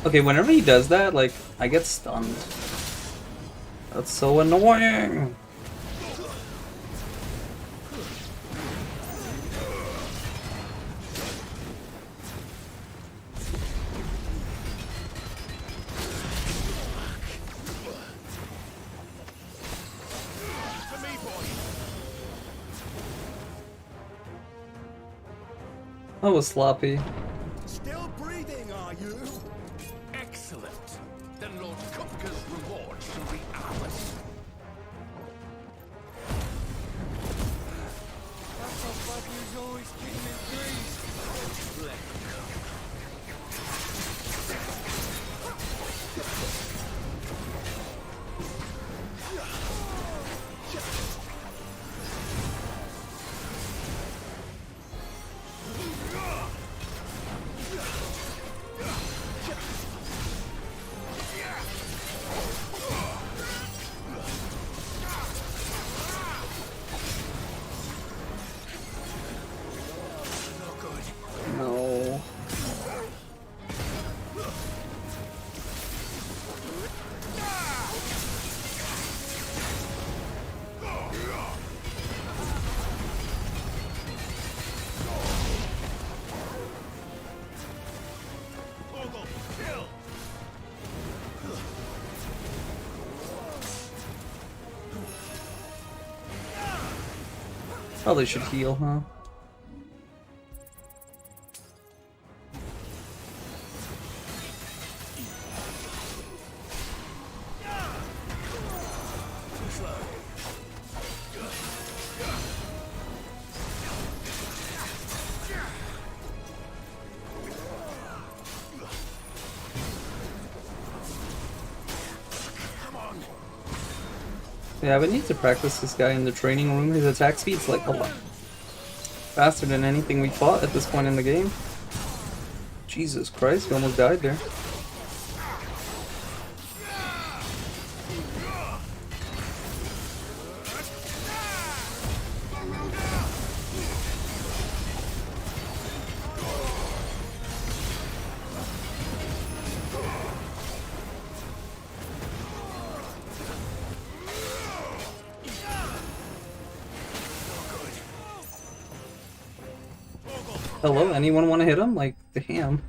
Okay, whenever he does that, like, I get stunned. That's so annoying! That was sloppy. Still breathing, are you? Excellent. Then Lord Kupka's reward shall be ours. That's how Bucky's always kicking his grease. Let go. No. Probably should heal, huh? Yeah, we need to practice this guy in the training room. His attack speed's like a lot faster than anything we fought at this point in the game. Jesus Christ, we almost died there. Hello, anyone want to hit him? Like, damn.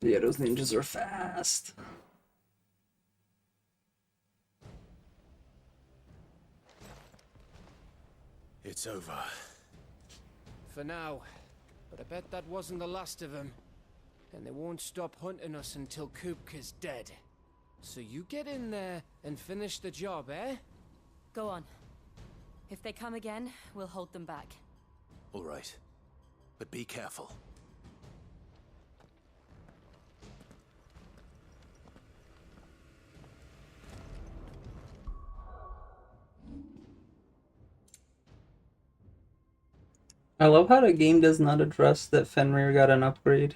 Yeah, those ninjas are fast. It's over. For now. But I bet that wasn't the last of them. And they won't stop hunting us until Kupka's dead. So you get in there and finish the job, eh? Go on. If they come again, we'll hold them back. All right. But be careful. I love how the game does not address that Fenrir got an upgrade.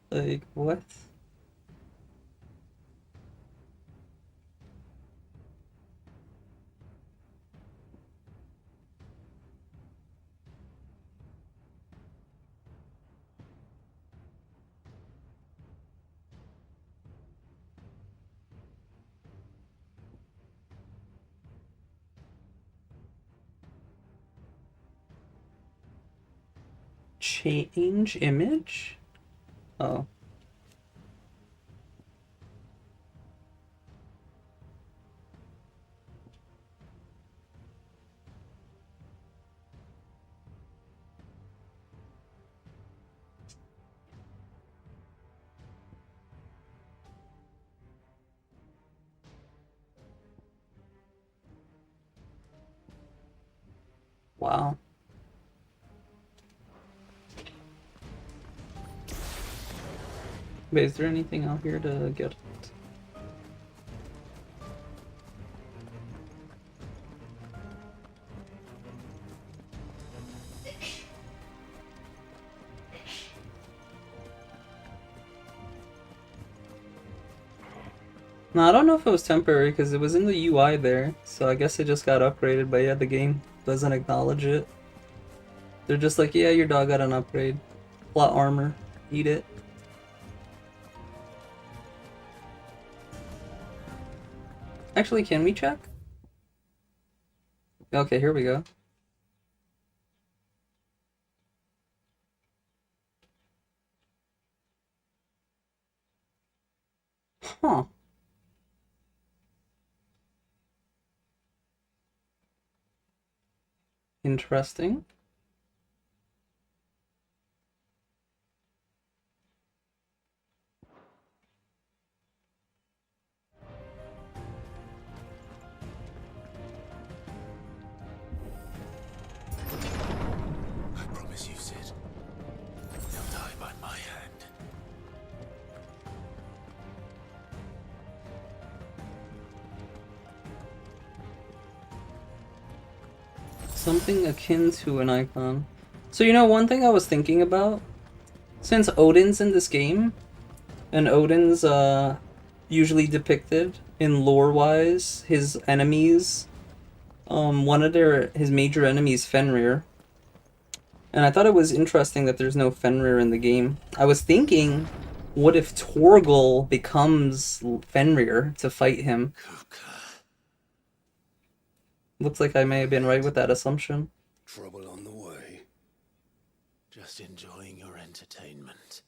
Like, what? Change image? Oh. Wow. Wait, is there anything out here to get? No, I don't know if it was temporary because it was in the UI there, so I guess it just got upgraded, but yeah, the game doesn't acknowledge it. They're just like, yeah, your dog got an upgrade. Plot armor. Eat it. Actually, can we check? Okay, here we go. Huh. Interesting. I promise you, Sid. He'll die by my hand. Something akin to an icon. So you know, one thing I was thinking about, since Odin's in this game, and Odin's usually depicted in lore-wise, his enemies, one of his major enemies, Fenrir. And I thought it was interesting that there's no Fenrir in the game. I was thinking, what if Torgal becomes Fenrir to fight him? Looks like I may have been right with that assumption. Trouble on the way. Just enjoying your entertainment.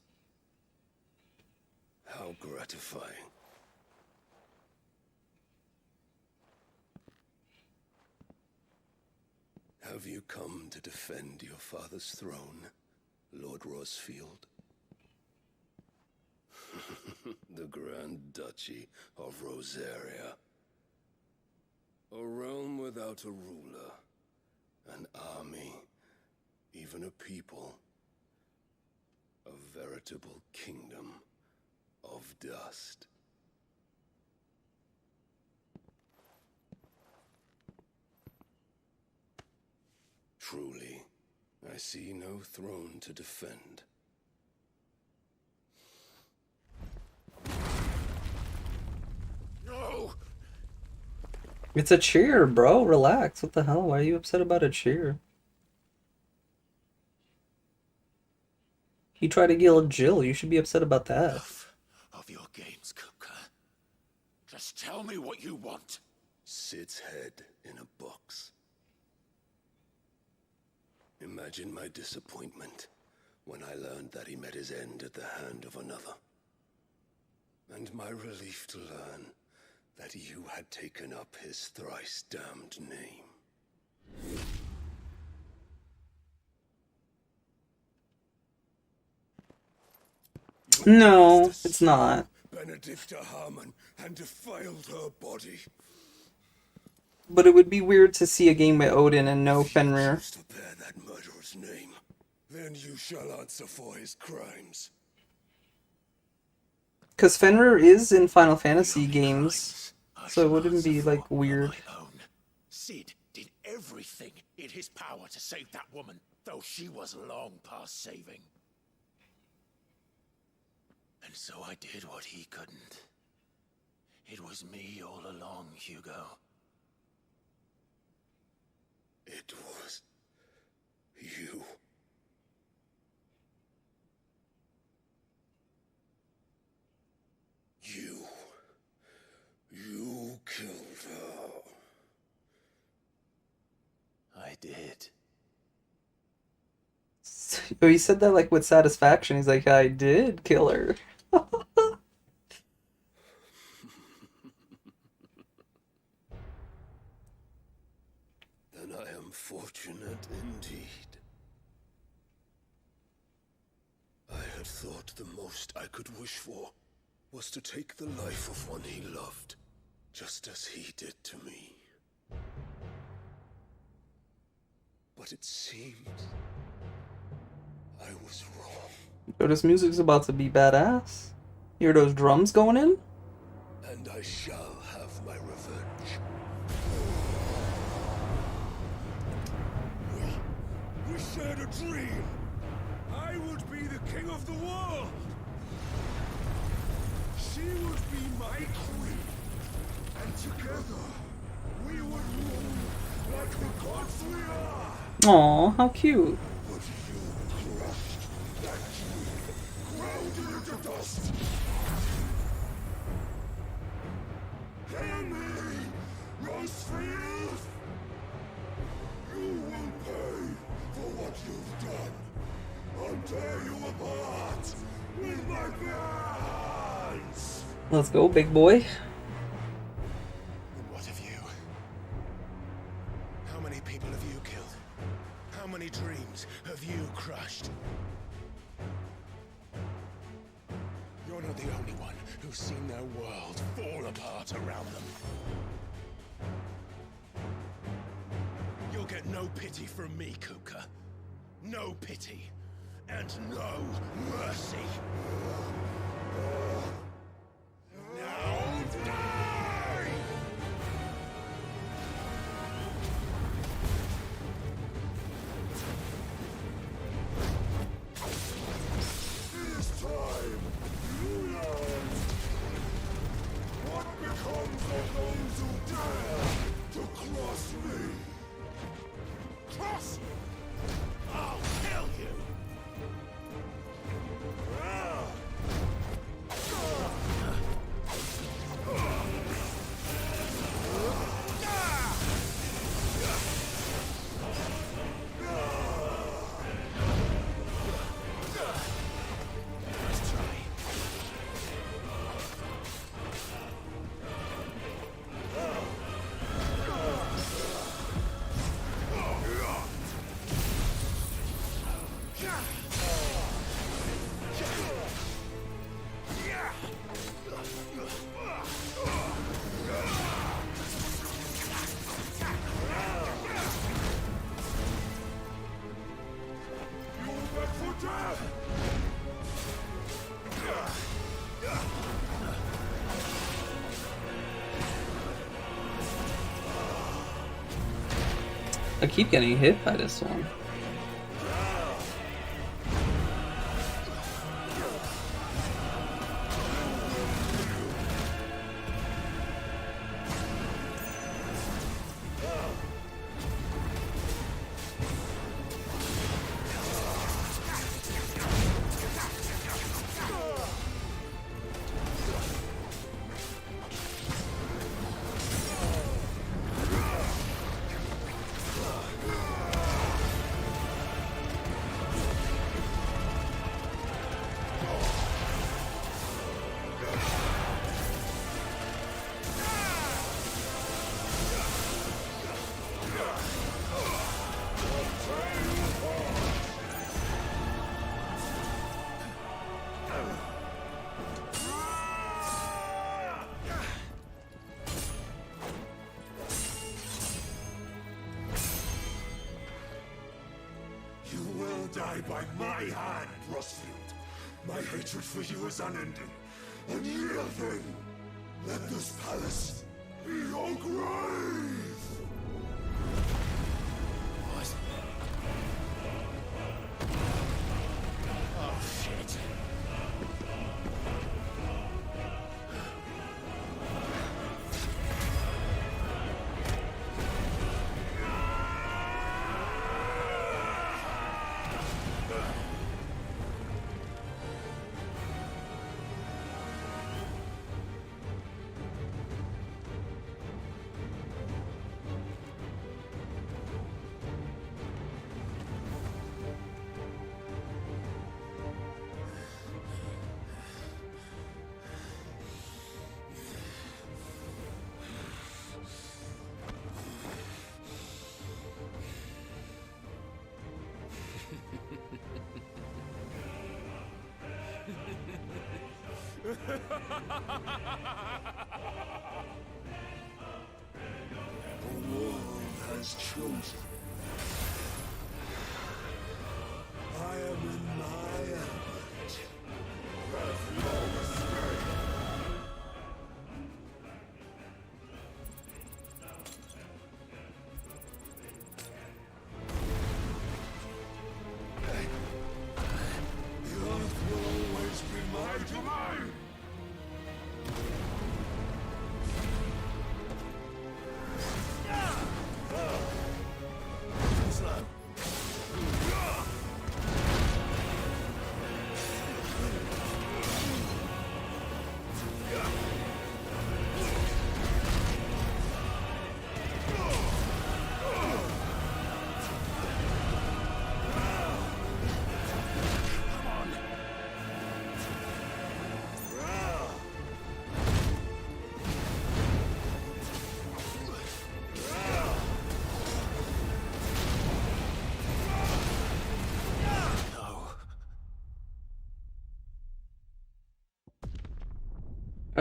How gratifying. Have you come to defend your father's throne, Lord Rosfield? The Grand Duchy of Rosaria. A realm without a ruler, an army, even a people. A veritable kingdom of dust. Truly, I see no throne to defend. No! It's a cheer, bro. Relax. What the hell? Why are you upset about a cheer? He tried to kill Jill. You should be upset about that. Enough of your games, Kupka. Just tell me what you want. Sid's head in a box. Imagine my disappointment when I learned that he met his end at the hand of another. And my relief to learn that you had taken up his thrice damned name. No, it's not. Benedicta Harmon and defiled her body. But it would be weird to see a game with Odin and no Fenrir. To bear that murderer's name, then you shall answer for his crimes. Because Fenrir is in Final Fantasy games, so it wouldn't be, like, weird. Sid did everything in his power to save that woman, though she was long past saving. And so I did what he couldn't. It was me all along, Hugo. It was you. You killed her. I did. So he said that like with satisfaction. He's like, I did kill her. Then I am fortunate indeed. I had thought the most I could wish for was to take the life of one he loved, just as he did to me. But it seems I was wrong. Yo, this music's about to be badass. Hear those drums going in? And I shall have my revenge. We shared a dream. I would be the king of the world. She would be my queen. And together, we would rule Aw, how cute. Let's go, big boy. And what of you? How many people have you killed? How many dreams have you crushed? You're not the only one who's seen their world fall apart around them. You'll get no pity from me, Kuka. No pity. And no mercy. Now die! It is time you learn what becomes of those who dare to cross me. Cross you! I'll kill you! I keep getting hit by this one. Die by my hand, Rustfield. My hatred for you is unending, unyielding. Let this palace be your grave! What? Oh, shit. The world has chosen. I am in my element. Have no escape. The earth will always be my domain.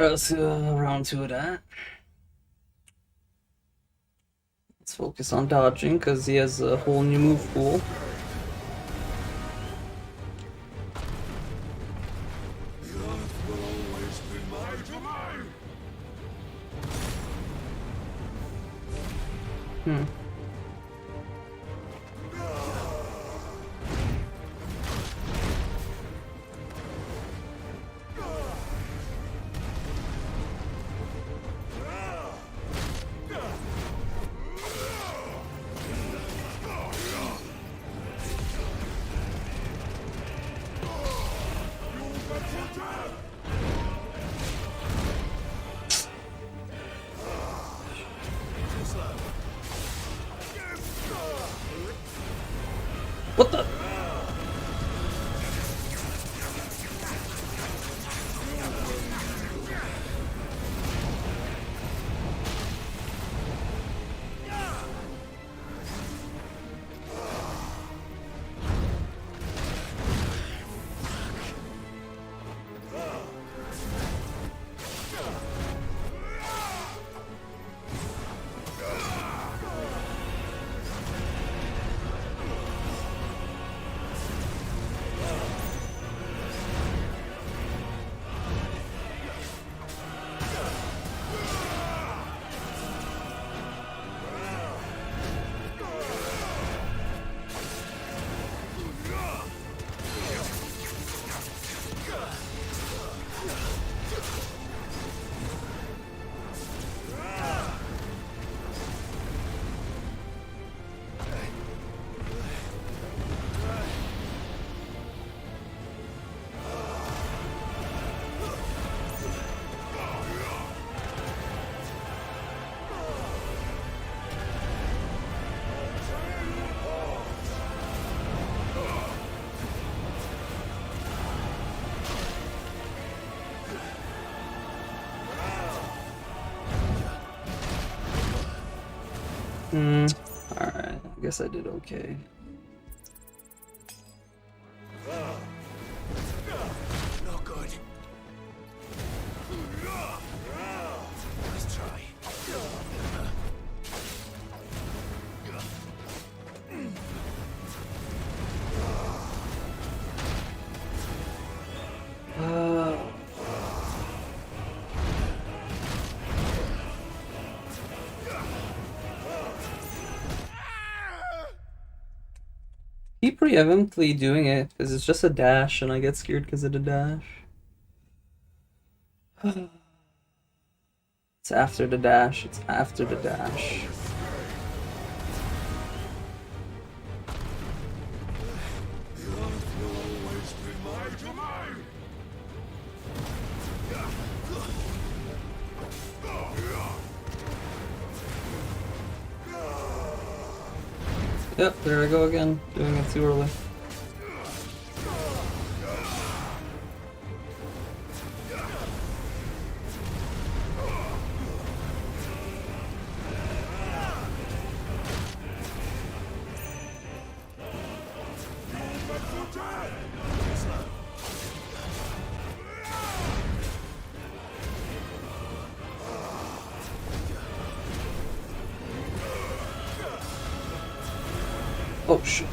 let's round 2 of that. Let's focus on dodging because he has a whole new move pool. What the? Alright, I guess I did okay. Not good. Let's try. Keep preemptively doing it because it's just a dash and I get scared because of the dash. It's after the dash, it's after the dash. Yep, there I go again, doing it too early. Oh shit.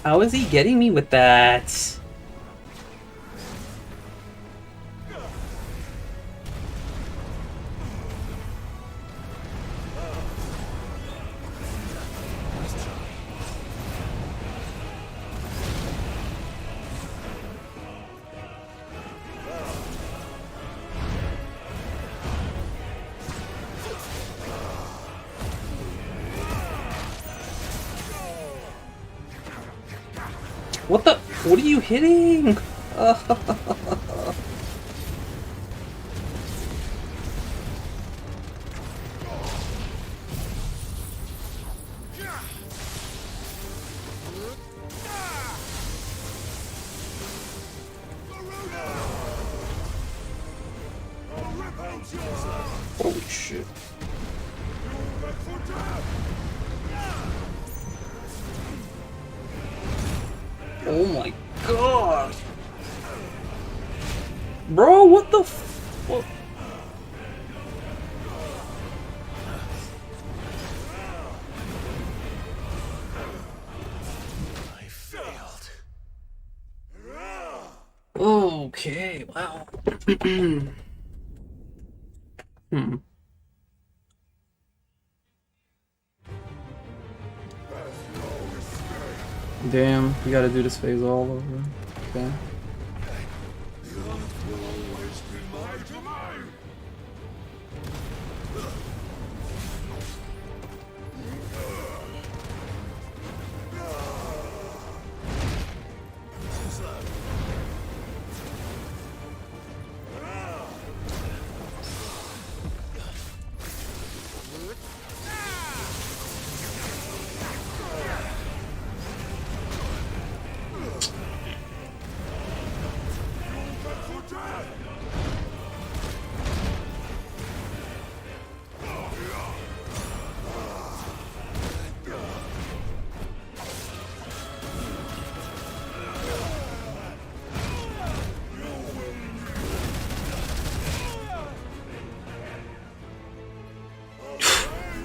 How is he getting me with that? What the? What are you hitting? Holy shit. Oh my god! Bro, what the fuck? I failed. Okay, wow. Damn, we gotta do this phase all over. Okay.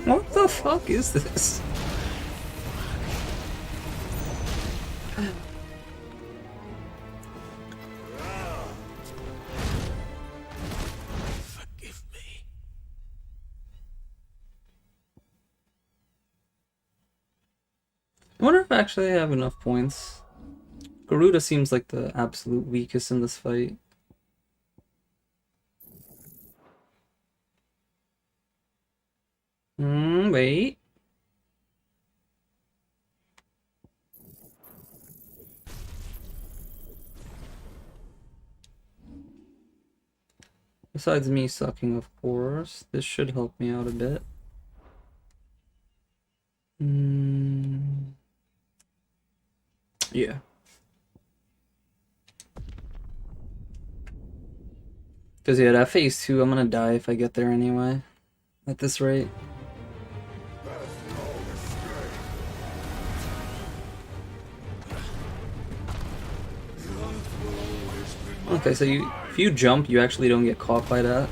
What the fuck is this? Forgive me. I wonder if actually I have enough points. Garuda seems like the absolute weakest in this fight. Wait. Besides me sucking, of course, this should help me out a bit. Yeah. Because yeah, that phase 2, I'm gonna die if I get there anyway. At this rate. Okay, so if you jump, you actually don't get caught by that.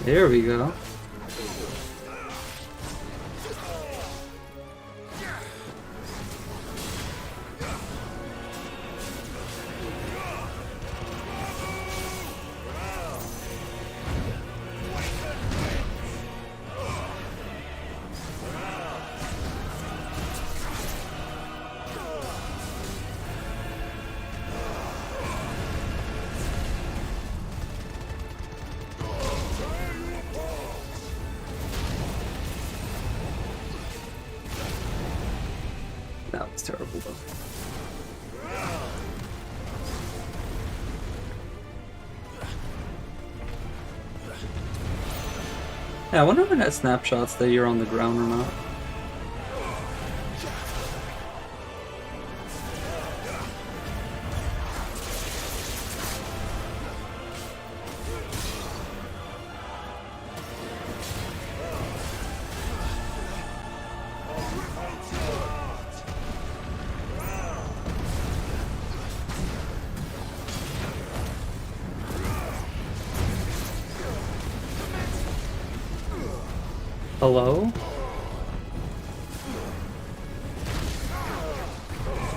There we go. That was terrible though. Yeah, I wonder if it has snapshots that you're on the ground or not. Hello?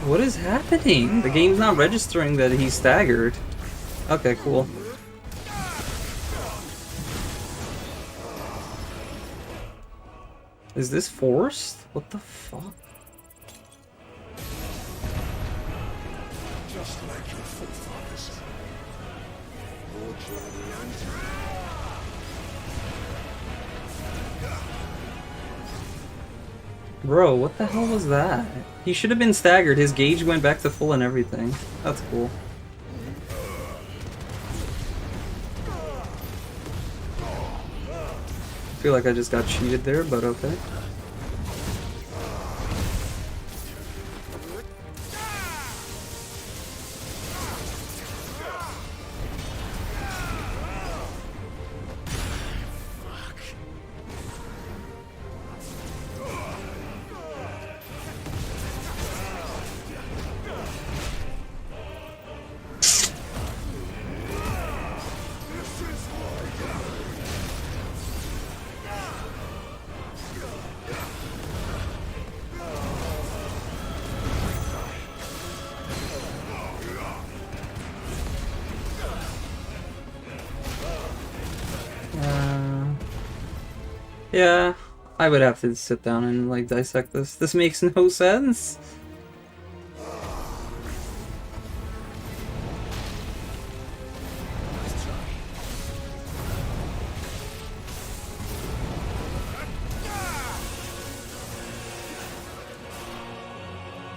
What is happening? The game's not registering that he's staggered. Okay, cool. Is this forced? What the fuck? Just like your forefathers. Bro, what the hell was that? He should have been staggered. His gauge went back to full and everything. That's cool. I feel like I just got cheated there, but okay. Yeah, I would have to sit down and like dissect this. This makes no sense.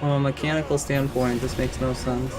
From a mechanical standpoint, this makes no sense.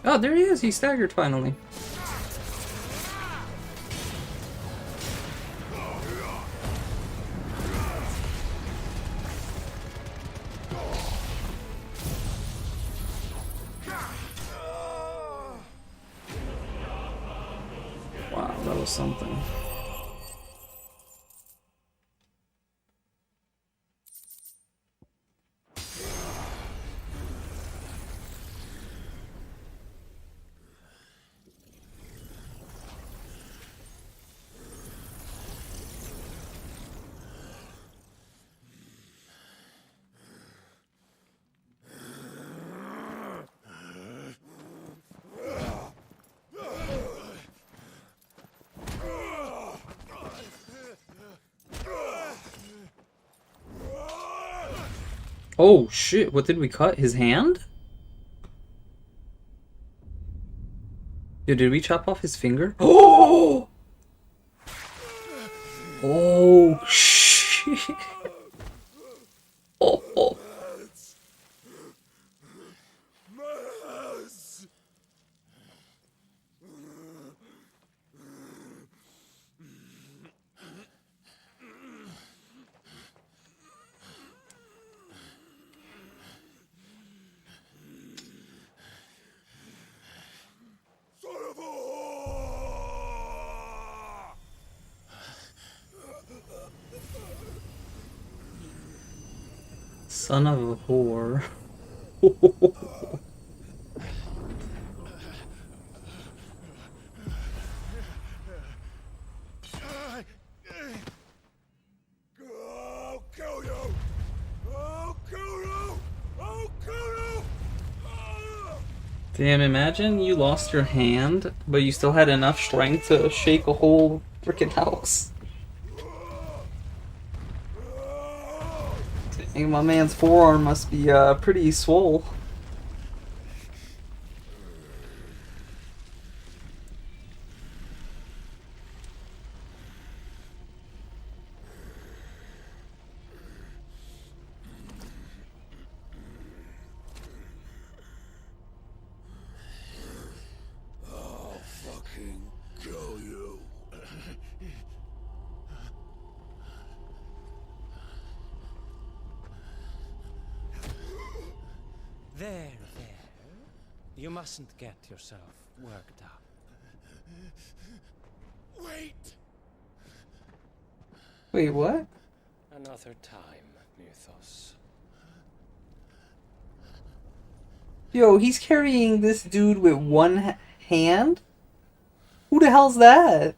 Oh, there he is. He staggered finally. Wow, that was something. Oh shit, what did we cut? His hand? Yo, did we chop off his finger? Oh! Oh shit. Oh, oh. Son of a Son of a whore. I'll kill you! I'll kill you! I'll kill you! Damn, imagine you lost your hand, but you still had enough strength to shake a whole freaking house. Dang, my man's forearm must be pretty swole. I'll fucking kill you. There. You mustn't get yourself worked up. Wait! Wait, what? Another time, Mythos. Yo, he's carrying this dude with one hand? Who the hell's that?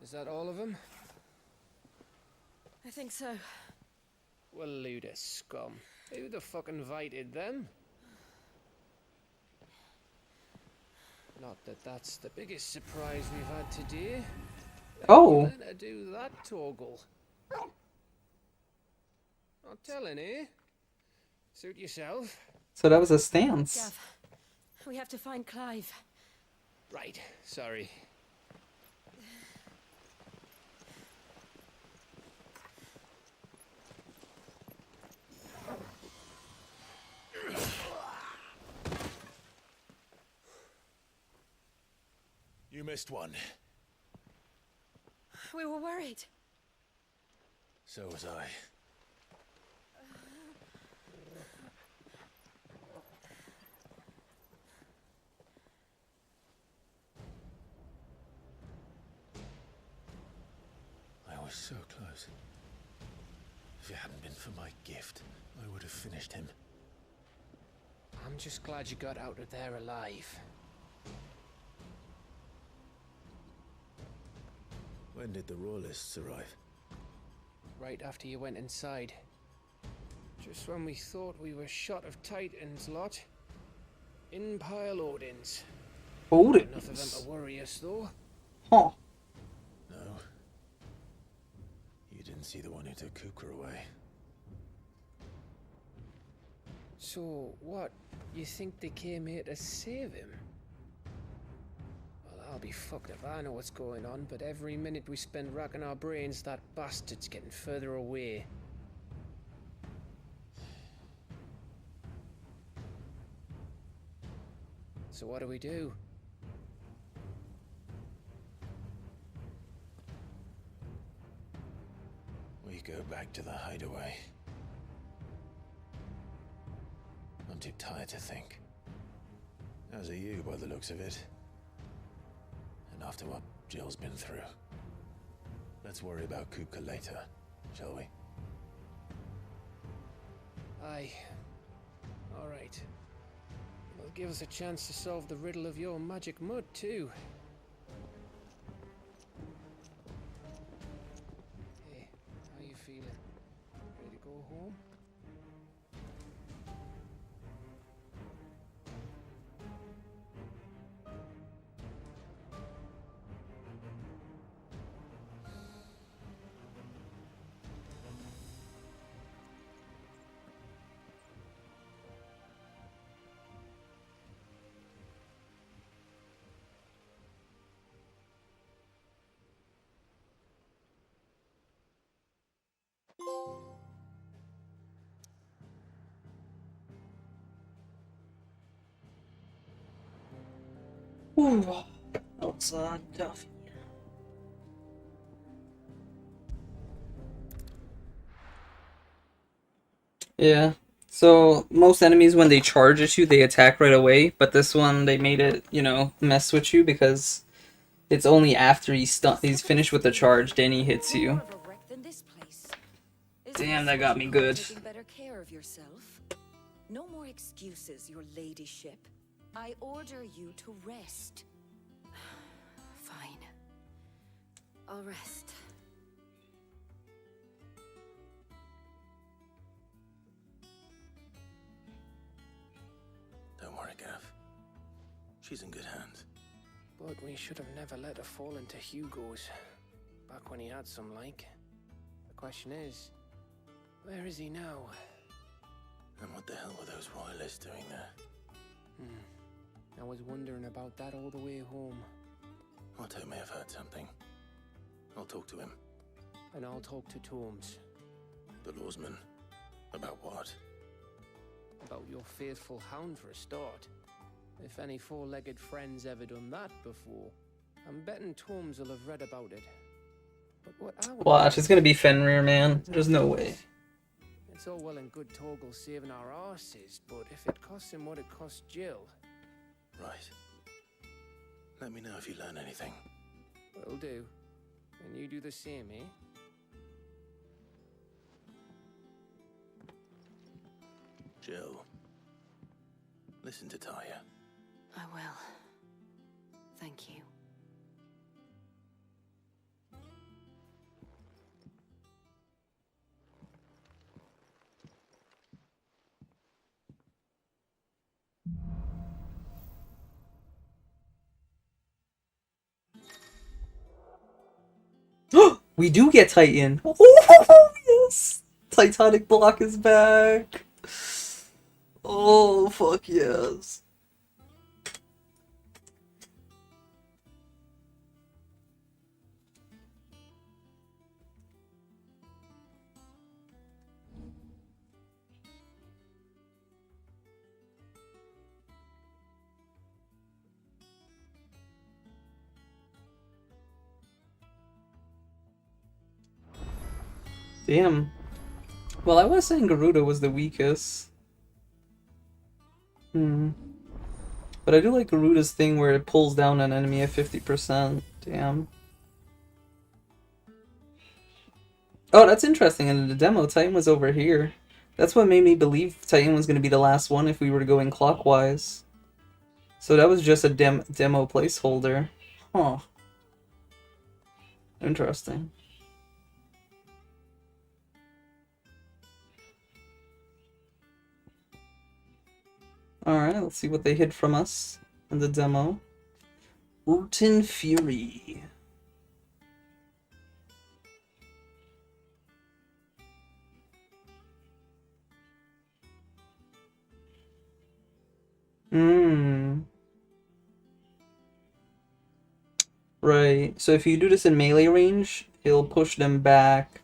Is that all of them? I think so. Well, load of scum. Who the fuck invited them? Not that that's the biggest surprise we've had today. Oh. Gonna do that toggle. Not telling, eh? Suit yourself. So that was a stance. Gav, we have to find Clive. Right, sorry. You missed one. We were worried. So was I. I was so close. If it hadn't been for my gift, I would have finished him. I'm just glad you got out of there alive. When did the Royalists arrive? Right after you went inside. Just when we thought we were shot of Titans lot. In pile Odins. Odins? Enough of them to worry us though. Huh. No. You didn't see the one who took Kukra away. So, what? You think they came here to save him? Well, I'll be fucked if I know what's going on, but every minute we spend racking our brains, that bastard's getting further away. So what do we do? We go back to the hideaway. I'm too tired to think. As are you, by the looks of it. And after what Jill's been through. Let's worry about Kupka later, shall we? Aye. Alright. It'll give us a chance to solve the riddle of your magic mud, too. Hey, how you feeling? Ready to go home? Ooh, that was tough. Yeah, So most enemies, when they charge at you, they attack right away. But this one, they made it, you know, mess with you because it's only after he's finished with the charge, then he hits you. Damn, that got me good. Taking better care of yourself. No more excuses, your ladyship. I order you to rest. Fine. I'll rest. Don't worry, Gav. She's in good hands. But we should have never let her fall into Hugo's. Back when he had some like. The question is, where is he now? And what the hell were those royalists doing there? I was wondering about that all the way home. Otto may have heard something. I'll talk to him. And I'll talk to Torms. The lawsman? About what? About your faithful hound for a start. If any four-legged friend's ever done that before, I'm betting Torms will have read about it. But what I would Watch, it's gonna be Fenrir, man. There's no way. It's all well and good Torgal saving our arses, but if it costs him what it cost Jill... Right. Let me know if you learn anything. Will do. And you do the same, eh? Jill. Listen to Taya. I will. Thank you. We do get Titan. Oh, yes! Titanic block is back. Oh, fuck yes. Damn. Well, I was saying Garuda was the weakest. But I do like Garuda's thing where it pulls down an enemy at 50%. Damn. Oh, that's interesting. In the demo, Titan was over here. That's what made me believe Titan was going to be the last one if we were going clockwise. So that was just a demo placeholder. Huh. Interesting. Alright, let's see what they hid from us in the demo. Rotten Fury. Right, so if you do this in melee range, it'll push them back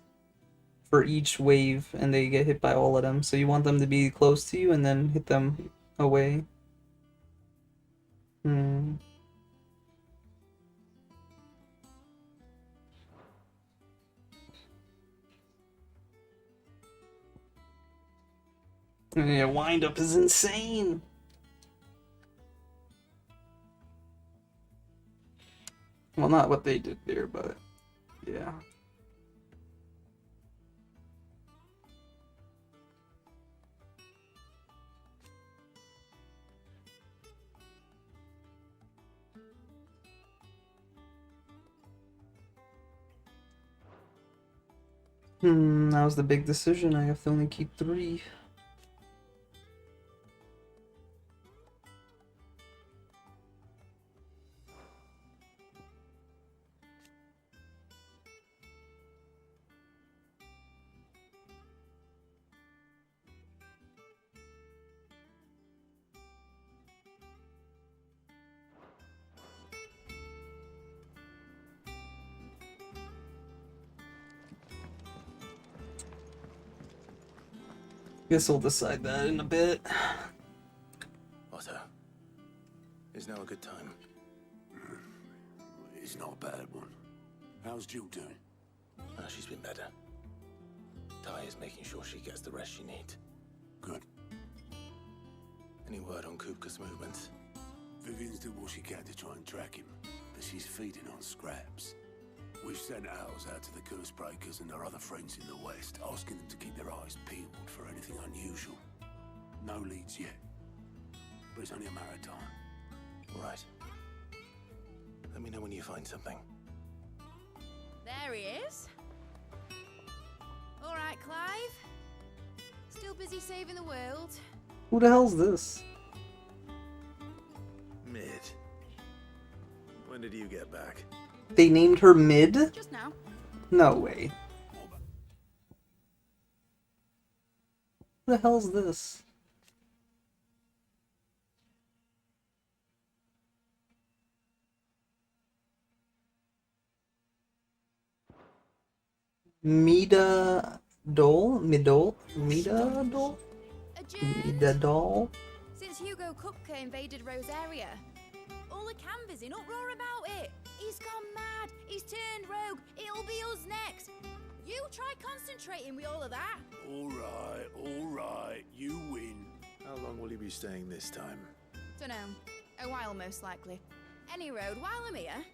for each wave and they get hit by all of them. So you want them to be close to you and then hit them away. Yeah, wind up is insane. Well, not what they did there, but yeah. That was the big decision. I have to only keep 3. Guess we'll decide that in a bit. Otto, is now a good time? It's not a bad one. How's Jill doing? She's been better. Ty is making sure she gets the rest she needs. Good. Any word on Kupka's movements? Vivian's did what she can to try and track him, but she's feeding on scraps. We've sent ours out to the Cursebreakers and our other friends in the West, asking them to keep their eyes peeled for anything unusual. No leads yet, but it's only a matter of time. All right. Let me know when you find something. There he is. All right, Clive. Still busy saving the world. Who the hell's this? Mid. When did you get back? They named her Mid? Just now. No way. Who the hell's this? Mida Dole? Midol? Mida Dole? Mida Dole? Since Hugo Kupka invaded Rosaria, all the canvas in uproar about it. He's gone mad. He's turned rogue. It'll be us next. You try concentrating with all of that. All right, you win. How long will you be staying this time? Dunno. A while, most likely. Any road, while I'm here,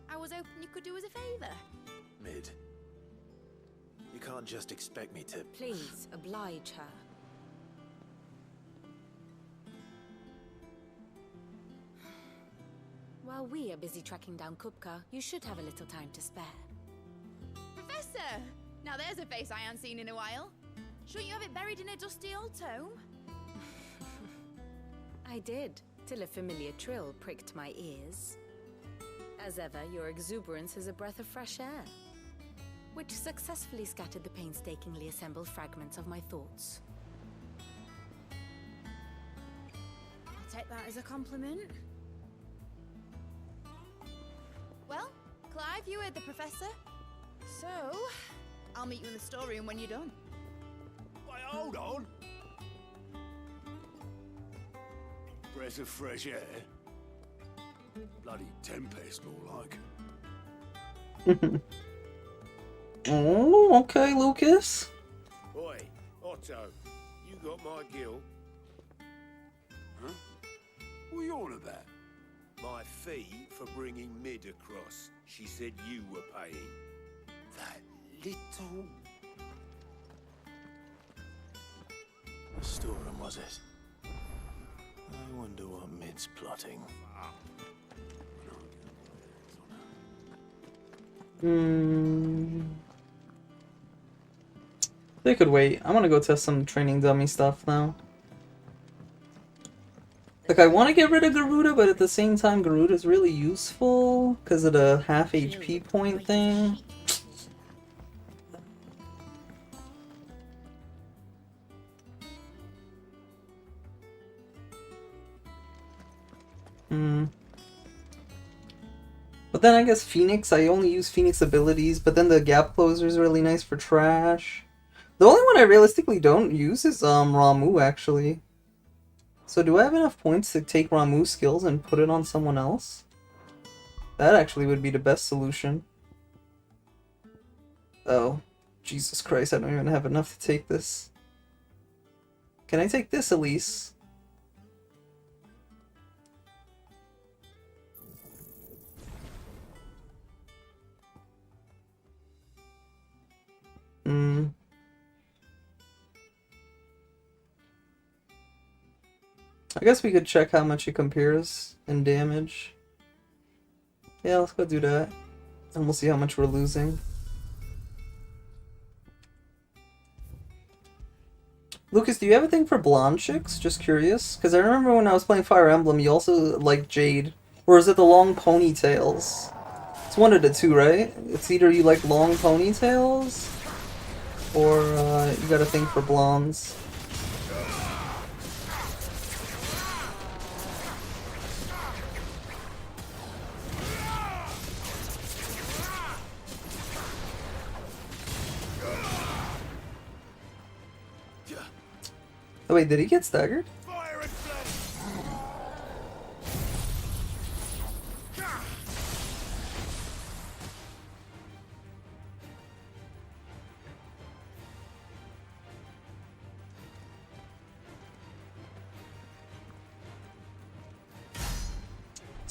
I was hoping you could do us a favour. Mid. You can't just expect me to... Please, oblige her. While we are busy tracking down Kupka, you should have a little time to spare. Professor! Now there's a face I haven't seen in a while. Shouldn't you have it buried in a dusty old tome? I did, till a familiar trill pricked my ears. As ever, your exuberance is a breath of fresh air, which successfully scattered the painstakingly assembled fragments of my thoughts. I'll take that as a compliment. Well, Clive, you heard the professor. So, I'll meet you in the storeroom when you're done. Wait, hold on. Breath of fresh air. Bloody tempest, more like. Oh, okay, Lucas. Oi, Otto, you got my gill? Huh? What are you on about? My fee for bringing Mid across. She said you were paying. That little... The storeroom, was it? I wonder what Mid's plotting. They could wait. I want to go test some training dummy stuff now. Like, I want to get rid of Garuda, but at the same time, Garuda's really useful because of the half HP point thing. But then I guess Phoenix, I only use Phoenix abilities, but then the Gap Closer is really nice for trash. The only one I realistically don't use is Ramu, actually. So do I have enough points to take Ramu's skills and put it on someone else? That actually would be the best solution. Oh, Jesus Christ, I don't even have enough to take this. Can I take this, Elise? I guess we could check how much it compares in damage. Yeah, let's go do that. And we'll see how much we're losing. Lucas, do you have a thing for blonde chicks? Just curious. Because I remember when I was playing Fire Emblem, you also liked Jade. Or is it the long ponytails? It's one of the two, right? It's either you like long ponytails, or you got a thing for blondes. Oh wait, did he get staggered?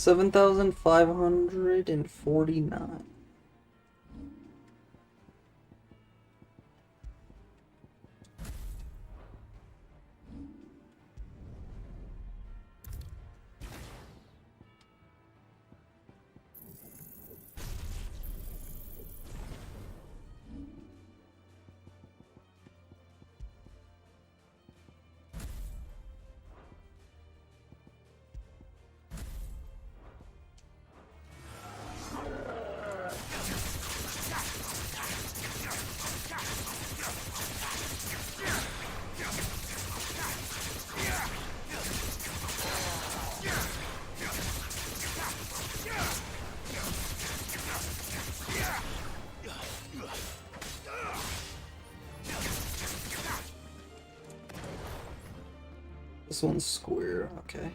7,549. This one's square, okay.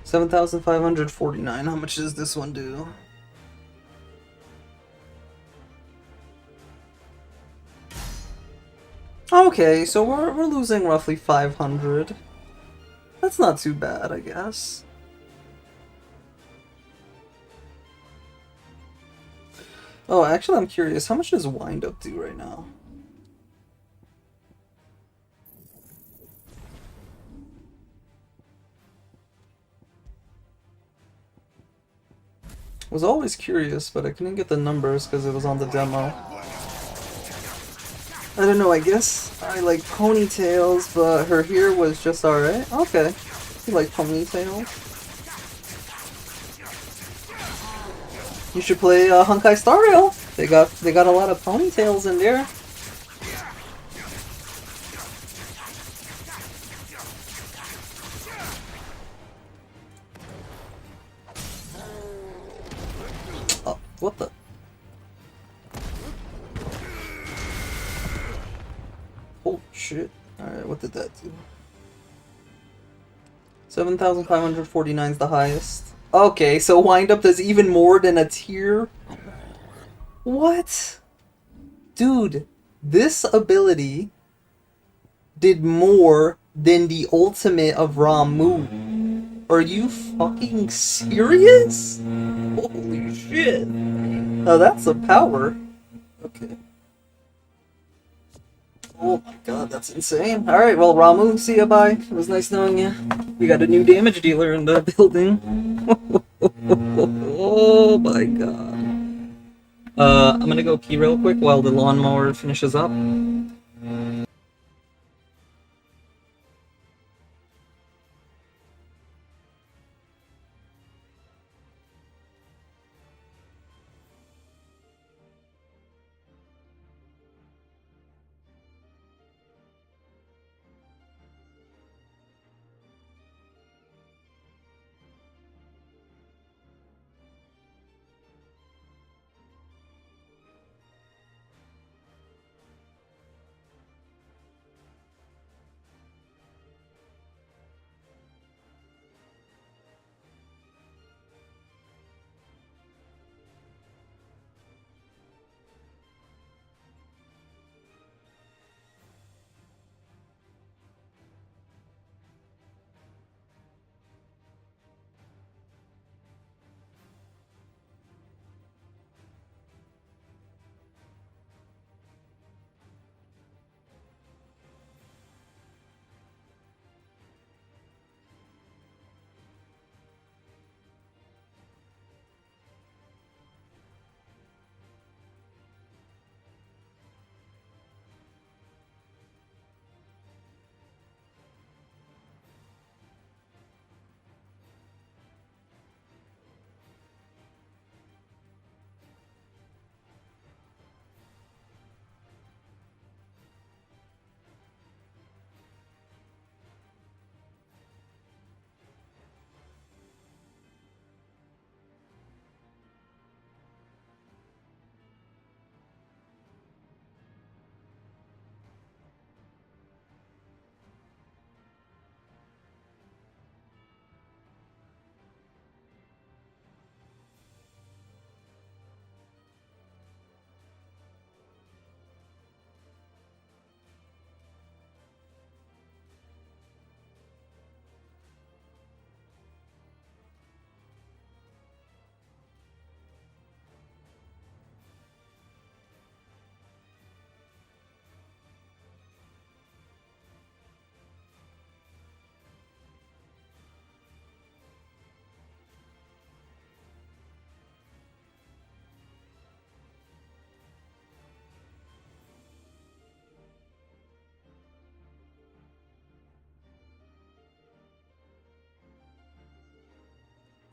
$7,549. How much does this one do? Okay, so we're losing roughly 500. That's not too bad, I guess. Oh, actually, I'm curious. How much does Wind Up do right now? Was always curious, but I couldn't get the numbers because it was on the demo. I don't know, I guess I like ponytails, but her hair was just alright. Okay. You like ponytails? You should play Honkai Star Rail. They got a lot of ponytails in there. Oh, what the? Holy shit. Alright, what did that do? 7,549 is the highest. Okay, so Wind Up does even more than a tier? What? Dude, this ability did more than the ultimate of Ramu. Are you fucking serious? Holy shit. Oh, that's some power. Okay. Oh my god, that's insane. Alright, well, Ramu, see ya, bye. It was nice knowing you. We got a new damage dealer in the building. Oh my god. I'm gonna go pee real quick while the lawnmower finishes up.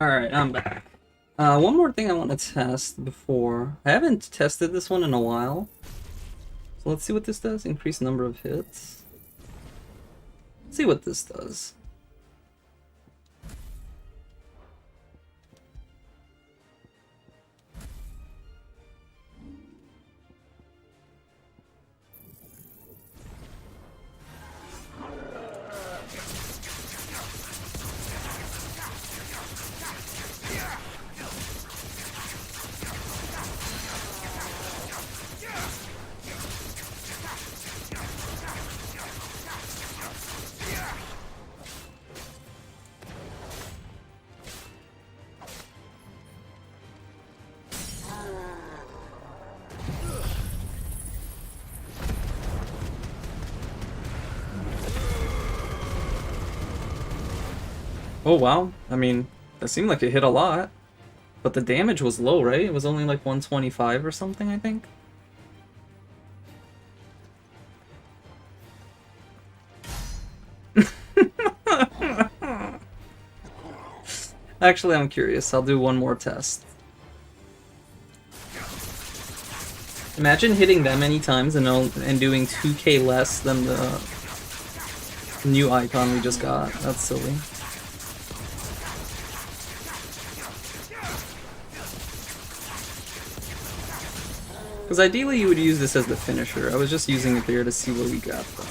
Alright, I'm back. One more thing I want to test before... I haven't tested this one in a while. So let's see what this does. Increase number of hits. Let's see what this does. Oh wow, I mean, that seemed like it hit a lot. But the damage was low, right? It was only like 125 or something, I think? Actually, I'm curious. I'll do one more test. Imagine hitting that many times and doing 2k less than the new icon we just got. That's silly. Because ideally you would use this as the finisher. I was just using it there to see what we got though.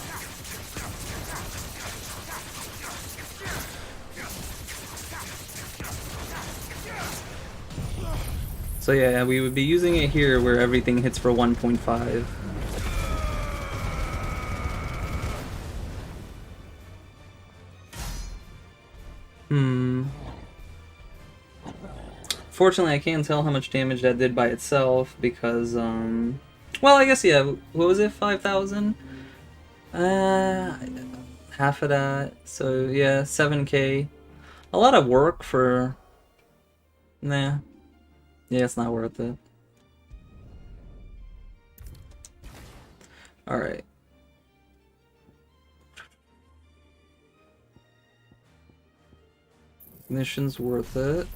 So yeah, we would be using it here where everything hits for 1.5. Fortunately, I can't tell how much damage that did by itself because, well, I guess, yeah, what was it, 5,000? Half of that, so yeah, 7k. A lot of work for... Nah. Yeah, it's not worth it. Alright. Mission's worth it.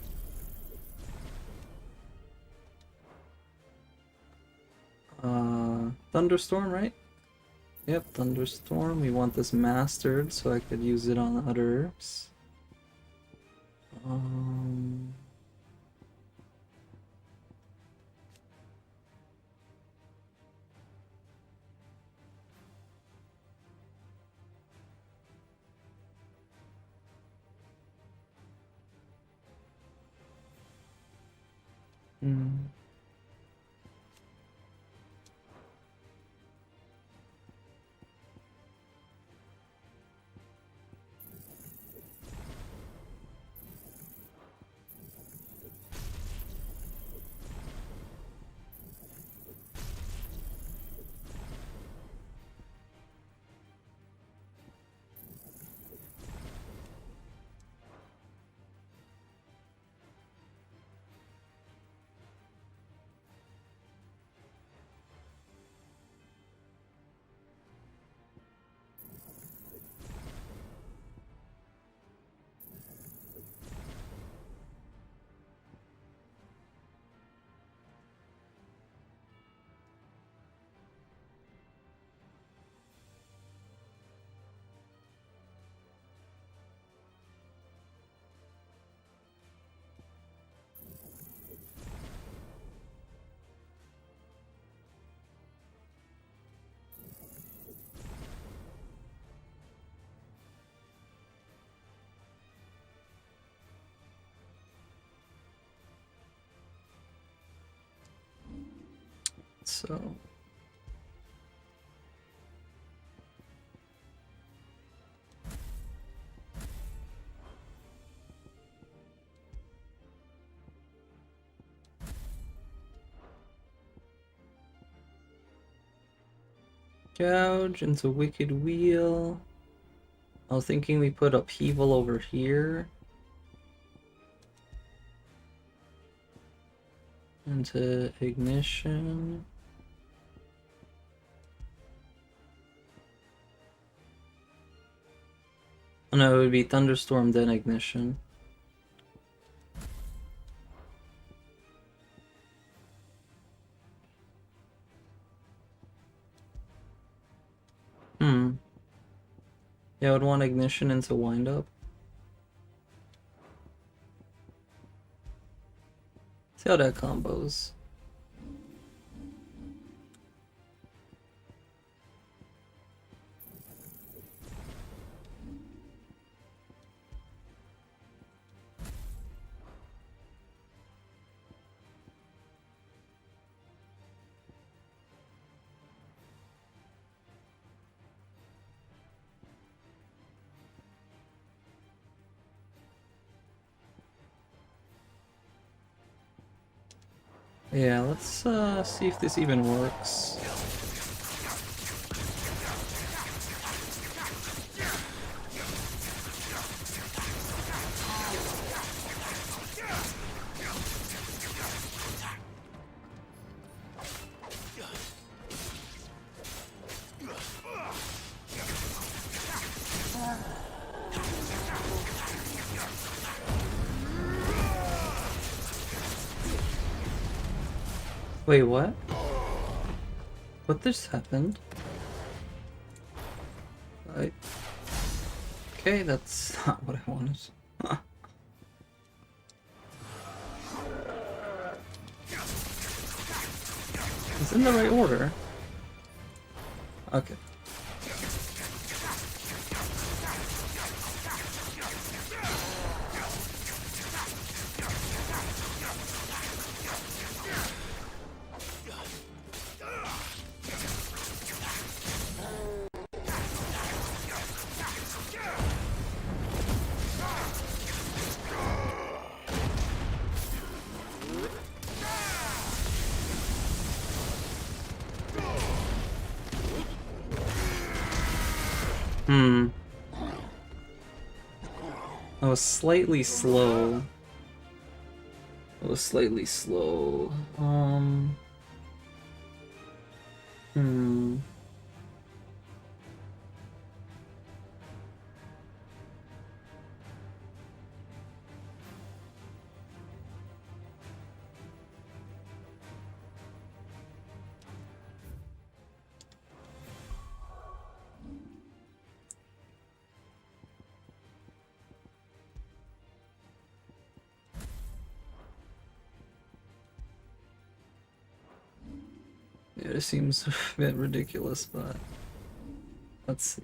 Thunderstorm, right? Yep, Thunderstorm. We want this mastered so I could use it on others. So... Gouge into Wicked Wheel. I was thinking we put Upheaval over here. Into Ignition. Oh no, it would be Thunderstorm then Ignition. Yeah, I would want ignition into wind up. See how that combos. Yeah, let's see if this even works. Wait, what? What just happened? Okay, that's not what I wanted. It's in the right order. Okay. I was slightly slow. It was slightly slow. Yeah, it seems a bit ridiculous, but let's see.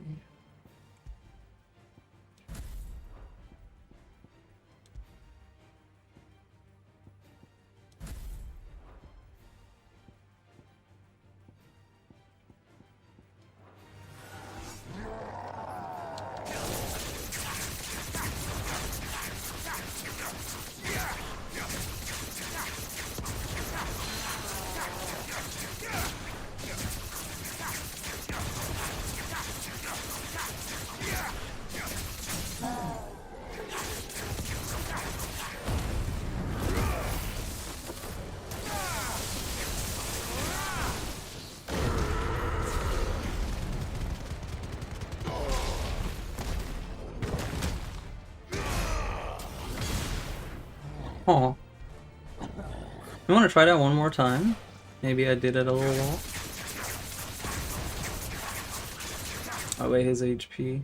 Oh. You want to try that one more time? Maybe I did it a little while. Oh wait, his HP.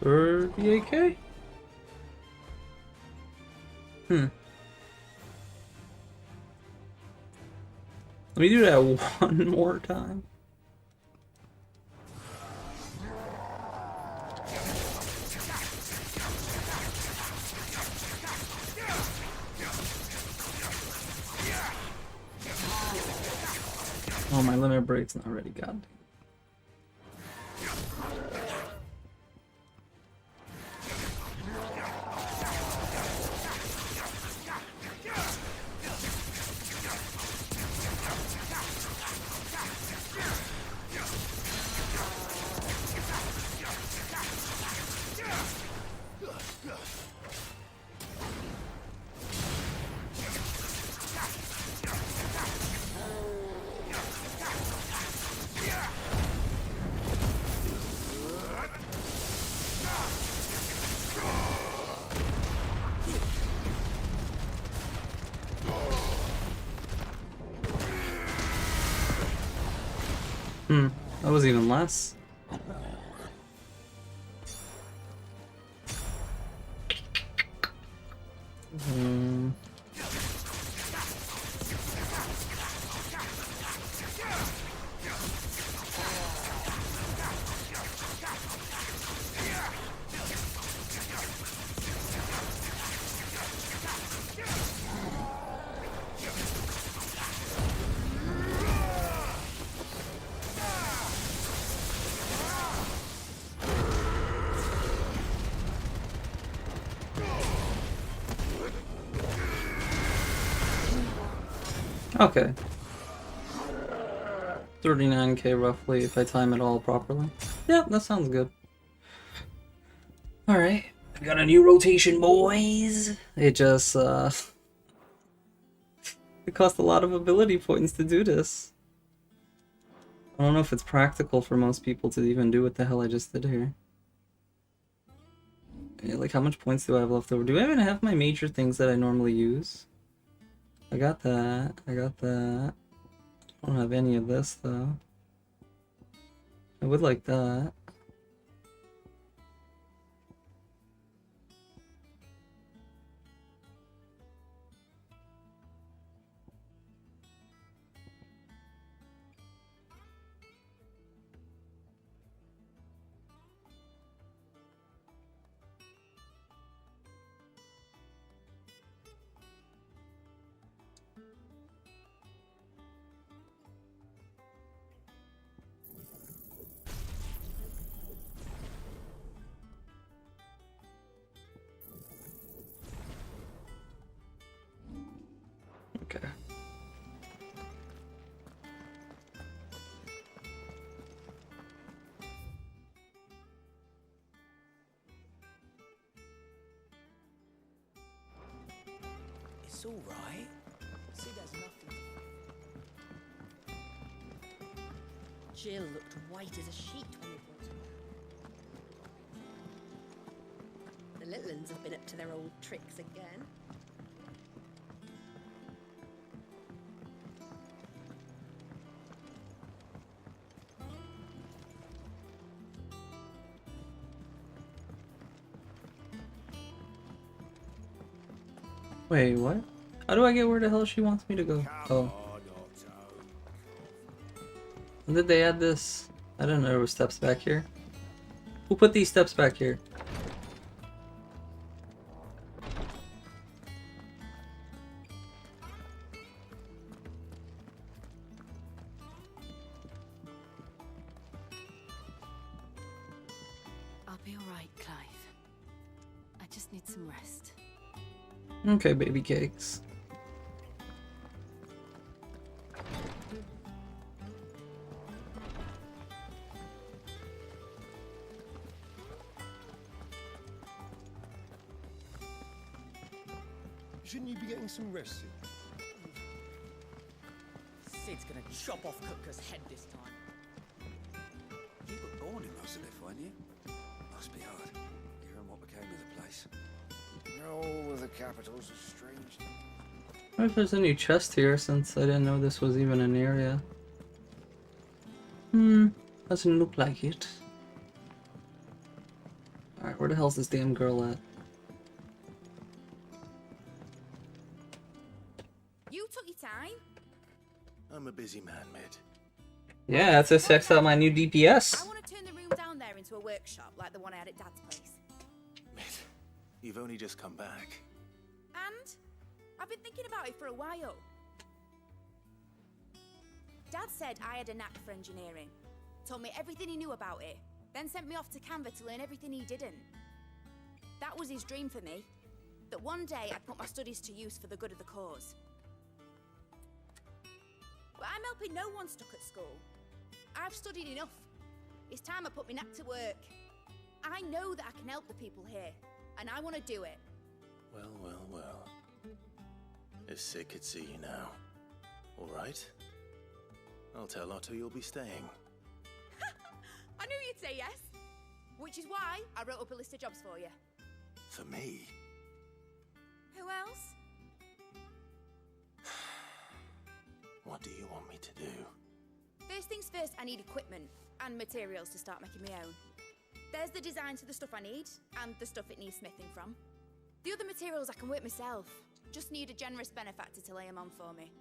For the AK? Let me do that one more time. Oh, my limit break's not ready, god. That was even less. Okay. 39k roughly if I time it all properly. Yeah, that sounds good. Alright. I got a new rotation, boys! It just, it cost a lot of ability points to do this. I don't know if it's practical for most people to even do what the hell I just did here. Yeah, like, how much points do I have left over? Do I even have my major things that I normally use? I got that. I got that. I don't have any of this, though. I would like that. Okay. It's all right. Sid has nothing. Jill looked white as a sheet when we brought her. The little uns have been up to their old tricks again. Wait, what? How do I get where the hell she wants me to go? Oh. When did they add this? I didn't know there were steps back here. Who put these steps back here? I'll be alright, Clive. I just need some rest. Okay, baby cakes. Shouldn't you be getting some rest, Sid? Sid's gonna chop off Cooker's head this time. You were born in Rosalith, weren't you? Must be hard, hearing what became of the place. All of the capitals are strange. I wonder if there's any chest here since I didn't know this was even an area. Doesn't look like it. Alright, where the hell's this damn girl at? You took your time. I'm a busy man, mate. Yeah, that's a sex out my new DPS. I want to turn the room down there into a workshop like the one I had at Dad's place. Mate, you've only just come back. And I've been thinking about it for a while. Dad said I had a knack for engineering. Told me everything he knew about it. Then sent me off to Canva to learn everything he didn't. That was his dream for me. That one day I'd put my studies to use for the good of the cause. But I'm helping no one stuck at school. I've studied enough. It's time I put my knack to work. I know that I can help the people here, and I want to do it. Well, well, well. If Sid could see you now. All right? I'll tell Otto you'll be staying. I knew you'd say yes. Which is why I wrote up a list of jobs for you. For me? Who else? What do you want me to do? First things things first, I need equipment and materials to start making my own. There's the designs for the stuff I need, and the stuff it needs smithing from. The other materials I can work myself. Just need a generous benefactor to lay them on for me.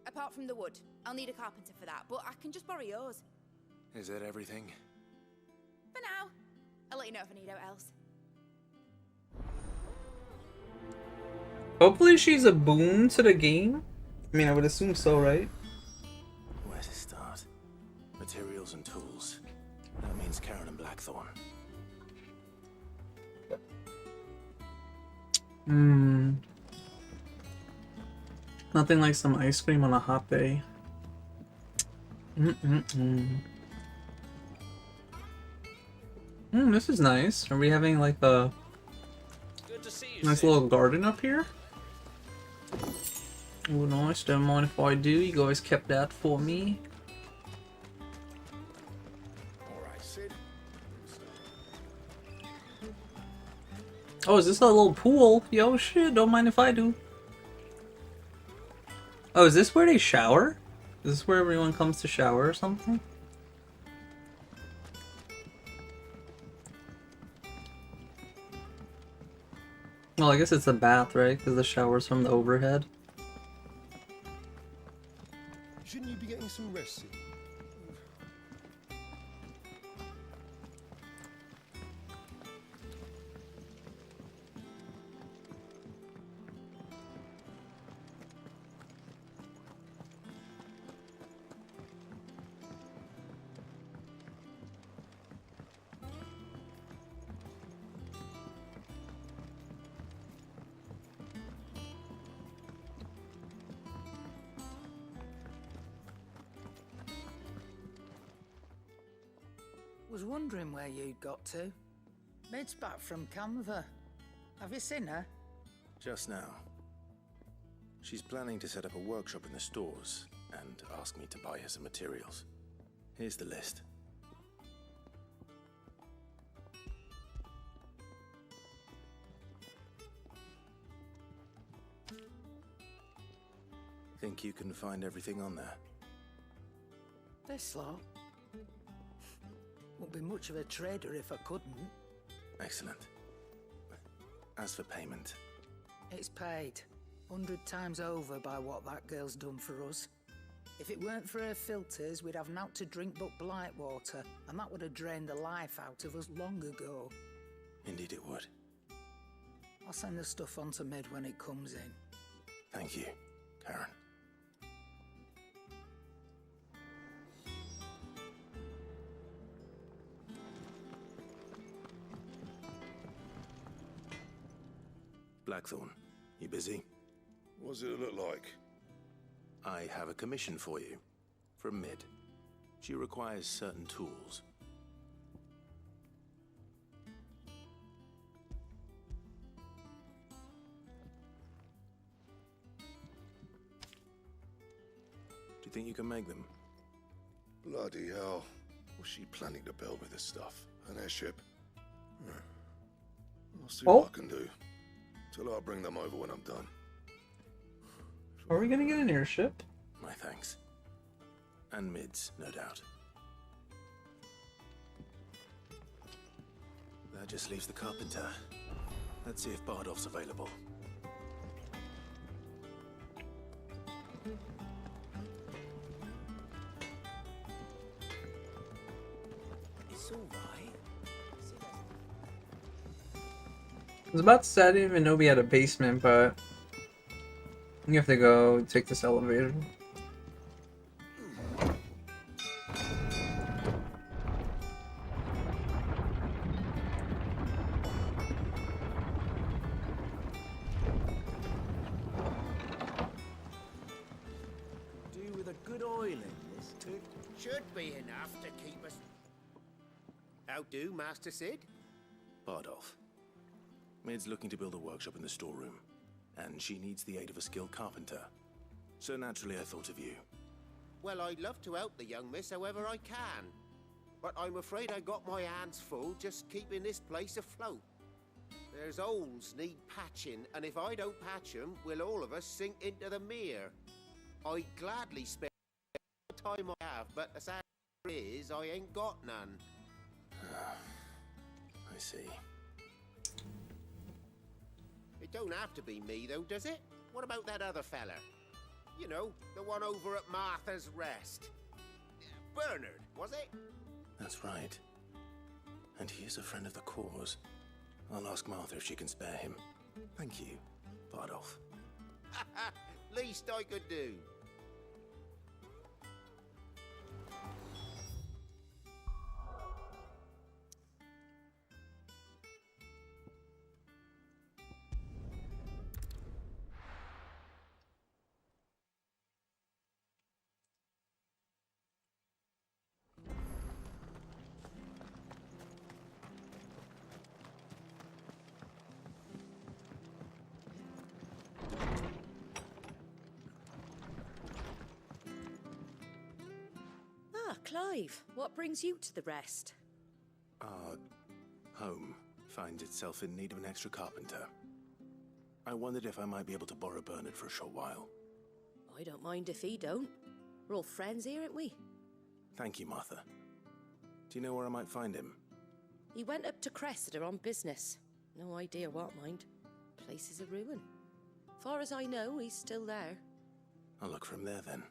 Apart from the wood, I'll need a carpenter for that, but I can just borrow yours. Is that everything? For now. I'll let you know if I need out else. Hopefully she's a boon to the game. I mean, I would assume so, right? Where to start? Materials and tools. That means Karen and Blackthorn. Nothing like some ice cream on a hot day. This is nice. Are we having like a nice little garden up here? Oh, nice. Don't mind if I do. You guys kept that for me. Alright, Sid. Oh, is this a little pool? Yo, shit. Don't mind if I do. Oh, is this where they shower? Is this where everyone comes to shower or something? Well, I guess it's a bath, right? Because the shower's from the overhead. Shouldn't you be getting some rest, Sid? Was wondering where you'd got to. Mid's back from Canva. Have you seen her? Just now. She's planning to set up a workshop in the stores and ask me to buy her some materials. Here's the list. Think you can find everything on there? This lot. Wouldn't be much of a trader if I couldn't. Excellent. As for payment... It's paid. 100 times over by what that girl's done for us. If it weren't for her filters, we'd have naught to drink but blight water, and that would have drained the life out of us long ago. Indeed it would. I'll send the stuff on to Mid when it comes in. Thank you, Karen. Blackthorn, you busy? What does it look like? I have a commission for you. From Mid. She requires certain tools. Do you think you can make them? Bloody hell. What's she planning to build with this stuff? An airship? I'll see what I can do. Till I'll bring them over when I'm done. Are we gonna get an airship? My thanks. And Mid's, no doubt. That just leaves the carpenter. Let's see if Bardolph's available. It's alright. I was about to say I didn't even know we had a basement, but you have to go take this elevator. Do with a good oil in this, too. Should be enough to keep us. How do, Master Sid? Bardolph. Mid's looking to build a workshop in the storeroom, and she needs the aid of a skilled carpenter. So naturally I thought of you. Well, I'd love to help the young miss however I can. But I'm afraid I got my hands full just keeping this place afloat. There's holes need patching, and if I don't patch them, will all of us sink into the mere. I'd gladly spend the time I have, but as is, I ain't got none. I see. It don't have to be me, though, does it? What about that other fella? You know, the one over at Martha's Rest. Bernard, was it? That's right. And he is a friend of the cause. I'll ask Martha if she can spare him. Thank you, Bardolph. Least I could do. Clive, what brings you to the Rest? Our home finds itself in need of an extra carpenter. I wondered if I might be able to borrow Bernard for a short while. I don't mind if he don't. We're all friends here, aren't we? Thank you, Martha. Do you know where I might find him? He went up to Cressida on business. No idea what, mind. Place is a ruin. Far as I know, he's still there. I'll look for him there then.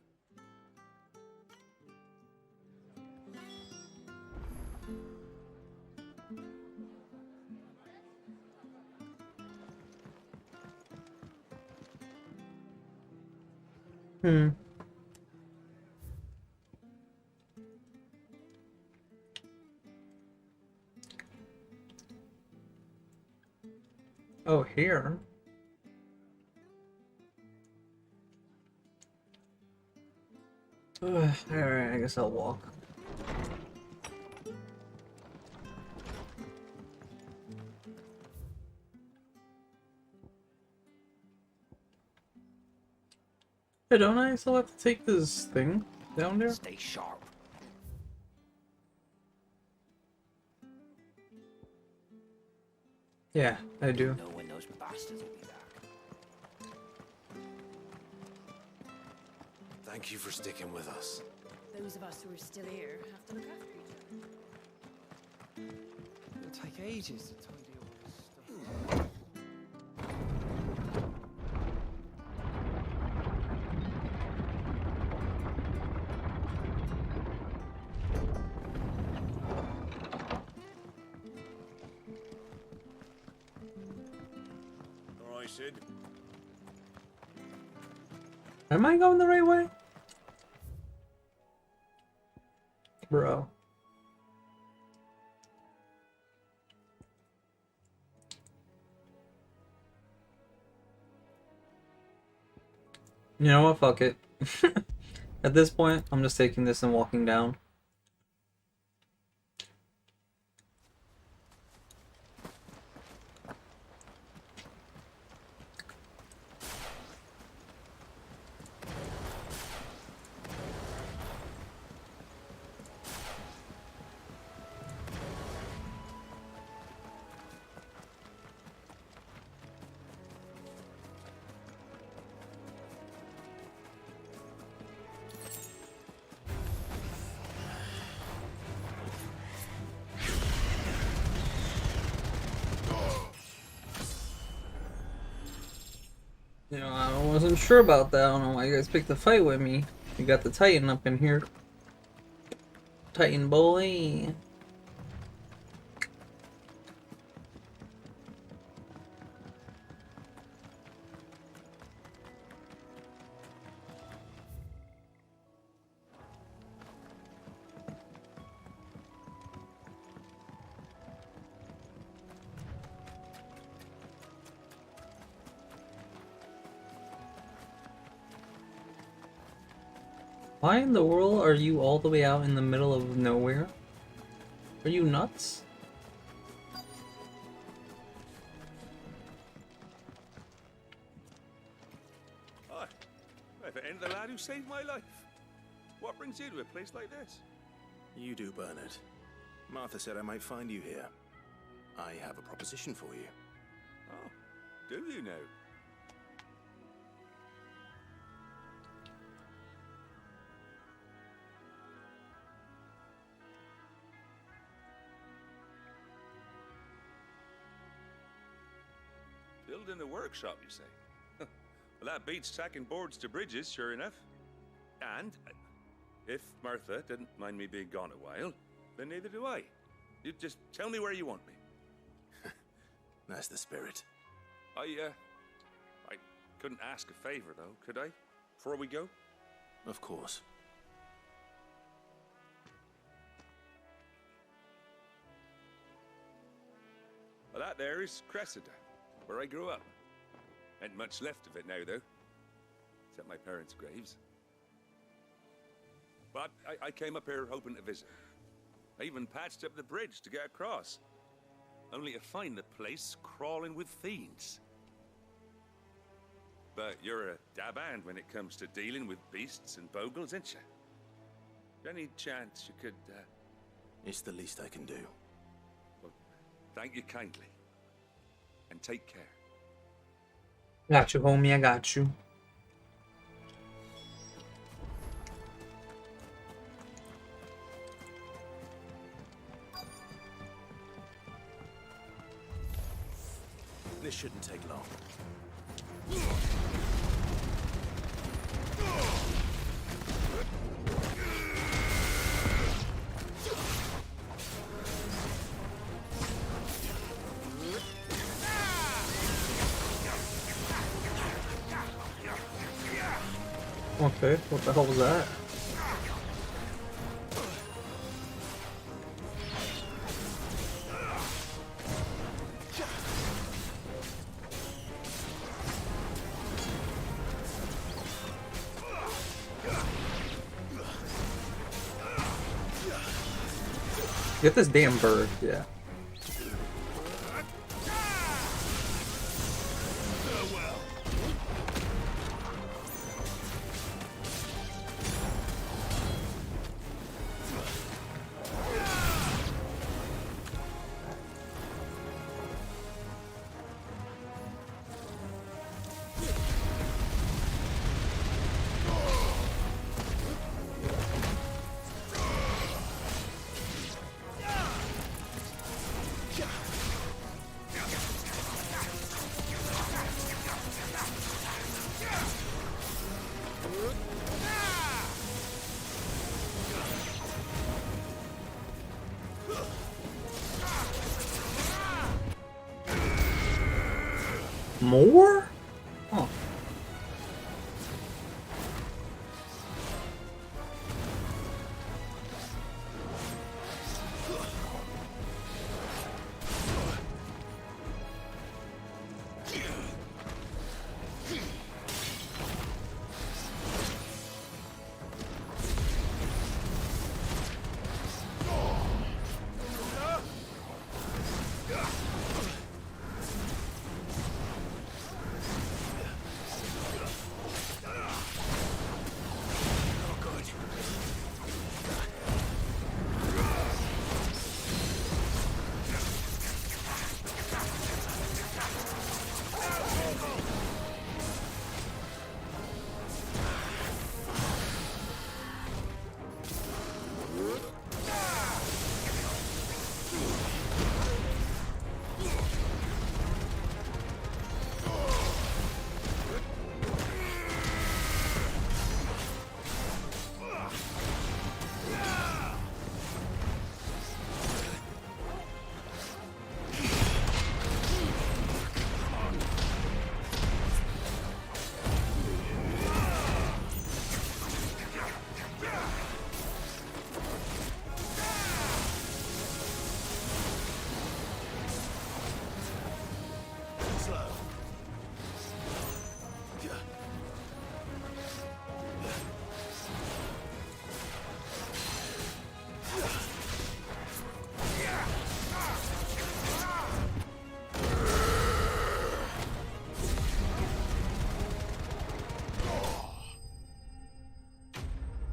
Oh, here? Alright, I guess I'll walk. Hey, don't I still have to take this thing down there? Stay sharp. Yeah, I do. Know when those bastards will be back. Thank you for sticking with us. Those of us who are still here have to look after each other. It'll take ages to tidy all this stuff. All right, Sid. Am I going the right way? Bro. You know what? Fuck it. At this point, I'm just taking this and walking down. You know, I wasn't sure about that. I don't know why you guys picked the fight with me. You got the Titan up in here. Titan boy. Why in the world are you all the way out in the middle of nowhere? Are you nuts? Hi. I've end the lad who saved my life. What brings you to a place like this? You do, Bernard. Martha said I might find you here. I have a proposition for you. Oh, do you now? building a workshop, you say? Well, that beats tacking boards to bridges, sure enough. And if Martha didn't mind me being gone a while, then neither do I. You just tell me where you want me. That's the spirit. I couldn't ask a favor, though, could I? Before we go? Of course. Well, that there is Cressida, where I grew up. Ain't much left of it now, though. Except my parents' graves. But I came up here hoping to visit. I even patched up the bridge to get across. Only to find the place crawling with fiends. But you're a dab hand when it comes to dealing with beasts and bogles, ain't you? Any chance you could, It's the least I can do. Well, thank you kindly. And take care. Got you, homie, I got you. This shouldn't take long. Okay, what the hell was that? Get this damn bird, yeah. More? Huh.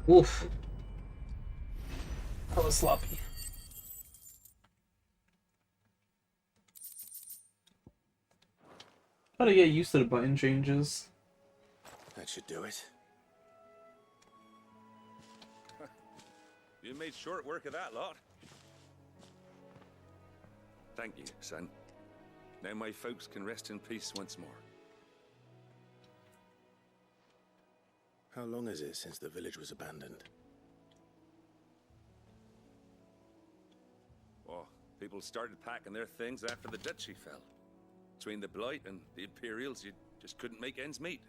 Oof. That was sloppy. Gotta get used to the button changes. That should do it. You made short work of that lot. Thank you, son. Now my folks can rest in peace once more. How long is it since the village was abandoned? Oh, people started packing their things after the duchy fell. Between the Blight and the Imperials, you just couldn't make ends meet.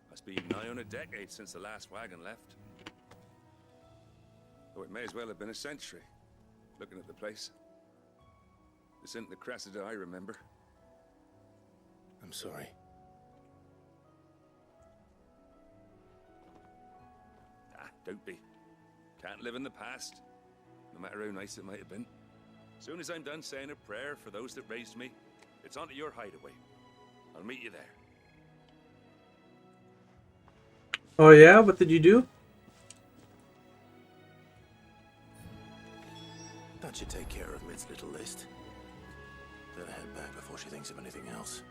Must be nigh on a decade since the last wagon left. Though it may as well have been a century, looking at the place. This isn't the Cressida I remember. I'm sorry. Ah, don't be. Can't live in the past, no matter how nice it might have been. Soon as I'm done saying a prayer for those that raised me, it's onto your hideaway. I'll meet you there. Oh yeah? What did you do? That should take care of Mid's little list. Better head back before she thinks of anything else.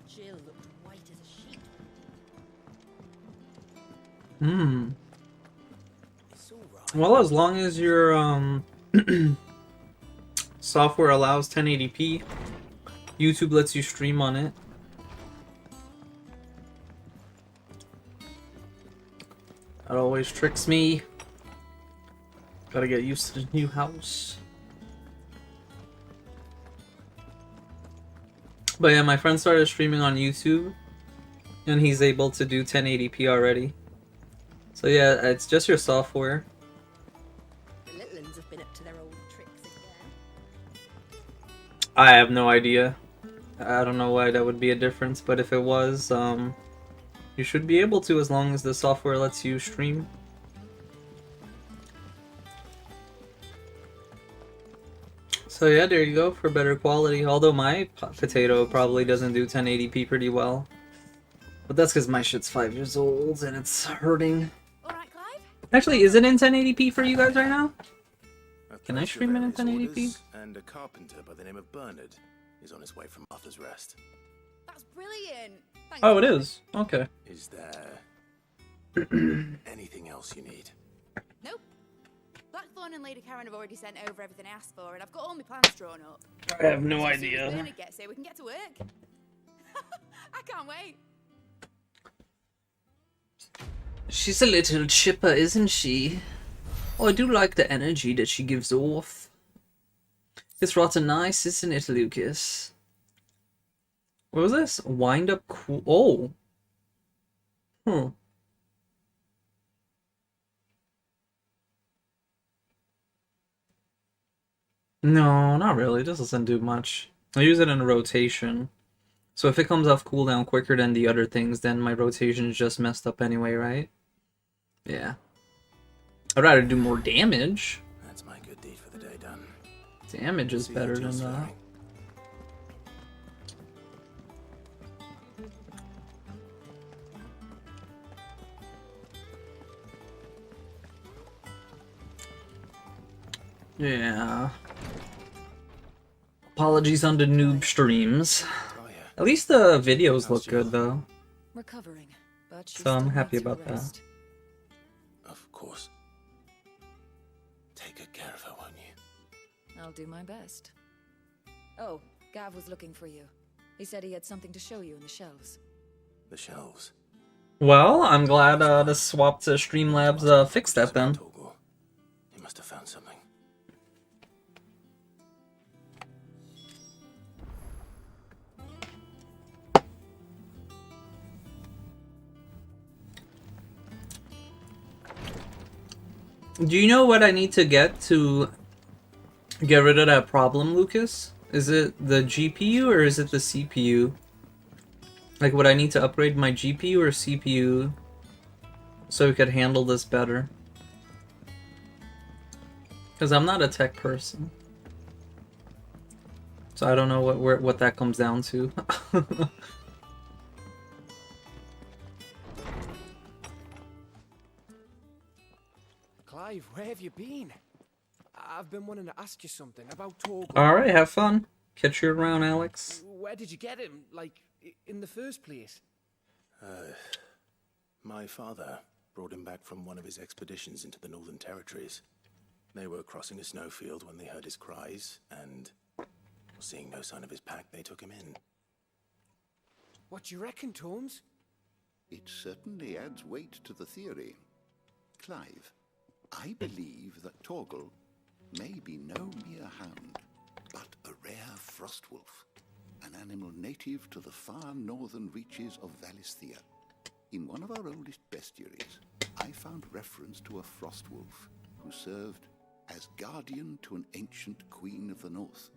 Jill looked white as a sheet. Hmm. Well, as long as your software allows 1080p, YouTube lets you stream on it. That always tricks me. Gotta get used to the new house. But yeah, my friend started streaming on YouTube, and he's able to do 1080p already. So yeah, it's just your software. The little ones have been up to their old tricks again. I have no idea. I don't know why that would be a difference, but if it was, you should be able to as long as the software lets you stream. So yeah, there you go for better quality. Although my potato probably doesn't do 1080p pretty well. But that's because my shit's 5 years old and it's hurting. Actually, is it in 1080p for you guys right now? Can I stream it in 1080p? And a carpenter by the name of Bernard is on his way from Arthur's Rest. That's brilliant. Thanks. Oh, it is? Okay. Is there anything else you need? Nope. Blackthorn and Lady Karen have already sent over everything I asked for, and I've got all my plans drawn up. I have no So as idea. soon as Bernard gets here, we can get to work. I can't wait. She's a little chipper, isn't she? Oh, I do like the energy that she gives off. It's rather nice, isn't it, Lucas? What was this? Wind up cool. Oh. Hmm. No, not really. This doesn't do much. I use it in a rotation. So if it comes off cooldown quicker than the other things, then my rotation is just messed up anyway, right? Yeah. I'd rather do more damage. That's my good deed for the day done. Damage is better than that. Yeah. Apologies on the noob streams. At least the videos look good though. Recovering, but she So I'm still happy needs her about that. rest. Of course. Take good care of her, won't you? I'll do my best. Oh, Gav was looking for you. He said he had something to show you in the shelves. The shelves. Well, I'm glad the swap to Streamlabs fixed that then. You must have found something. Do you know what I need to get rid of that problem, Lucas? Is it the GPU or is it the CPU? Like, would I need to upgrade my GPU or CPU so it could handle this better? Because I'm not a tech person. So I don't know what that comes down to. Clive, where have you been? I've been wanting to ask you something about Torgal. Alright, have fun. Catch you around, Alex. Where did you get him, like, in the first place? My father brought him back from one of his expeditions into the Northern Territories. They were crossing a snowfield when they heard his cries, and seeing no sign of his pack, they took him in. What do you reckon, Tomes? It certainly adds weight to the theory. Clive, I believe that Torgal may be no mere hound, but a rare frostwolf, an animal native to the far northern reaches of Valisthea. In one of our oldest bestiaries, I found reference to a frostwolf who served as guardian to an ancient queen of the north.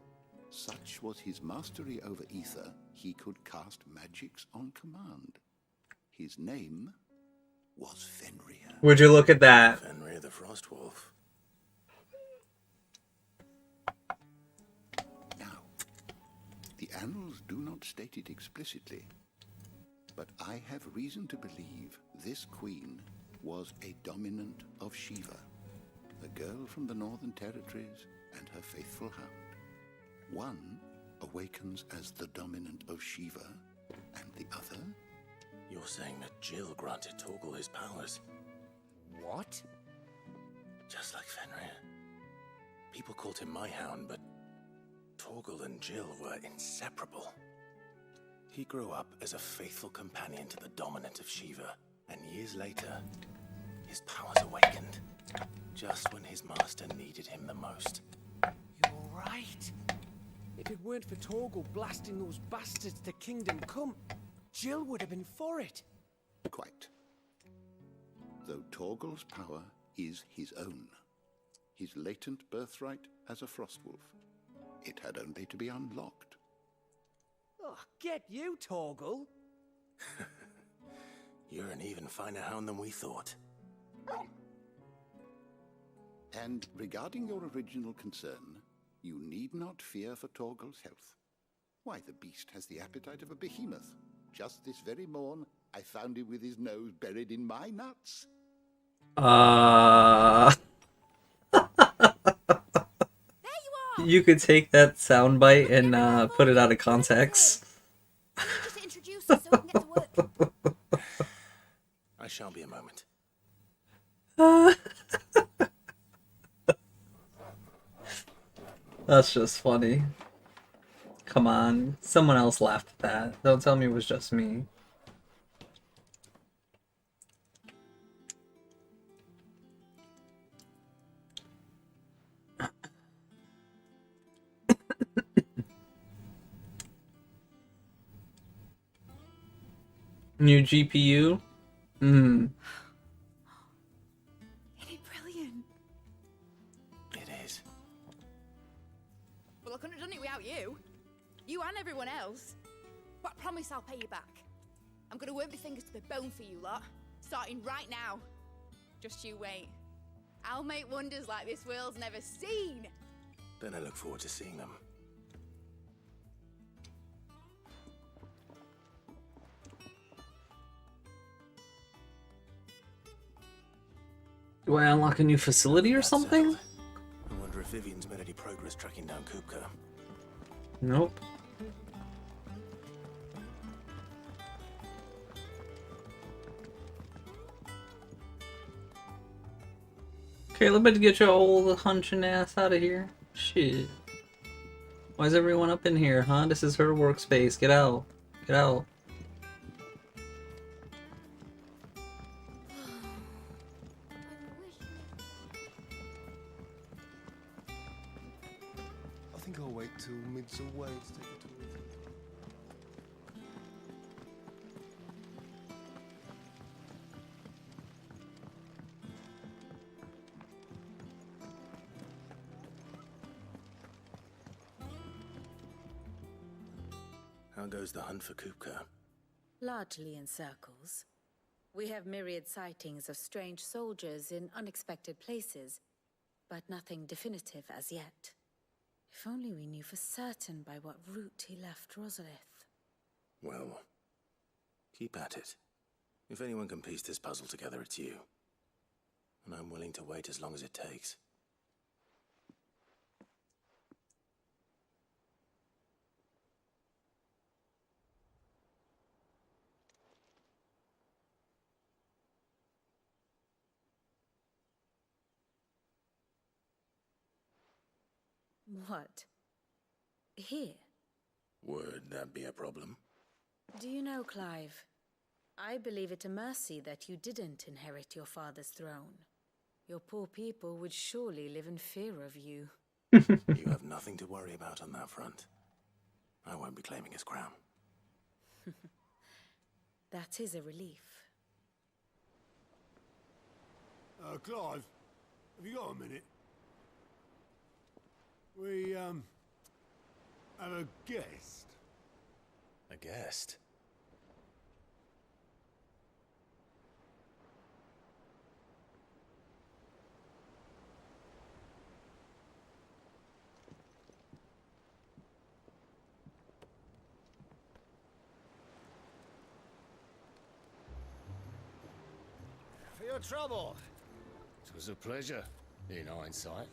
Such was his mastery over ether, he could cast magics on command. His name was Fenrir. Would you look at that? Fenrir the Frostwolf. Now, the annals do not state it explicitly, but I have reason to believe this queen was a dominant of Shiva, a girl from the Northern Territories and her faithful hound. One awakens as the dominant of Shiva, and the other... You're saying that Jill granted Torgal his powers? What? Just like Fenrir. People called him my hound, but Torgal and Jill were inseparable. He grew up as a faithful companion to the dominant of Shiva, and years later, his powers awakened, just when his master needed him the most. You're right. If it weren't for Torgal blasting those bastards to Kingdom Come, Jill would have been for it. Quite. Though Torgal's power is his own, his latent birthright as a frostwolf, it had only to be unlocked. Oh, get you, Torgal. You're an even finer hound than we thought. And regarding your original concern, you need not fear for Torgal's health. Why, the beast has the appetite of a behemoth. Just this very morn, I found him with his nose buried in my nuts. You could take that soundbite and put it out of context. Just introduce us so we can get to work. I shall be a moment. That's just funny. Come on, someone else laughed at that. Don't tell me it was just me. New GPU? Isn't it brilliant? It is. Well, I couldn't have done it without you. You and everyone else. But I promise I'll pay you back. I'm gonna work my fingers to the bone for you lot, starting right now. Just you wait. I'll make wonders like this world's never seen. Then I look forward to seeing them. Do I unlock a new facility or something? I wonder if Vivian's made any progress tracking down Kupka. Nope. Okay, let's better get your old hunching ass out of here. Shit. Why is everyone up in here, huh? This is her workspace. Get out. Get out. I think I'll wait till mid's away to take a tour. How goes the hunt for Kupka? Largely in circles. We have myriad sightings of strange soldiers in unexpected places, but nothing definitive as yet. If only we knew for certain by what route he left Rosalith. Well, keep at it. If anyone can piece this puzzle together, it's you. and I'm willing to wait as long as it takes. What? Here? Would that be a problem? Do you know, Clive? I believe it a mercy that you didn't inherit your father's throne. Your poor people would surely live in fear of you. You have nothing to worry about on that front. I won't be claiming his crown. That is a relief. Clive, have you got a minute? We, have a guest. A guest? For your trouble. It was a pleasure, in hindsight.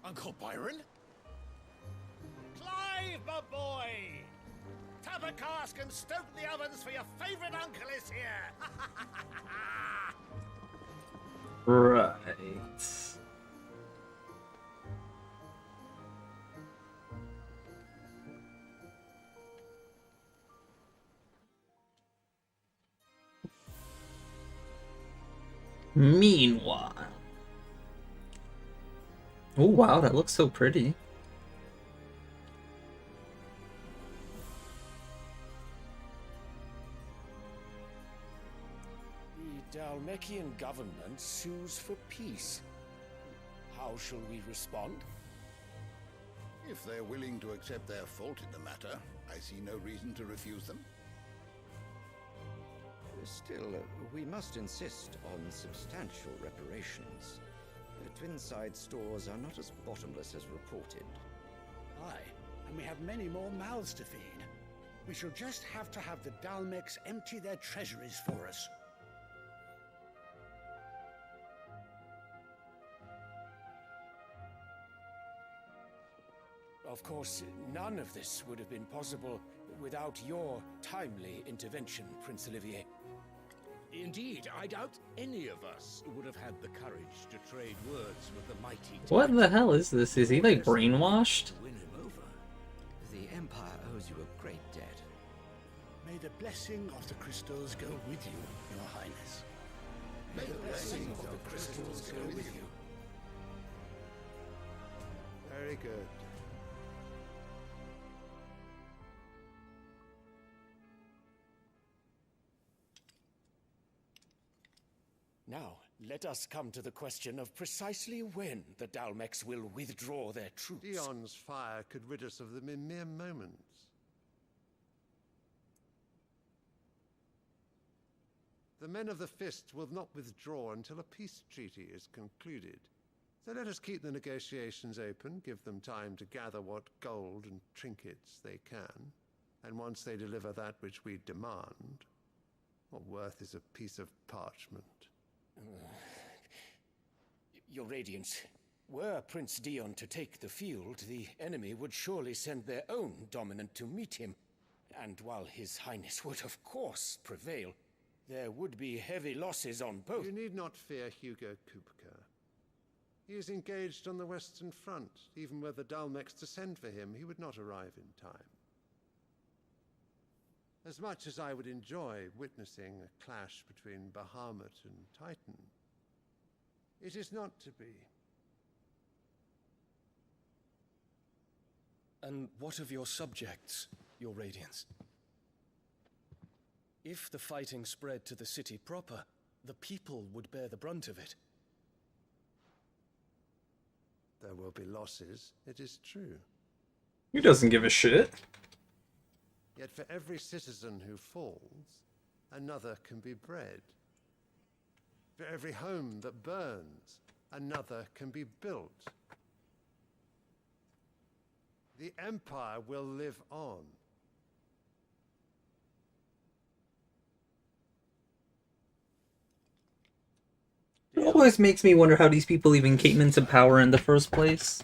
Uncle Byron? Clive, my boy! Tap a cask and stoke the ovens, for your favourite uncle is here! Right. Meanwhile. Oh wow, that looks so pretty. The Dalmekian government sues for peace. How shall we respond? If they're willing to accept their fault in the matter, I see no reason to refuse them. Still, we must insist on substantial reparations. Twinside stores are not as bottomless as reported. Aye, and we have many more mouths to feed. We shall just have to have the Dalmecs empty their treasuries for us. Of course, none of this would have been possible without your timely intervention, Prince Olivier. Indeed, I doubt any of us would have had the courage to trade words with the mighty... What the hell is this? Is he like brainwashed? Win him over. The Empire owes you a great debt. May the blessing of the crystals go with you, Your Highness. May the blessing of the crystals go with you. Very good. Now, let us come to the question of precisely when the Dalmecs will withdraw their troops. Dion's fire could rid us of them in mere moments. The men of the Fist will not withdraw until a peace treaty is concluded. So let us keep the negotiations open, give them time to gather what gold and trinkets they can, and once they deliver that which we demand, what worth is a piece of parchment? Your Radiance, were Prince Dion to take the field, the enemy would surely send their own dominant to meet him. And while His Highness would of course prevail, there would be heavy losses on both. You need not fear Hugo Kupka. He is engaged on the Western Front. Even were the Dalmecs to send for him, he would not arrive in time. As much as I would enjoy witnessing a clash between Bahamut and Titan, it is not to be. And what of your subjects, Your Radiance? If the fighting spread to the city proper, the people would bear the brunt of it. There will be losses, it is true. He doesn't give a shit. Yet for every citizen who falls, another can be bred. For every home that burns, another can be built. The Empire will live on. always makes me wonder how these people even came into power in the first place.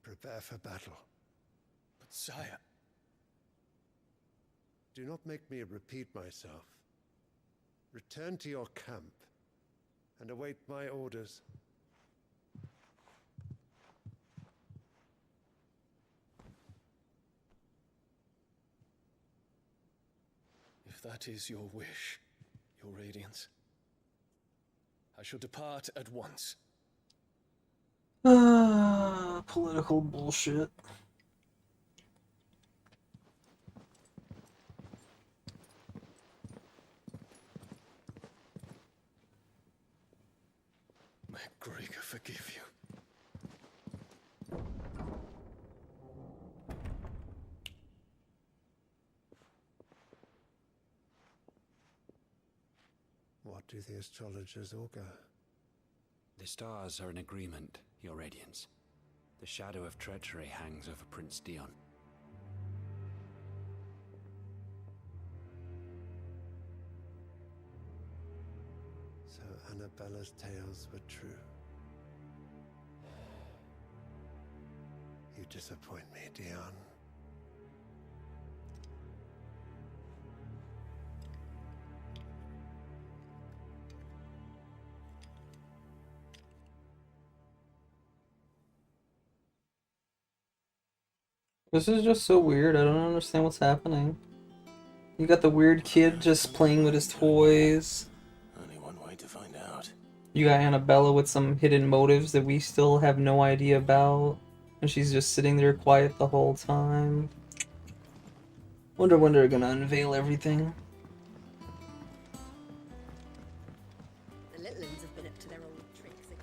Prepare for battle. But sire... Do not make me repeat myself. Return to your camp and await my orders. If that is your wish, your Radiance, I shall depart at once. Political bullshit. May Gregor forgive you. What do the astrologers augur? The stars are in agreement, Your Radiance. The shadow of treachery hangs over Prince Dion. So Annabella's tales were true. You disappoint me, Dion. This is just so weird. I don't understand what's happening. You got the weird kid just playing with his toys. Only one way to find out. You got Annabella with some hidden motives that we still have no idea about. And she's just sitting there quiet the whole time. Wonder when they're gonna unveil everything. The little ones have been up to their old tricks again.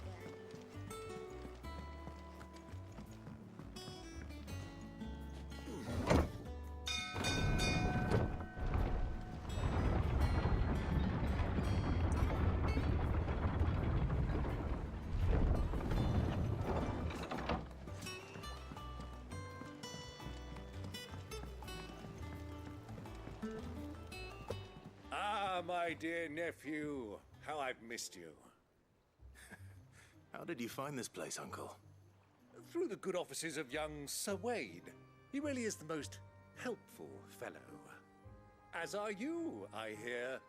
Ah, my dear nephew, how I've missed you. How did you find this place, Uncle? Through the good offices of young Sir Wade. He really is the most helpful fellow. As are you, I hear.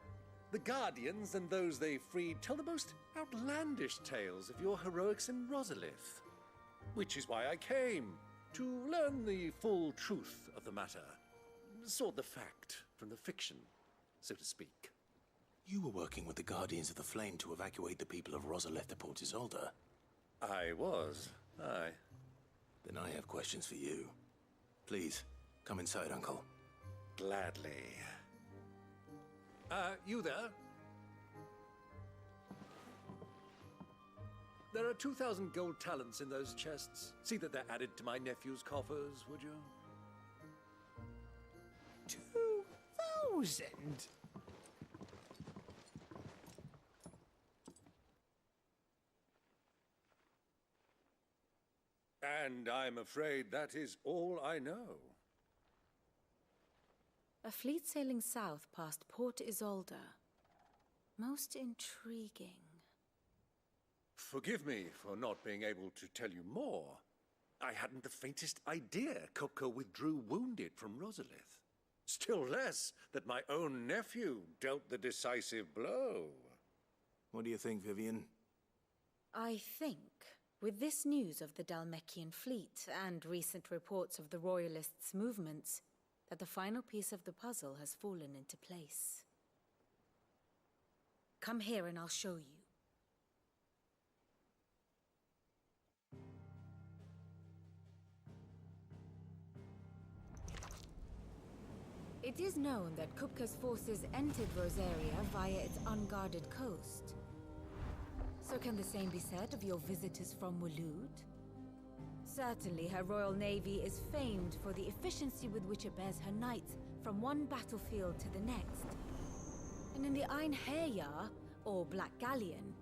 The Guardians and those they freed tell the most outlandish tales of your heroics in Rosalith. Which is why I came, to learn the full truth of the matter. Sort the fact from the fiction, so to speak. You were working with the Guardians of the Flame to evacuate the people of Rosalith to Port Isolde. I was, aye. Then I have questions for you. Please, come inside, Uncle. Gladly. You there? There are 2,000 gold talents in those chests. See that they're added to my nephew's coffers, would you? 2,000? And I'm afraid that is all I know. A fleet sailing south past Port Isolde. Most intriguing. Forgive me for not being able to tell you more. I hadn't the faintest idea Kopko withdrew wounded from Rosalith. Still less that my own nephew dealt the decisive blow. What do you think, Vivian? I think, with this news of the Dhalmekian fleet and recent reports of the Royalists' movements, that the final piece of the puzzle has fallen into place. Come here and I'll show you. It is known that Kupka's forces entered Rosaria via its unguarded coast. So can the same be said of your visitors from Waloed? Certainly her royal navy is famed for the efficiency with which it bears her knights from one battlefield to the next. And in the Einherjar, or Black Galleon,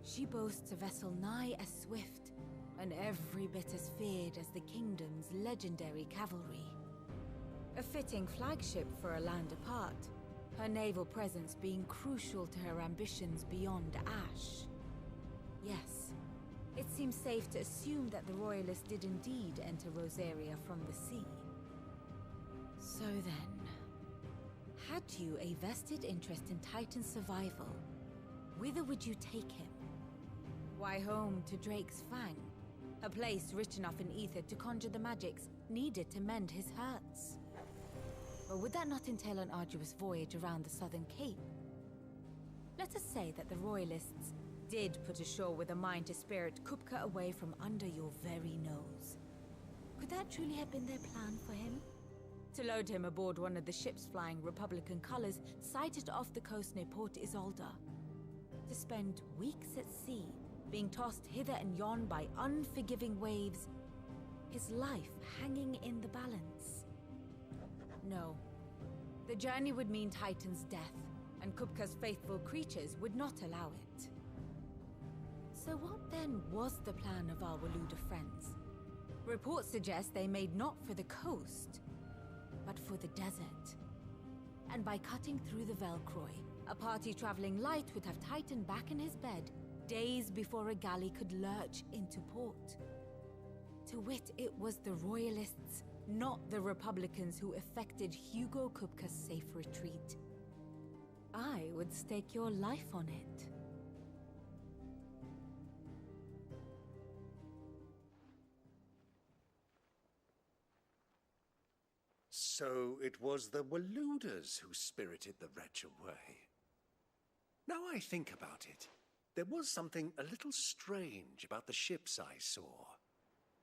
she boasts a vessel nigh as swift and every bit as feared as the kingdom's legendary cavalry. A fitting flagship for a land apart, her naval presence being crucial to her ambitions beyond Ash. Yes, it seems safe to assume that the Royalists did indeed enter Rosaria from the sea. So then, had you a vested interest in Titan's survival, whither would you take him? Why, home to Drake's Fang, a place rich enough in ether to conjure the magics needed to mend his hurts. Or would that not entail an arduous voyage around the southern cape? Let us say that the Royalists did put ashore with a mind to spirit Kupka away from under your very nose. Could that truly have been their plan for him? To load him aboard one of the ships flying Republican colors sighted off the coast near Port Isolde. To spend weeks at sea, being tossed hither and yon by unforgiving waves, his life hanging in the balance. No. The journey would mean Titan's death, and Kupka's faithful creatures would not allow it. So what then was the plan of our Waluda friends? Reports suggest they made not for the coast, but for the desert. And by cutting through the Velcroy, a party traveling light would have Titan back in his bed days before a galley could lurch into port. To wit, it was the Royalists, not the Republicans, who effected Hugo Kupka's safe retreat. I would stake your life on it. So it was the Waluders who spirited the wretch away. Now I think about it, there was something a little strange about the ships I saw.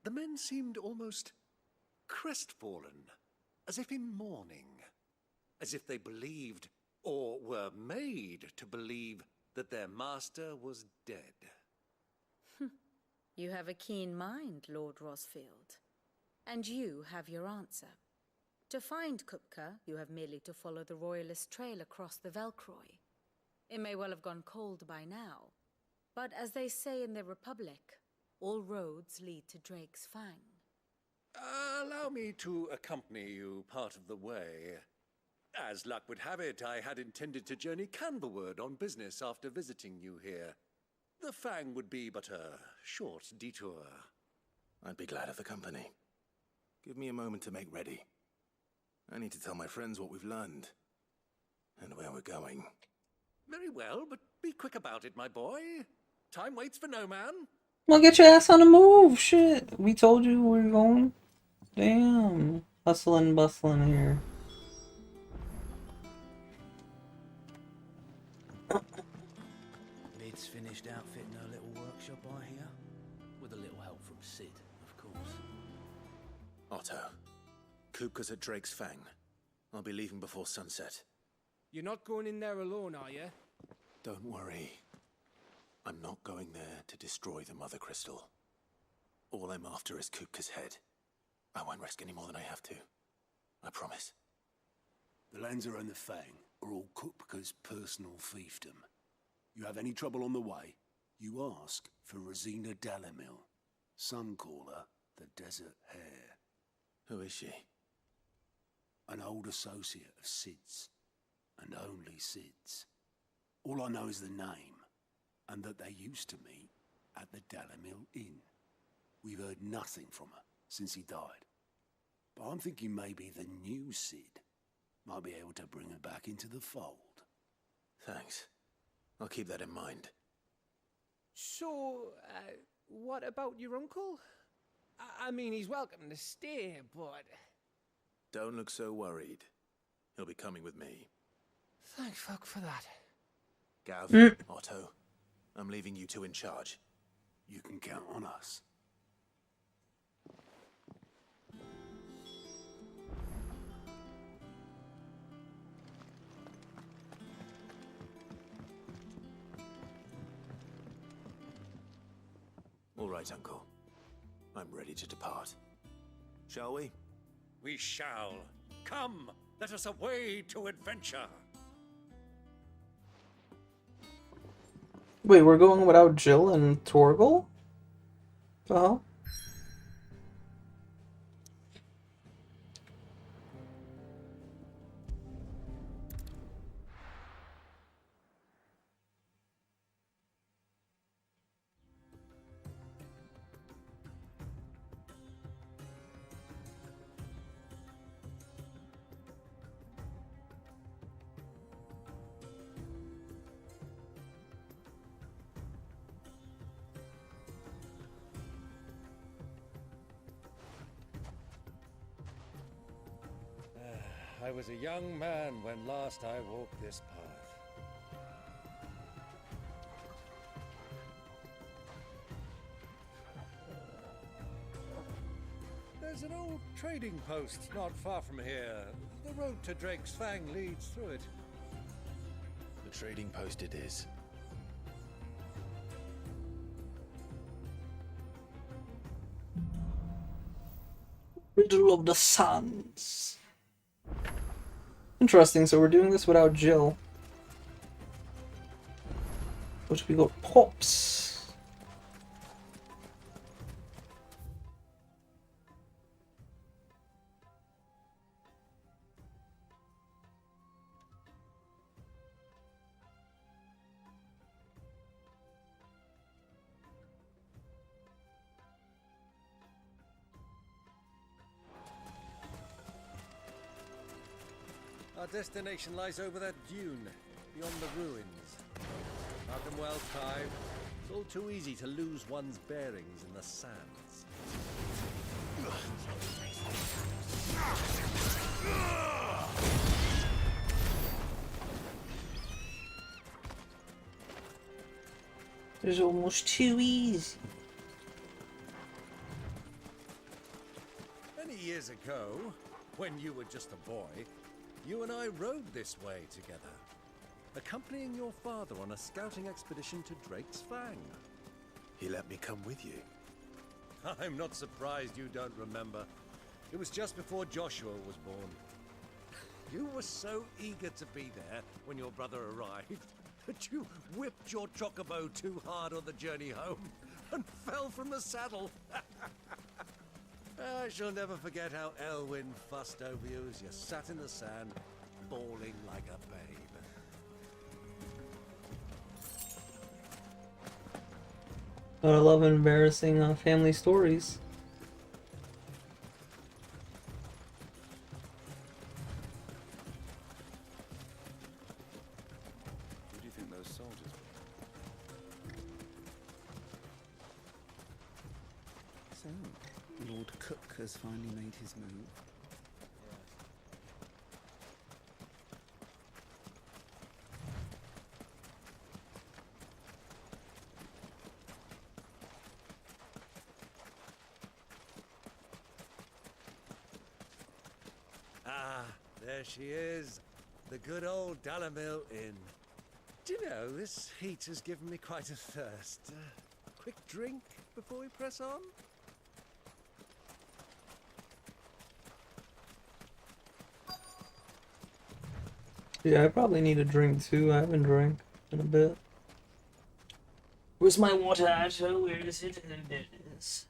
The men seemed almost crestfallen, as if in mourning, as if they believed, or were made to believe, that their master was dead. You have a keen mind, Lord Rosfield. And you have your answer. To find Kupka, you have merely to follow the Royalist trail across the Velcroy. It may well have gone cold by now, but as they say in the Republic, all roads lead to Drake's Fang. Allow me to accompany you part of the way. As luck would have it, I had intended to journey Canberward on business after visiting you here. The Fang would be but a short detour. I'd be glad of the company. Give me a moment to make ready. I need to tell my friends what we've learned, and where we're going. Very well, but be quick about it, my boy. Time waits for no man. Well, get your ass on the move, shit. We told you where we're going. Damn. Hustling and bustling here. Lid's finished outfitting her little workshop, I hear. With a little help from Sid, of course. Otto, Kupka's at Drake's Fang. I'll be leaving before sunset. You're not going in there alone, are you? Don't worry. I'm not going there to destroy the Mother Crystal. All I'm after is Kupka's head. I won't risk any more than I have to. I promise. The Lancer and the Fang are all Kupka's personal fiefdom. You have any trouble on the way, you ask for Rosina Dalamil. Some call her the Desert Hare. Who is she? An old associate of Sid's, and only Sid's. All I know is the name, and that they used to meet at the Dalamil Inn. We've heard nothing from her since he died. But I'm thinking maybe the new Sid might be able to bring her back into the fold. Thanks. I'll keep that in mind. So, what about your uncle? I mean, he's welcome to stay, but... Don't look so worried. He'll be coming with me. Thank fuck for that. Gav, Otto, I'm leaving you two in charge. You can count on us. All right, Uncle. I'm ready to depart. Shall we? We shall. Come, let us away to adventure. Wait, we're going without Jill and Torgal? The hell? I was a young man when last I walked this path. There's an old trading post not far from here. The road to Drake's Fang leads through it. The trading post it is. Riddle of the Sands. Interesting, so we're doing this without Jill. Which we got Pops. Our destination lies over that dune, beyond the ruins. Mark them well, Clive. It's all too easy to lose one's bearings in the sands. It's almost too easy. Many years ago, when you were just a boy, you and I rode this way together, accompanying your father on a scouting expedition to Drake's Fang. He let me come with you. I'm not surprised you don't remember. It was just before Joshua was born. You were so eager to be there when your brother arrived that you whipped your chocobo too hard on the journey home and fell from the saddle. I shall never forget how Elwyn fussed over you as you sat in the sand, bawling like a babe. But I love embarrassing family stories. Who do you think those soldiers were? So, Lord Cook has finally made his move. Ah, there she is. The good old Dalamil Inn. Do you know, this heat has given me quite a thirst. Quick drink before we press on? Yeah, I probably need a drink too. I haven't drank in a bit. Where's my water, Atto? Where is it? There it is.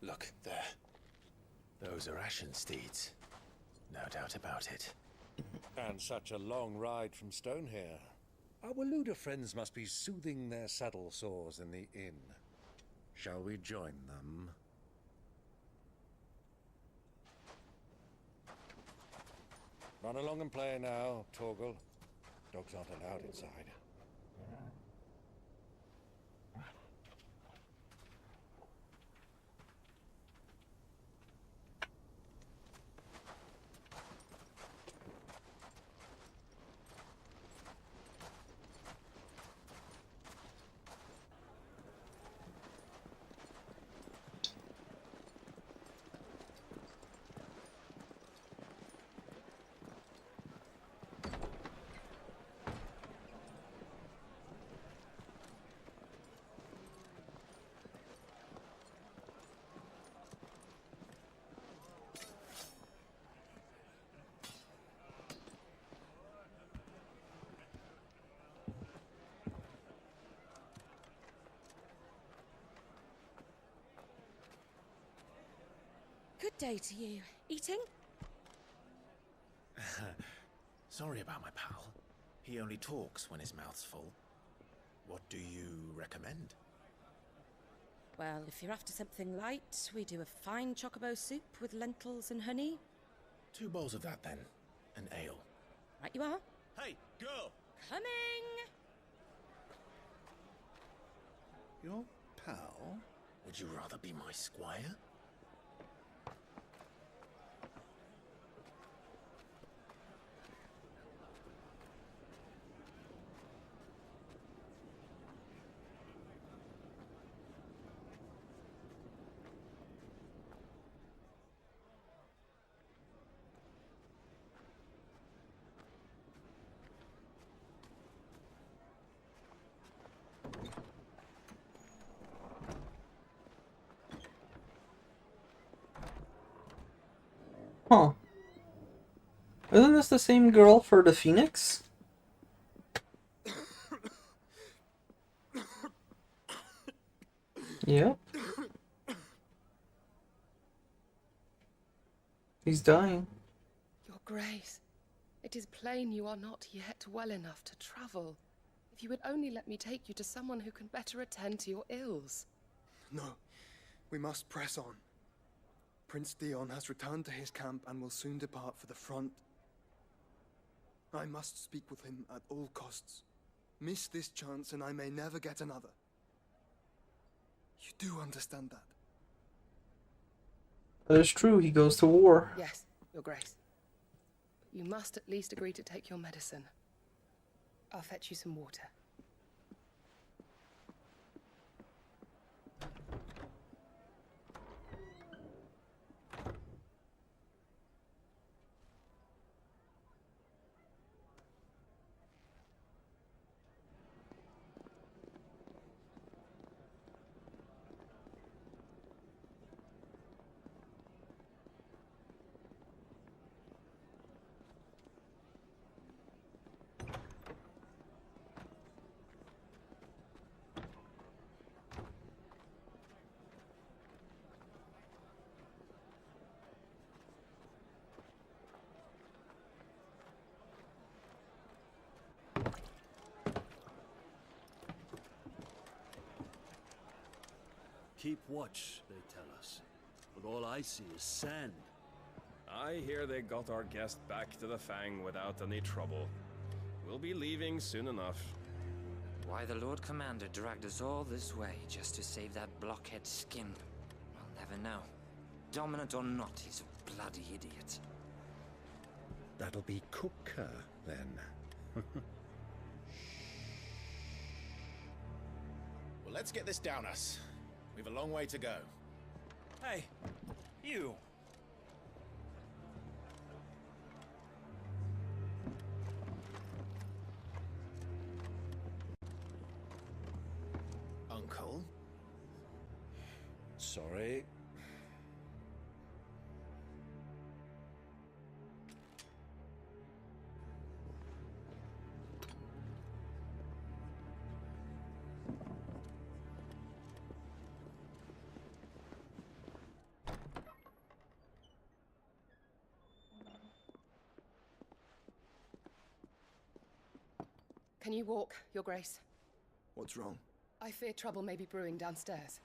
Look, there. Those are Ashen steeds. No doubt about it. And such a long ride from Stonehere. Our Luda friends must be soothing their saddle sores in the inn. Shall we join them? Run along and play now, Torgal. Dogs aren't allowed inside. Good day to you. Eating? Sorry about my pal. He only talks when his mouth's full. What do you recommend? Well, if you're after something light, we do a fine chocobo soup with lentils and honey. 2 bowls of that, then. An ale. Right you are. Hey, girl! Coming! Your pal? Would you rather be my squire? Huh. Isn't this the same girl for the Phoenix? Yep. He's dying. Your Grace, it is plain you are not yet well enough to travel. If you would only let me take you to someone who can better attend to your ills. No, we must press on. Prince Dion has returned to his camp and will soon depart for the front. I must speak with him at all costs. Miss this chance and I may never get another. You do understand that? That is true, he goes to war. Yes, Your Grace. But you must at least agree to take your medicine. I'll fetch you some water. Keep watch, they tell us. But all I see is sand. I hear they got our guest back to the Fang without any trouble. We'll be leaving soon enough. Why the Lord Commander dragged us all this way just to save that blockhead skin, I'll never know. Dominant or not, he's a bloody idiot. That'll be Cooker, then. Well, let's get this down us. We've a long way to go. Hey, you! Uncle? Sorry. Can you walk, Your Grace? What's wrong? I fear trouble may be brewing downstairs.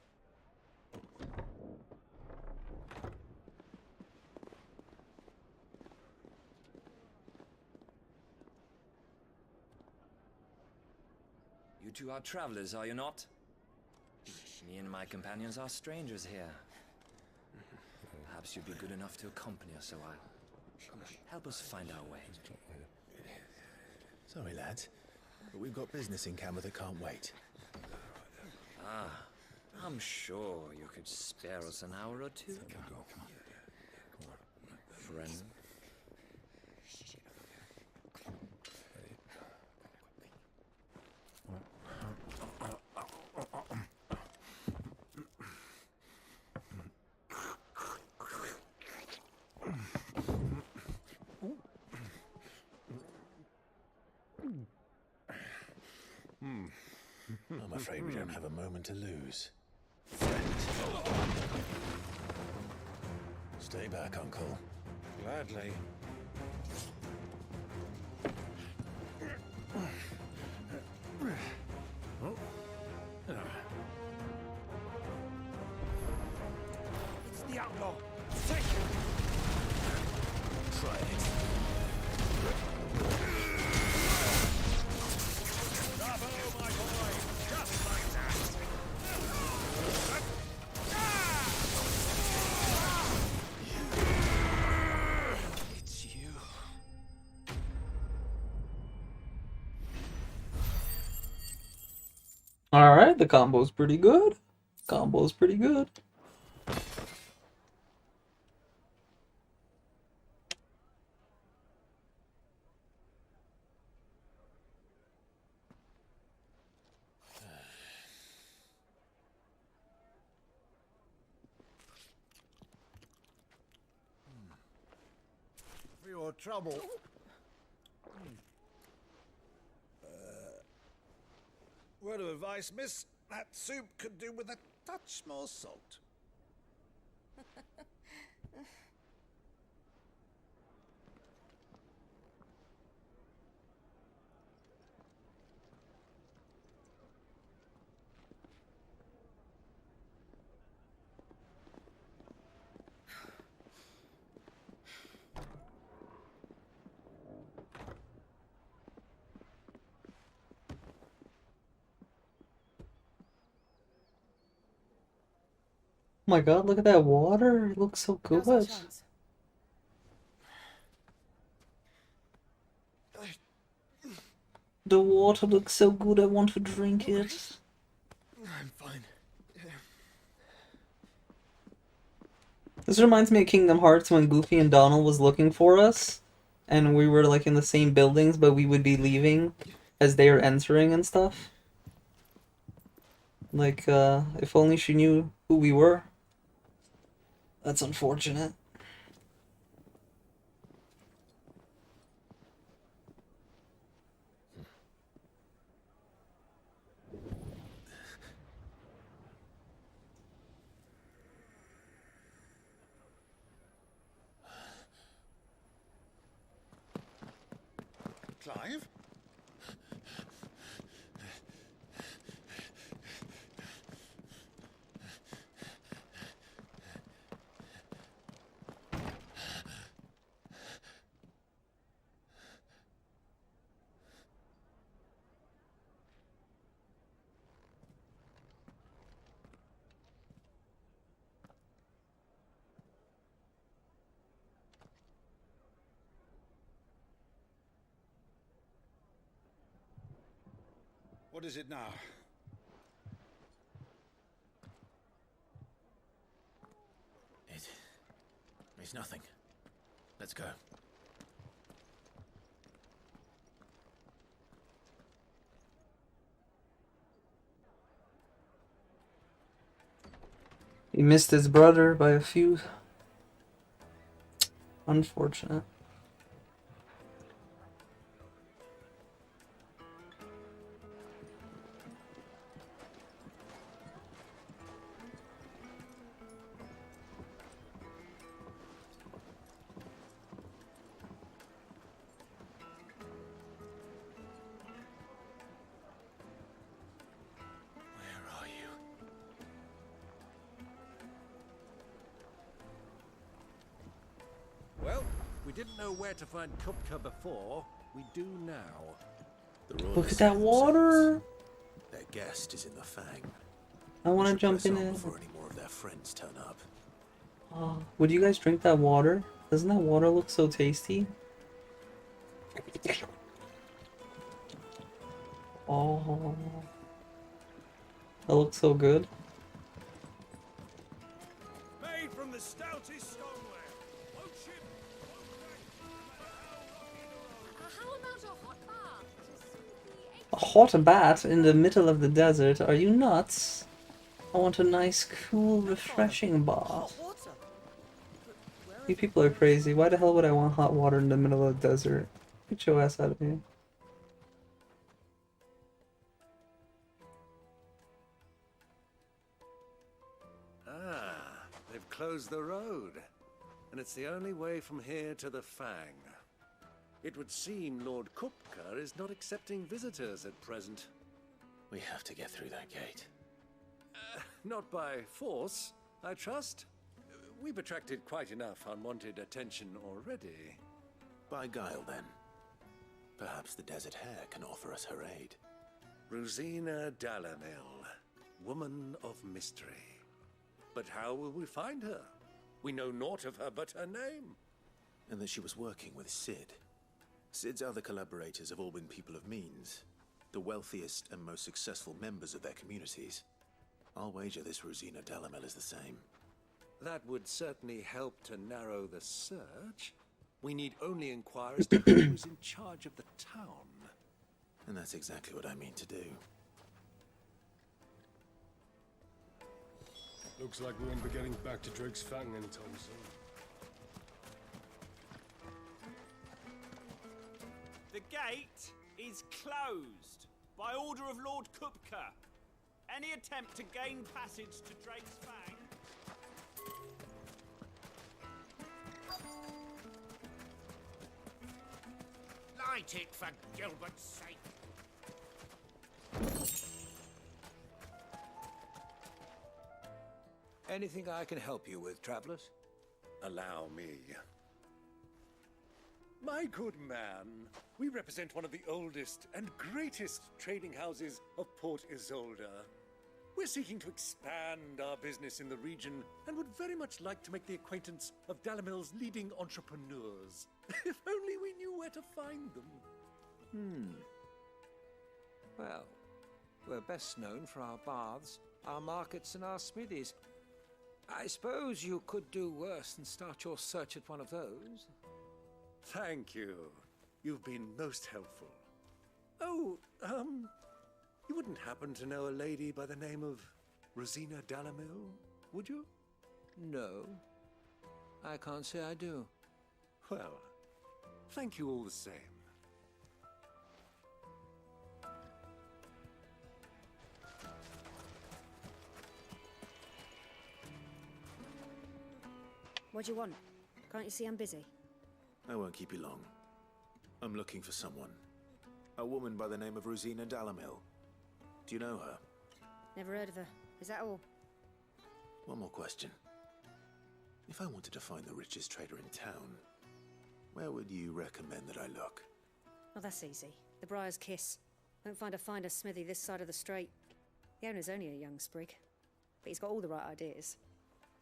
You two are travelers, are you not? Me and my companions are strangers here. Perhaps you'd be good enough to accompany us a while. Help us find our way. Sorry, lads, but we've got business in camera that can't wait. Ah, I'm sure you could spare us an hour or two. Friend. I'm afraid we don't have a moment to lose. Stay back, Uncle. Gladly. It's the outlaw. Take him. Try it. Bravo, my boy. Just like that. It's you. Alright, the combo's pretty good. Combo's pretty good. For your trouble. Word of advice, miss. That soup could do with a touch more salt. Oh my god, look at that water. It looks so good. Now's our chance. The water looks so good, I want to drink it. I'm fine. This reminds me of Kingdom Hearts when Goofy and Donald was looking for us. And we were like in the same buildings, but we would be leaving as they are entering and stuff. Like, if only she knew who we were. That's unfortunate. Clive? What is it now? It's nothing. Let's go. He missed his brother by a few. Unfortunate. Well, we didn't know where to find Kupka before. We do now. Look at that water! Their guest is in the Fang. I want to jump Press in on it. before any more of their friends turn up. Oh, would you guys drink that water? Doesn't that water look so tasty? Oh, that looks so good. Made from the stoutest stoneware. How about a hot bath to soothe the ache? A hot bath in the middle of the desert? Are you nuts? I want a nice, cool, refreshing bath. You people are crazy. Why the hell would I want hot water in the middle of the desert? Get your ass out of here. Ah, they've closed the road. and it's the only way from here to the Fang. It would seem Lord Kupka is not accepting visitors at present. We have to get through that gate. Not by force, I trust. We've attracted quite enough unwanted attention already. By guile, then. Perhaps the Desert Hare can offer us her aid. Rosina Dalamil, woman of mystery. But how will we find her? We know naught of her but her name. And that she was working with Cid. Cid's other collaborators have all been people of means, the wealthiest and most successful members of their communities. I'll wager this Rosina Dalamel is the same. That would certainly help to narrow the search. We need only inquire as to who's in charge of the town. And that's exactly what I mean to do. Looks like we won't be getting back to Drake's Fang anytime soon. The gate is closed by order of Lord Kupka. Any attempt to gain passage to Drake's Fang... Light it, for Gilbert's sake. Anything I can help you with, travelers? Allow me. My good man, we represent one of the oldest and greatest trading houses of Port Isolde. We're seeking to expand our business in the region and would very much like to make the acquaintance of Dalamil's leading entrepreneurs. If only we knew where to find them. Well, we're best known for our baths, our markets, and our smithies. I suppose you could do worse than start your search at one of those. Thank you. You've been most helpful. Oh, you wouldn't happen to know a lady by the name of Rosina Dalamil, would you? No, I can't say I do. Well, thank you all the same. What do you want? Can't you see I'm busy? I won't keep you long. I'm looking for someone. A woman by the name of Rosina Dalamil. Do you know her? Never heard of her. Is that all? One more question. If I wanted to find the richest trader in town, where would you recommend that I look? Oh, that's easy. The Briar's Kiss. Won't find a finer smithy this side of the strait. The owner's only a young sprig, but he's got all the right ideas.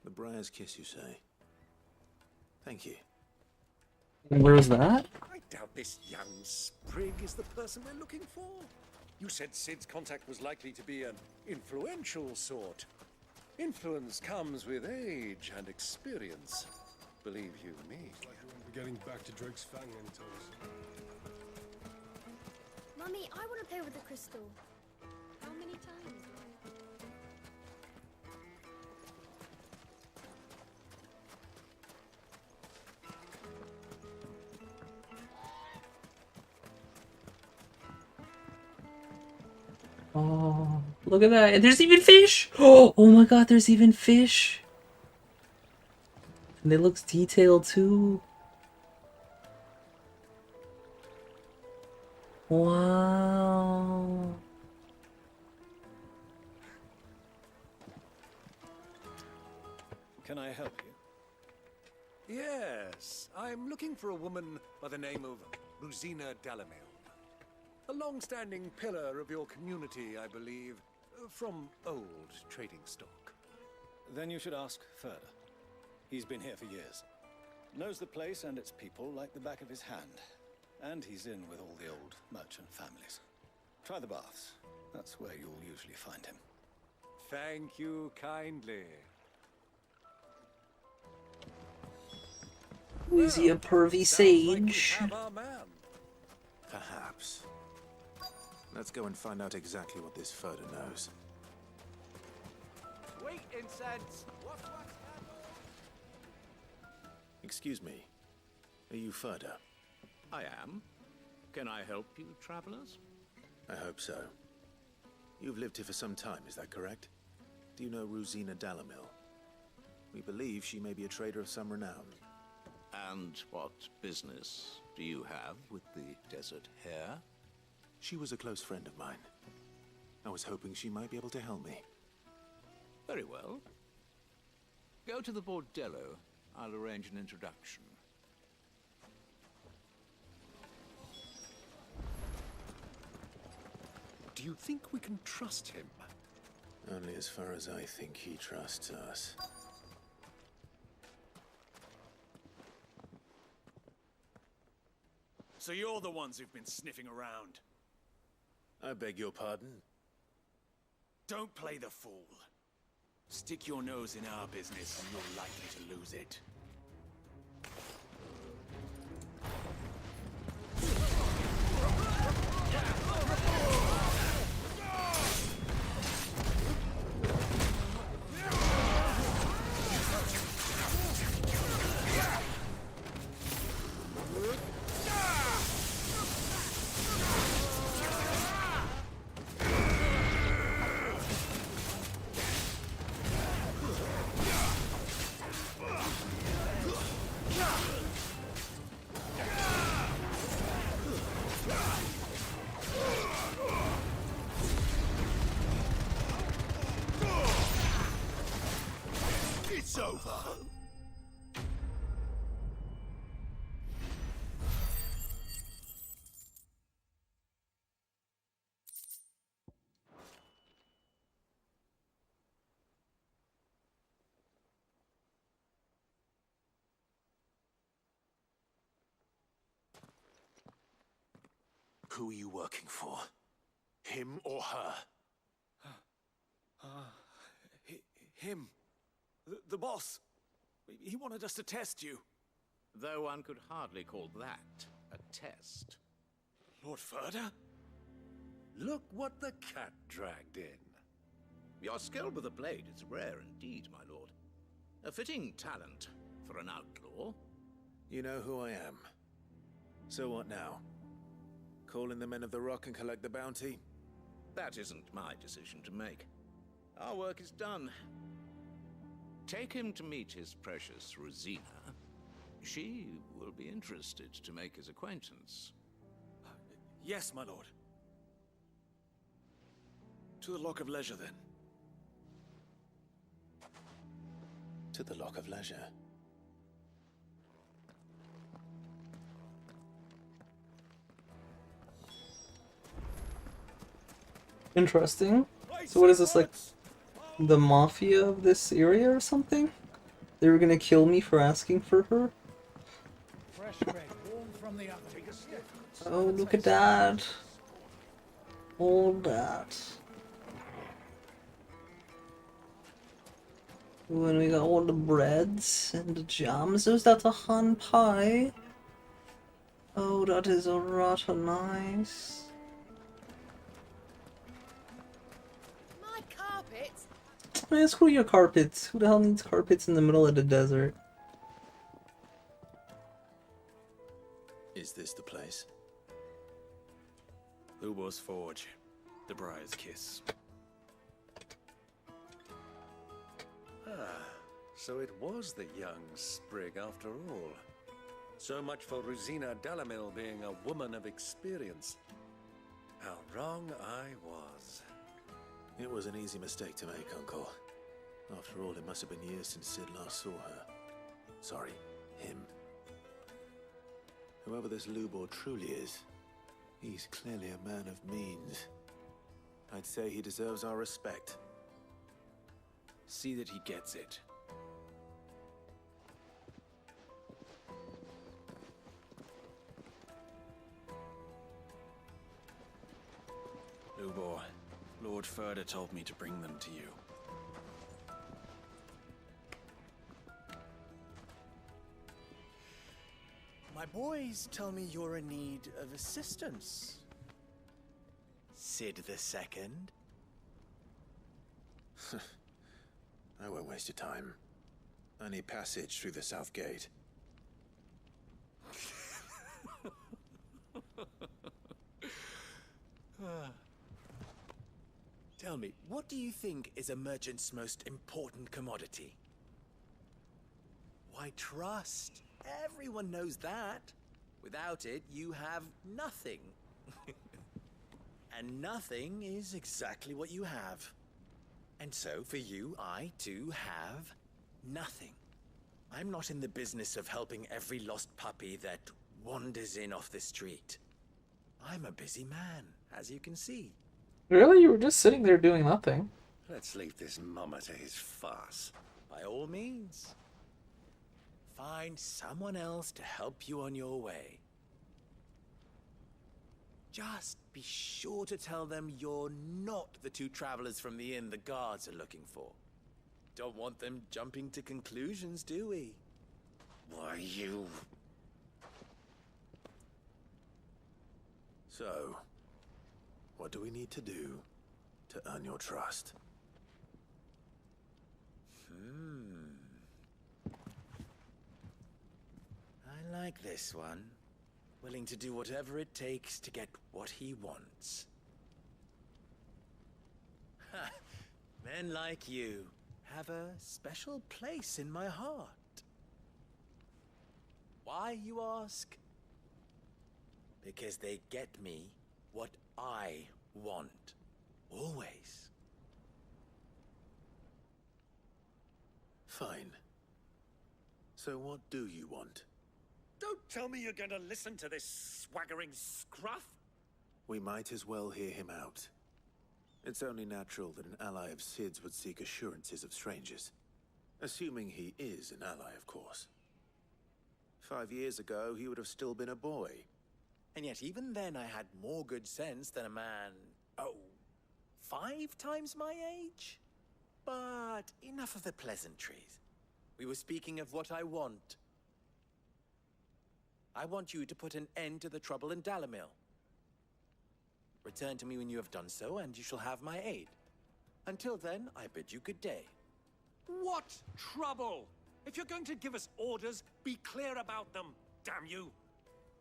The Briar's Kiss, you say? Thank you. Where was that? I doubt this young sprig is the person we're looking for. You said Cid's contact was likely to be an influential sort. Influence comes with age and experience. Believe you me. Looks like we won't be getting back to Drake's Fang anytime soon. Mummy, I want to play with the crystal. How many times? Oh, look at that. And there's even fish! Oh my god, there's even fish! And they look detailed too. Wow. Can I help you? Yes, I'm looking for a woman by the name of Rosina Dalamil. A long-standing pillar of your community, I believe, from old trading stock. Then you should ask further. He's been here for years. Knows the place and its people like the back of his hand. And he's in with all the old merchant families. Try the baths. That's where you'll usually find him. Thank you kindly. Is he a pervy sage? Perhaps. Let's go and find out exactly what this Furder knows. Sweet incense! Excuse me. Are you Furder? I am. Can I help you, travelers? I hope so. You've lived here for some time, is that correct? Do you know Rosina Dalamil? We believe she may be a trader of some renown. And what business do you have with the desert hare? She was a close friend of mine. I was hoping she might be able to help me. Very well. Go to the bordello. I'll arrange an introduction. Do you think we can trust him? Only as far as I think he trusts us. So you're the ones who've been sniffing around. I beg your pardon? Don't play the fool. Stick your nose in our business and you're likely to lose it. It's over. Who are you working for? Him or her? Him. The boss. He wanted us to test you. Though one could hardly call that a test. Lord Furder? Look what the cat dragged in. Your skill with the blade is rare indeed, my lord. A fitting talent for an outlaw. You know who I am. So what now? Call in the Men of the Rock and collect the bounty? That isn't my decision to make. Our work is done. Take him to meet his precious Rosina. She will be interested to make his acquaintance. Yes, my lord. To the Lock of Leisure, then. To the Lock of Leisure. Interesting. So what is this, like the mafia of this area or something? They were gonna kill me for asking for her? Fresh bread, warm from the oven. Take a step. Oh, look at that. All that. When we got all the breads and the jams. Is that a han pie? Oh, that is a rata nice. My carpet? Man, screw your carpets. Who the hell needs carpets in the middle of the desert? Is this the place? Ubor's Forge. The Briar's Kiss. Ah, so it was the young sprig after all. So much for Rosina Dalamil being a woman of experience. How wrong I was. It was an easy mistake to make, Uncle. After all, it must have been years since Sid last saw her. Sorry, him. Whoever this Lubor truly is, he's clearly a man of means. I'd say he deserves our respect. See that he gets it. Lubor, Lord Furder told me to bring them to you. My boys tell me you're in need of assistance. Sid the Second. I won't waste your time. I need passage through the south gate. Tell me, what do you think is a merchant's most important commodity? Why, trust. Everyone knows that. Without it, you have nothing. And nothing is exactly what you have. And so, for you, I, too, have nothing. I'm not in the business of helping every lost puppy that wanders in off the street. I'm a busy man, as you can see. Really? You were just sitting there doing nothing. Let's leave this mummer to his farce. By all means. Find someone else to help you on your way. Just be sure to tell them you're not the two travelers from the inn the guards are looking for. Don't want them jumping to conclusions, do we? Why, you... So, what do we need to do to earn your trust? I like this one. Willing to do whatever it takes to get what he wants. Ha! Men like you have a special place in my heart. Why, you ask? Because they get me what I want. Always. Fine. So what do you want? Don't tell me you're gonna listen to this swaggering scruff! We might as well hear him out. It's only natural that an ally of Sid's would seek assurances of strangers. Assuming he is an ally, of course. 5 years ago, he would have still been a boy. And yet even then I had more good sense than a man, 5 times my age? But enough of the pleasantries. We were speaking of what I want. I want you to put an end to the trouble in Dalamil. Return to me when you have done so, and you shall have my aid. Until then, I bid you good day. What trouble? If you're going to give us orders, be clear about them, damn you!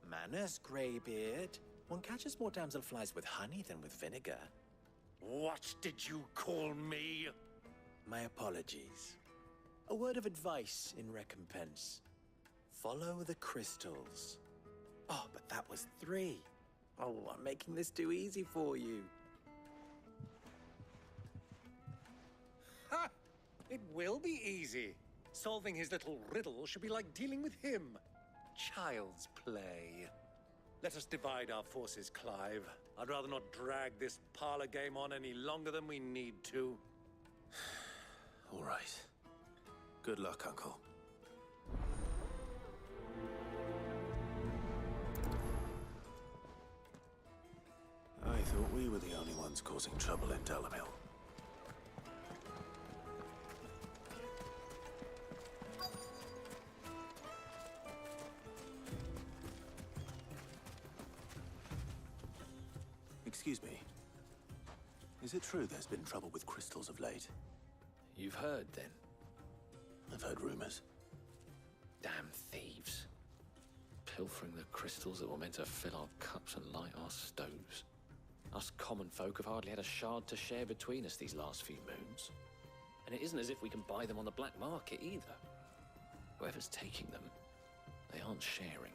Manners, Greybeard. One catches more damselflies with honey than with vinegar. What did you call me? My apologies. A word of advice in recompense. Follow the crystals. Oh, but that was 3. Oh, I'm making this too easy for you. Ha! It will be easy. Solving his little riddle should be like dealing with him. Child's play. Let us divide our forces, Clive. I'd rather not drag this parlor game on any longer than we need to. All right. Good luck, Uncle. I thought we were the only ones causing trouble in Dalamil. Excuse me. Is it true there's been trouble with crystals of late? You've heard, then? I've heard rumors. Damn thieves. Pilfering the crystals that were meant to fill our cups and light our stoves. Us common folk have hardly had a shard to share between us these last few moons. And it isn't as if we can buy them on the black market either. Whoever's taking them, they aren't sharing.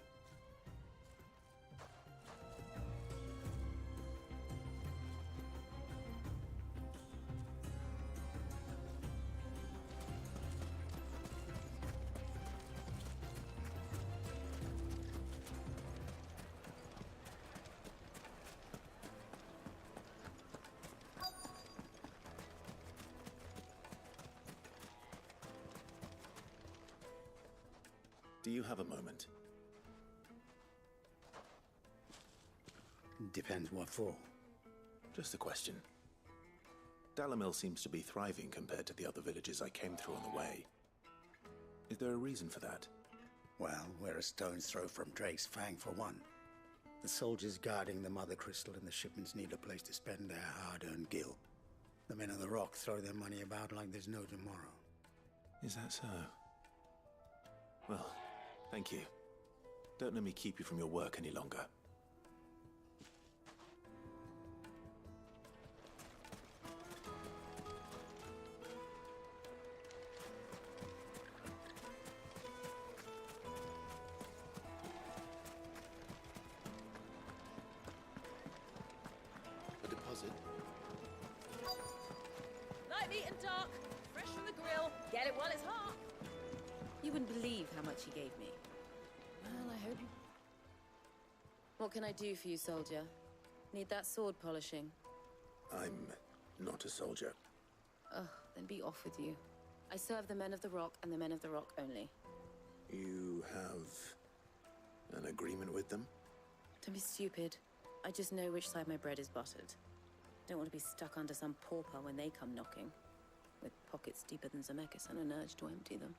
Do you have a moment? Depends what for. Just a question. Dalamil seems to be thriving compared to the other villages I came through on the way. Is there a reason for that? Well, we're a stone's throw from Drake's Fang for one. The soldiers guarding the Mother Crystal and the shipments need a place to spend their hard-earned gil. The men of the Rock throw their money about like there's no tomorrow. Is that so? Well, thank you. Don't let me keep you from your work any longer. Eaten dark, fresh from the grill. Get it while it's hot. You wouldn't believe how much he gave me. Well, I hope you... What can I do for you, soldier? Need that sword polishing? I'm not a soldier. Oh, then be off with you. I serve the men of the Rock and the men of the Rock only. You have an agreement with them? Don't be stupid. I just know which side my bread is buttered. Don't want to be stuck under some pauper when they come knocking. With pockets deeper than Zemeckis and an urge to empty them.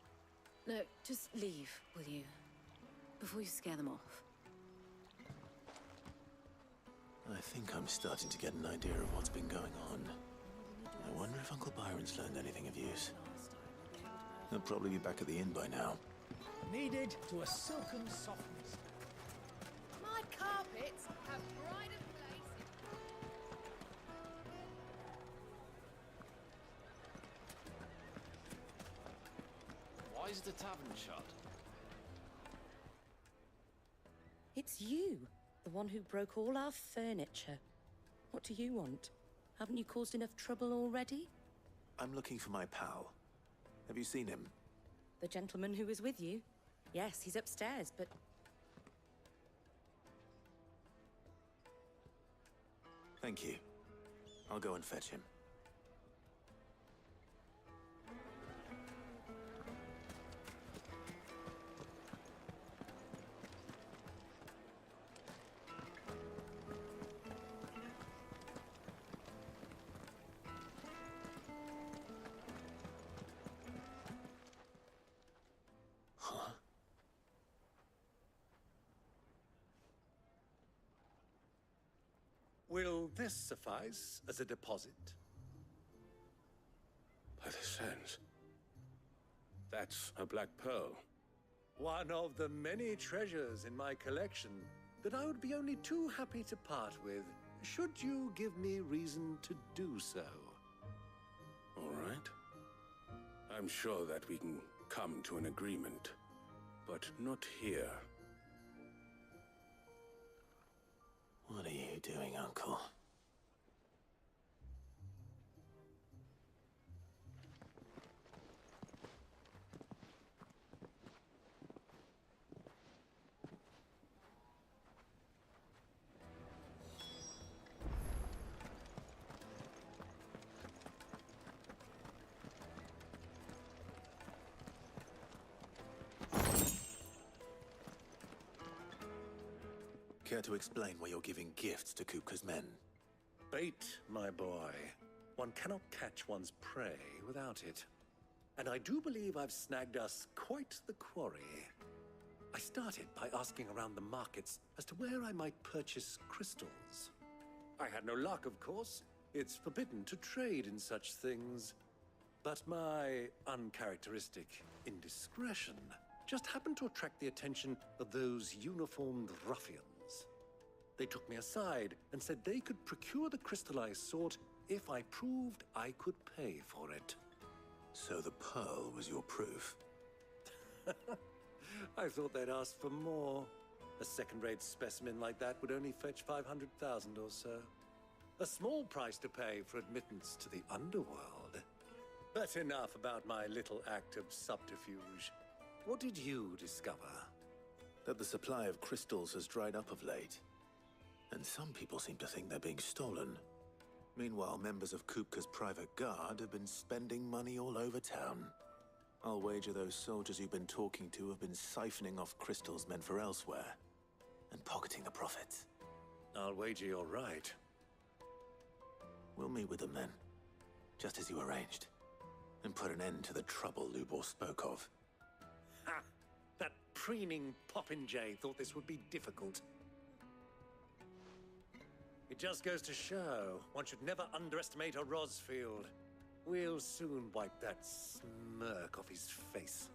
No, just leave, will you? Before you scare them off. I think I'm starting to get an idea of what's been going on. I wonder if Uncle Byron's learned anything of use. He'll probably be back at the inn by now. Kneaded to a silken softness. My carpets have pride of place. Why is the tavern shut? It's you, the one who broke all our furniture. What do you want? Haven't you caused enough trouble already? I'm looking for my pal. Have you seen him? The gentleman who was with you? Yes, he's upstairs, but... Thank you. I'll go and fetch him. Will this suffice as a deposit? By the sands. That's a black pearl. One of the many treasures in my collection that I would be only too happy to part with, should you give me reason to do so. All right. I'm sure that we can come to an agreement, but not here. What are you doing, Uncle? Care to explain why you're giving gifts to Kupka's men? Bait, my boy. One cannot catch one's prey without it. And I do believe I've snagged us quite the quarry. I started by asking around the markets as to where I might purchase crystals. I had no luck, of course. It's forbidden to trade in such things. But my uncharacteristic indiscretion just happened to attract the attention of those uniformed ruffians. They took me aside and said they could procure the crystal I sought if I proved I could pay for it. So the pearl was your proof? I thought they'd ask for more. A second-rate specimen like that would only fetch 500,000 or so. A small price to pay for admittance to the underworld. But enough about my little act of subterfuge. What did you discover? That the supply of crystals has dried up of late. And some people seem to think they're being stolen. Meanwhile, members of Kupka's private guard have been spending money all over town. I'll wager those soldiers you've been talking to have been siphoning off crystals meant for elsewhere, and pocketing the profits. I'll wager you're right. We'll meet with them then, just as you arranged, and put an end to the trouble Lubor spoke of. Ha! That preening popinjay thought this would be difficult. It just goes to show one should never underestimate a Rosfield. We'll soon wipe that smirk off his face.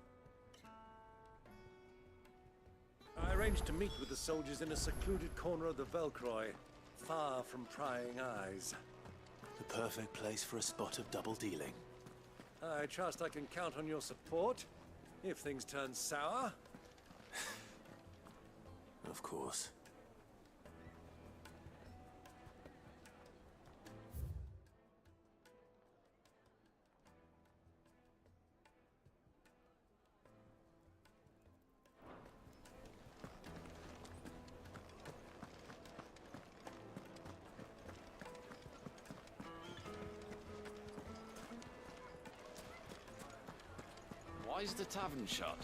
I arranged to meet with the soldiers in a secluded corner of the Velcroy, far from prying eyes. The perfect place for a spot of double dealing. I trust I can count on your support, if things turn sour. Of course. Why's the tavern shut?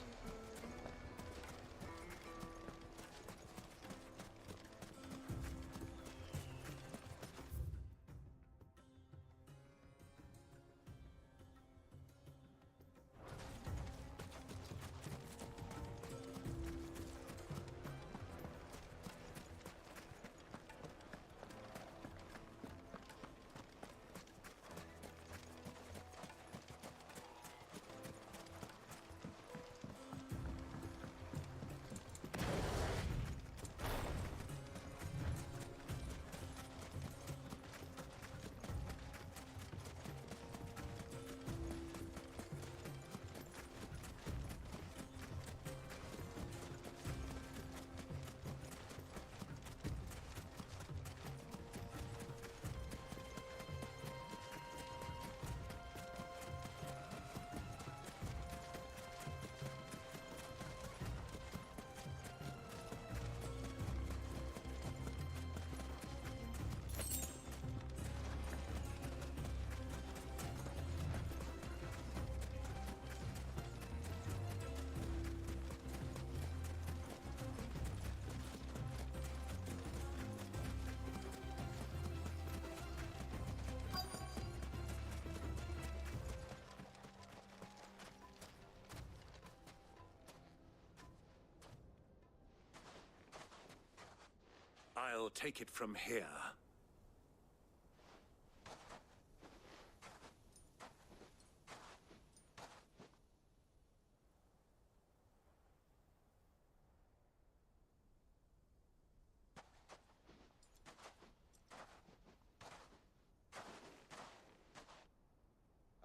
I'll take it from here.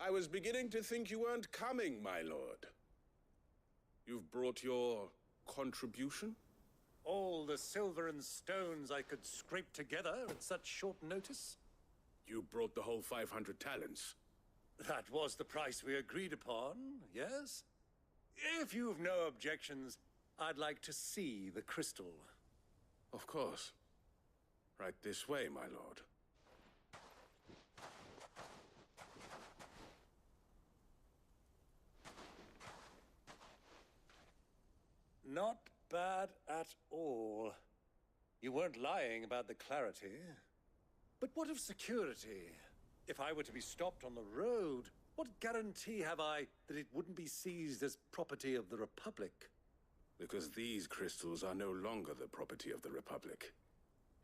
I was beginning to think you weren't coming, my lord. You've brought your contribution? All the silver and stones I could scrape together at such short notice? You brought the whole 500 talents. That was the price we agreed upon, yes? If you've no objections, I'd like to see the crystal. Of course. Right this way, my lord. Not bad at all. You weren't lying about the clarity. But what of security? If I were to be stopped on the road, what guarantee have I that it wouldn't be seized as property of the Republic? Because these crystals are no longer the property of the Republic.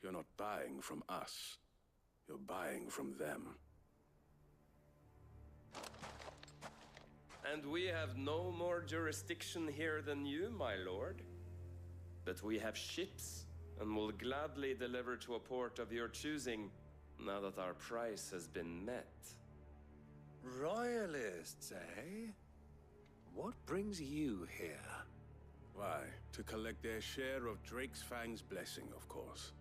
You're not buying from us. You're buying from them. And we have no more jurisdiction here than you, my lord. But we have ships, and will gladly deliver to a port of your choosing, now that our price has been met. Royalists, eh? What brings you here? Why, to collect their share of Drake's Fang's blessing, of course.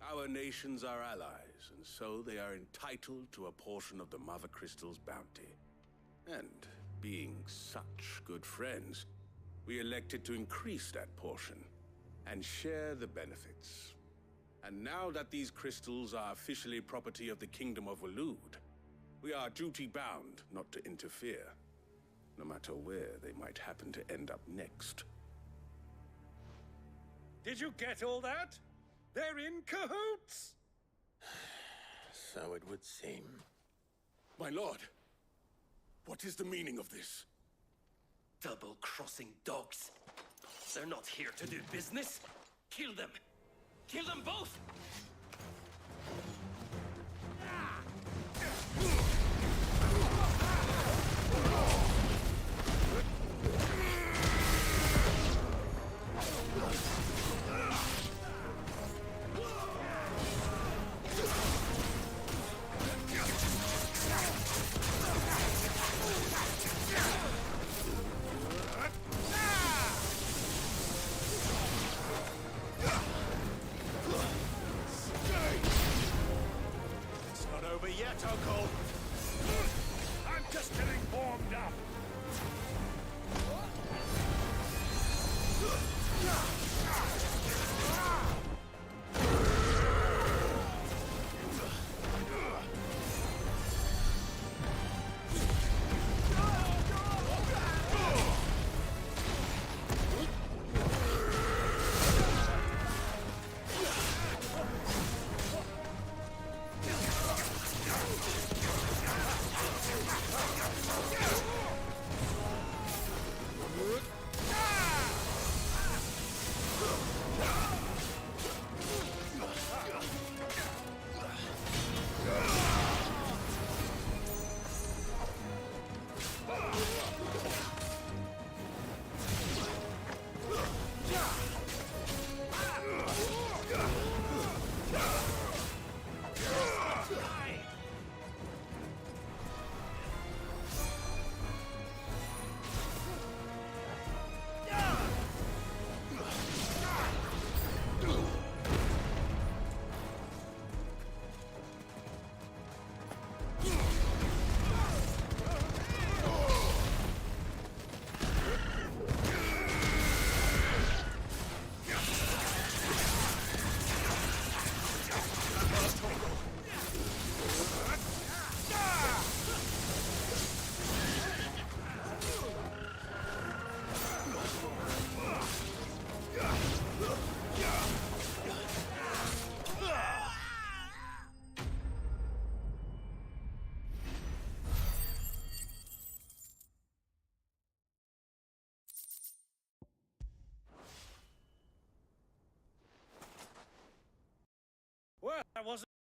Our nations are allies, and so they are entitled to a portion of the Mother Crystal's bounty. And being such good friends, we elected to increase that portion and share the benefits. And now that these crystals are officially property of the Kingdom of Waloed, we are duty-bound not to interfere, no matter where they might happen to end up next. Did you get all that? They're in cahoots! So it would seem. My lord, what is the meaning of this? Double-crossing dogs. They're not here to do business. Kill them. Kill them both! Yet, Uncle! I'm just getting warmed up!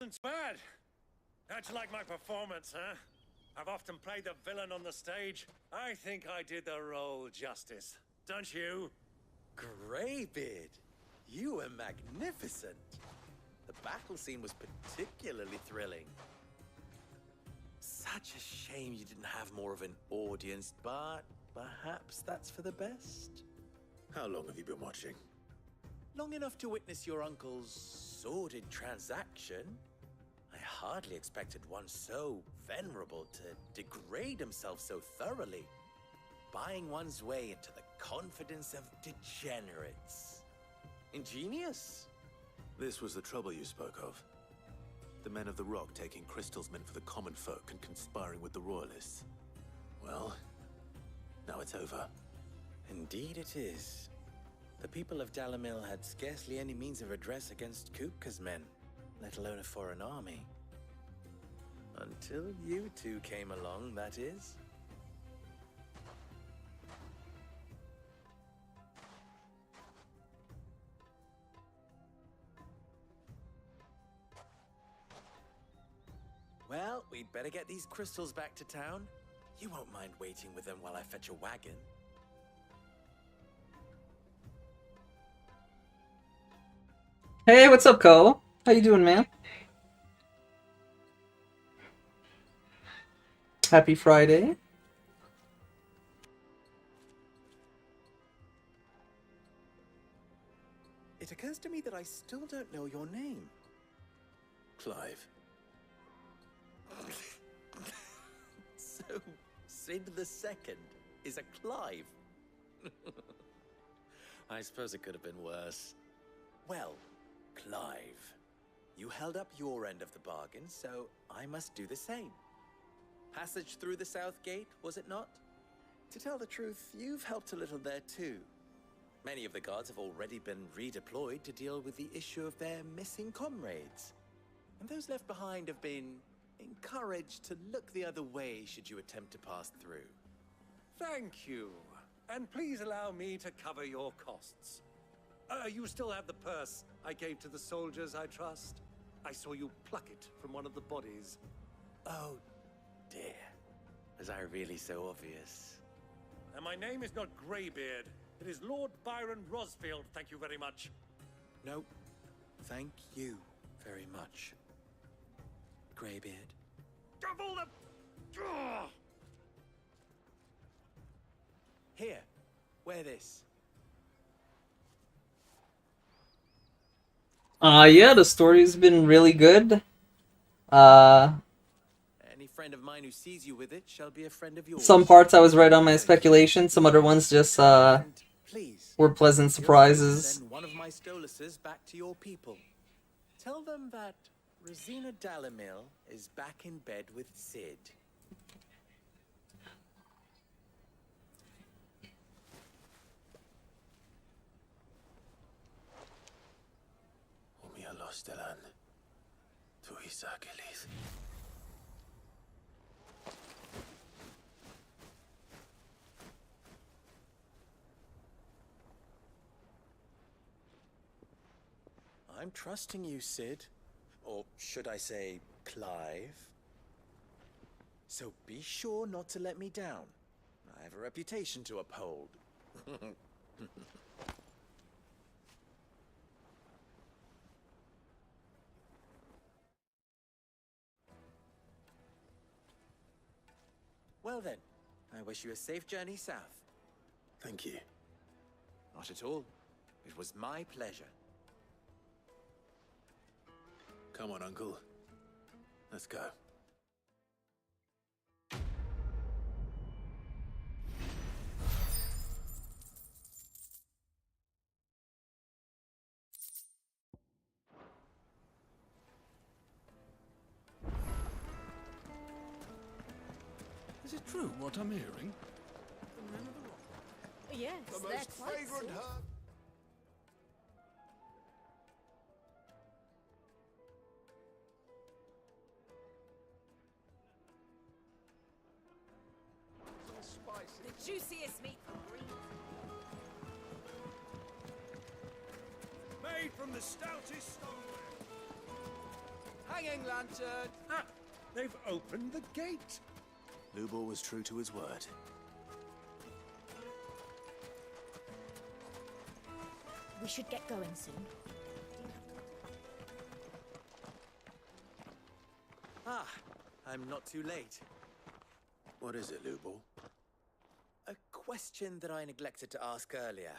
Nothing's bad. How'd you like my performance, huh? I've often played the villain on the stage. I think I did the role justice. Don't you? Greybeard, you were magnificent. The battle scene was particularly thrilling. Such a shame you didn't have more of an audience, but perhaps that's for the best. How long have you been watching? Long enough to witness your uncle's sordid transaction. I hardly expected one so venerable to degrade himself so thoroughly, buying one's way into the confidence of degenerates. Ingenious. This was the trouble you spoke of. The men of the Rock taking crystals meant for the common folk and conspiring with the Royalists. Well, now it's over. Indeed it is. The people of Dalamil had scarcely any means of redress against Kupka's men, let alone a foreign army. Until you two came along, that is. Well, we'd better get these crystals back to town. You won't mind waiting with them while I fetch a wagon. Hey, what's up, Cole? How you doing, man? Happy Friday. It occurs to me that I still don't know your name. Clive. So, Sid the Second is a Clive. I suppose it could have been worse. Well, Clive, you held up your end of the bargain, so I must do the same. Passage through the South Gate, was it not? To tell the truth, you've helped a little there too. Many of the guards have already been redeployed to deal with the issue of their missing comrades. And those left behind have been encouraged to look the other way should you attempt to pass through. Thank you. And please allow me to cover your costs. You still have the purse I gave to the soldiers, I trust? I saw you pluck it from one of the bodies. Oh, dear. Was I really so obvious? And my name is not Greybeard. It is Lord Byron Rosfield, thank you very much. No, thank you very much, Greybeard. Double the... Here, wear this. Yeah, the story's been really good. Any friend of mine who sees you with it shall be a friend of yours. Some parts I was right on my speculation, some other ones just, were pleasant surprises. Send one of my Stoluses back to your people. Tell them that Rosina Dalamil is back in bed with Sid. Umia Lostelan. Tuisa Achilles. I'm trusting you, Sid. Or should I say, Clive? So be sure not to let me down. I have a reputation to uphold. Well then, I wish you a safe journey south. Thank you. Not at all. It was my pleasure. Come on, Uncle. Let's go. Is it true what I'm hearing? Yes, The they're most quite fragrant sweet. herb. The juiciest meat from green. Made from the stoutest stoneware. Hanging lantern! Ah, they've opened the gate. Lubor was true to his word. We should get going soon. Ah, I'm not too late. What is it, Lubor? A question that I neglected to ask earlier.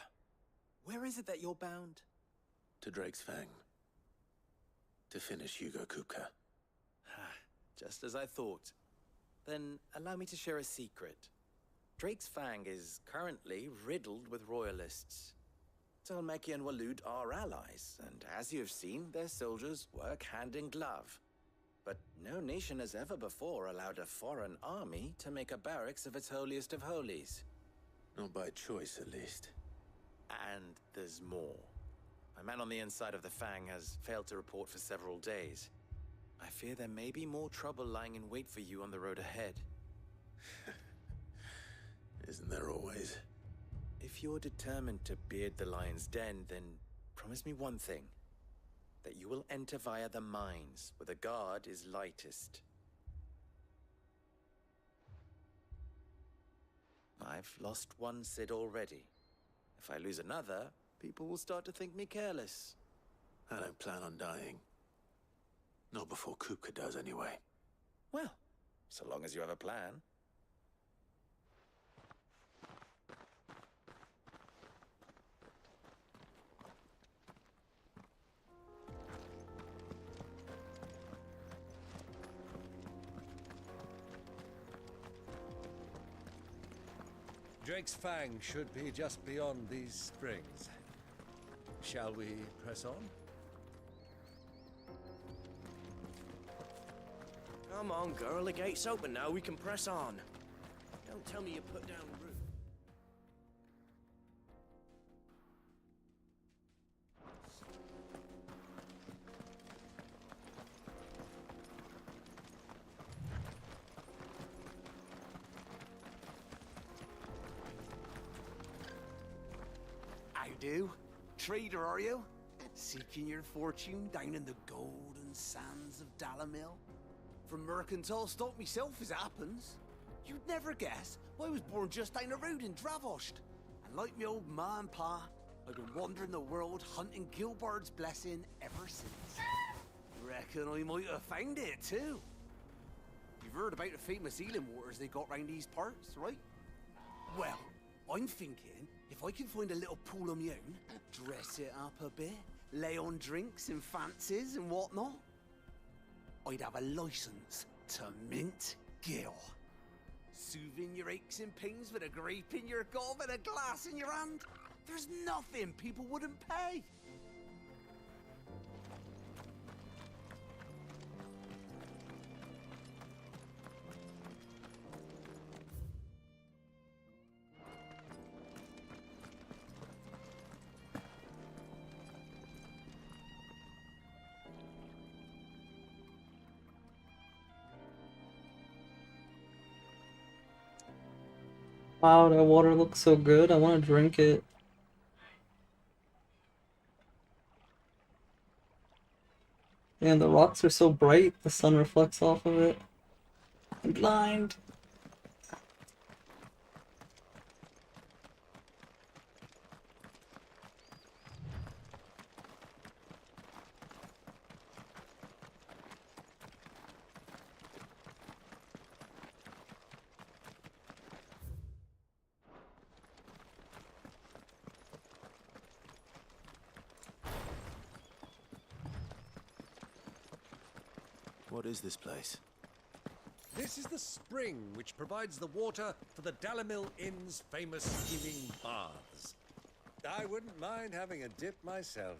Where is it that you're bound? To Drake's Fang. To finish Hugo Kupka. Just as I thought. Then allow me to share a secret. Drake's Fang is currently riddled with royalists. Talmeki and Walud are allies, and as you've seen, their soldiers work hand in glove. But no nation has ever before allowed a foreign army to make a barracks of its holiest of holies. Not by choice, at least. And there's more. A man on the inside of the Fang has failed to report for several days. I fear there may be more trouble lying in wait for you on the road ahead. Isn't there always? If you're determined to beard the lion's den, then promise me one thing. That you will enter via the mines, where the guard is lightest. I've lost one Cid already. If I lose another, people will start to think me careless. I don't plan on dying. Not before Kupka does, anyway. Well, so long as you have a plan. Drake's Fang should be just beyond these springs. Shall we press on? Come on, girl. The gate's open now. We can press on. Don't tell me you put down root. How do? Trader, are you? Seeking your fortune down in the golden sands of Dalamil? From mercantile stock myself, as it happens. You'd never guess I was born just down the road in Dravost. And like me old ma and pa, I've been wandering the world hunting Gilbard's blessing ever since. Reckon I might have found it too. You've heard about the famous healing waters they got round these parts, right? Well, I'm thinking if I can find a little pool of my own, dress it up a bit, lay on drinks and fancies and whatnot, I'd have a license to mint Gil. Soothing your aches and pains with a grape in your gob and a glass in your hand. There's nothing people wouldn't pay. Wow, that water looks so good. I want to drink it. And the rocks are so bright, the sun reflects off of it. I'm blind. What is this place? This is the spring which provides the water for the Dalamil Inn's famous healing baths. I wouldn't mind having a dip myself.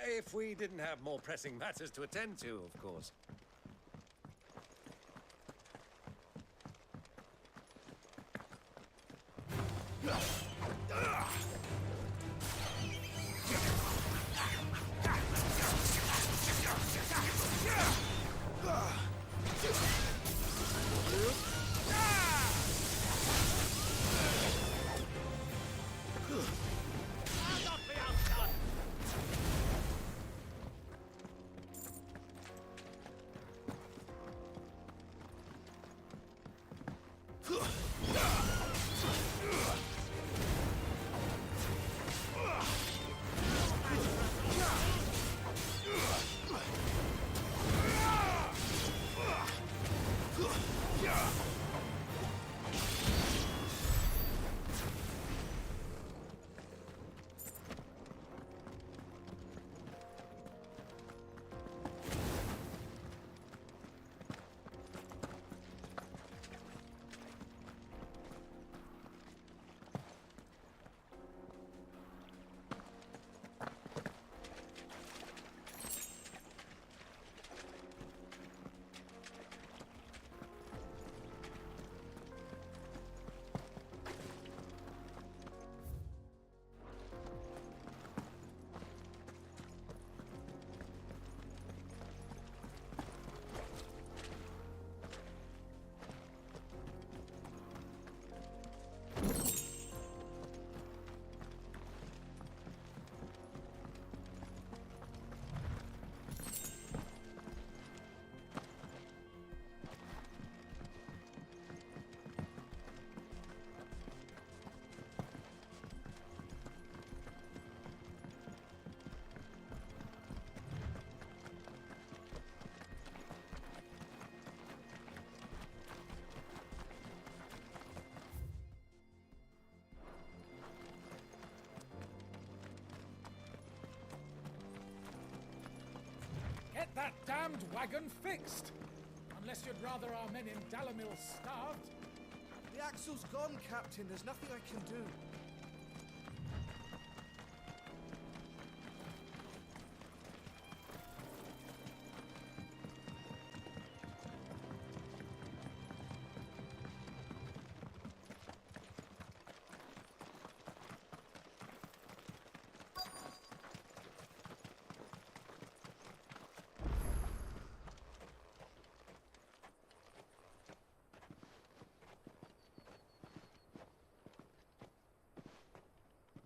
If we didn't have more pressing matters to attend to, of course. Get that damned wagon fixed! Unless you'd rather our men in Dalamil starved. The axle's gone, Captain. There's nothing I can do.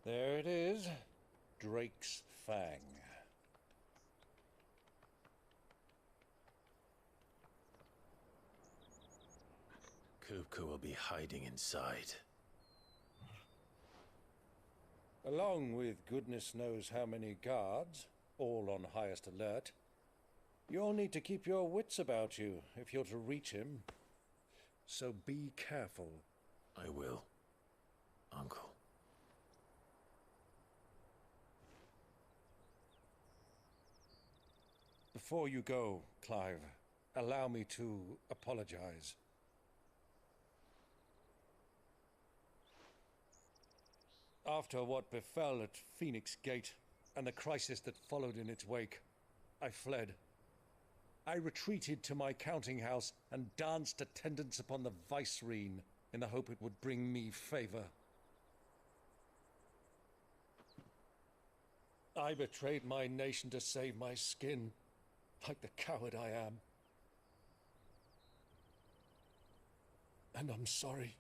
There it is. Drake's Fang. Kupka will be hiding inside. Along with goodness knows how many guards, all on highest alert. You'll need to keep your wits about you if you're to reach him. So be careful. I will, Uncle. Before you go, Clive, allow me to apologize. After what befell at Phoenix Gate and the crisis that followed in its wake, I fled. I retreated to my counting house and danced attendance upon the vicereine in the hope it would bring me favor. I betrayed my nation to save my skin, like the coward I am. And I'm sorry.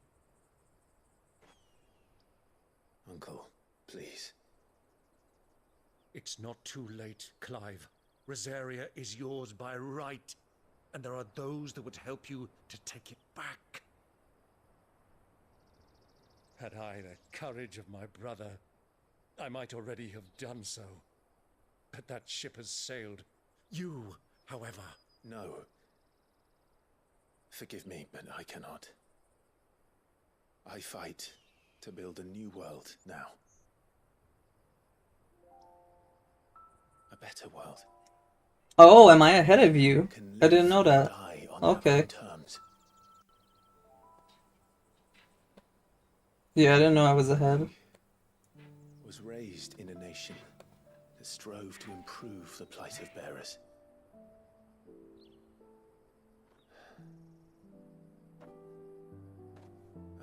Uncle, please. It's not too late, Clive. Rosaria is yours by right, and there are those that would help you to take it back. Had I the courage of my brother, I might already have done so. But that ship has sailed. You, however... No. Forgive me, but I cannot. I fight to build a new world now. A better world. Oh, am I ahead of you? I didn't know that. Okay. Yeah, I didn't know I was ahead. Was raised in a nation that strove to improve the plight of bearers.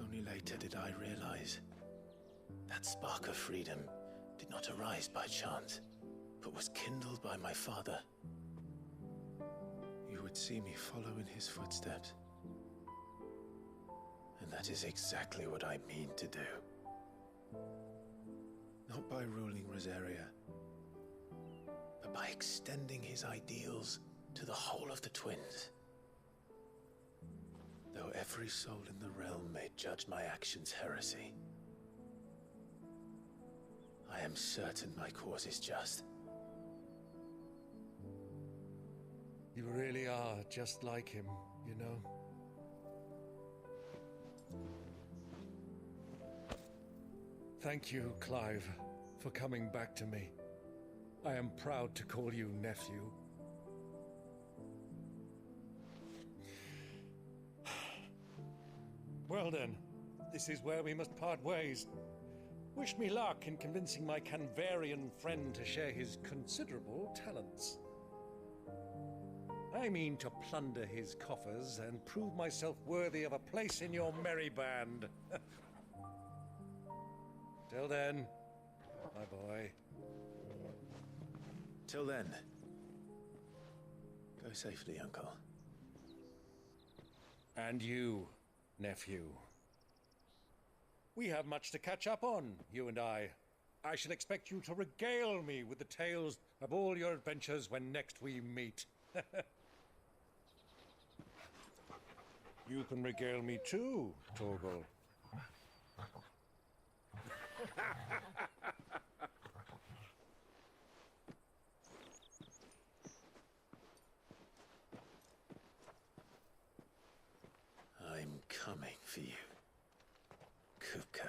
Only later did I realize that spark of freedom did not arise by chance, but was kindled by my father. You would see me follow in his footsteps. And that is exactly what I mean to do. Not by ruling Rosaria, but by extending his ideals to the whole of the twins. Though every soul in the realm may judge my actions heresy, I am certain my cause is just. You really are just like him, you know? Thank you, Clive, for coming back to me. I am proud to call you nephew. Well then, this is where we must part ways. Wish me luck in convincing my Canvarian friend to share his considerable talents. I mean to plunder his coffers and prove myself worthy of a place in your merry band. Till then, my boy. Till then, go safely, Uncle. And you, nephew. We have much to catch up on, you and I. I shall expect you to regale me with the tales of all your adventures when next we meet. You can regale me too, Torgal. I'm coming for you, Kupka.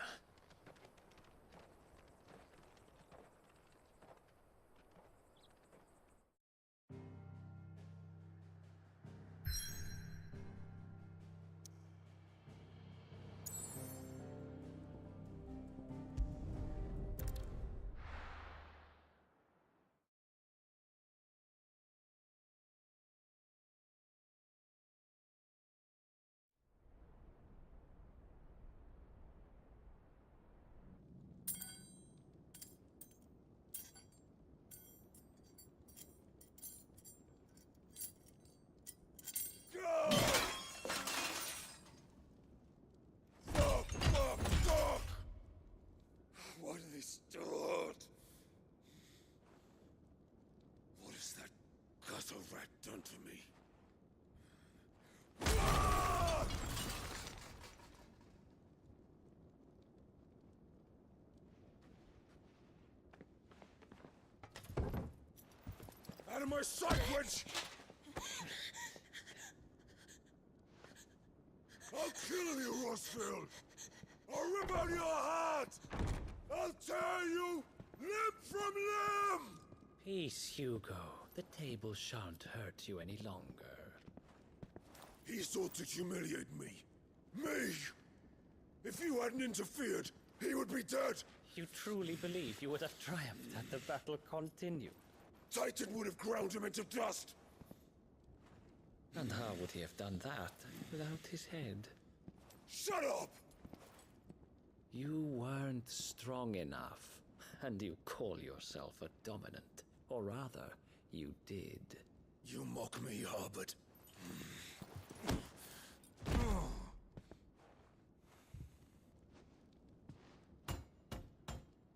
to me. Out of my sight, witch! I'll kill you, Rosfield! I'll rip out your heart! I'll tear you limb from limb! Peace, Hugo. The table shan't hurt you any longer. He sought to humiliate me. Me! If you hadn't interfered, he would be dead! You truly believe you would have triumphed had the battle continued? Titan would have ground him into dust! And how would he have done that without his head? Shut up! You weren't strong enough, and you call yourself a dominant. Or rather, you did. You mock me, Harbert.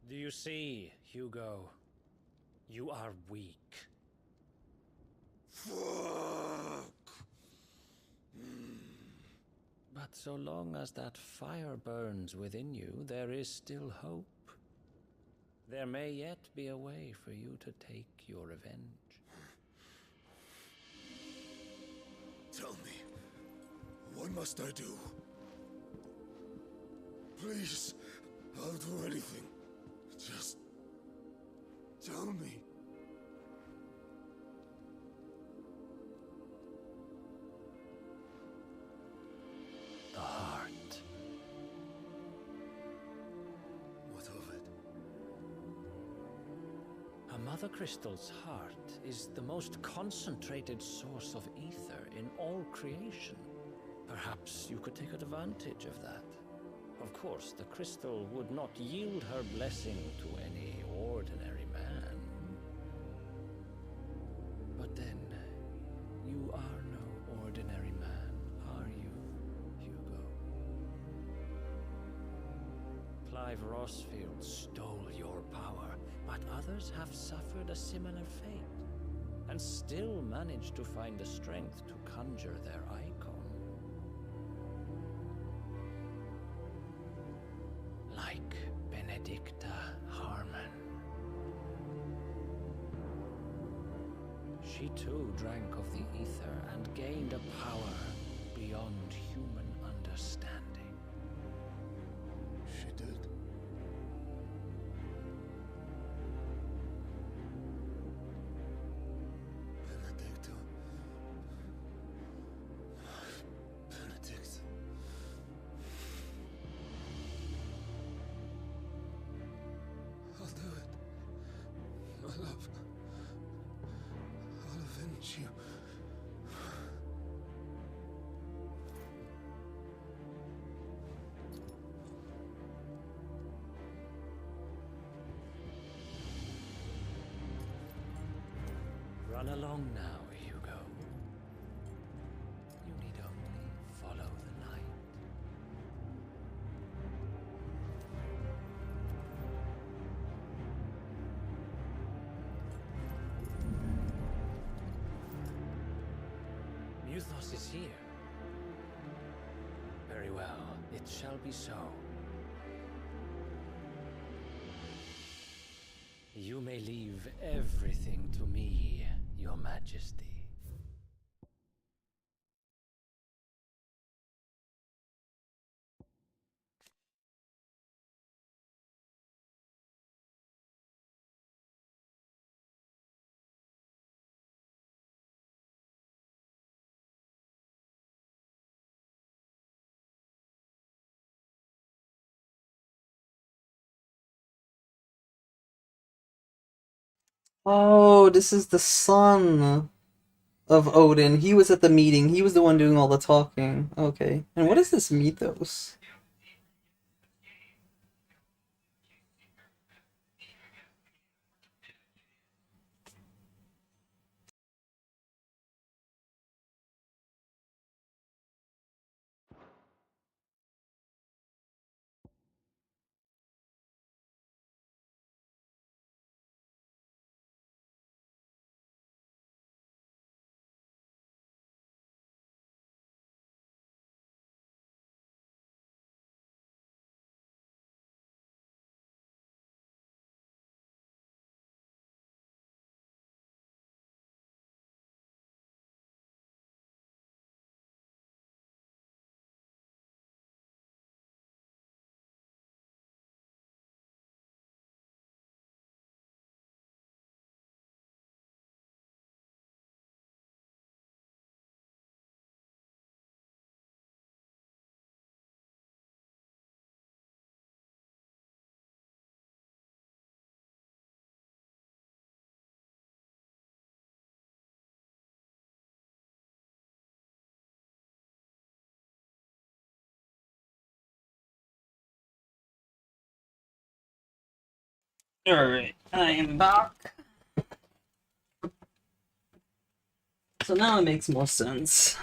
Do you see, Hugo? You are weak. Fuck! But so long as that fire burns within you, there is still hope. There may yet be a way for you to take your revenge. Tell me, what must I do? Please, I'll do anything. Just tell me. The heart. What of it? A Mother Crystal's heart is the most concentrated source of ether in all creation. Perhaps you could take advantage of that. Of course, the crystal would not yield her blessing to any ordinary man. But then, you are no ordinary man, are you, Hugo? Clive Rosfield stole your power, but others have suffered a similar fate, and still managed to find the strength to conjure their icon. Like Benedicta Harmon. She too drank of the ether and gained a power beyond human understanding. She did. Benedicta. Benedict. I'll do it. My love. I'll avenge you. Run along now, Hugo. You need only follow the light. Muthos is here. Very well, it shall be so. You may leave everything to me, Your Majesty. Oh, this is the son of Odin. He was at the meeting. He was the one doing all the talking. Okay. And what is this mythos? Alright, I am back. So now it makes more sense.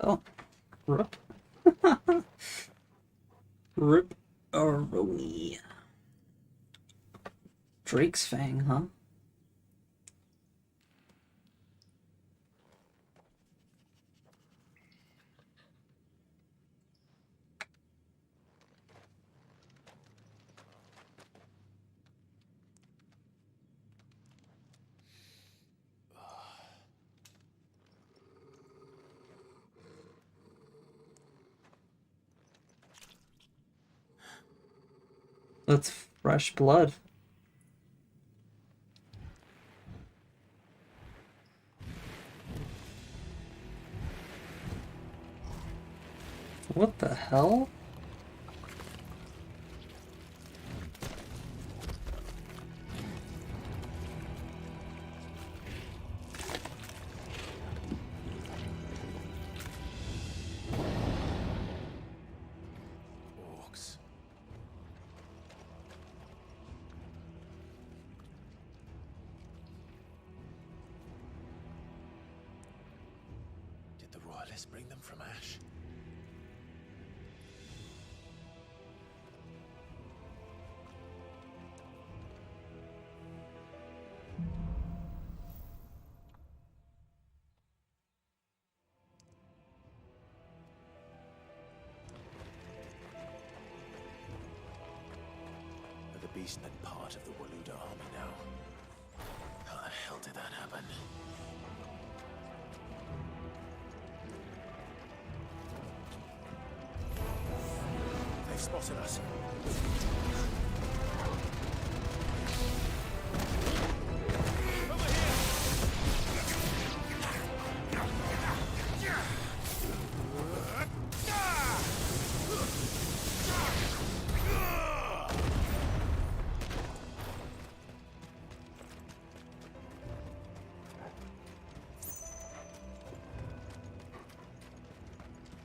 Oh, rip. Rip a Roni. Drake's Fang, huh? That's fresh blood. What the hell? Orcs. Did the royalists bring them from Ash? Are the beastmen part of the Waluda army now? How the hell did that happen? They've spotted us.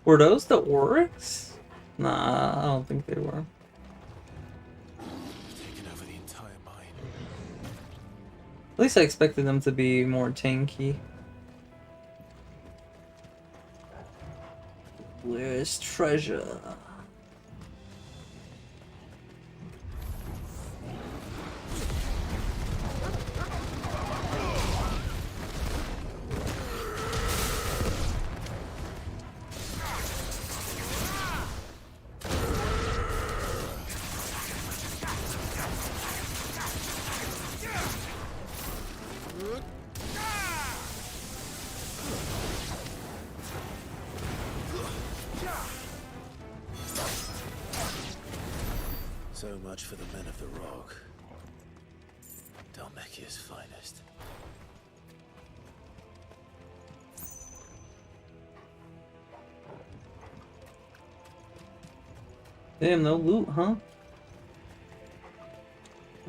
Were those the orcs? Nah, I don't think they were. Taken over the entire mine. At least I expected them to be more tanky. Where's treasure? So much for the men of the rock. Dalmekia's finest. Damn, no loot, huh?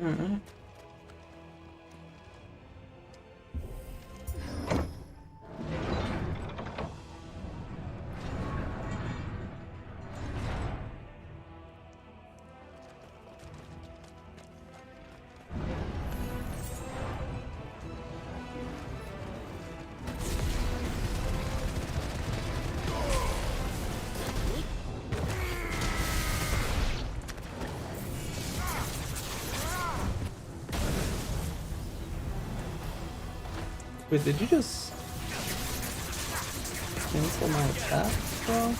Alright. Wait, did you just cancel my attack, bro?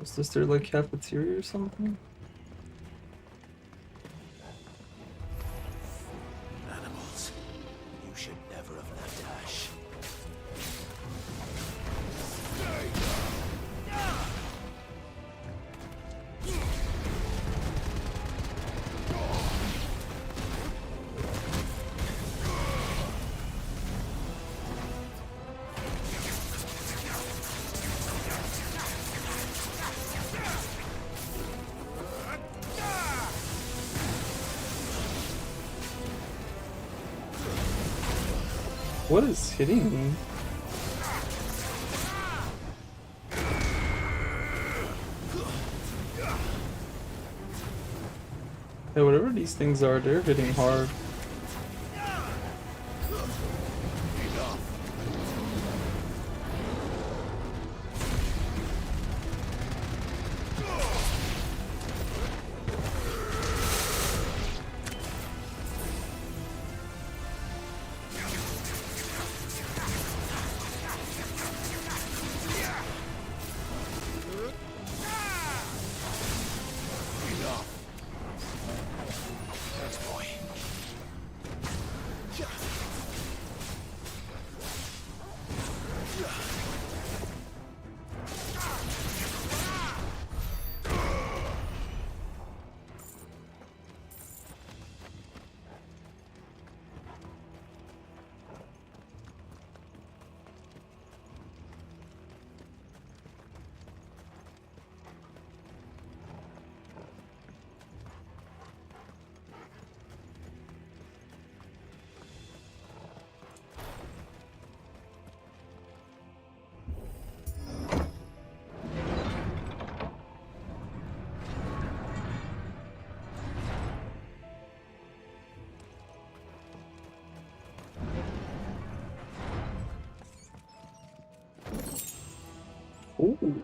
Was this their like cafeteria or something? Animals. You should never have left Ash. What is hitting me? Hey, whatever these things are, they're hitting hard. Ooh.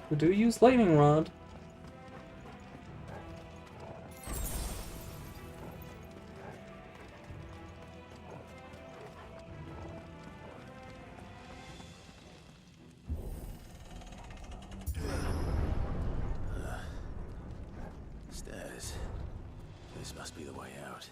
We do use lightning rod. Stairs. This must be the way out.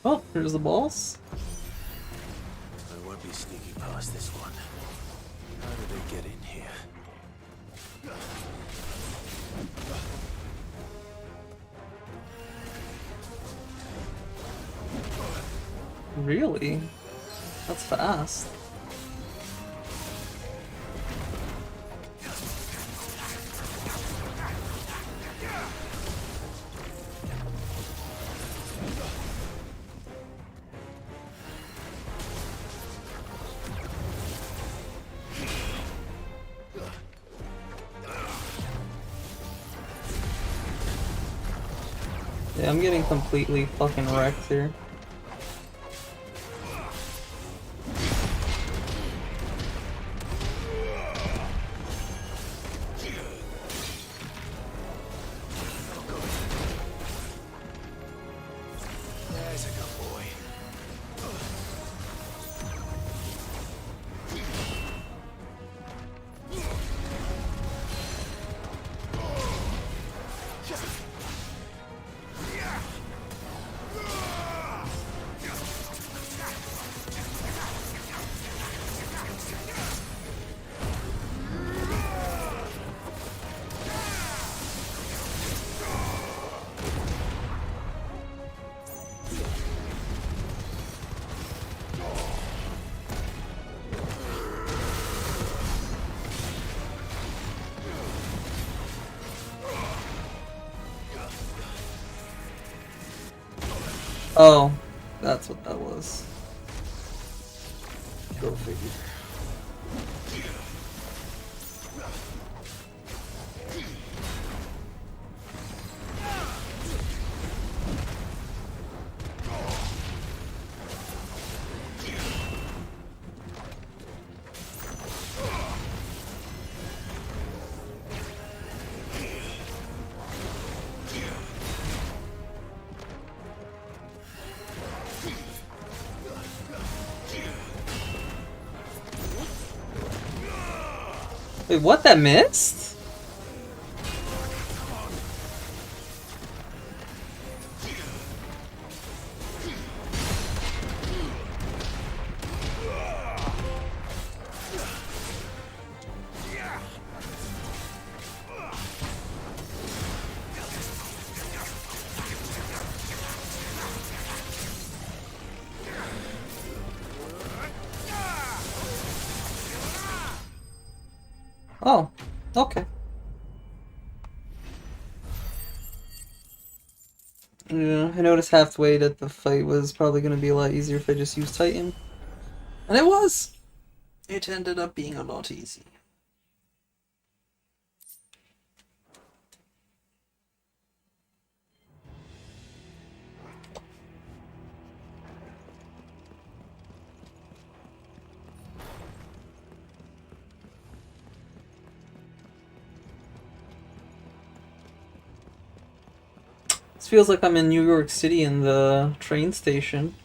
Oh, here's the boss. I won't be sneaking past this one. How did they get in here? Really? That's fast. Yeah, I'm getting completely fucking wrecked here. There's a good boy. Oh, that's what that was. Go figure. Wait, what? That missed? Oh, okay. Yeah, I noticed halfway that the fight was probably going to be a lot easier if I just used Titan. And it was! It ended up being a lot easier. This feels like I'm in New York City in the train station.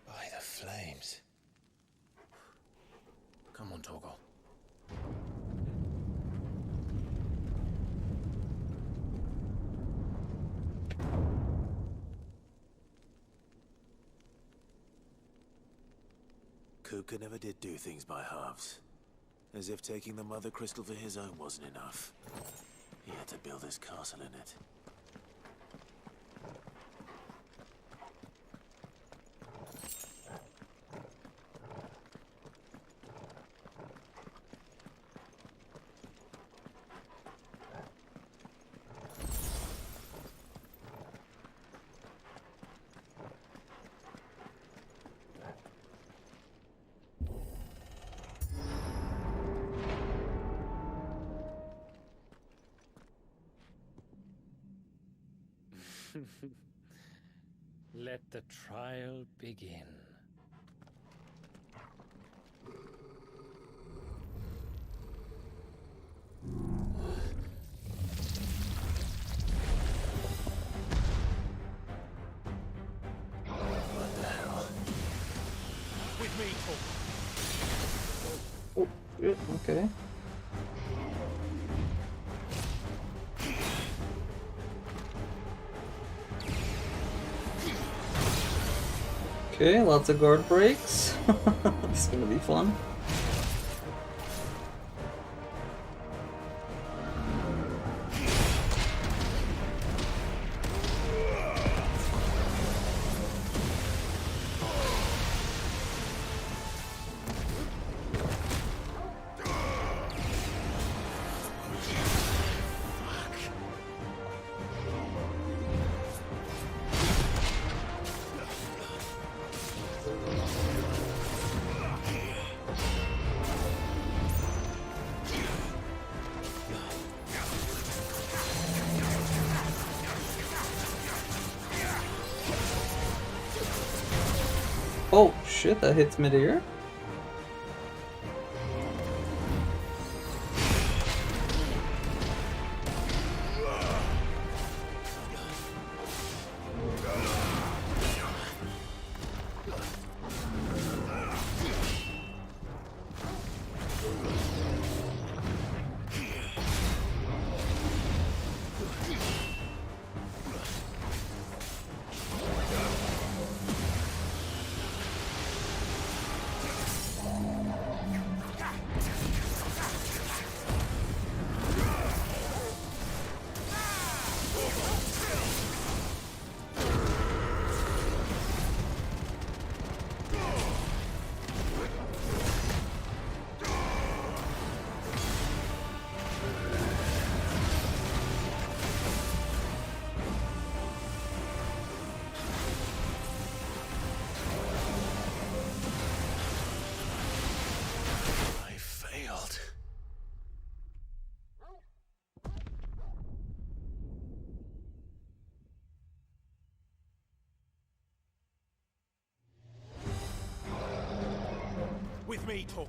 By the flames. Come on, Torgal. Kupka never did do things by halves. As if taking the Mother Crystal for his own wasn't enough. He had to build his castle in it. Let the trial begin. What the hell? With me, Torgal. Oh, shit, okay. Okay, lots of guard breaks. It's gonna be fun. Oh shit, that hits midair. me, Torgal.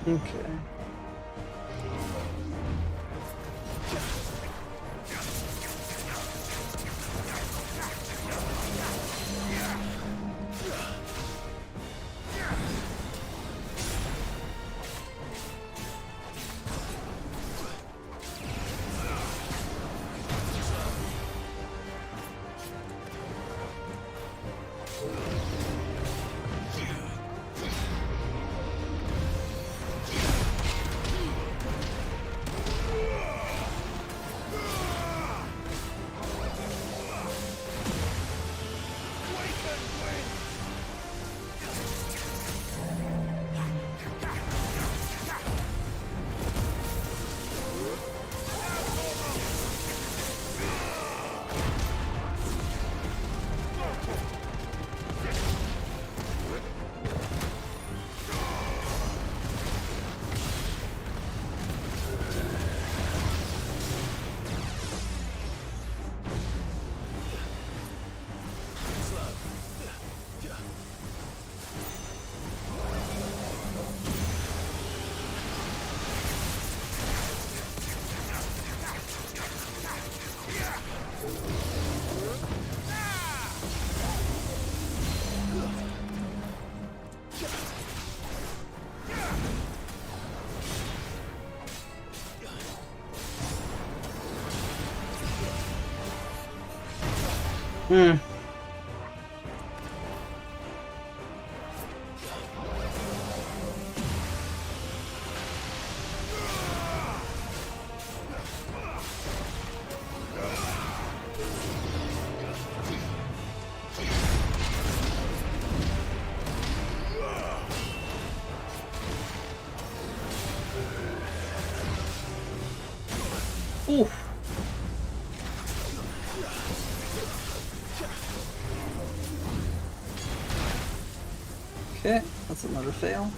Okay. Hmm. Oof. Okay, that's another fail.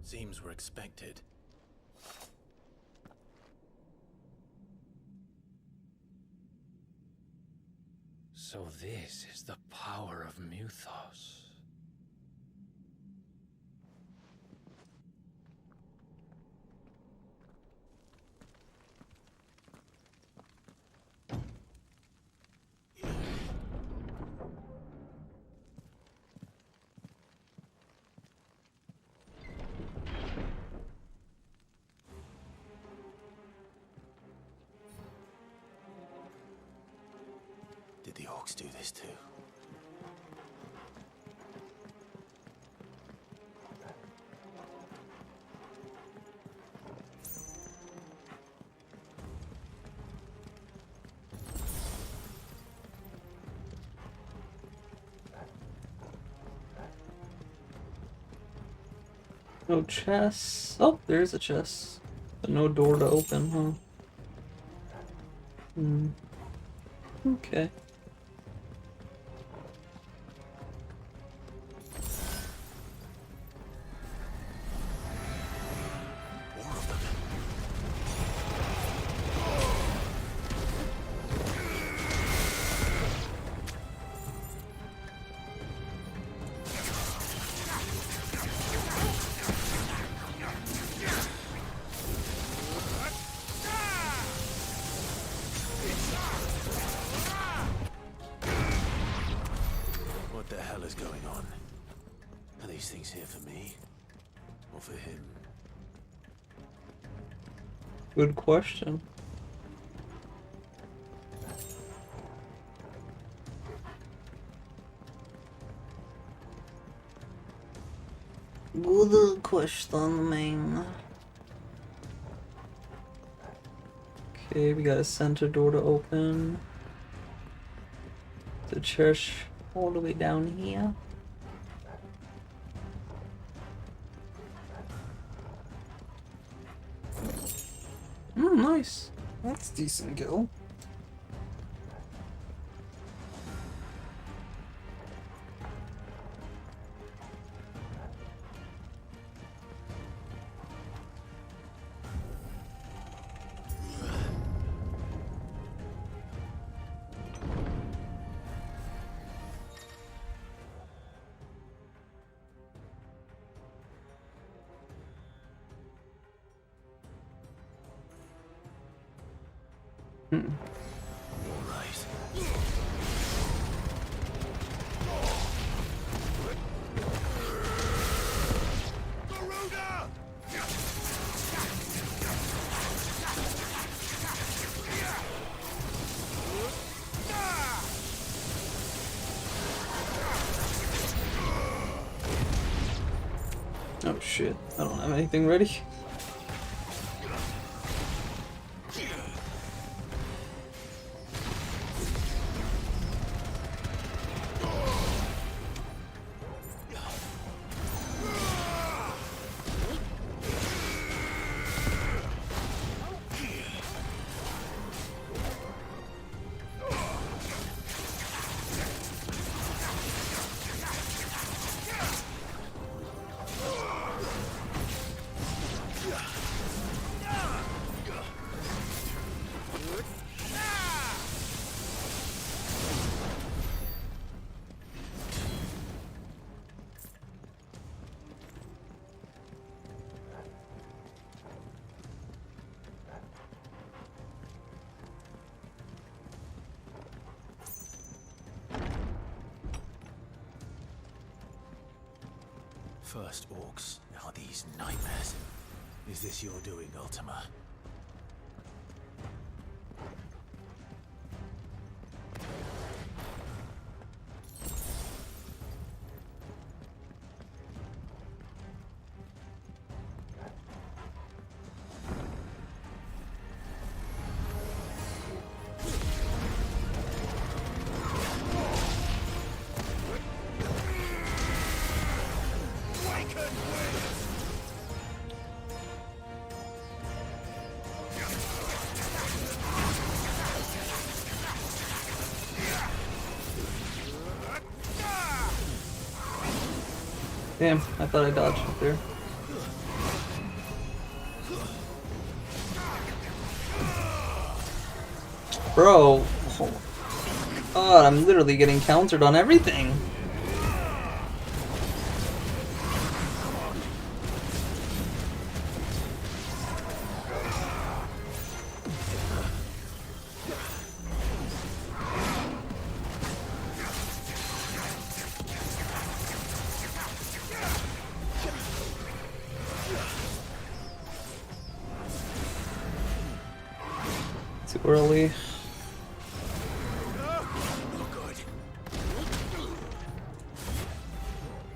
Seems we're expected. So this is the power of Muthos. Did the orcs do this too? No chest. Oh, there's a chest. But no door to open, huh? Hmm. Okay. here for me? Or for him? Good question. Good question, man. Okay, we got a center door to open. The church all the way down here. Nice. That's decent kill. Oh shit, I don't have anything ready. First orcs, now these nightmares. Is this your doing, Ultima? Damn, I thought I dodged up there. Bro, oh God, I'm literally getting countered on everything. Too early.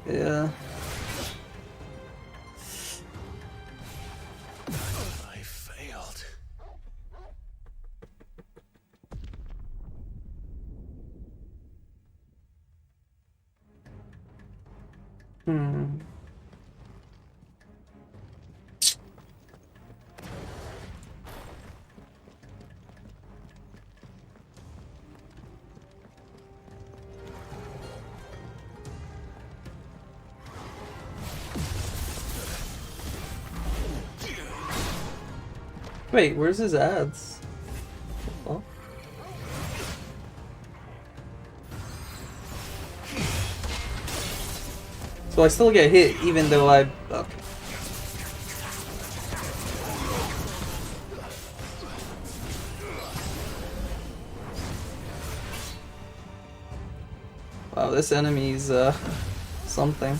Yeah. I failed. Wait, where's his ads? Oh. So I still get hit even though I... Okay. Wow, this enemy's something.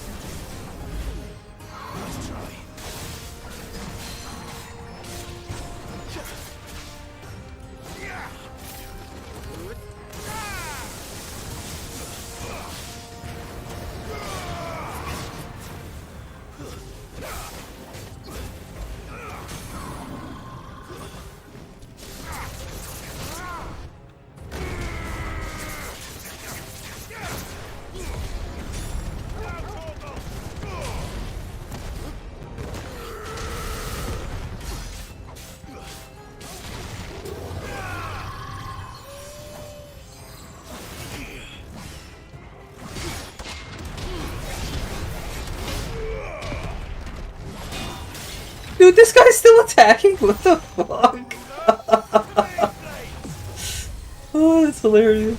Dude, this guy's still attacking? What the fuck? Oh, that's hilarious.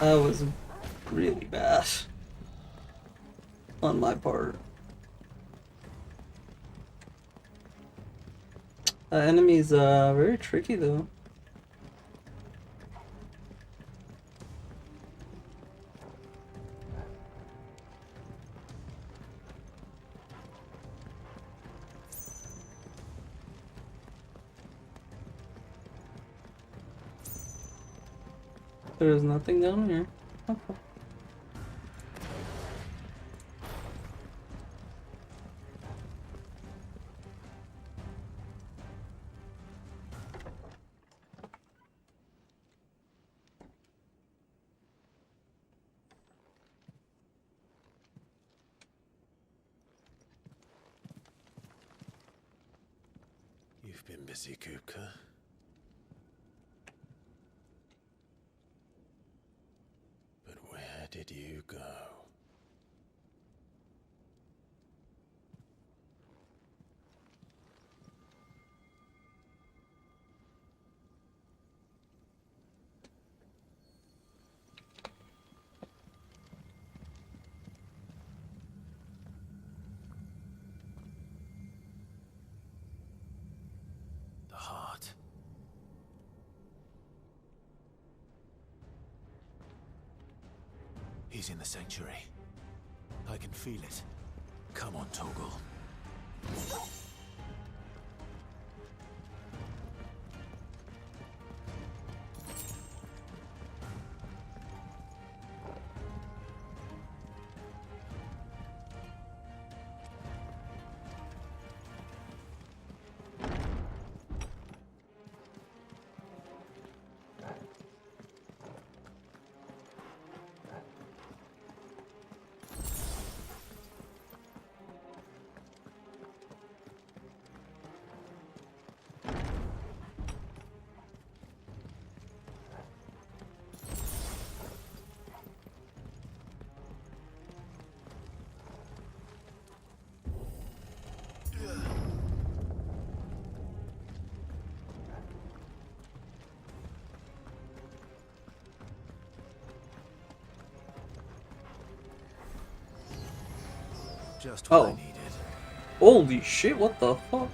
That was really bad on my part. Enemy's very tricky though. There's nothing down here. Okay. You've been busy, Kupka. But where did you go? The heart. He's in the sanctuary. I can feel it. Come on, Torgal. Just what I needed. Holy shit, what the fuck?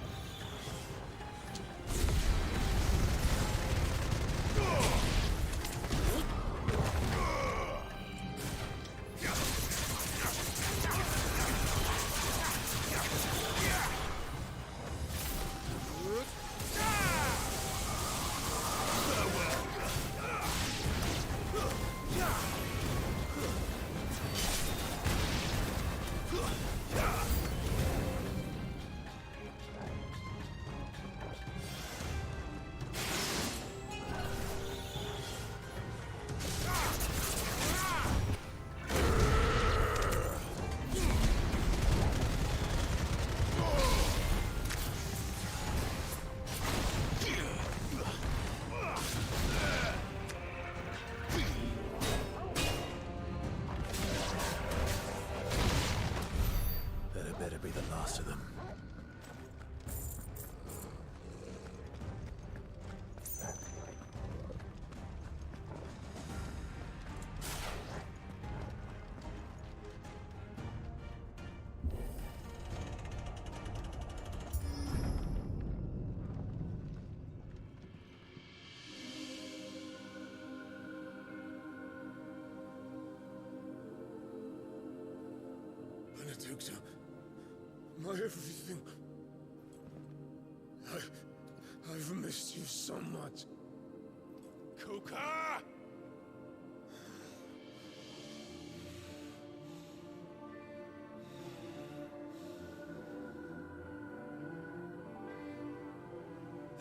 Benedicta, my everything. I've missed you so much. Kuka!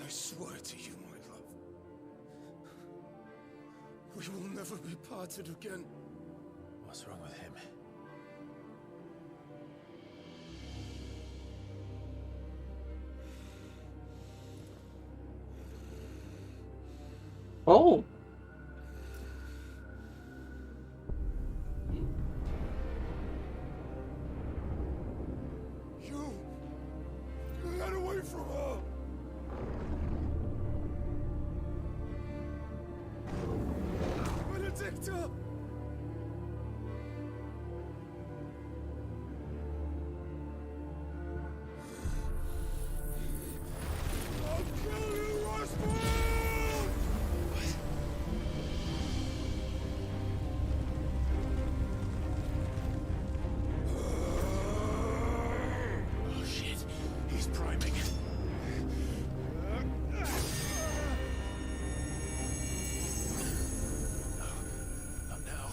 I swear to you, my love. We will never be parted again. What's wrong with him? Oh. You get away from her. Benedicta! I'll kill you, Rasputin! Oh shit, he's priming. Not now.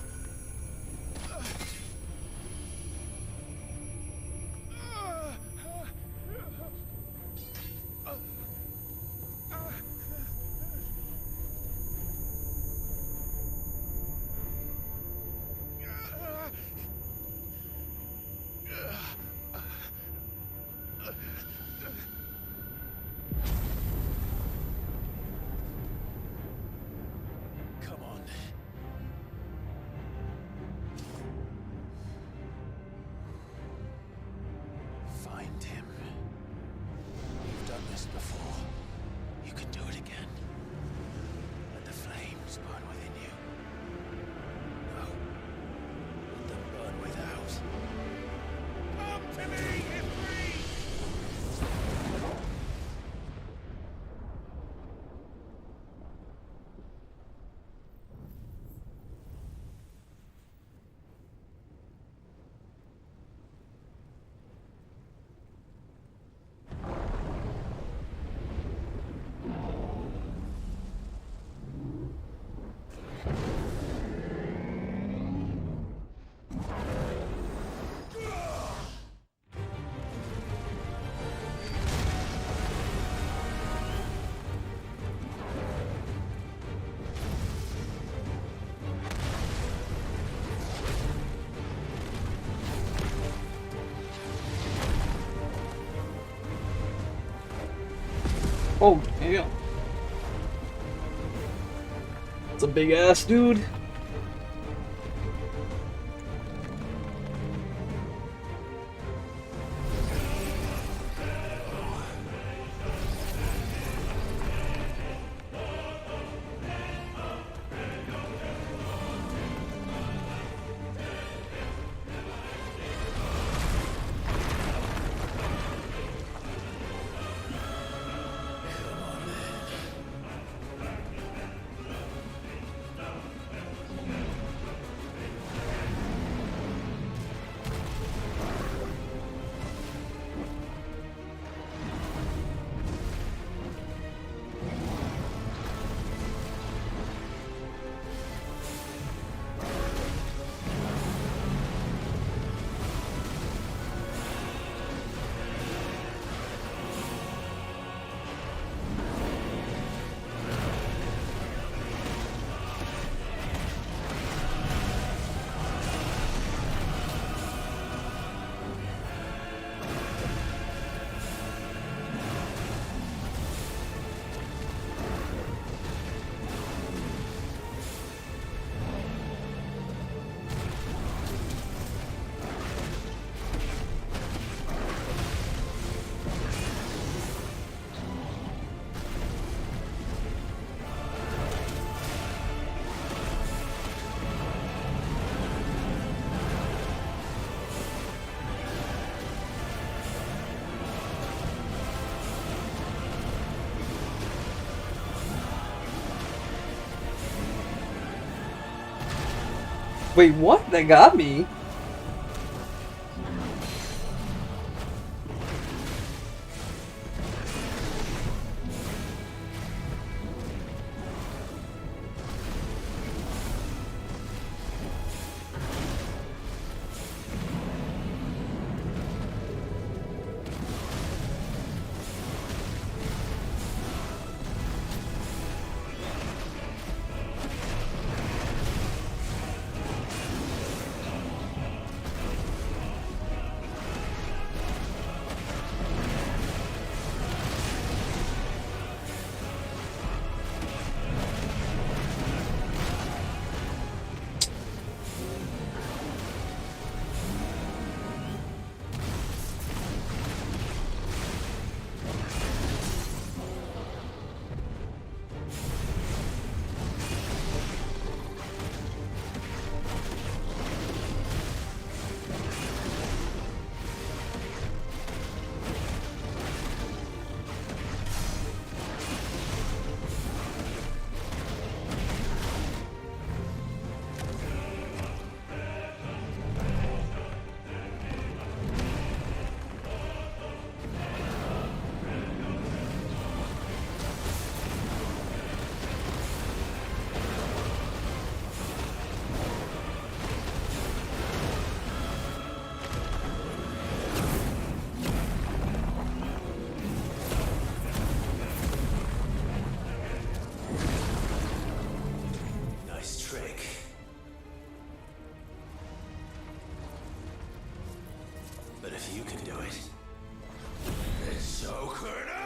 Come on. Find him. You've done this before. You can do it again. Let the flames burn within you. No. Let them burn without. Come to me, Ifrit! Oh, damn. It's a big ass dude. Wait, what? That got me? if you can do it, then so could I!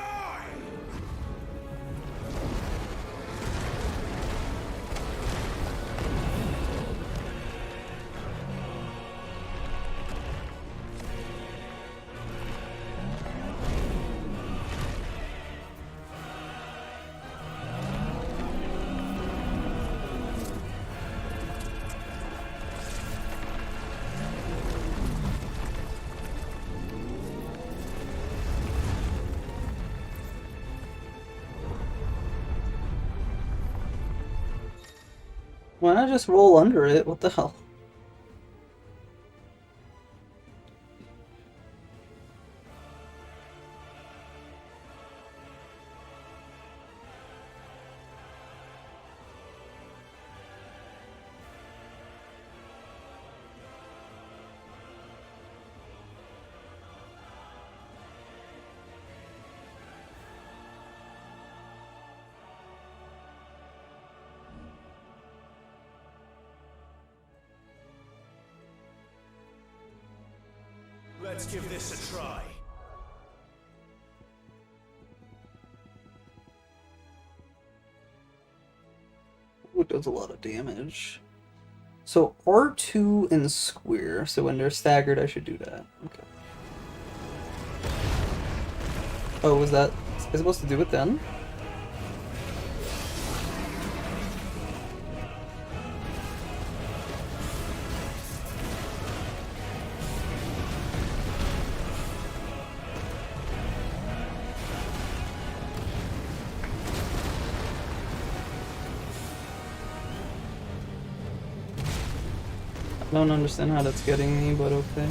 Why not just roll under it? What the hell? Let's give this a try. Ooh, it does a lot of damage. So R2 and square, so when they're staggered I should do that. Okay. Oh, was that... Is I supposed to do it then? I don't understand how that's getting me, but okay.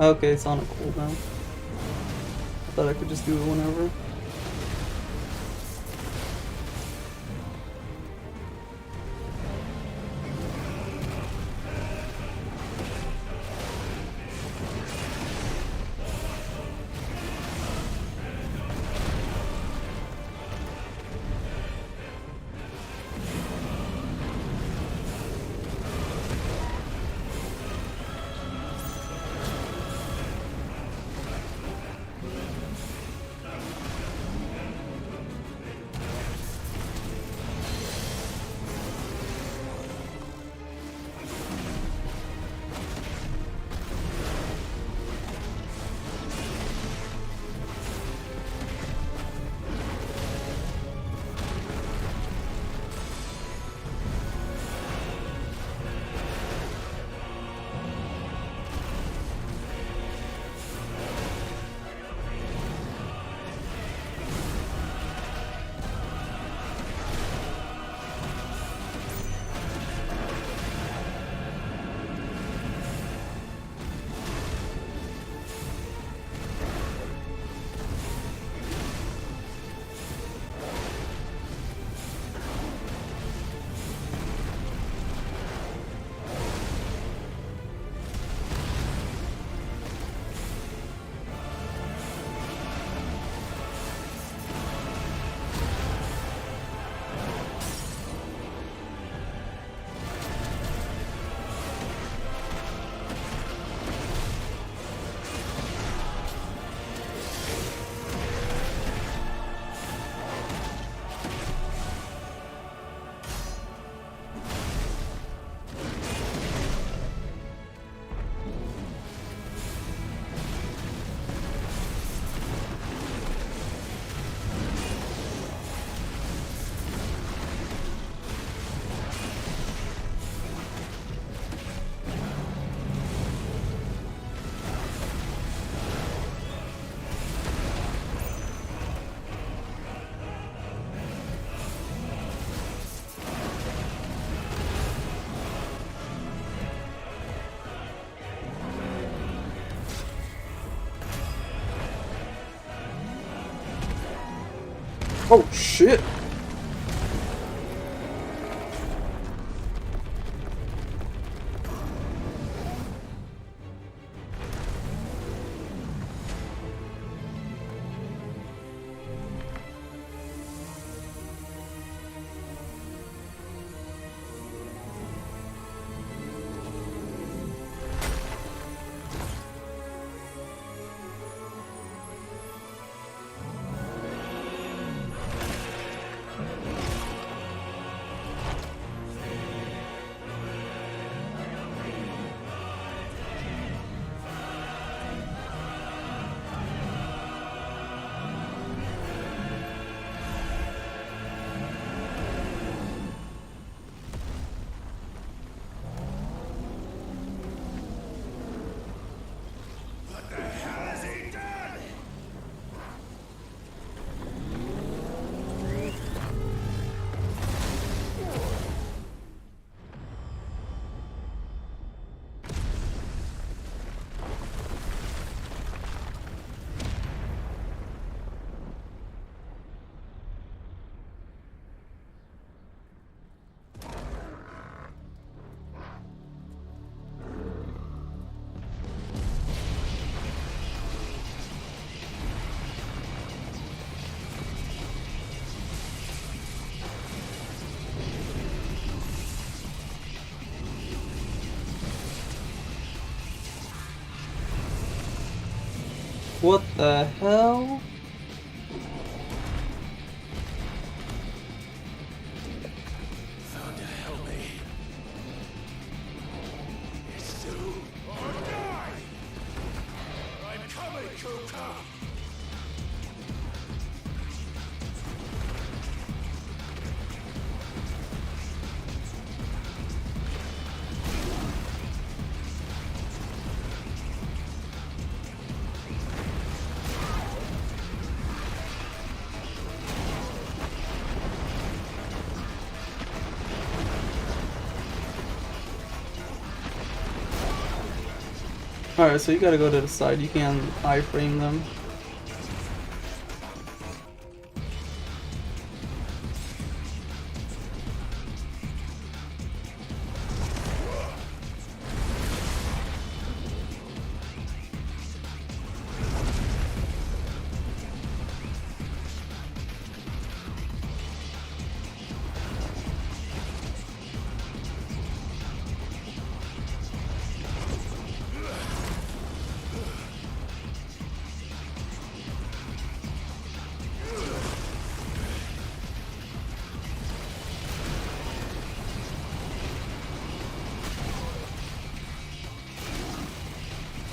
Okay, it's on a cooldown. I thought I could just do it whenever. Oh shit! What the hell? Thunder help me. It's you or die! I'm coming, Kuka! Alright, so you gotta go to the side, you can't iframe them.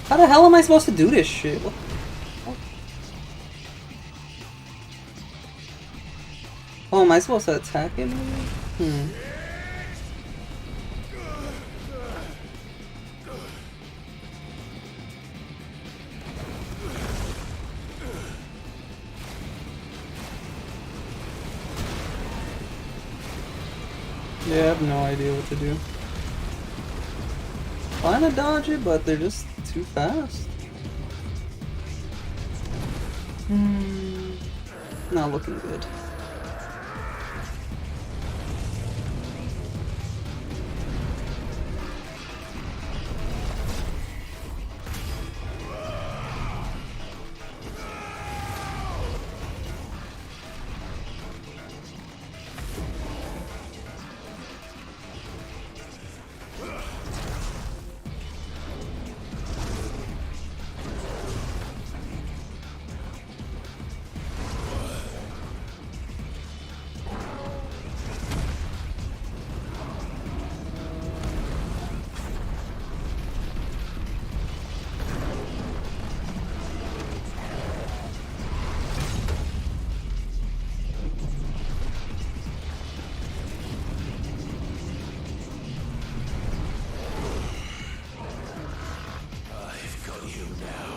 How the hell am I supposed to do this shit? What the fuck? Oh, am I supposed to attack it? Yeah, I have no idea what to do. Trying to dodge it, but they're just too fast. Not looking good. I've got you now.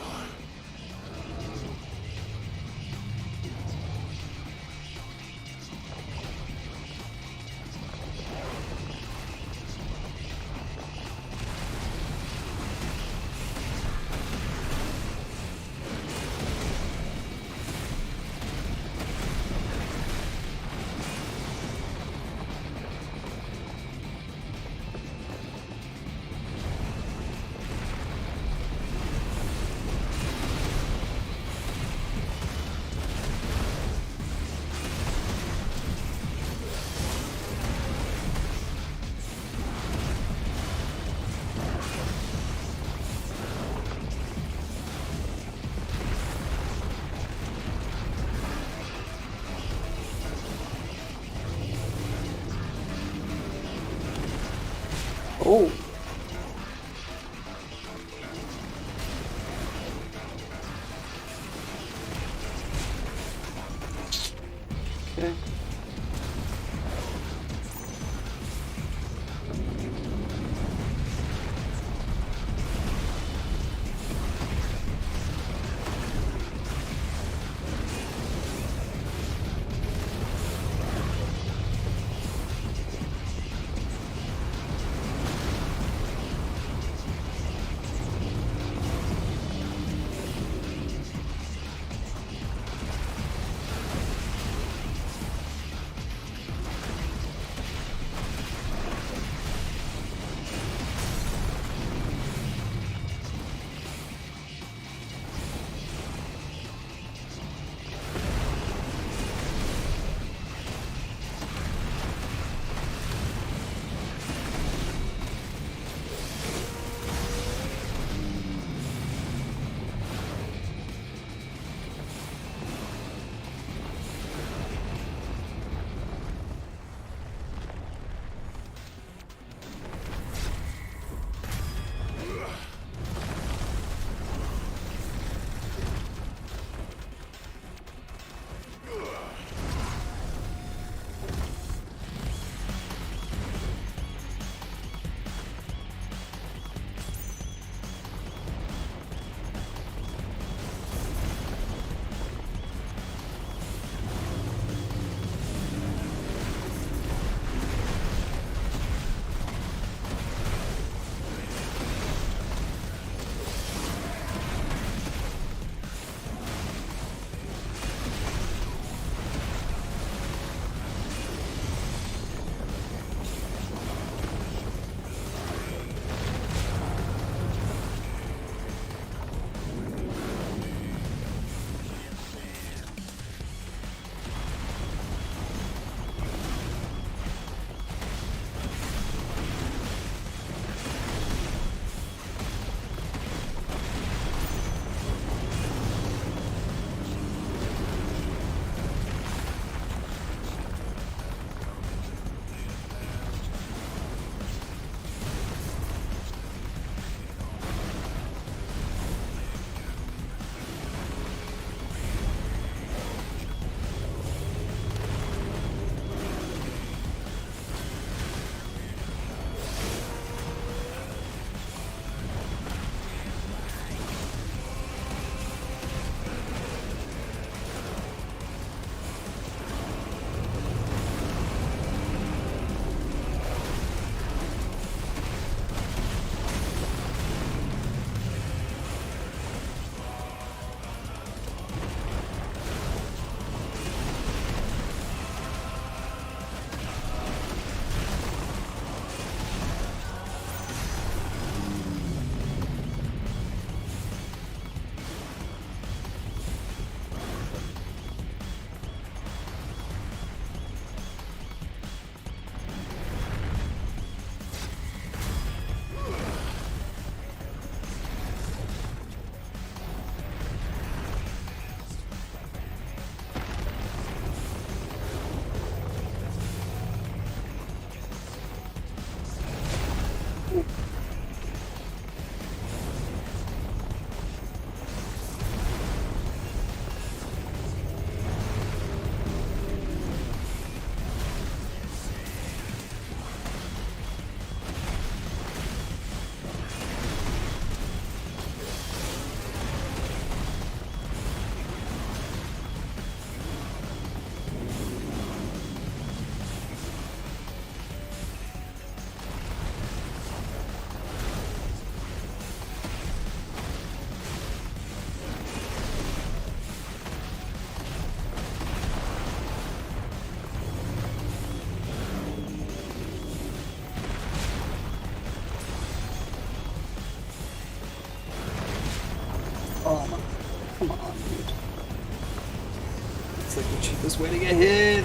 Oh. Okay. It's like the cheapest way to get hit.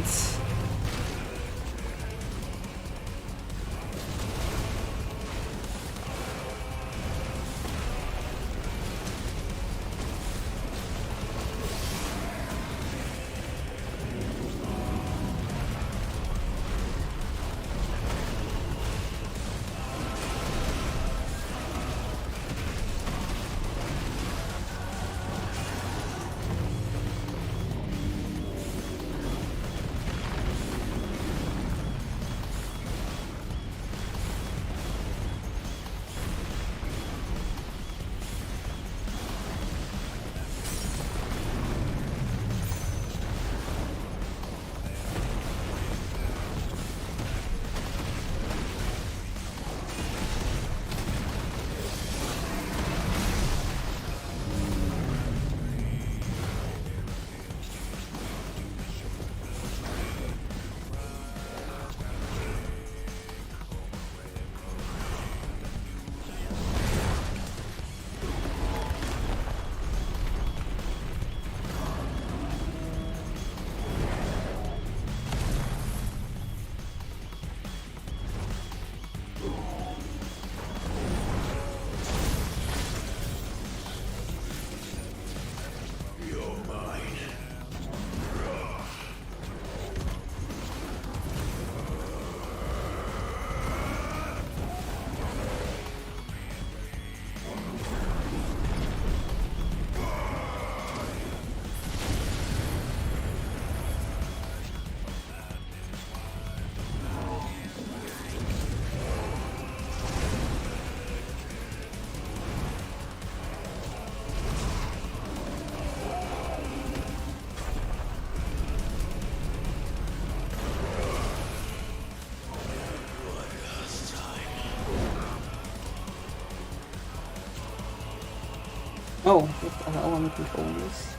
Oh, what the hell am I controlling this?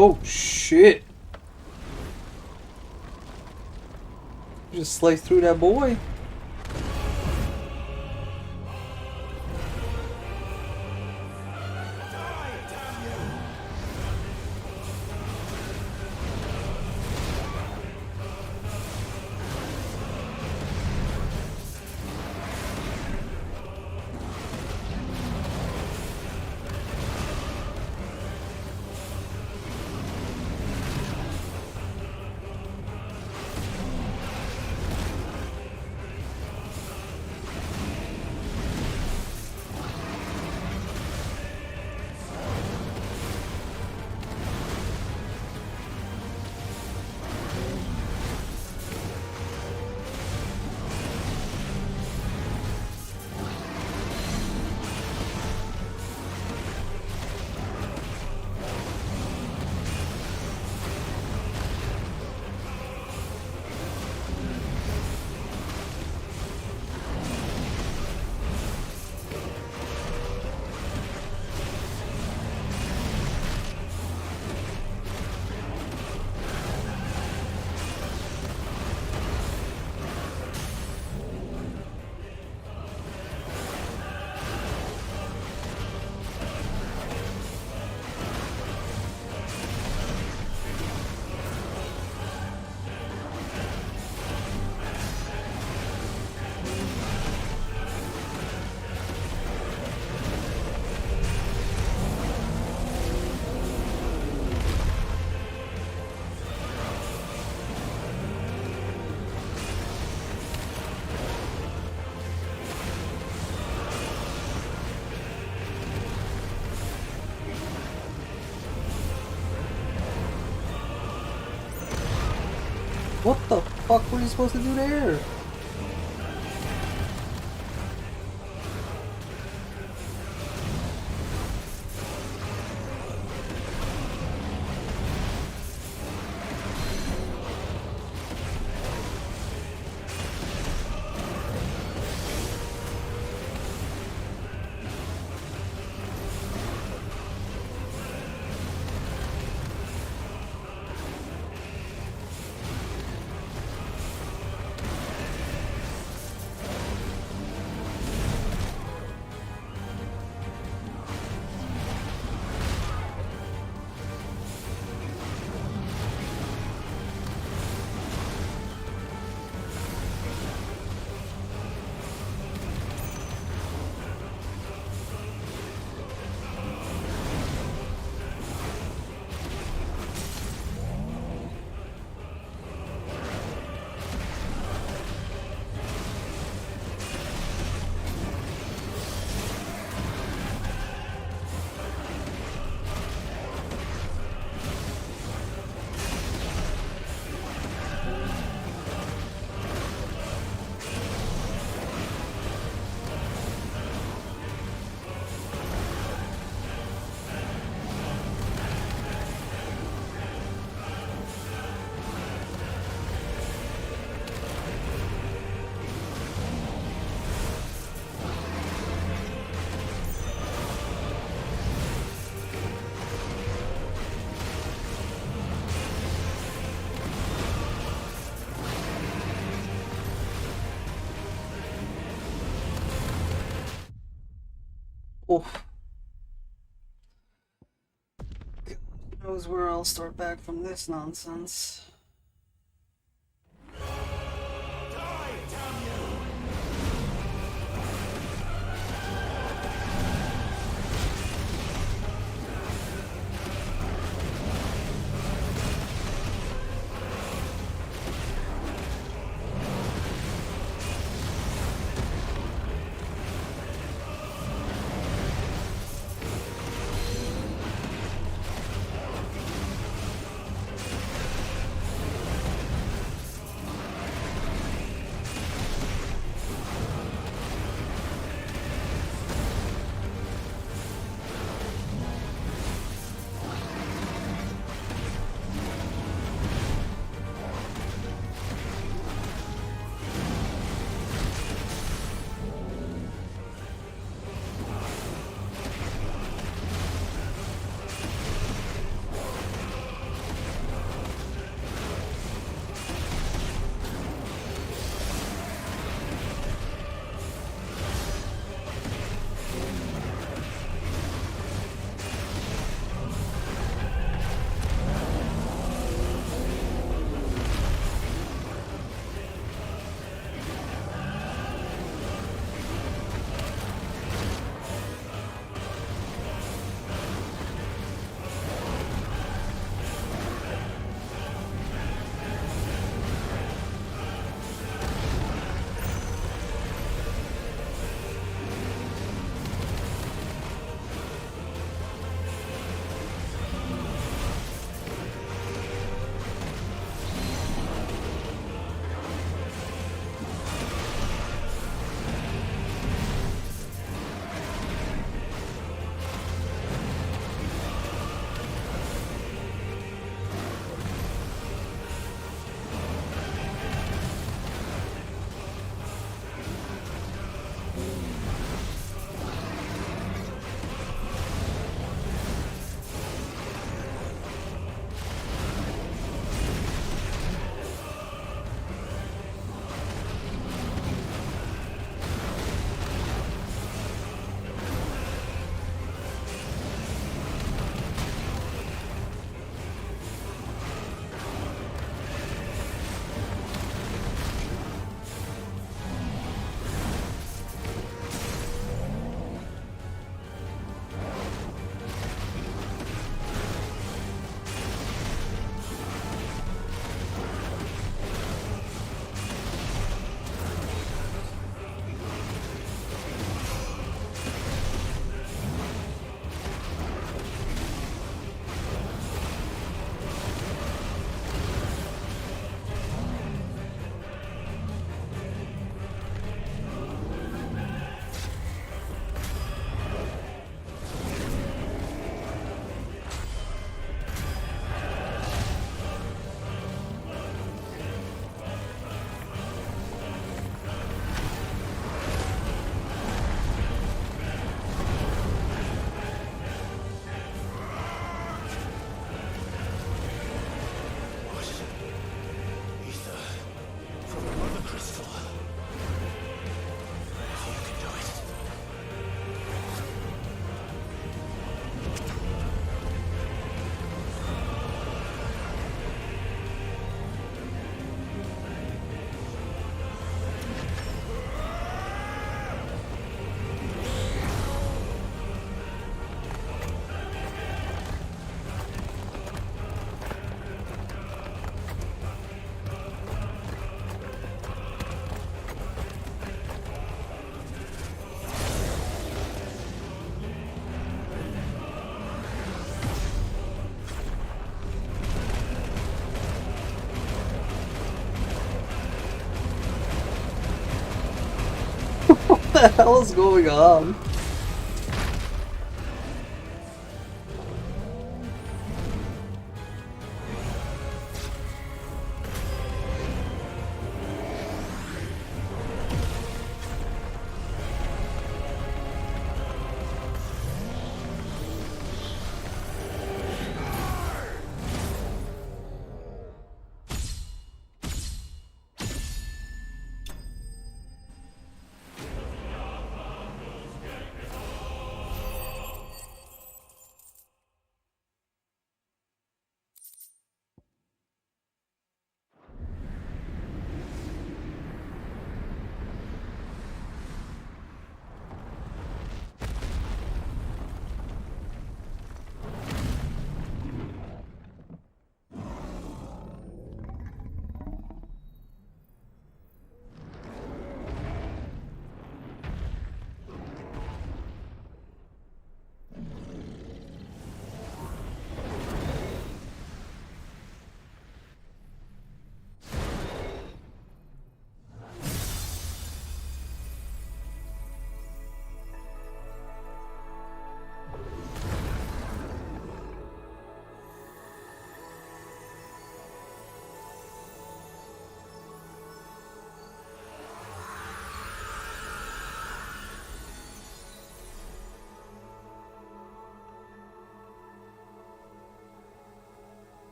Oh shit! Just slice through that boy. What the fuck were you supposed to do there? Oh. God knows where I'll start back from this nonsense. the hell is going on?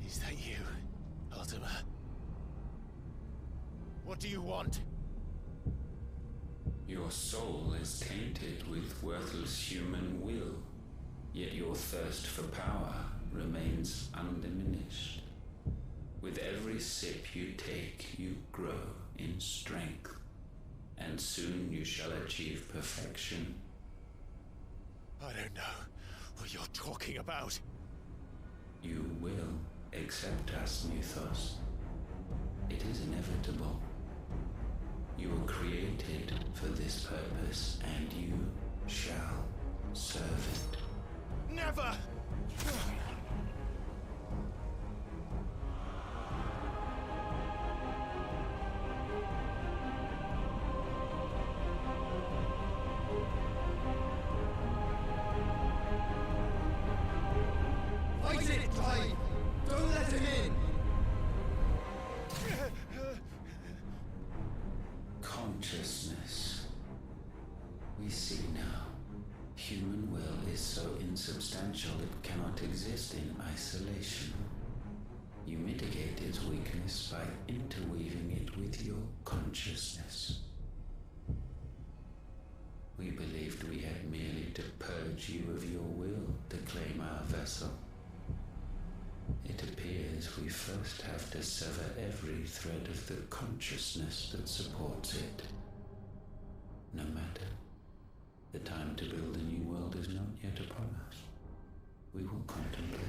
Is that you, Ultima? What do you want? Your soul is tainted with worthless human will, yet your thirst for power remains undiminished. With every sip you take, you grow in strength, and soon you shall achieve perfection. I don't know what you're talking about. You will accept us, Mythos. It is inevitable. You were created for this purpose, and you shall serve it. Never! Fight it, Clive! Don't let him in! Consciousness. We see now. Human will is so insubstantial it cannot exist in isolation. You mitigate its weakness by interweaving it with your consciousness. We believed we had merely to purge you of your will to claim our vessel. It appears we first have to sever every thread of the consciousness that supports it. No matter. The time to build a new world is not yet upon us. We will contemplate.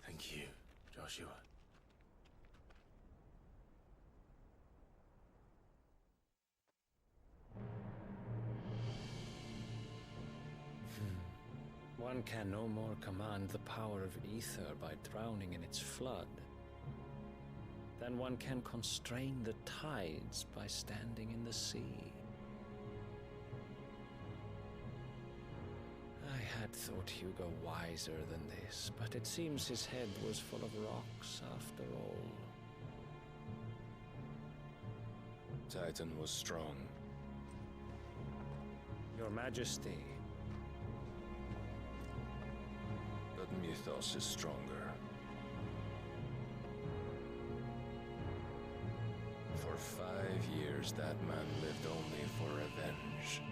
Thank you, Joshua. One can no more command the power of ether by drowning in its flood than one can constrain the tides by standing in the sea. I had thought Hugo wiser than this, but it seems his head was full of rocks after all. Titan was strong. Your Majesty. But mythos is stronger. For 5 years, that man lived only for revenge.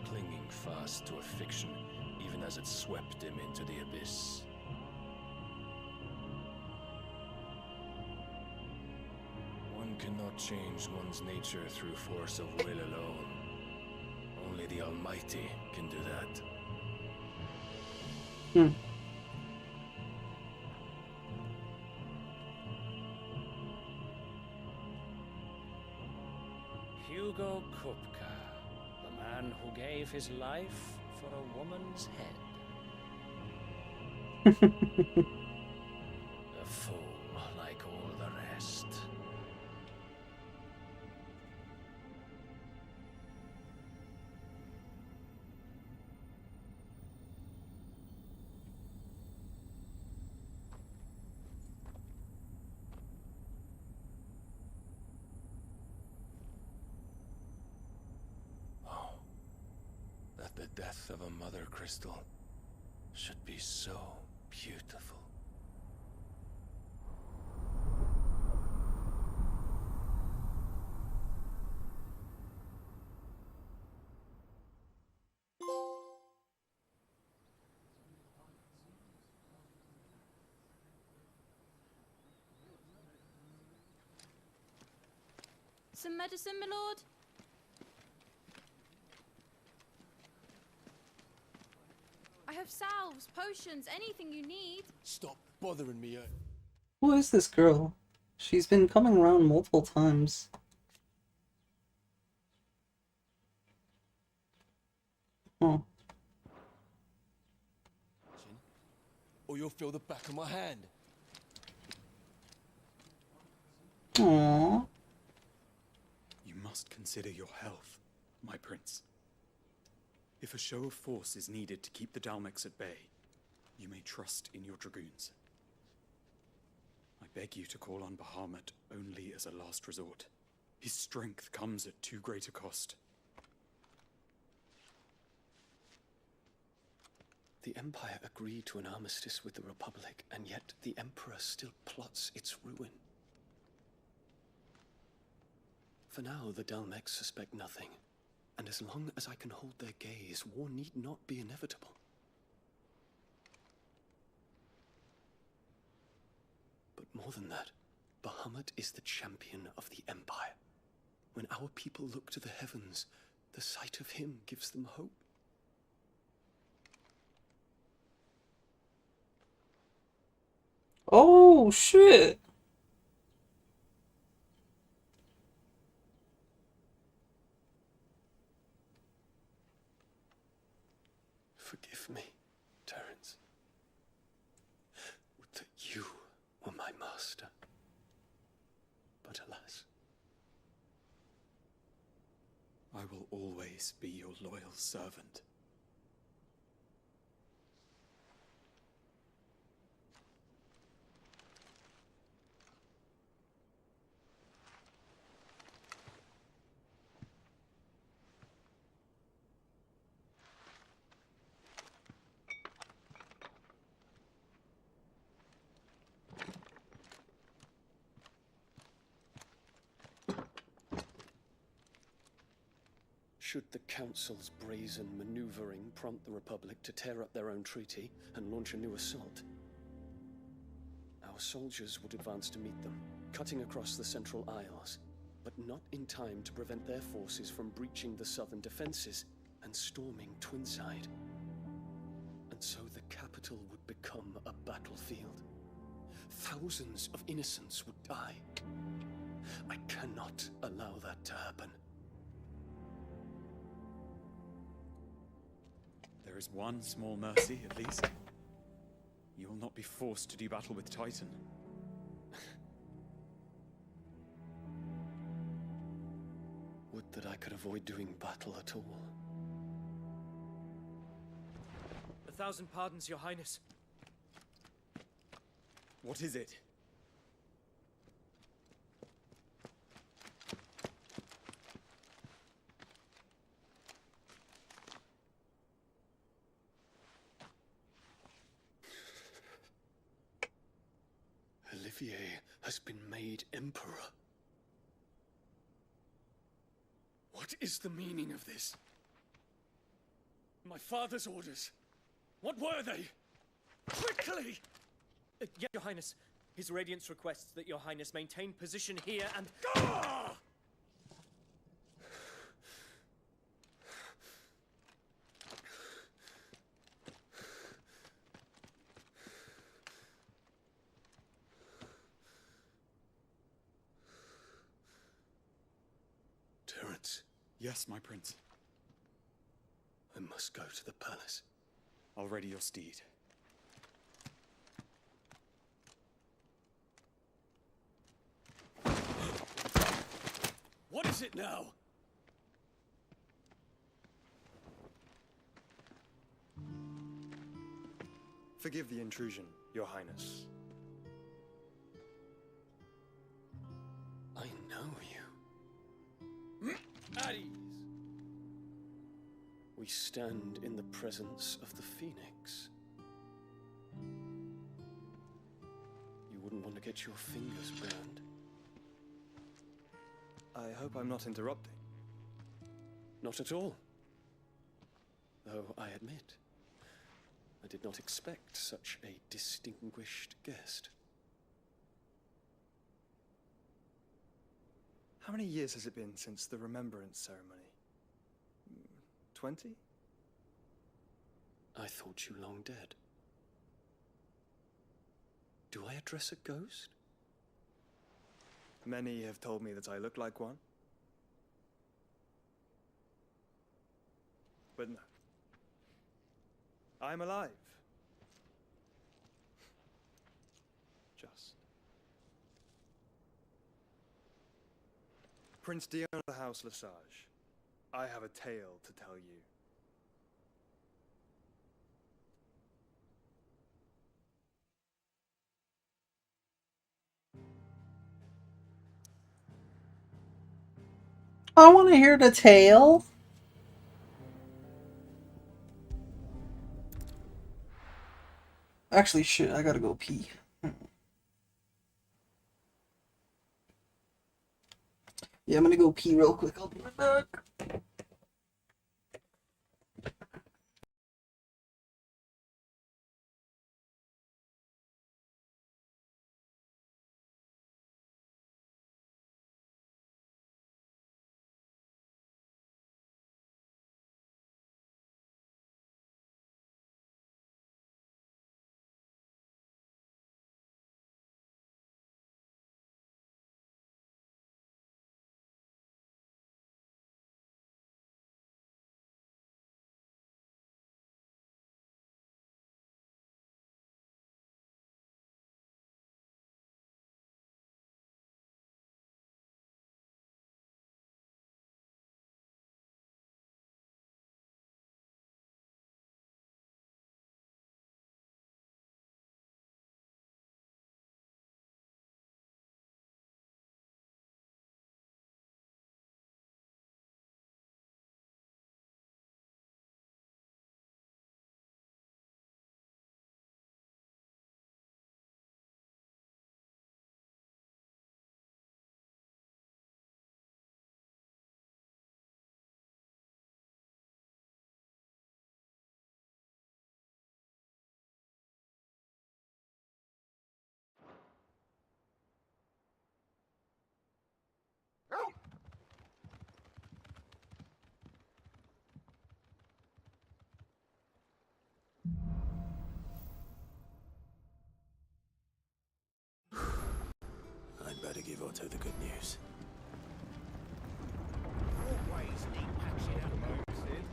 Clinging fast to a fiction, even as it swept him into the abyss. One cannot change one's nature through force of will alone. Only the Almighty can do that. Hugo Kupka, the man who gave his life for a woman's head. A fool like all the rest. That the death of a mother crystal should be so beautiful. Some medicine, my lord? I have salves, potions, anything you need. Stop bothering me. Who is this girl? She's been coming around multiple times. Oh. Or you'll feel the back of my hand. Aww. You must consider your health, my prince. If a show of force is needed to keep the Dalmex at bay, you may trust in your dragoons. I beg you to call on Bahamut only as a last resort. His strength comes at too great a cost. The Empire agreed to an armistice with the Republic, and yet the Emperor still plots its ruin. For now, the Dalmex suspect nothing. And as long as I can hold their gaze, war need not be inevitable. But more than that, Bahamut is the champion of the Empire. When our people look to the heavens, the sight of him gives them hope. Oh, shit! Forgive me, Terence. Would that you were my master. But alas. I will always be your loyal servant. Should the Council's brazen maneuvering prompt the Republic to tear up their own treaty and launch a new assault, our soldiers would advance to meet them, cutting across the Central Isles, but not in time to prevent their forces from breaching the southern defenses and storming Twinside. And so the capital would become a battlefield. Thousands of innocents would die. I cannot allow that to happen. There is one small mercy, at least. You will not be forced to do battle with Titan. Would that I could avoid doing battle at all. 1,000 pardons, Your Highness. What is it? Olivier has been made emperor. What is the meaning of this? My father's orders. What were they? Quickly! Yeah, Your Highness. His Radiance requests that Your Highness maintain position here and... Ah! Terence. Yes, my prince. I must go to the palace. I'll ready your steed. What is it now? Forgive the intrusion, Your Highness. I know you. At ease. We stand in the presence of the Phoenix. You wouldn't want to get your fingers burned. I hope I'm not interrupting. Not at all. Though I admit, I did not expect such a distinguished guest. How many years has it been since the Remembrance ceremony? 20? I thought you long dead. Do I address a ghost? Many have told me that I look like one. But no. I'm alive. Just. Prince Dion of the House Lesage, I have a tale to tell you. I want to hear the tale. Actually, shit, I gotta go pee. Yeah, I'm gonna go pee real quick. I'll be right back. I'd better give Otto the good news. Always need patching up, Sid.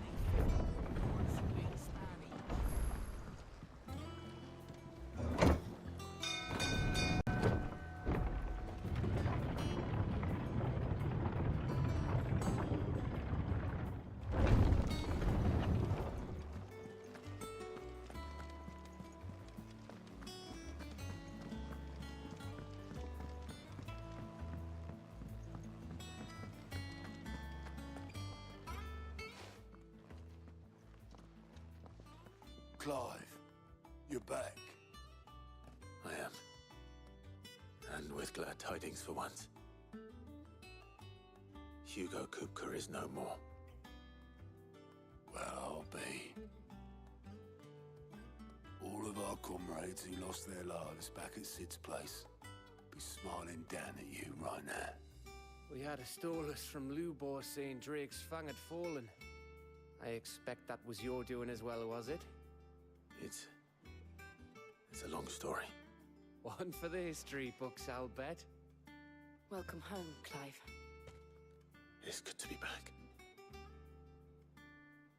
Clive, you're back. I am. And with glad tidings for once. Hugo Kupka is no more. Well, I'll be. All of our comrades who lost their lives back at Sid's place be smiling down at you right now. We had a stolus from Lubor saying Drake's fang had fallen. I expect that was your doing as well, was it? It's a long story. One for the history books, I'll bet. Welcome home, Clive. It's good to be back.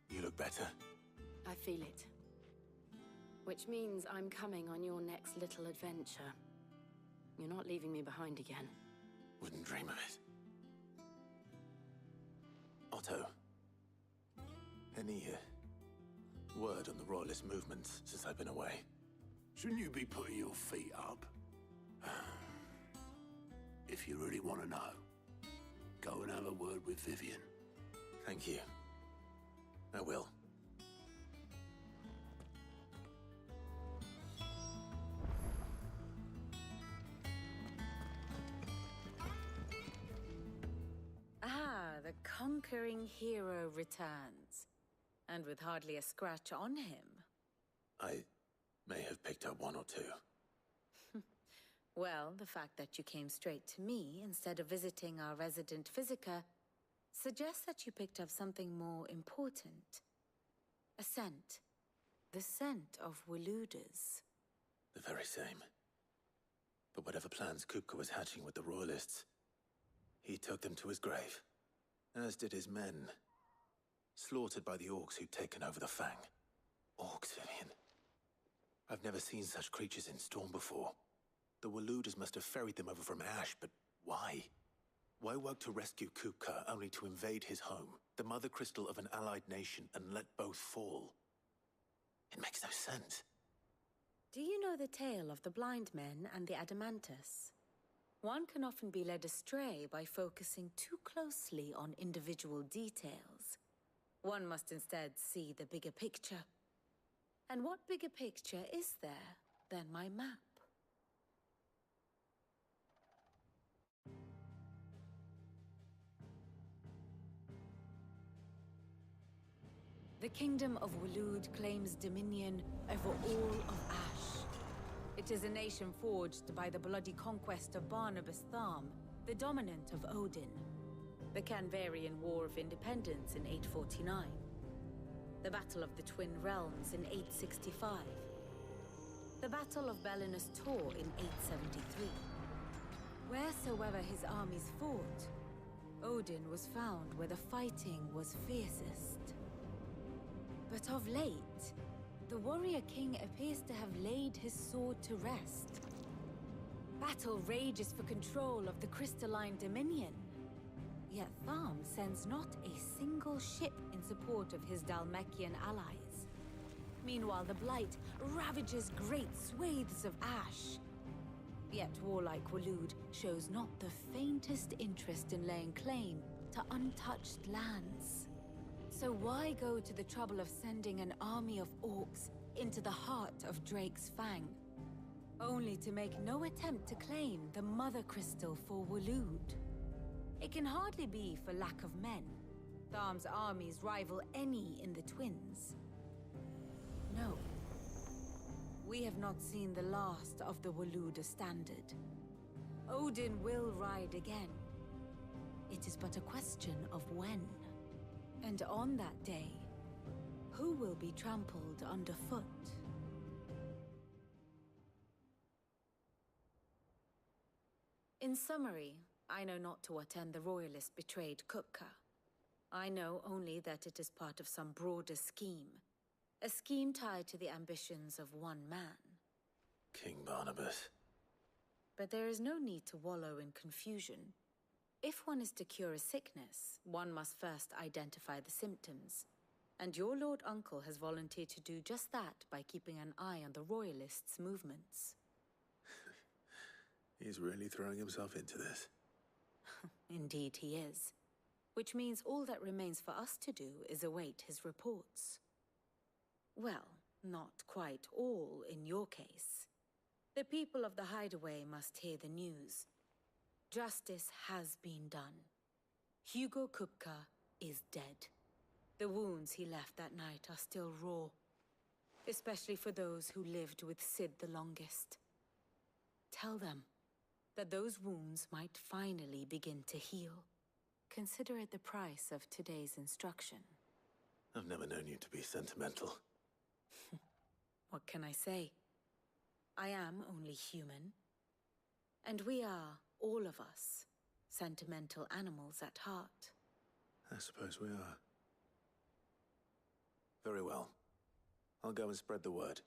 You look better. I feel it. Which means I'm coming on your next little adventure. You're not leaving me behind again. Wouldn't dream of it. Otto, any word on the Royalist movements since I've been away? Shouldn't you be putting your feet up? If you really want to know, go and have a word with Vivian. Thank you. I will. Ah, the conquering hero returns. And with hardly a scratch on him. I may have picked up one or two. Well, the fact that you came straight to me instead of visiting our resident physiker suggests that you picked up something more important. A scent. The scent of Waludas. The very same. But whatever plans Kupka was hatching with the Royalists, he took them to his grave. As did his men. Slaughtered by the orcs who'd taken over the Fang. Orcs, Vivian. I've never seen such creatures in Storm before. The Waludas must have ferried them over from Ash, but why? Why work to rescue Kupka only to invade his home, the mother crystal of an allied nation, and let both fall? It makes no sense. Do you know the tale of the blind men and the Adamantus? One can often be led astray by focusing too closely on individual details. One must instead see the bigger picture. And what bigger picture is there than my map? The Kingdom of Waloed claims dominion over all of Ash. It is a nation forged by the bloody conquest of Barnabas Tharm, the dominant of Odin. The Canvarian War of Independence in 849. The Battle of the Twin Realms in 865. The Battle of Belinus Tor in 873. Wheresoever his armies fought, Odin was found where the fighting was fiercest. But of late, the warrior king appears to have laid his sword to rest. Battle rages for control of the crystalline dominion. Yet Tharm sends not a single ship in support of his Dhalmekian allies. Meanwhile, the Blight ravages great swathes of Ash. Yet warlike Waloed shows not the faintest interest in laying claim to untouched lands. So why go to the trouble of sending an army of orcs into the heart of Drake's Fang, only to make no attempt to claim the Mother Crystal for Waloed? It can hardly be for lack of men. Tharm's armies rival any in the Twins. No. We have not seen the last of the Waluda standard. Odin will ride again. It is but a question of when. And on that day, who will be trampled underfoot? In summary, I know not to what end the Royalists betrayed Kupka. I know only that it is part of some broader scheme. A scheme tied to the ambitions of one man. King Barnabas. But there is no need to wallow in confusion. If one is to cure a sickness, one must first identify the symptoms. And your Lord Uncle has volunteered to do just that by keeping an eye on the Royalists' movements. He's really throwing himself into this. Indeed he is. Which means all that remains for us to do is await his reports. Well, not quite all in your case. The people of the Hideaway must hear the news. Justice has been done. Hugo Kupka is dead. The wounds he left that night are still raw, especially for those who lived with Sid the longest. Tell them that those wounds might finally begin to heal. Consider it the price of today's instruction. I've never known you to be sentimental. What can I say? I am only human. And we are, all of us, sentimental animals at heart. I suppose we are. Very well. I'll go and spread the word.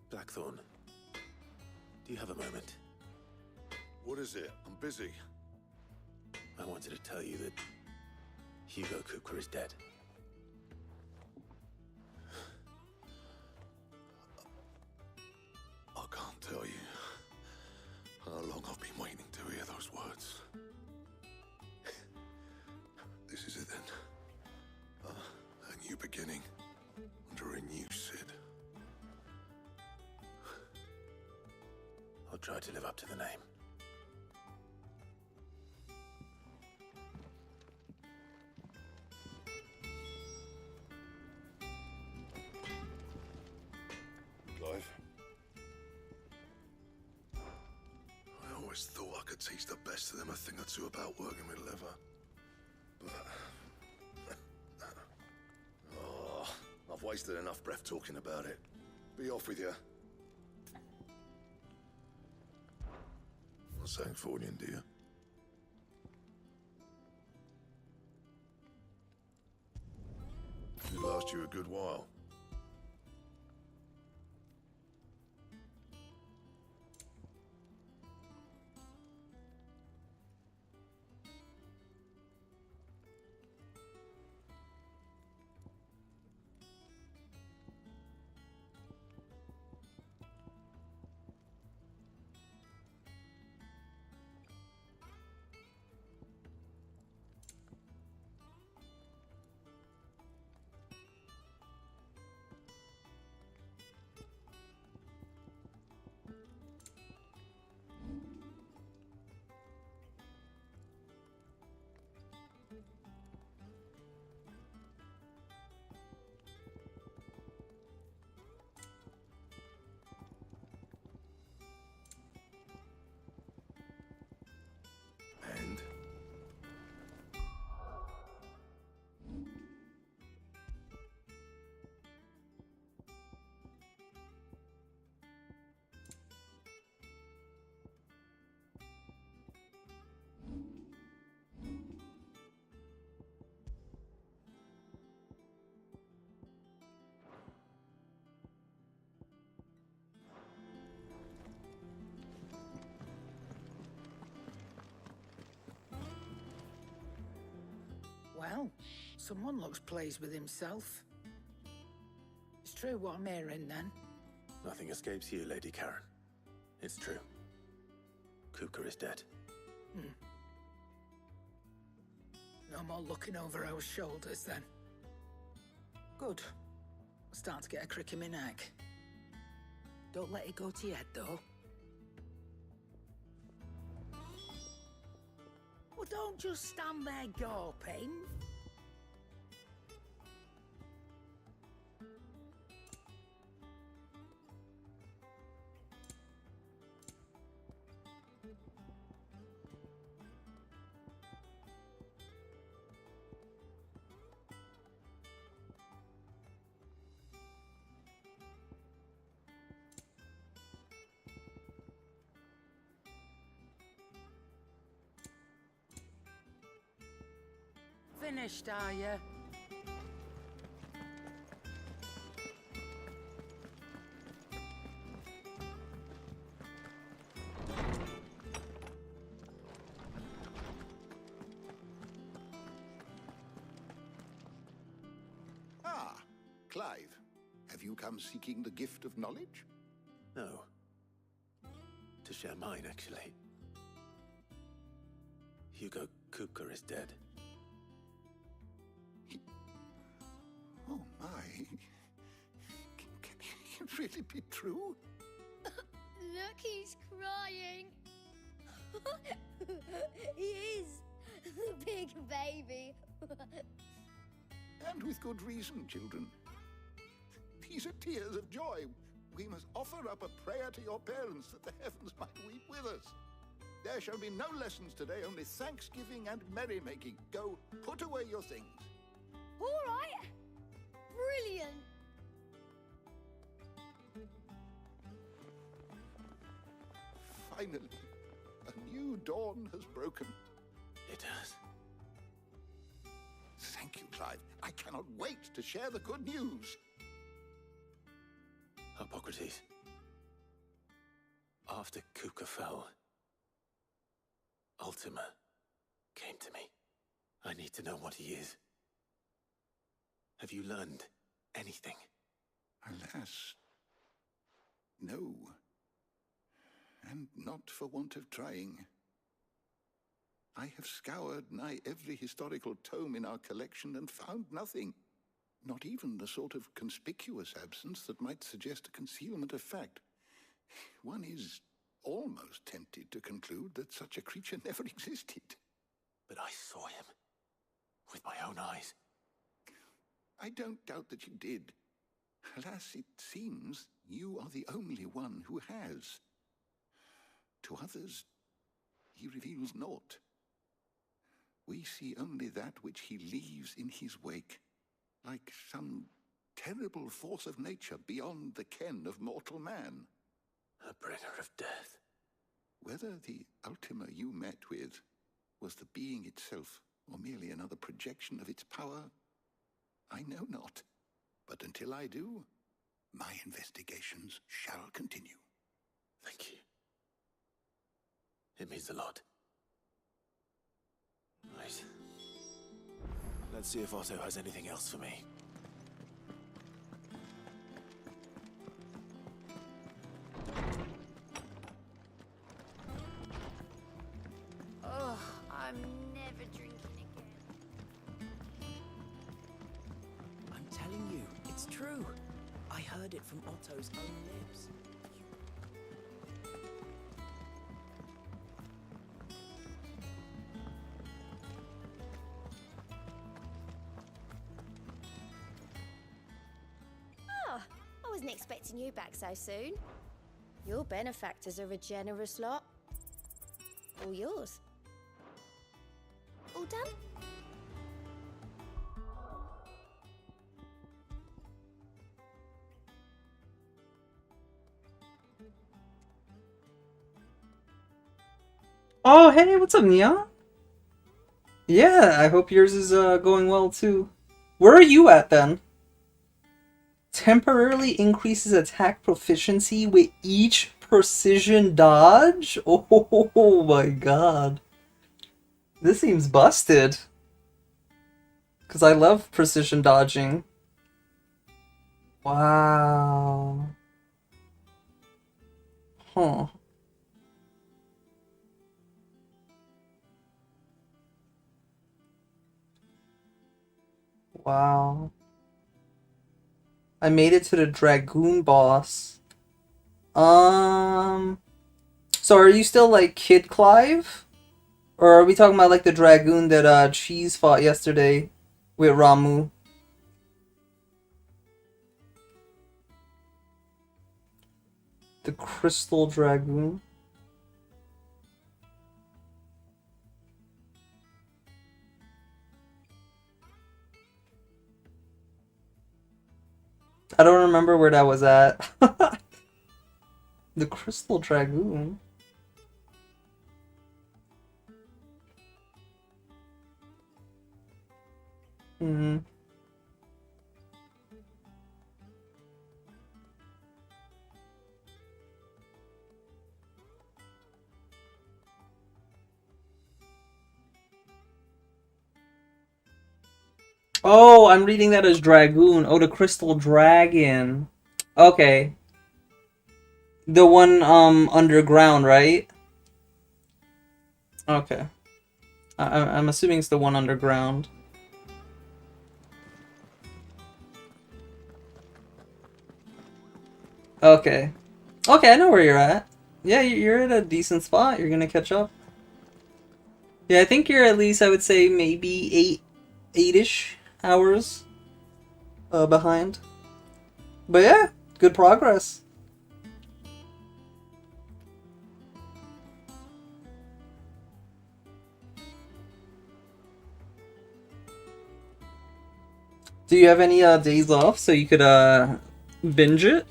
Blackthorn, do you have a moment? What is it? I'm busy. I wanted to tell you that Hugo Kupka is dead. I can't tell you how long I've been waiting to hear those words. This is it then. A new beginning under a new Sid. I'll try to live up to the name. Clive. I always thought I could teach the best of them a thing or two about working with leather. But... oh, I've wasted enough breath talking about it. Be off with you. Not saying Fornian, do you? It'll last you a good while. And? Well, someone looks pleased with himself. It's true what I'm hearing, then. Nothing escapes you, Lady Karen. It's true. Kupka is dead. No more looking over our shoulders, then. Good. I'm starting to get a crick in my neck. Don't let it go to your head, though. Well, don't just stand there gawping. Finished, are you? Clive, have you come seeking the gift of knowledge? No. To share mine, actually. Hugo Kupka is dead. Oh my. Can it really be true? Look, he's crying. He is. The big baby. And with good reason, children. These are tears of joy. We must offer up a prayer to your parents that the heavens might weep with us. There shall be no lessons today, only thanksgiving and merrymaking. Go, put away your things. All right. Brilliant. Finally, a new dawn has broken. It has. Thank you, Clive. I cannot wait to share the good news. Hippocrates. After Kupka fell, Ultima came to me. I need to know what he is. Have you learned anything? Alas, no. And not for want of trying. I have scoured nigh every historical tome in our collection and found nothing. Not even the sort of conspicuous absence that might suggest a concealment of fact. One is almost tempted to conclude that such a creature never existed. But I saw him. With my own eyes. I don't doubt that you did. Alas, it seems you are the only one who has. To others, he reveals naught. We see only that which he leaves in his wake, like some terrible force of nature beyond the ken of mortal man. A bringer of death. Whether the Ultima you met with was the being itself, or merely another projection of its power, I know not. But until I do, my investigations shall continue. Thank you. It means a lot. Right. Let's see if Otto has anything else for me. Oh, I'm never drinking again. I'm telling you, it's true. I heard it from Otto's own lips. Oh, I wasn't expecting you back so soon. Your benefactors are a generous lot. All yours. All done? Oh, hey, what's up, Neon? Yeah, I hope yours is going well too. Where are you at then? Temporarily increases attack proficiency with each precision dodge? Oh my god. This seems busted. Because I love precision dodging. Wow. Huh. Wow. I made it to the Dragoon boss. So are you still like Kid Clive? Or are we talking about like the Dragoon that Cheese fought yesterday with Ramu? The Crystal Dragoon? I don't remember where that was at. The Crystal Dragoon? Hmm. Oh, I'm reading that as Dragoon. Oh, the Crystal Dragon. Okay. The one, underground, right? Okay. I'm assuming it's the one underground. Okay. Okay, I know where you're at. Yeah, you're at a decent spot. You're gonna catch up. Yeah, I think you're at least, I would say, maybe 8-ish hours behind. But yeah, good progress. Do you have any days off so you could binge it?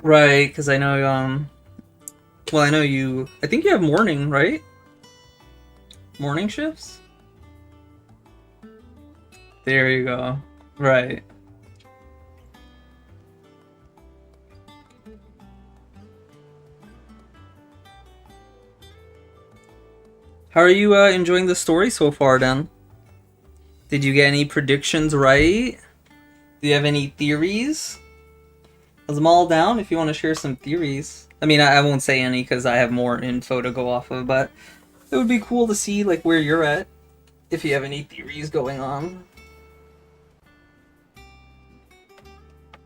Right, because I know well, I know you. I think you have morning, right? Morning shifts? There you go. Right. How are you enjoying the story so far, then? Did you get any predictions right? Do you have any theories? Has them all down if you want to share some theories. I mean, I won't say any because I have more info to go off of, but it would be cool to see like where you're at if you have any theories going on.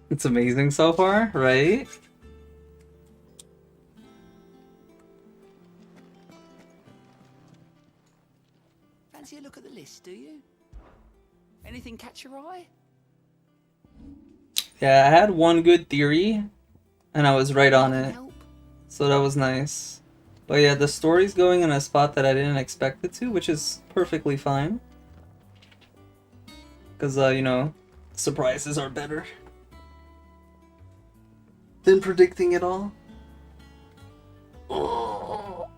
It's amazing so far, right? Fancy a look at the list, do you? Anything catch your eye? Yeah, I had one good theory, and I was right on it. So that was nice. But yeah, the story's going in a spot that I didn't expect it to, which is perfectly fine. Because, you know, surprises are better than predicting it all. Oh.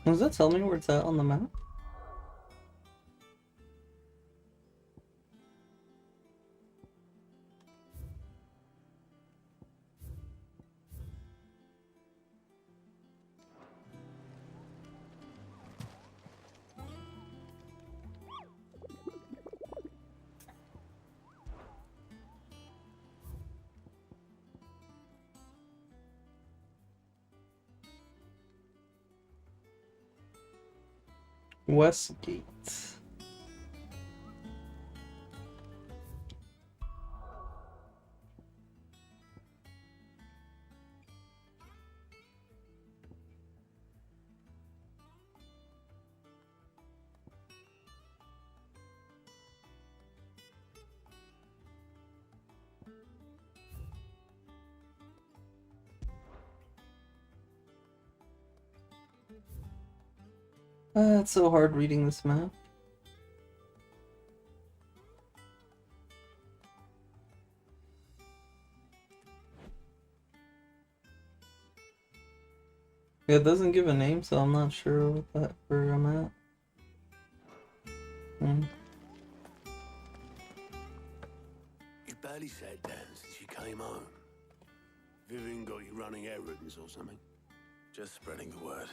Does that tell me where it's at on the map? Westgate. It's so hard reading this map. Yeah, it doesn't give a name, so I'm not sure where I'm at. You've barely sat down since you came home. Vivian got you running errands or something? Just spreading the word.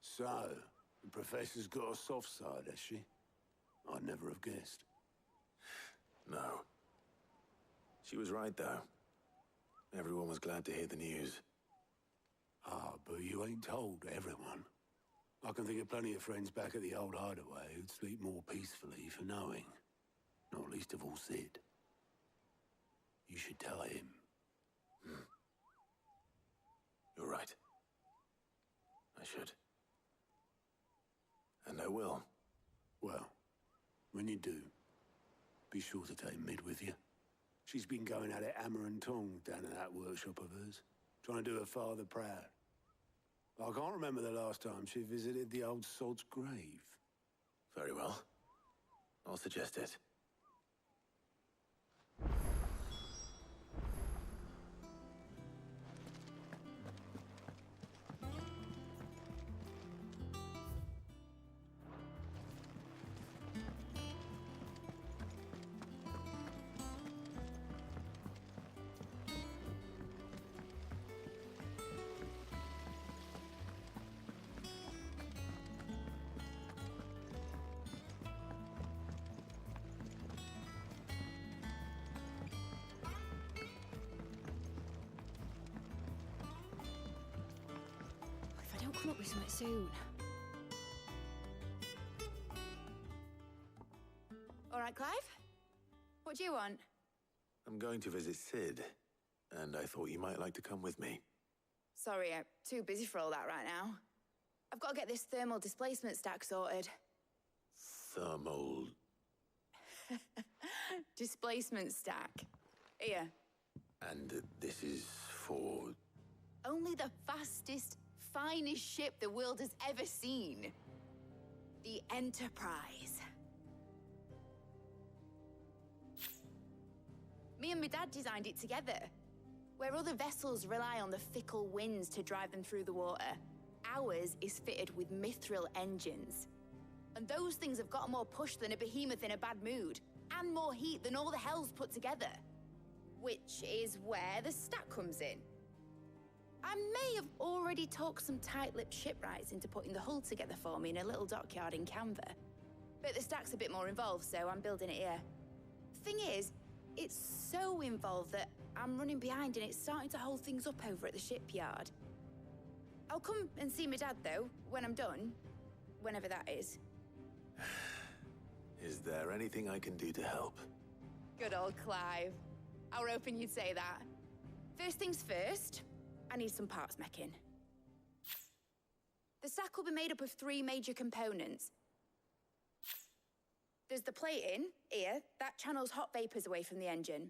So, the professor's got a soft side, has she? I'd never have guessed. No. She was right, though. Everyone was glad to hear the news. Ah, but you ain't told everyone. I can think of plenty of friends back at the old hideaway who'd sleep more peacefully for knowing. Not least of all Sid. You should tell him. You're right. I should. And I will. Well, when you do, be sure to take Mid with you. She's been going at it hammer and tongs down in that workshop of hers, trying to do her father proud. I can't remember the last time she visited the old sod's grave. Very well. I'll suggest it. If I don't come up with something soon. All right, Clive? What do you want? I'm going to visit Sid, and I thought you might like to come with me. Sorry, I'm too busy for all that right now. I've got to get this thermal displacement stack sorted. Thermal... Displacement stack. Here. And this is for... Only the fastest, finest ship the world has ever seen. The Enterprise. Me and my dad designed it together. Where other vessels rely on the fickle winds to drive them through the water, ours is fitted with mithril engines. And those things have got more push than a behemoth in a bad mood, and more heat than all the hells put together. Which is where the stack comes in. I may have already talked some tight-lipped shipwrights into putting the hull together for me in a little dockyard in Canva. But the stack's a bit more involved, so I'm building it here. Thing is, it's so involved that I'm running behind and it's starting to hold things up over at the shipyard. I'll come and see my dad, though, when I'm done. Whenever that is. Is there anything I can do to help? Good old Clive. I were hoping you'd say that. First things first, I need some parts meching. The stack will be made up of 3 major components. There's the plating, here, that channels hot vapors away from the engine.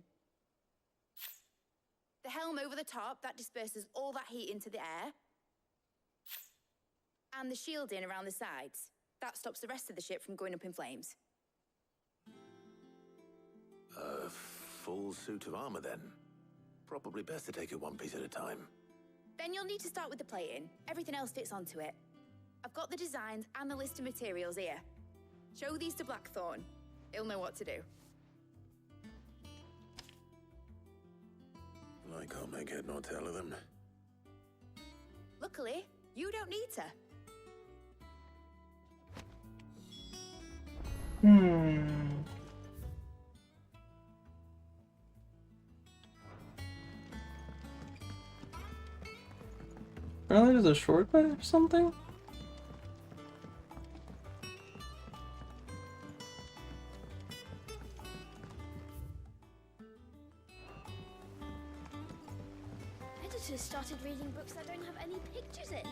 The helm over the top, that disperses all that heat into the air. And the shielding around the sides. That stops the rest of the ship from going up in flames. A full suit of armor, then. Probably best to take it one piece at a time. Then you'll need to start with the plating. Everything else fits onto it. I've got the designs and the list of materials here. Show these to Blackthorn. He'll know what to do. I can't make head nor tail of them. Luckily, you don't need to. Oh, there's a shortcut or something? Editors started reading books that don't have any pictures in.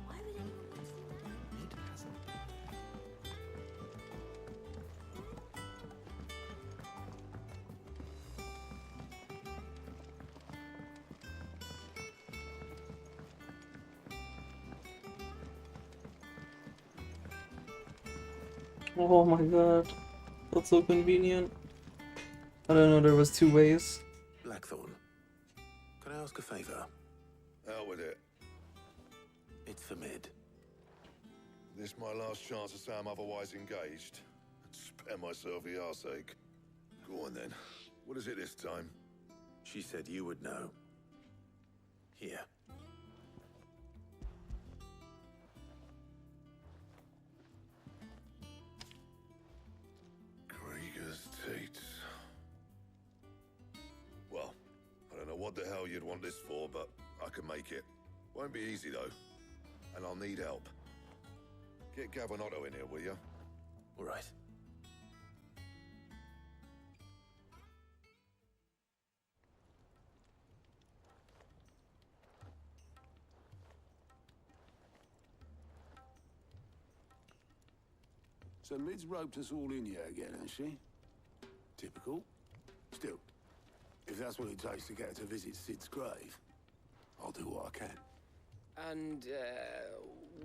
Why would anyone want to do that? It hasn't. Oh my god. That's so convenient. I don't know, there was 2 ways. Blackthorn, can I ask a favor? Out with it. It's for Mid. This my last chance to say I'm otherwise engaged. Spare myself the arseache. Go on then. What is it this time? She said you would know. Here. Krieger's Tate. Well, I don't know what the hell you'd want this for, but I can make it. Won't be easy though. And I'll need help. Get Gabonotto in here, will you? All right. So Mid's roped us all in here again, has she? Typical. Still, if that's what it takes to get her to visit Sid's grave, I'll do what I can. And,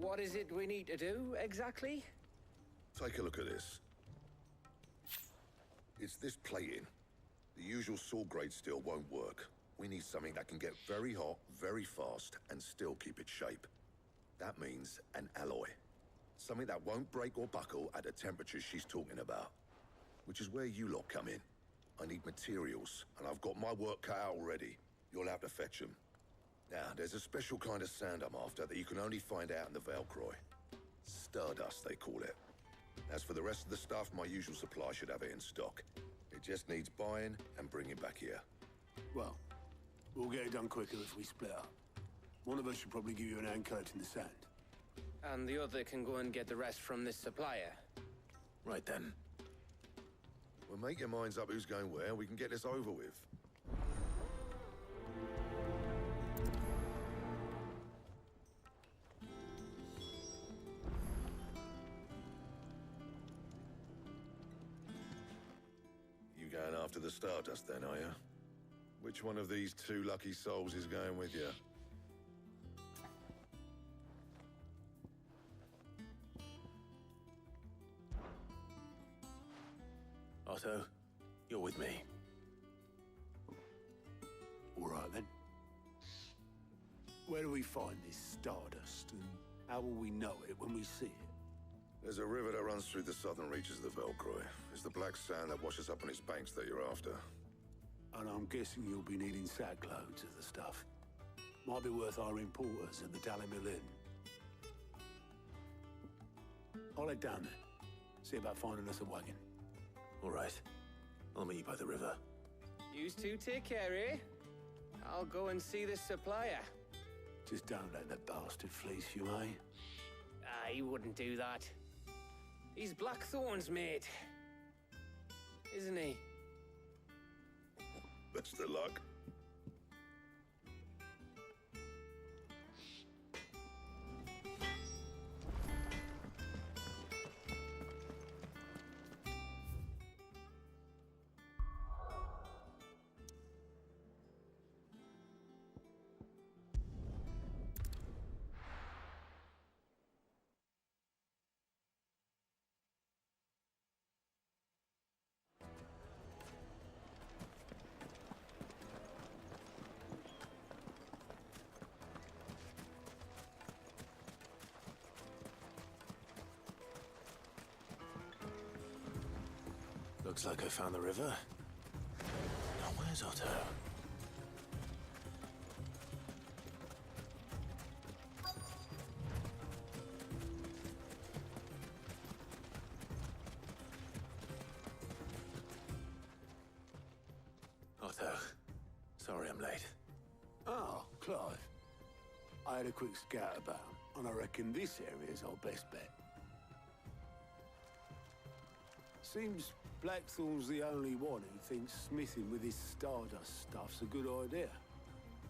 what is it we need to do, exactly? Take a look at this. It's this plating. The usual sword grade steel won't work. We need something that can get very hot, very fast, and still keep its shape. That means an alloy. Something that won't break or buckle at the temperatures she's talking about. Which is where you lot come in. I need materials, and I've got my work cut out already. You'll have to fetch them. Now, there's a special kind of sand I'm after that you can only find out in the Valcroy. Stardust, they call it. As for the rest of the stuff, my usual supply should have it in stock. It just needs buying and bringing back here. Well, we'll get it done quicker if we split up. One of us should probably give you an hand collecting the sand. And the other can go and get the rest from this supplier. Right then. Well, make your minds up who's going where, we can get this over with. You going after the Stardust then, are you? Which one of these two lucky souls is going with you? Otto, you're with me. All right, then. Where do we find this Stardust, and how will we know it when we see it? There's a river that runs through the southern reaches of the Valcroy. It's the black sand that washes up on its banks that you're after. And I'm guessing you'll be needing sackloads of the stuff. Might be worth our importers at the Dalimil Inn. I'll head down there. See about finding us a wagon. All right. I'll meet you by the river. You two take care, eh? I'll go and see this supplier. Just don't let the bastard fleece you, eh? He wouldn't do that. He's Blackthorn's mate. Isn't he? Best of luck. Looks like I found the river. Now where's Otto? Otto, sorry I'm late. Oh, Clive. I had a quick scout about, and I reckon this area's our best bet. Seems Blackthorn's the only one who thinks smithing with this Stardust stuff's a good idea.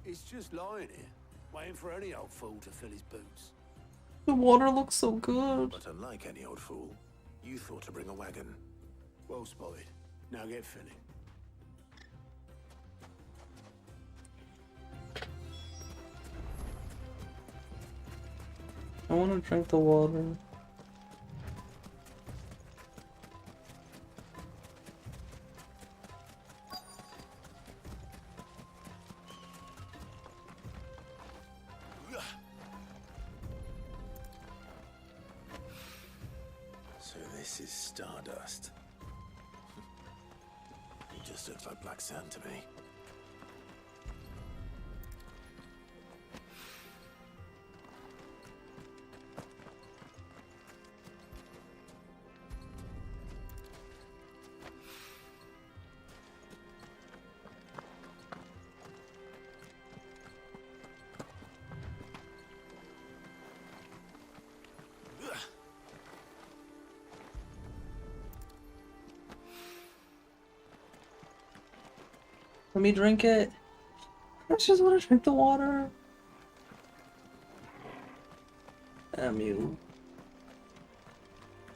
It's just lying here, waiting for any old fool to fill his boots. The water looks so good. But unlike any old fool, you thought to bring a wagon. Well spotted. Now get filling. I want to drink the water. So this is Stardust. It just looks like black sand to me. Let me drink it. I just want to drink the water. Damn you.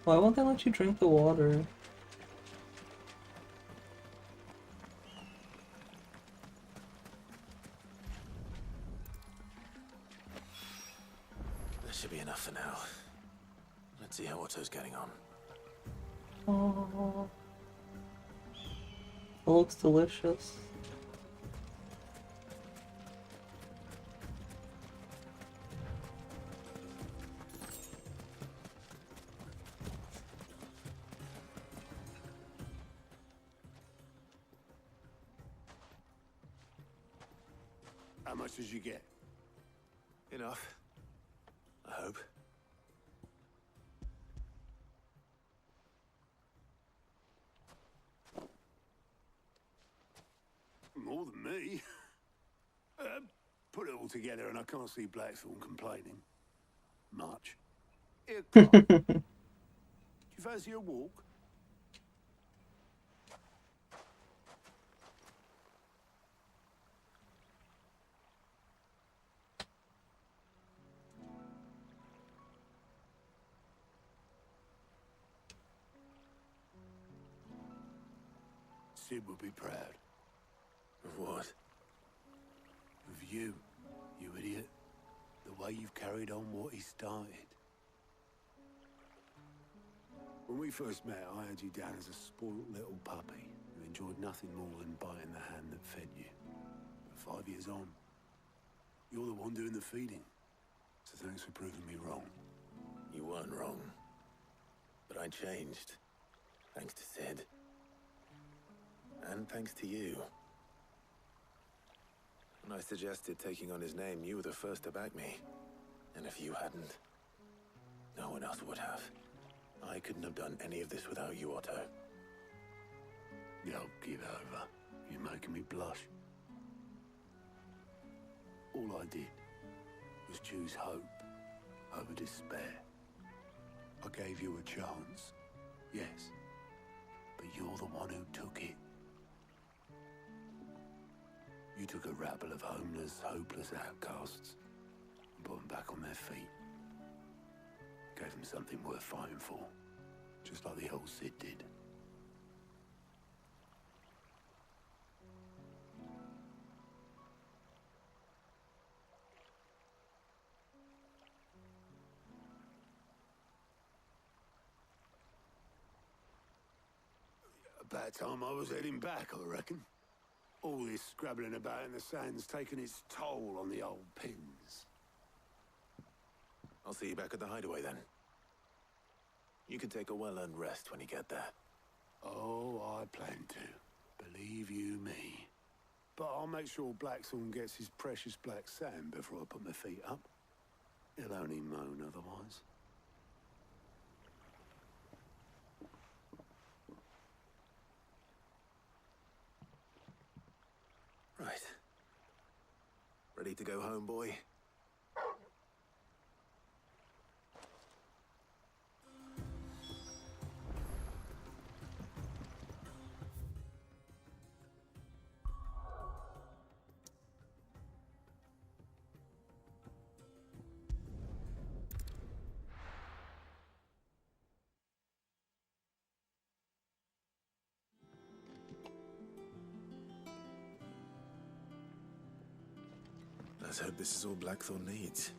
Why won't they let you drink the water? That should be enough for now. Let's see how Otto's getting on. Oh, it looks delicious. How much did you get? Enough. I hope. More than me. Put it all together and I can't see Blackthorn complaining. Much. Here, Clark. Do you fancy a walk? Sid would be proud. Of what? Of you, you idiot. The way you've carried on what he started. When we first met, I had you down as a spoilt little puppy who enjoyed nothing more than biting the hand that fed you. But 5 years on, you're the one doing the feeding. So thanks for proving me wrong. You weren't wrong. But I changed. Thanks to Sid. And thanks to you. When I suggested taking on his name, you were the first to back me. And if you hadn't, no one else would have. I couldn't have done any of this without you, Otto. Yo, give over. You're making me blush. All I did was choose hope over despair. I gave you a chance, yes, but you're the one who took it. You took a rabble of homeless, hopeless outcasts and put them back on their feet. Gave them something worth fighting for, just like the old Sid did. About time I was heading back, I reckon. All this scrabbling about in the sand's taken its toll on the old pins. I'll see you back at the hideaway then. You can take a well-earned rest when you get there. Oh, I plan to. Believe you me. But I'll make sure Blackthorn gets his precious black sand before I put my feet up. He'll only moan otherwise. Right. Ready to go home, boy? Let's hope this is all Blackthorn needs.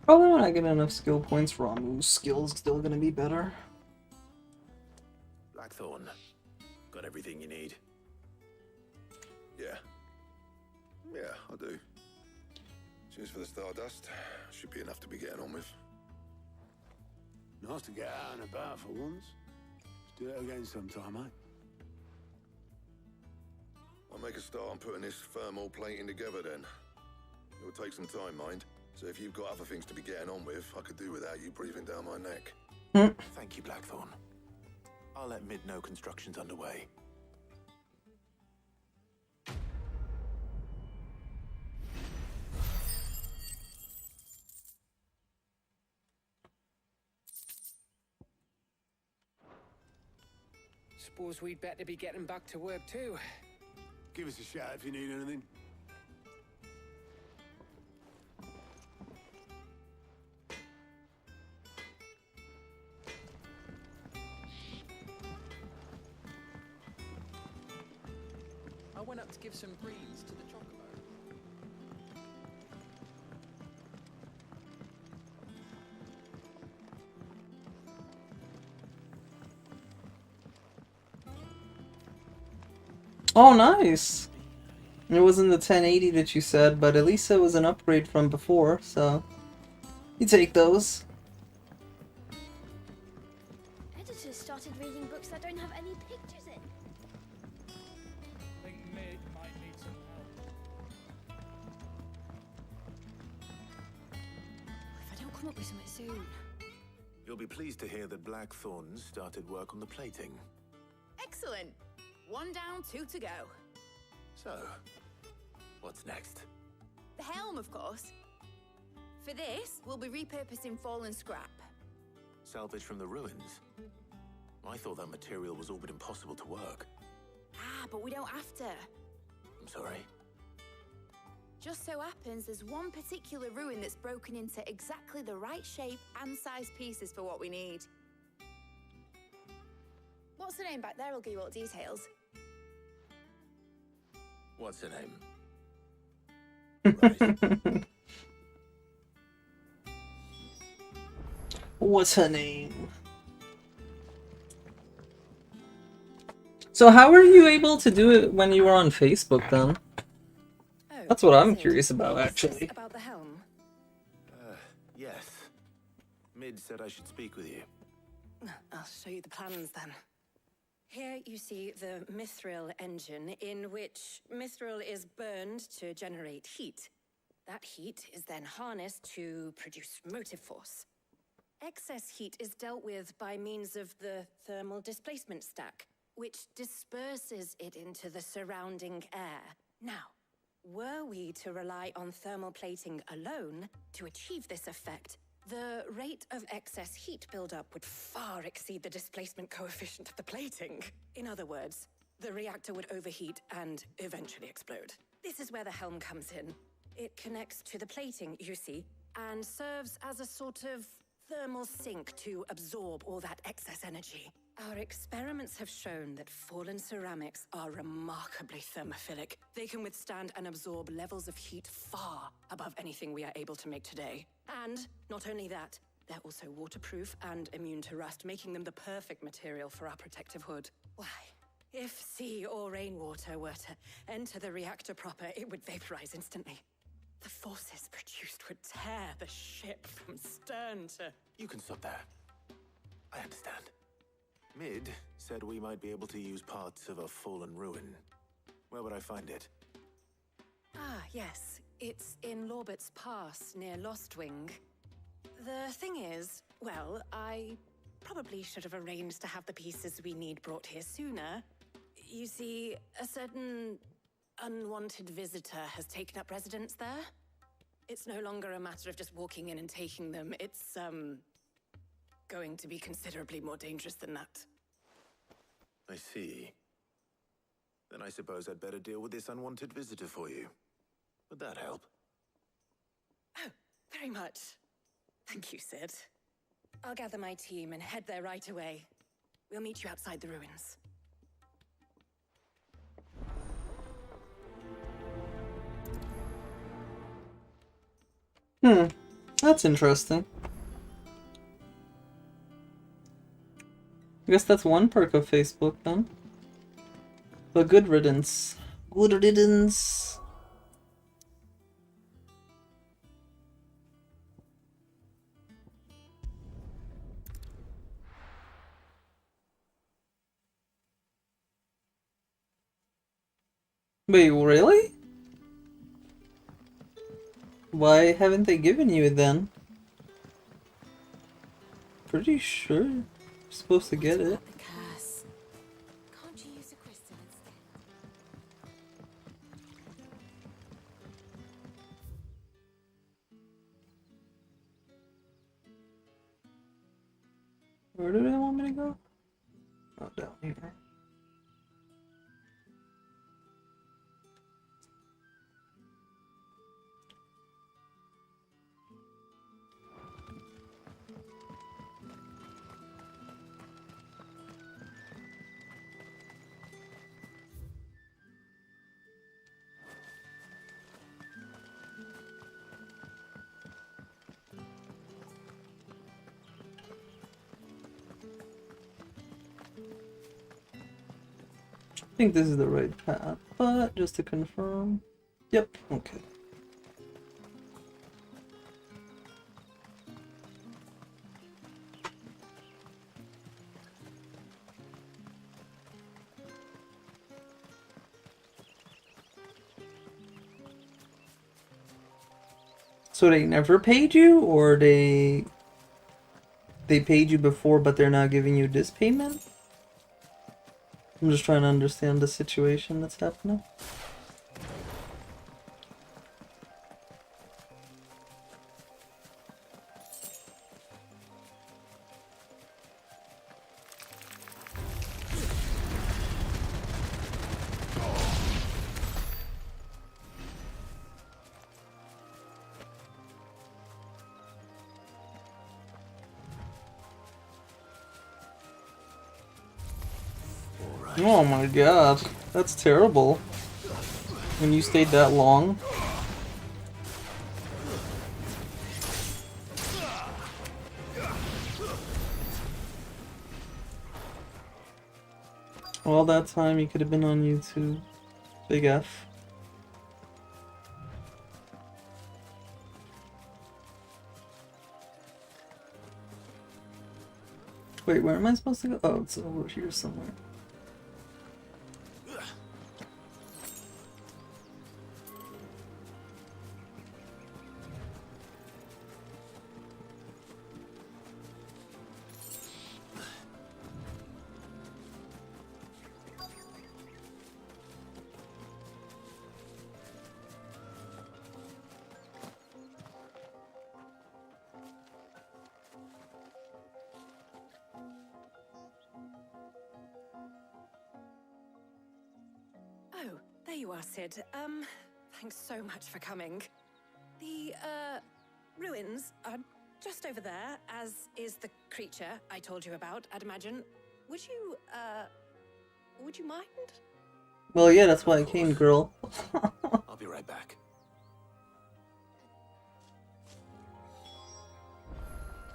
Probably when I get enough skill points, Ramu's skill's still gonna be better. Blackthorn, got everything you need? Yeah. Yeah, I do. Cheers for the Stardust. Should be enough to be getting on with. Nice to get out and about for once. Let's do it again sometime, eh? I'll make a start on putting this thermal plating together then. It'll take some time, mind. So if you've got other things to be getting on with, I could do without you breathing down my neck. Thank you, Blackthorn. I'll let Mid know construction's underway. Suppose we'd better be getting back to work too. Give us a shout if you need anything. I went up to give some greens to the chocobo. Oh, nice! It wasn't the 1080 that you said, but at least it was an upgrade from before, so you take those. Editors started reading books that don't have any pictures in. I think Mid might need some help. If I don't come up with something soon. You'll be pleased to hear that Blackthorn started work on the plating. Excellent. 1 down, 2 to go. So, what's next? The helm, of course. For this, we'll be repurposing fallen scrap. Salvage from the ruins? I thought that material was all but impossible to work. Ah, but we don't have to. I'm sorry. Just so happens there's one particular ruin that's broken into exactly the right shape and size pieces for what we need. What's the name back there? I'll give you all the details. What's her name? What's her name? So how were you able to do it when you were on Facebook then? That's what I'm curious about, actually. About the helm? Yes. Mid said I should speak with you. I'll show you the plans then. Here you see the mithril engine, in which mithril is burned to generate heat. That heat is then harnessed to produce motive force. Excess heat is dealt with by means of the thermal displacement stack, which disperses it into the surrounding air. Now, were we to rely on thermal plating alone to achieve this effect, the rate of excess heat buildup would far exceed the displacement coefficient of the plating. In other words, the reactor would overheat and eventually explode. This is where the helm comes in. It connects to the plating, you see, and serves as a sort of thermal sink to absorb all that excess energy. Our experiments have shown that fallen ceramics are remarkably thermophilic. They can withstand and absorb levels of heat far above anything we are able to make today. And not only that, they're also waterproof and immune to rust, making them the perfect material for our protective hood. Why, if sea or rainwater were to enter the reactor proper, it would vaporize instantly. The forces produced would tear the ship from stern to... You can stop there. I understand. Mid said we might be able to use parts of a fallen ruin. Where would I find it? Ah, yes. It's in Lorbert's Pass, near Lostwing. The thing is, well, I probably should have arranged to have the pieces we need brought here sooner. You see, a certain unwanted visitor has taken up residence there. It's no longer a matter of just walking in and taking them. It's, going to be considerably more dangerous than that. I see. Then I suppose I'd better deal with this unwanted visitor for you. Would that help? Oh, very much. Thank you, Sid. I'll gather my team and head there right away. We'll meet you outside the ruins. That's interesting. I guess that's one perk of Facebook then. But good riddance. Good riddance. Wait, really? Why haven't they given you it then? Pretty sure you're supposed to get it. Can't you use a crystal instead? Where do they want me to go? Oh, down here. think this is the right path, but just to confirm. Yep, okay. So they never paid you, or they paid you before but they're now giving you this payment? I'm just trying to understand the situation that's happening. Oh my god, that's terrible. When you stayed that long. All that time you could have been on YouTube. Big F. Wait, where am I supposed to go? Oh, it's over here somewhere. Oh, there you are, Sid. Thanks so much for coming. The, ruins are just over there, as is the creature I told you about, I'd imagine. Would you mind? Well, yeah, that's why I came, girl. I'll be right back.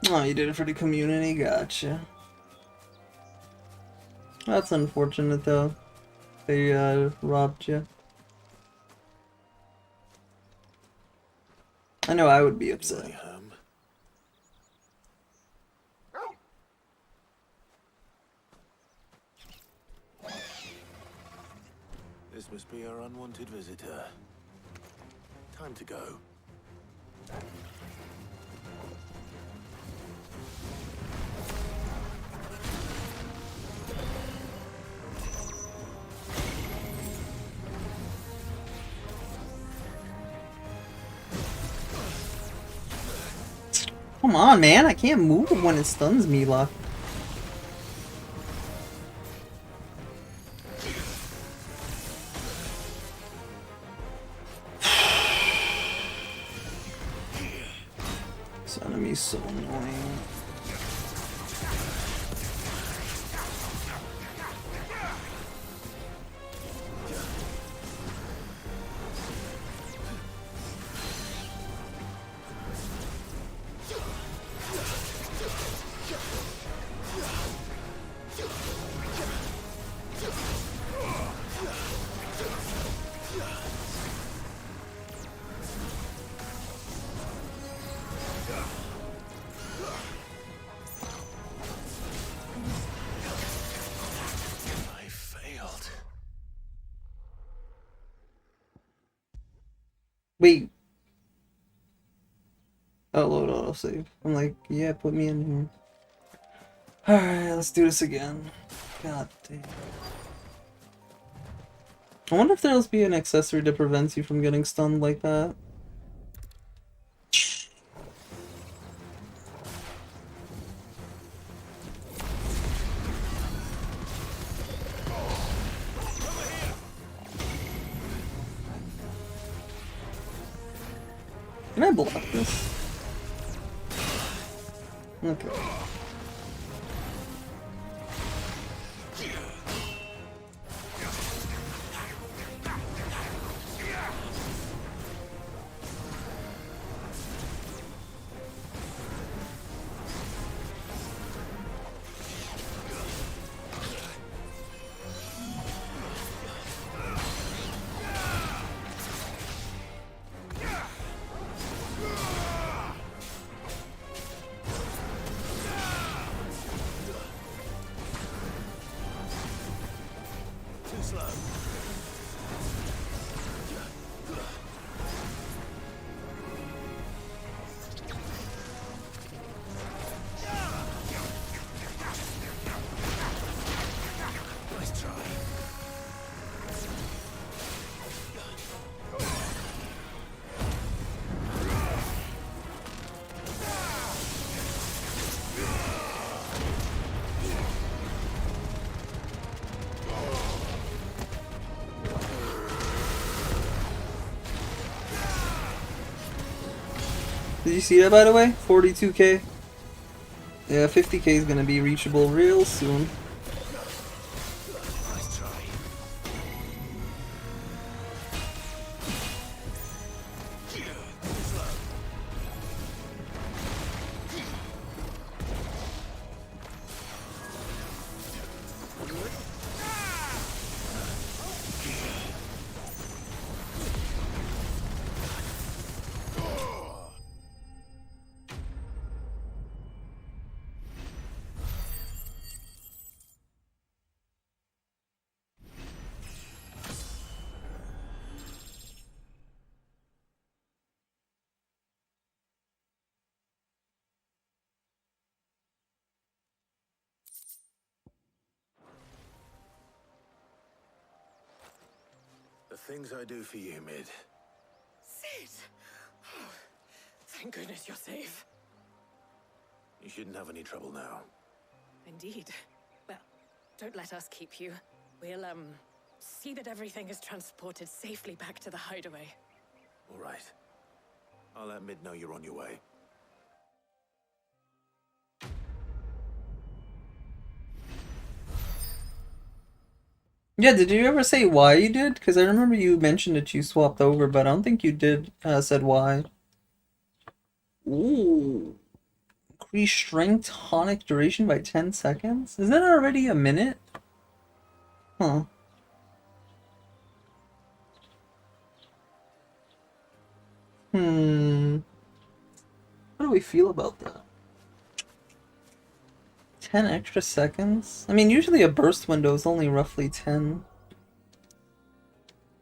Oh, you did it for the community? Gotcha. That's unfortunate, though. They, robbed you. I know I would be upset. This must be our unwanted visitor. Time to go. Come on, man. I can't move when it stuns me, Lock. This enemy's so annoying. Wait. Oh, load autosave. I'm like, yeah, put me in here. Alright, let's do this again. God damn. I wonder if there'll be an accessory that prevents you from getting stunned like that. Can I block this? Okay. Did you see that, by the way? 42k. Yeah, 50k is gonna be reachable real soon. The things I do for you, Mid. Sid! Oh, thank goodness you're safe. You shouldn't have any trouble now. Indeed. Well, don't let us keep you. We'll, see that everything is transported safely back to the hideaway. All right. I'll let Mid know you're on your way. Yeah, did you ever say why you did? Because I remember you mentioned that you swapped over, but I don't think you did said why. Ooh. Increase strength tonic duration by 10 seconds? Is that already a minute? Huh. How do we feel about that? 10 extra seconds? I mean, usually a burst window is only roughly 10.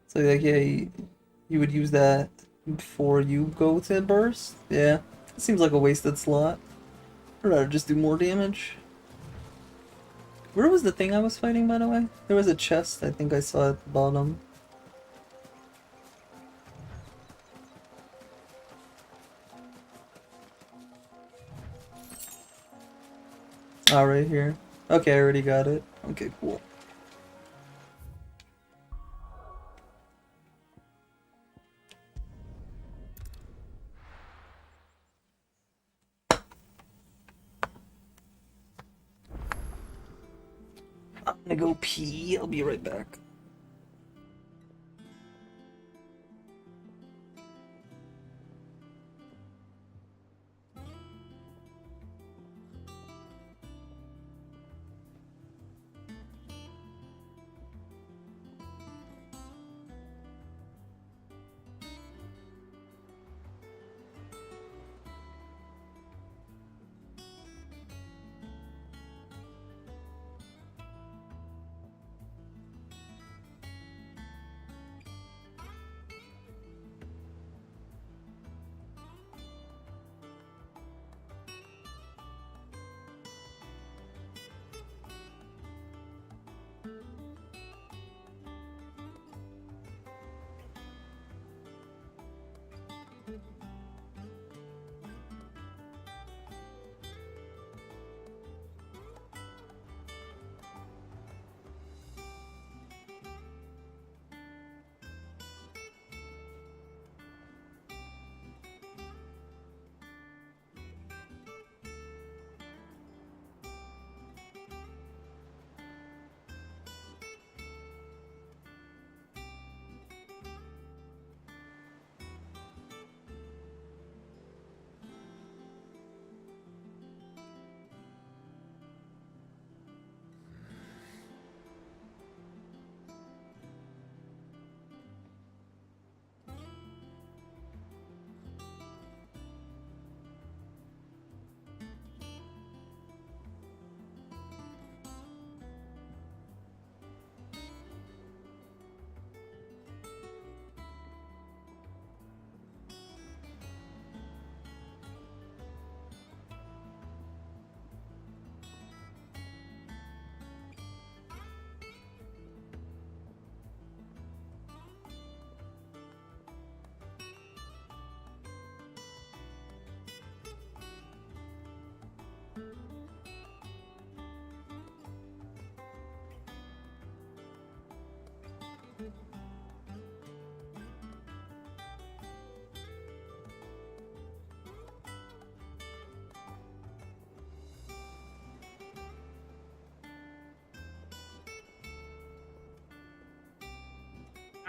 So, like, yeah, you would use that before you go to burst? Yeah, it seems like a wasted slot. I'd rather just do more damage. Where was the thing I was fighting, by the way? There was a chest I think I saw at the bottom. Oh, right here. Okay, I already got it. Okay, cool. I'm gonna go pee. I'll be right back.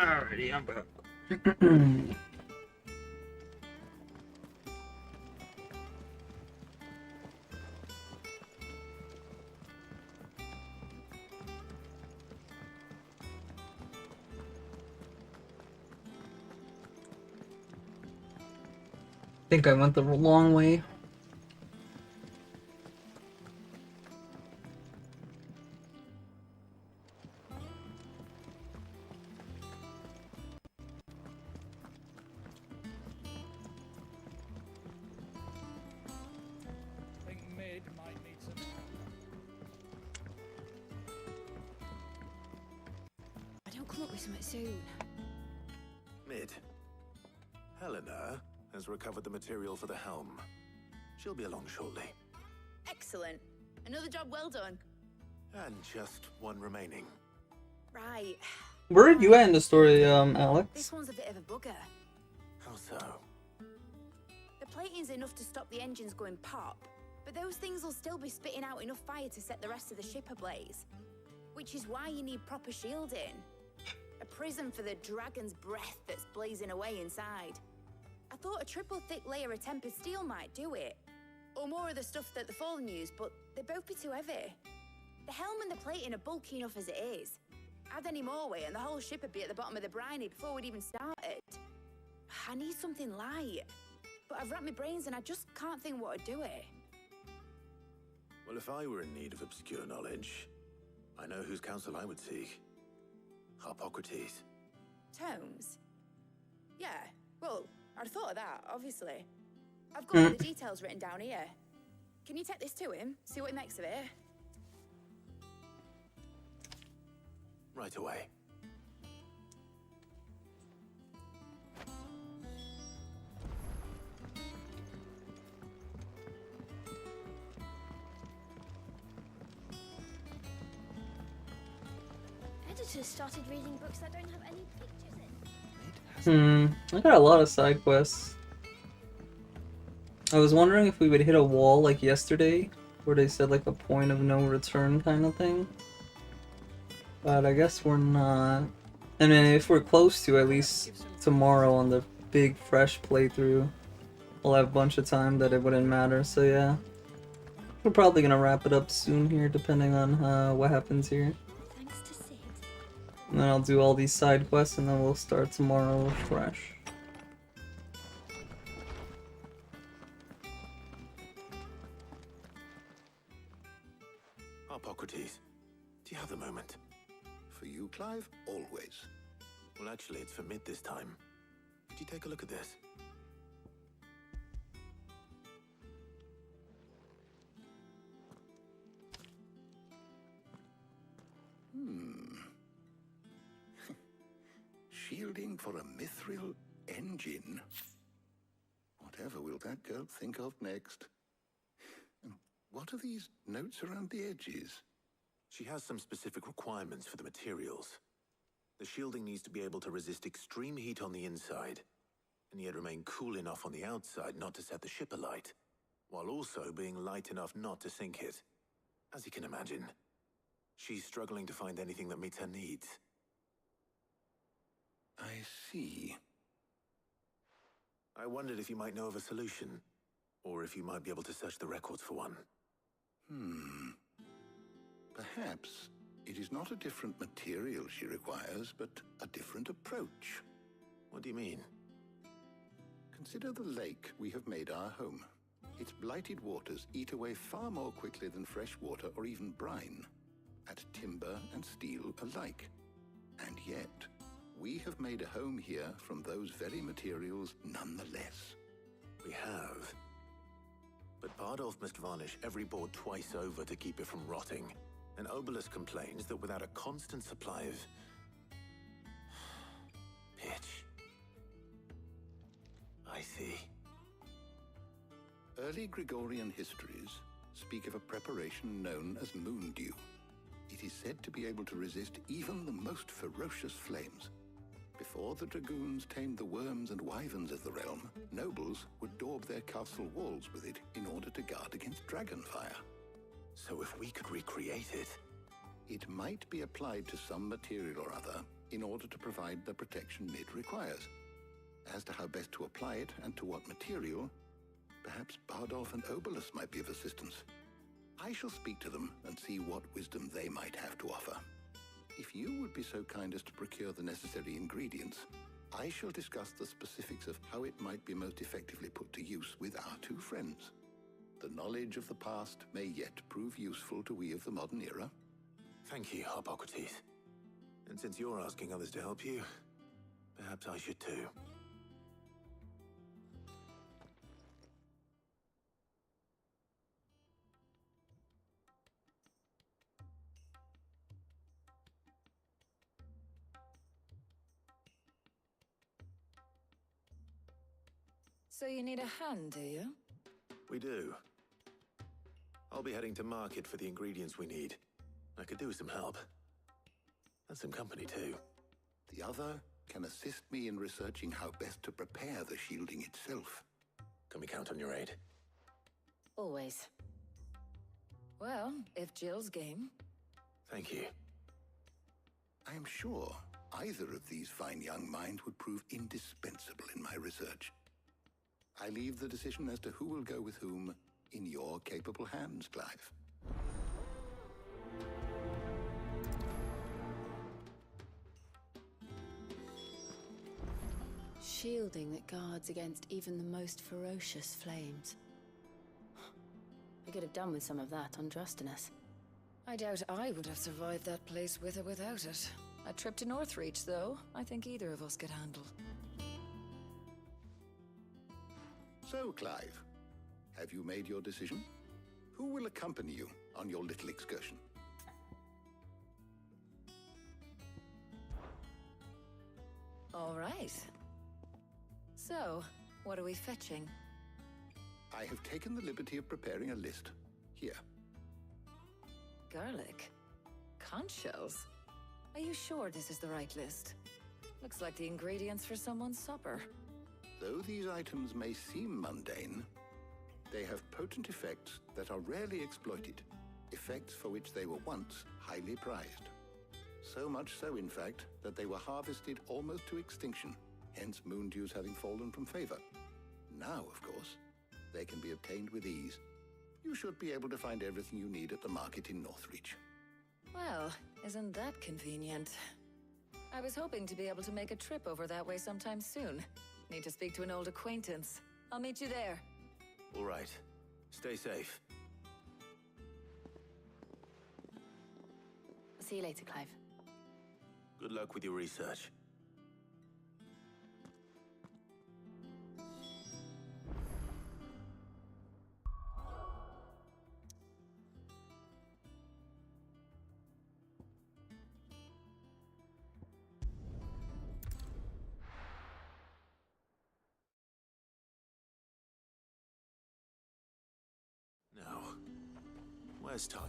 Alrighty, I'm back. I think I went the long way. I think Mid might need some I don't come up with something soon. Mid. Helena has recovered the material for the helm. She'll be along shortly. Excellent. Another job well done. And just one remaining. Right. Where are you at in the story, Alex? This one's a bit of a bugger. How so? The plating's enough to stop the engines going pop, but those things will still be spitting out enough fire to set the rest of the ship ablaze. Which is why you need proper shielding. A prison for the dragon's breath that's blazing away inside. I thought a triple thick layer of tempered steel might do it. Or more of the stuff that the Fallen use, but they'd both be too heavy. The helm and the plating are bulky enough as it is. Add any more weight and the whole ship would be at the bottom of the briny before we'd even started. I need something light. But I've racked my brains and I just can't think what would do it. Well, if I were in need of obscure knowledge, I know whose counsel I would seek. Hippocrates. Tomes? Yeah, well, I'd thought of that, obviously. I've got all the details written down here. Can you take this to him? See what he makes of it? Right away. Editors started reading books that don't have any pictures in. I got a lot of side quests. I was wondering if we would hit a wall like yesterday, where they said like a point of no return kind of thing. But I guess we're not. I mean, if we're close to, at least tomorrow on the big fresh playthrough, we'll have a bunch of time that it wouldn't matter, so yeah. We're probably gonna wrap it up soon here, depending on what happens here. Thanks to Sid. And then I'll do all these side quests, and then we'll start tomorrow fresh. Hippocrates, do you have the moment? For you, Clive, always. Well, actually, it's for Mid this time. Could you take a look at this? Shielding for a mithril engine. Whatever will that girl think of next? And what are these notes around the edges? She has some specific requirements for the materials. The shielding needs to be able to resist extreme heat on the inside, and yet remain cool enough on the outside not to set the ship alight, while also being light enough not to sink it. As you can imagine, she's struggling to find anything that meets her needs. I see. I wondered if you might know of a solution, or if you might be able to search the records for one. Perhaps it is not a different material she requires, but a different approach. What do you mean? Consider the lake we have made our home. Its blighted waters eat away far more quickly than fresh water or even brine, at timber and steel alike. And yet, we have made a home here from those very materials nonetheless. We have. But Bardolph must varnish every board twice over to keep it from rotting. And Obelus complains that without a constant supply of pitch. I see. Early Gregorian histories speak of a preparation known as moon dew. It is said to be able to resist even the most ferocious flames. Before the dragoons tamed the worms and wyverns of the realm, nobles would daub their castle walls with it in order to guard against dragonfire. So if we could recreate it... It might be applied to some material or other, in order to provide the protection Mid requires. As to how best to apply it and to what material, perhaps Bardolph and Obolus might be of assistance. I shall speak to them and see what wisdom they might have to offer. If you would be so kind as to procure the necessary ingredients, I shall discuss the specifics of how it might be most effectively put to use with our two friends. The knowledge of the past may yet prove useful to we of the modern era. Thank you, Hippocrates. And since you're asking others to help you, perhaps I should too. So you need a hand, do you? We do. I'll be heading to market for the ingredients we need. I could do with some help. And some company too. The other can assist me in researching how best to prepare the shielding itself. Can we count on your aid? Always. Well, if Jill's game. Thank you. I am sure either of these fine young minds would prove indispensable in my research. I leave the decision as to who will go with whom in your capable hands, Clive. Shielding that guards against even the most ferocious flames. I could have done with some of that on Drustinus. I doubt I would have survived that place with or without it. A trip to Northreach, though, I think either of us could handle. So, Clive, have you made your decision? Who will accompany you on your little excursion? All right. So, what are we fetching? I have taken the liberty of preparing a list. Here. Garlic? Conch shells? Are you sure this is the right list? Looks like the ingredients for someone's supper. Though these items may seem mundane, they have potent effects that are rarely exploited, effects for which they were once highly prized. So much so, in fact, that they were harvested almost to extinction, hence moon dews having fallen from favor. Now, of course, they can be obtained with ease. You should be able to find everything you need at the market in Northreach. Well, isn't that convenient? I was hoping to be able to make a trip over that way sometime soon. Need to speak to an old acquaintance. I'll meet you there. All right. Stay safe. I'll see you later, Clive. Good luck with your research. Now, where's Ty?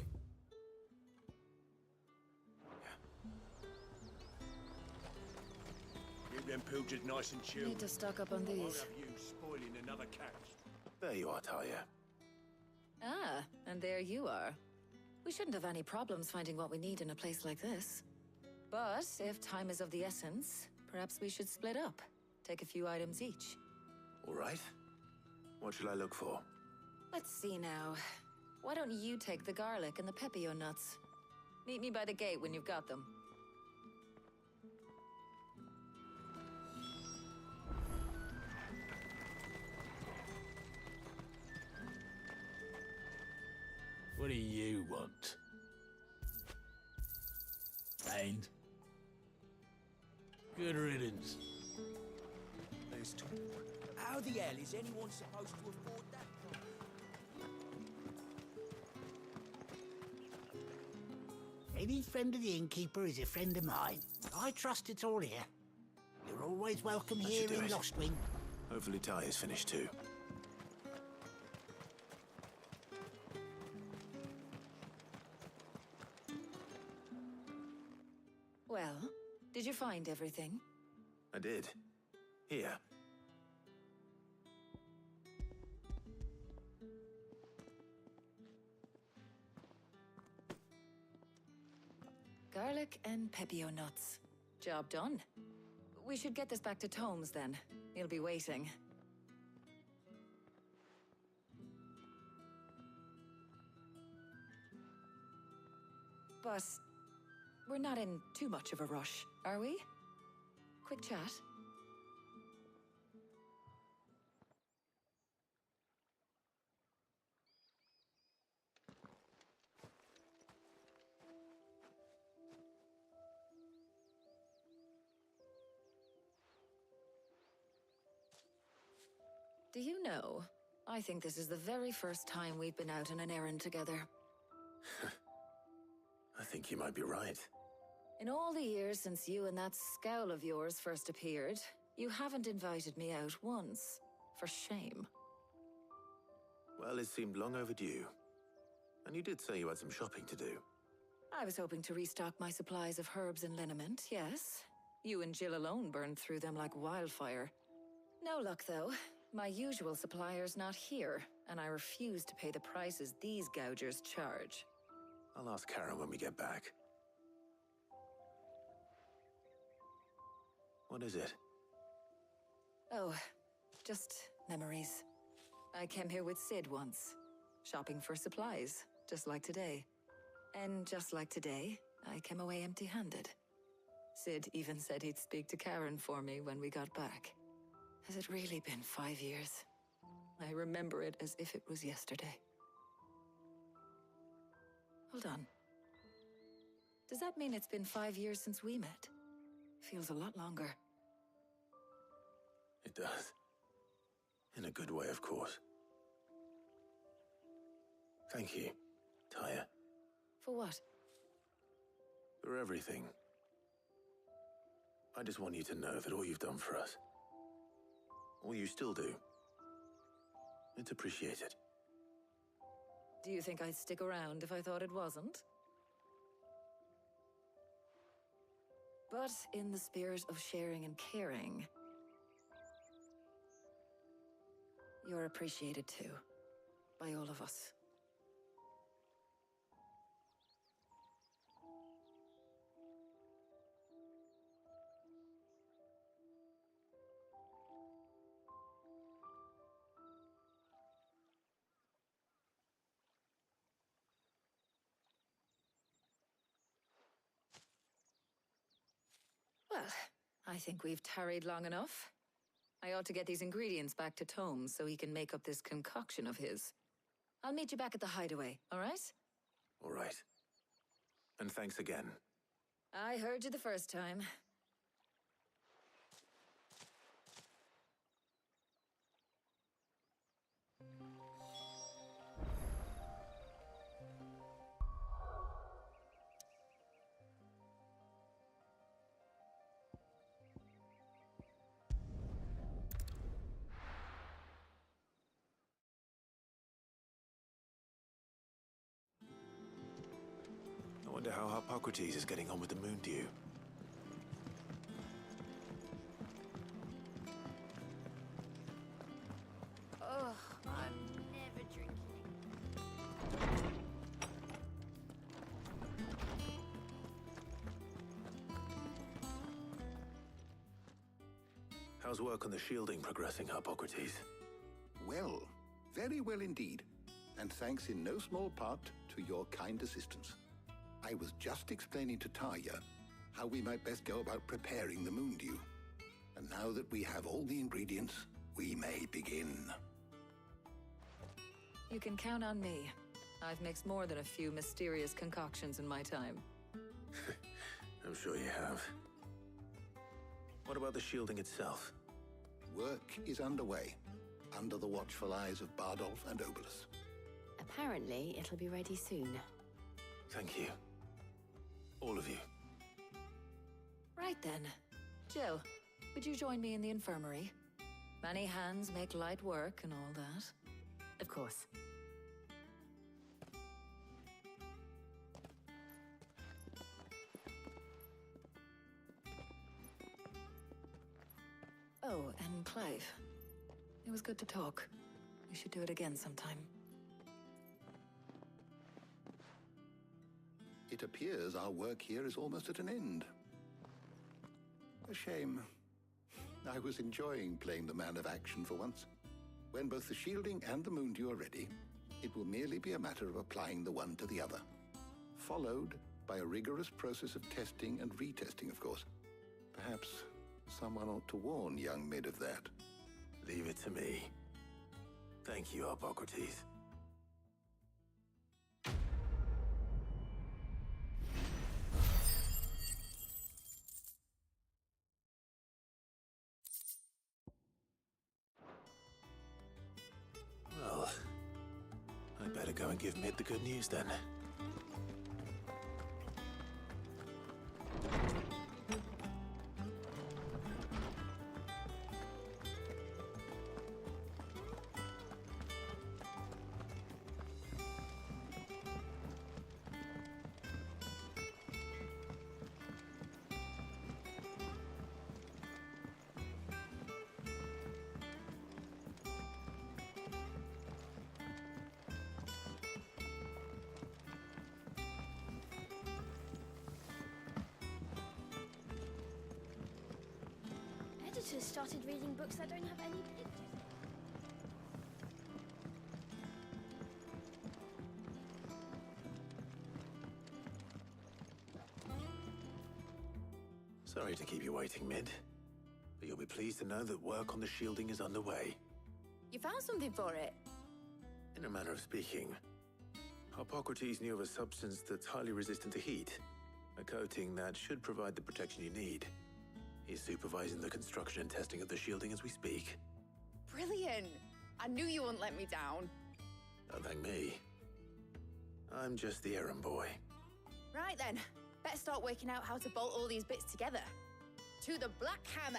Keep them pilgers nice and chilled. Need to stock up on I won't these. have you spoiling another catch. There you are, Talia. Ah, and there you are. We shouldn't have any problems finding what we need in a place like this. But if time is of the essence, perhaps we should split up. Take a few items each. All right. What shall I look for? Let's see now. Why don't you take the garlic and the pepio nuts? Meet me by the gate when you've got them. What do you want? And? Good riddance. How the hell is anyone supposed to afford that? Any friend of the innkeeper is a friend of mine. I trust it's all here. You're always welcome That here should do in it. Lostwing. Hopefully Ty is finished too. Well, did you find everything? I did. Here. Garlic and pepio nuts. Job done. We should get this back to Tomes then. He'll be waiting. But we're not in too much of a rush, are we? Quick chat. Do you know, I think this is the very first time we've been out on an errand together. I think you might be right. In all the years since you and that scowl of yours first appeared, you haven't invited me out once. For shame. Well, it seemed long overdue. And you did say you had some shopping to do. I was hoping to restock my supplies of herbs and liniment, yes. You and Jill alone burned through them like wildfire. No luck, though. My usual supplier's not here, and I refuse to pay the prices these gougers charge. I'll ask Karen when we get back. What is it? Oh, just memories. I came here with Sid once, shopping for supplies, just like today. And just like today, I came away empty-handed. Sid even said he'd speak to Karen for me when we got back. Has it really been 5 years? I remember it as if it was yesterday. Hold on. Does that mean it's been 5 years since we met? Feels a lot longer. It does. In a good way, of course. Thank you, Tyre. For what? For everything. I just want you to know that all you've done for us, all you still do, it's appreciated. Do you think I'd stick around if I thought it wasn't? But in the spirit of sharing and caring, you're appreciated too, by all of us. Well, I think we've tarried long enough. I ought to get these ingredients back to Tomes so he can make up this concoction of his. I'll meet you back at the hideaway, all right? All right. And thanks again. I heard you the first time. I wonder how Hippocrates is getting on with the moon dew. Oh, I'm never drinking. How's work on the shielding progressing, Hippocrates? Well, very well indeed. And thanks in no small part to your kind assistance. I was just explaining to Tarja how we might best go about preparing the moon dew. And now that we have all the ingredients, we may begin. You can count on me. I've mixed more than a few mysterious concoctions in my time. I'm sure you have. What about the shielding itself? Work is underway, under the watchful eyes of Bardolph and Obolus. Apparently, it'll be ready soon. Thank you. All of you. Right then. Jill, would you join me in the infirmary? Many hands make light work and all that. Of course. Oh, and Clive. It was good to talk. We should do it again sometime. It appears our work here is almost at an end. A shame. I was enjoying playing the man of action for once. When both the shielding and the moondew are ready, it will merely be a matter of applying the one to the other. Followed by a rigorous process of testing and retesting, of course. Perhaps someone ought to warn young Mid of that. Leave it to me. Thank you, Hippocrates. Well, I better go and give Mid the good news then. Editors started reading books that don't have any pictures. Sorry to keep you waiting, Mid. But you'll be pleased to know that work on the shielding is underway. You found something for it? In a manner of speaking, Hippocrates knew of a substance that's highly resistant to heat. A coating that should provide the protection you need. He's supervising the construction and testing of the shielding as we speak. Brilliant! I knew you wouldn't let me down. Don't thank me. I'm just the errand boy. Right then, better start working out how to bolt all these bits together. To the Black Hammer!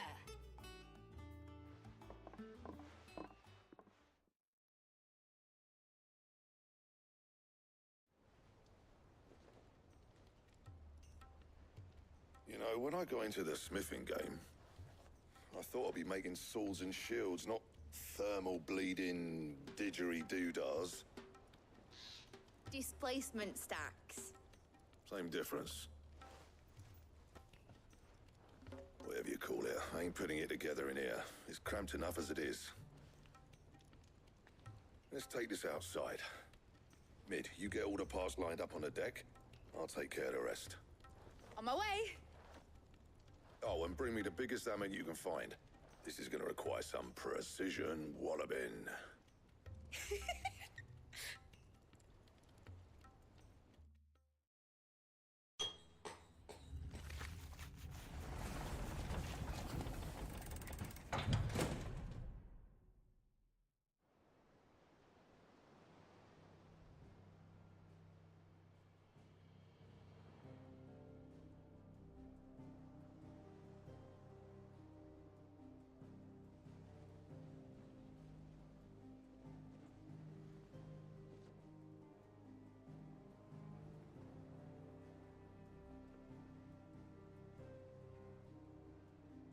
You know, when I got into the smithing game, I thought I'd be making swords and shields, not thermal bleeding didgeridoo-dahs. Displacement stacks. Same difference. Whatever you call it, I ain't putting it together in here. It's cramped enough as it is. Let's take this outside. Mid, you get all the parts lined up on the deck. I'll take care of the rest. On my way! Oh, and bring me the biggest hammer you can find. This is gonna require some precision walloping.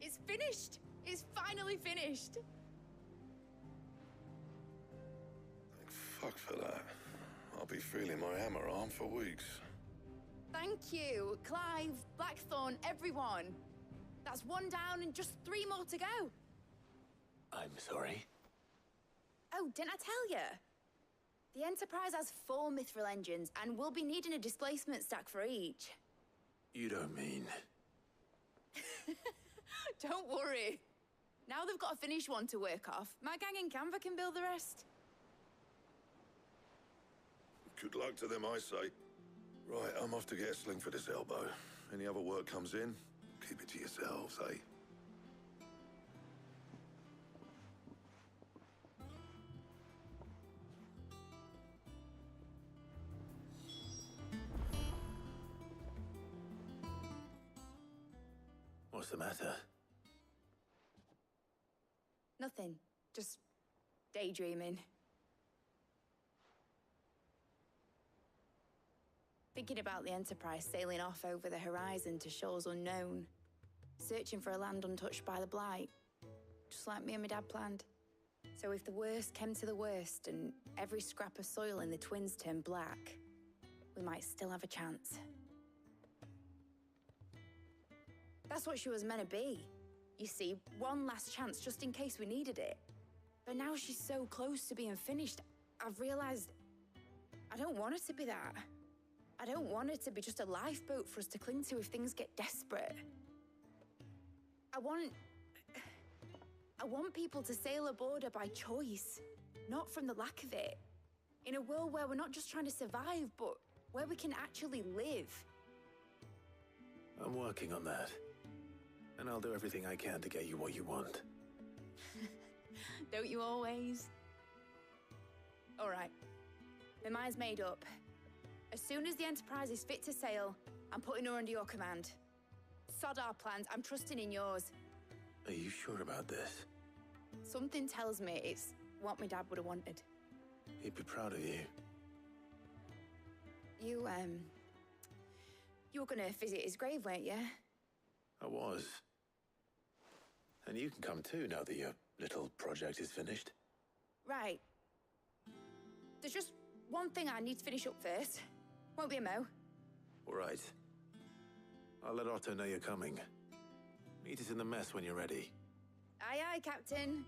It's finished! It's finally finished! Thank fuck for that. I'll be feeling my hammer arm for weeks. Thank you, Clive, Blackthorn, everyone. That's one down and just 3 more to go. I'm sorry. Oh, didn't I tell you? The Enterprise has 4 mithril engines, and we'll be needing a displacement stack for each. You don't mean... Don't worry. Now they've got a finished one to work off. My gang in Canva can build the rest. Good luck to them, I say. Right, I'm off to get a sling for this elbow. Any other work comes in, keep it to yourselves, eh? What's the matter? Nothing. Just daydreaming. Thinking about the Enterprise sailing off over the horizon to shores unknown. Searching for a land untouched by the Blight. Just like me and my dad planned. So if the worst came to the worst and every scrap of soil in the Twins turned black, we might still have a chance. That's what she was meant to be. You see, one last chance just in case we needed it. But now she's so close to being finished, I've realized I don't want her to be that. I don't want her to be just a lifeboat for us to cling to if things get desperate. I want people to sail aboard her by choice, not from the lack of it. In a world where we're not just trying to survive, but where we can actually live. I'm working on that. And I'll do everything I can to get you what you want. Don't you always? All right. My mind's made up. As soon as the Enterprise is fit to sail, I'm putting her under your command. Sod our plans, I'm trusting in yours. Are you sure about this? Something tells me it's what my dad would have wanted. He'd be proud of you. You were gonna visit his grave, weren't you? I was. And you can come too now that your little project is finished. Right. There's just one thing I need to finish up first. Won't be a mo. All right. I'll let Otto know you're coming. Meet us in the mess when you're ready. Aye, aye, Captain.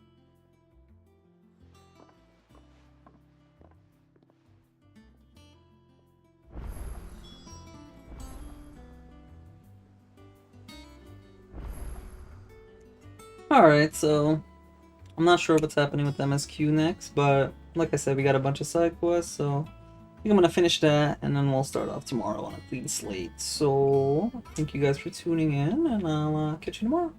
Alright, so I'm not sure what's happening with MSQ next, but like I said, we got a bunch of side quests, so I think I'm gonna finish that, and then we'll start off tomorrow on a clean slate. So, thank you guys for tuning in, and I'll catch you tomorrow.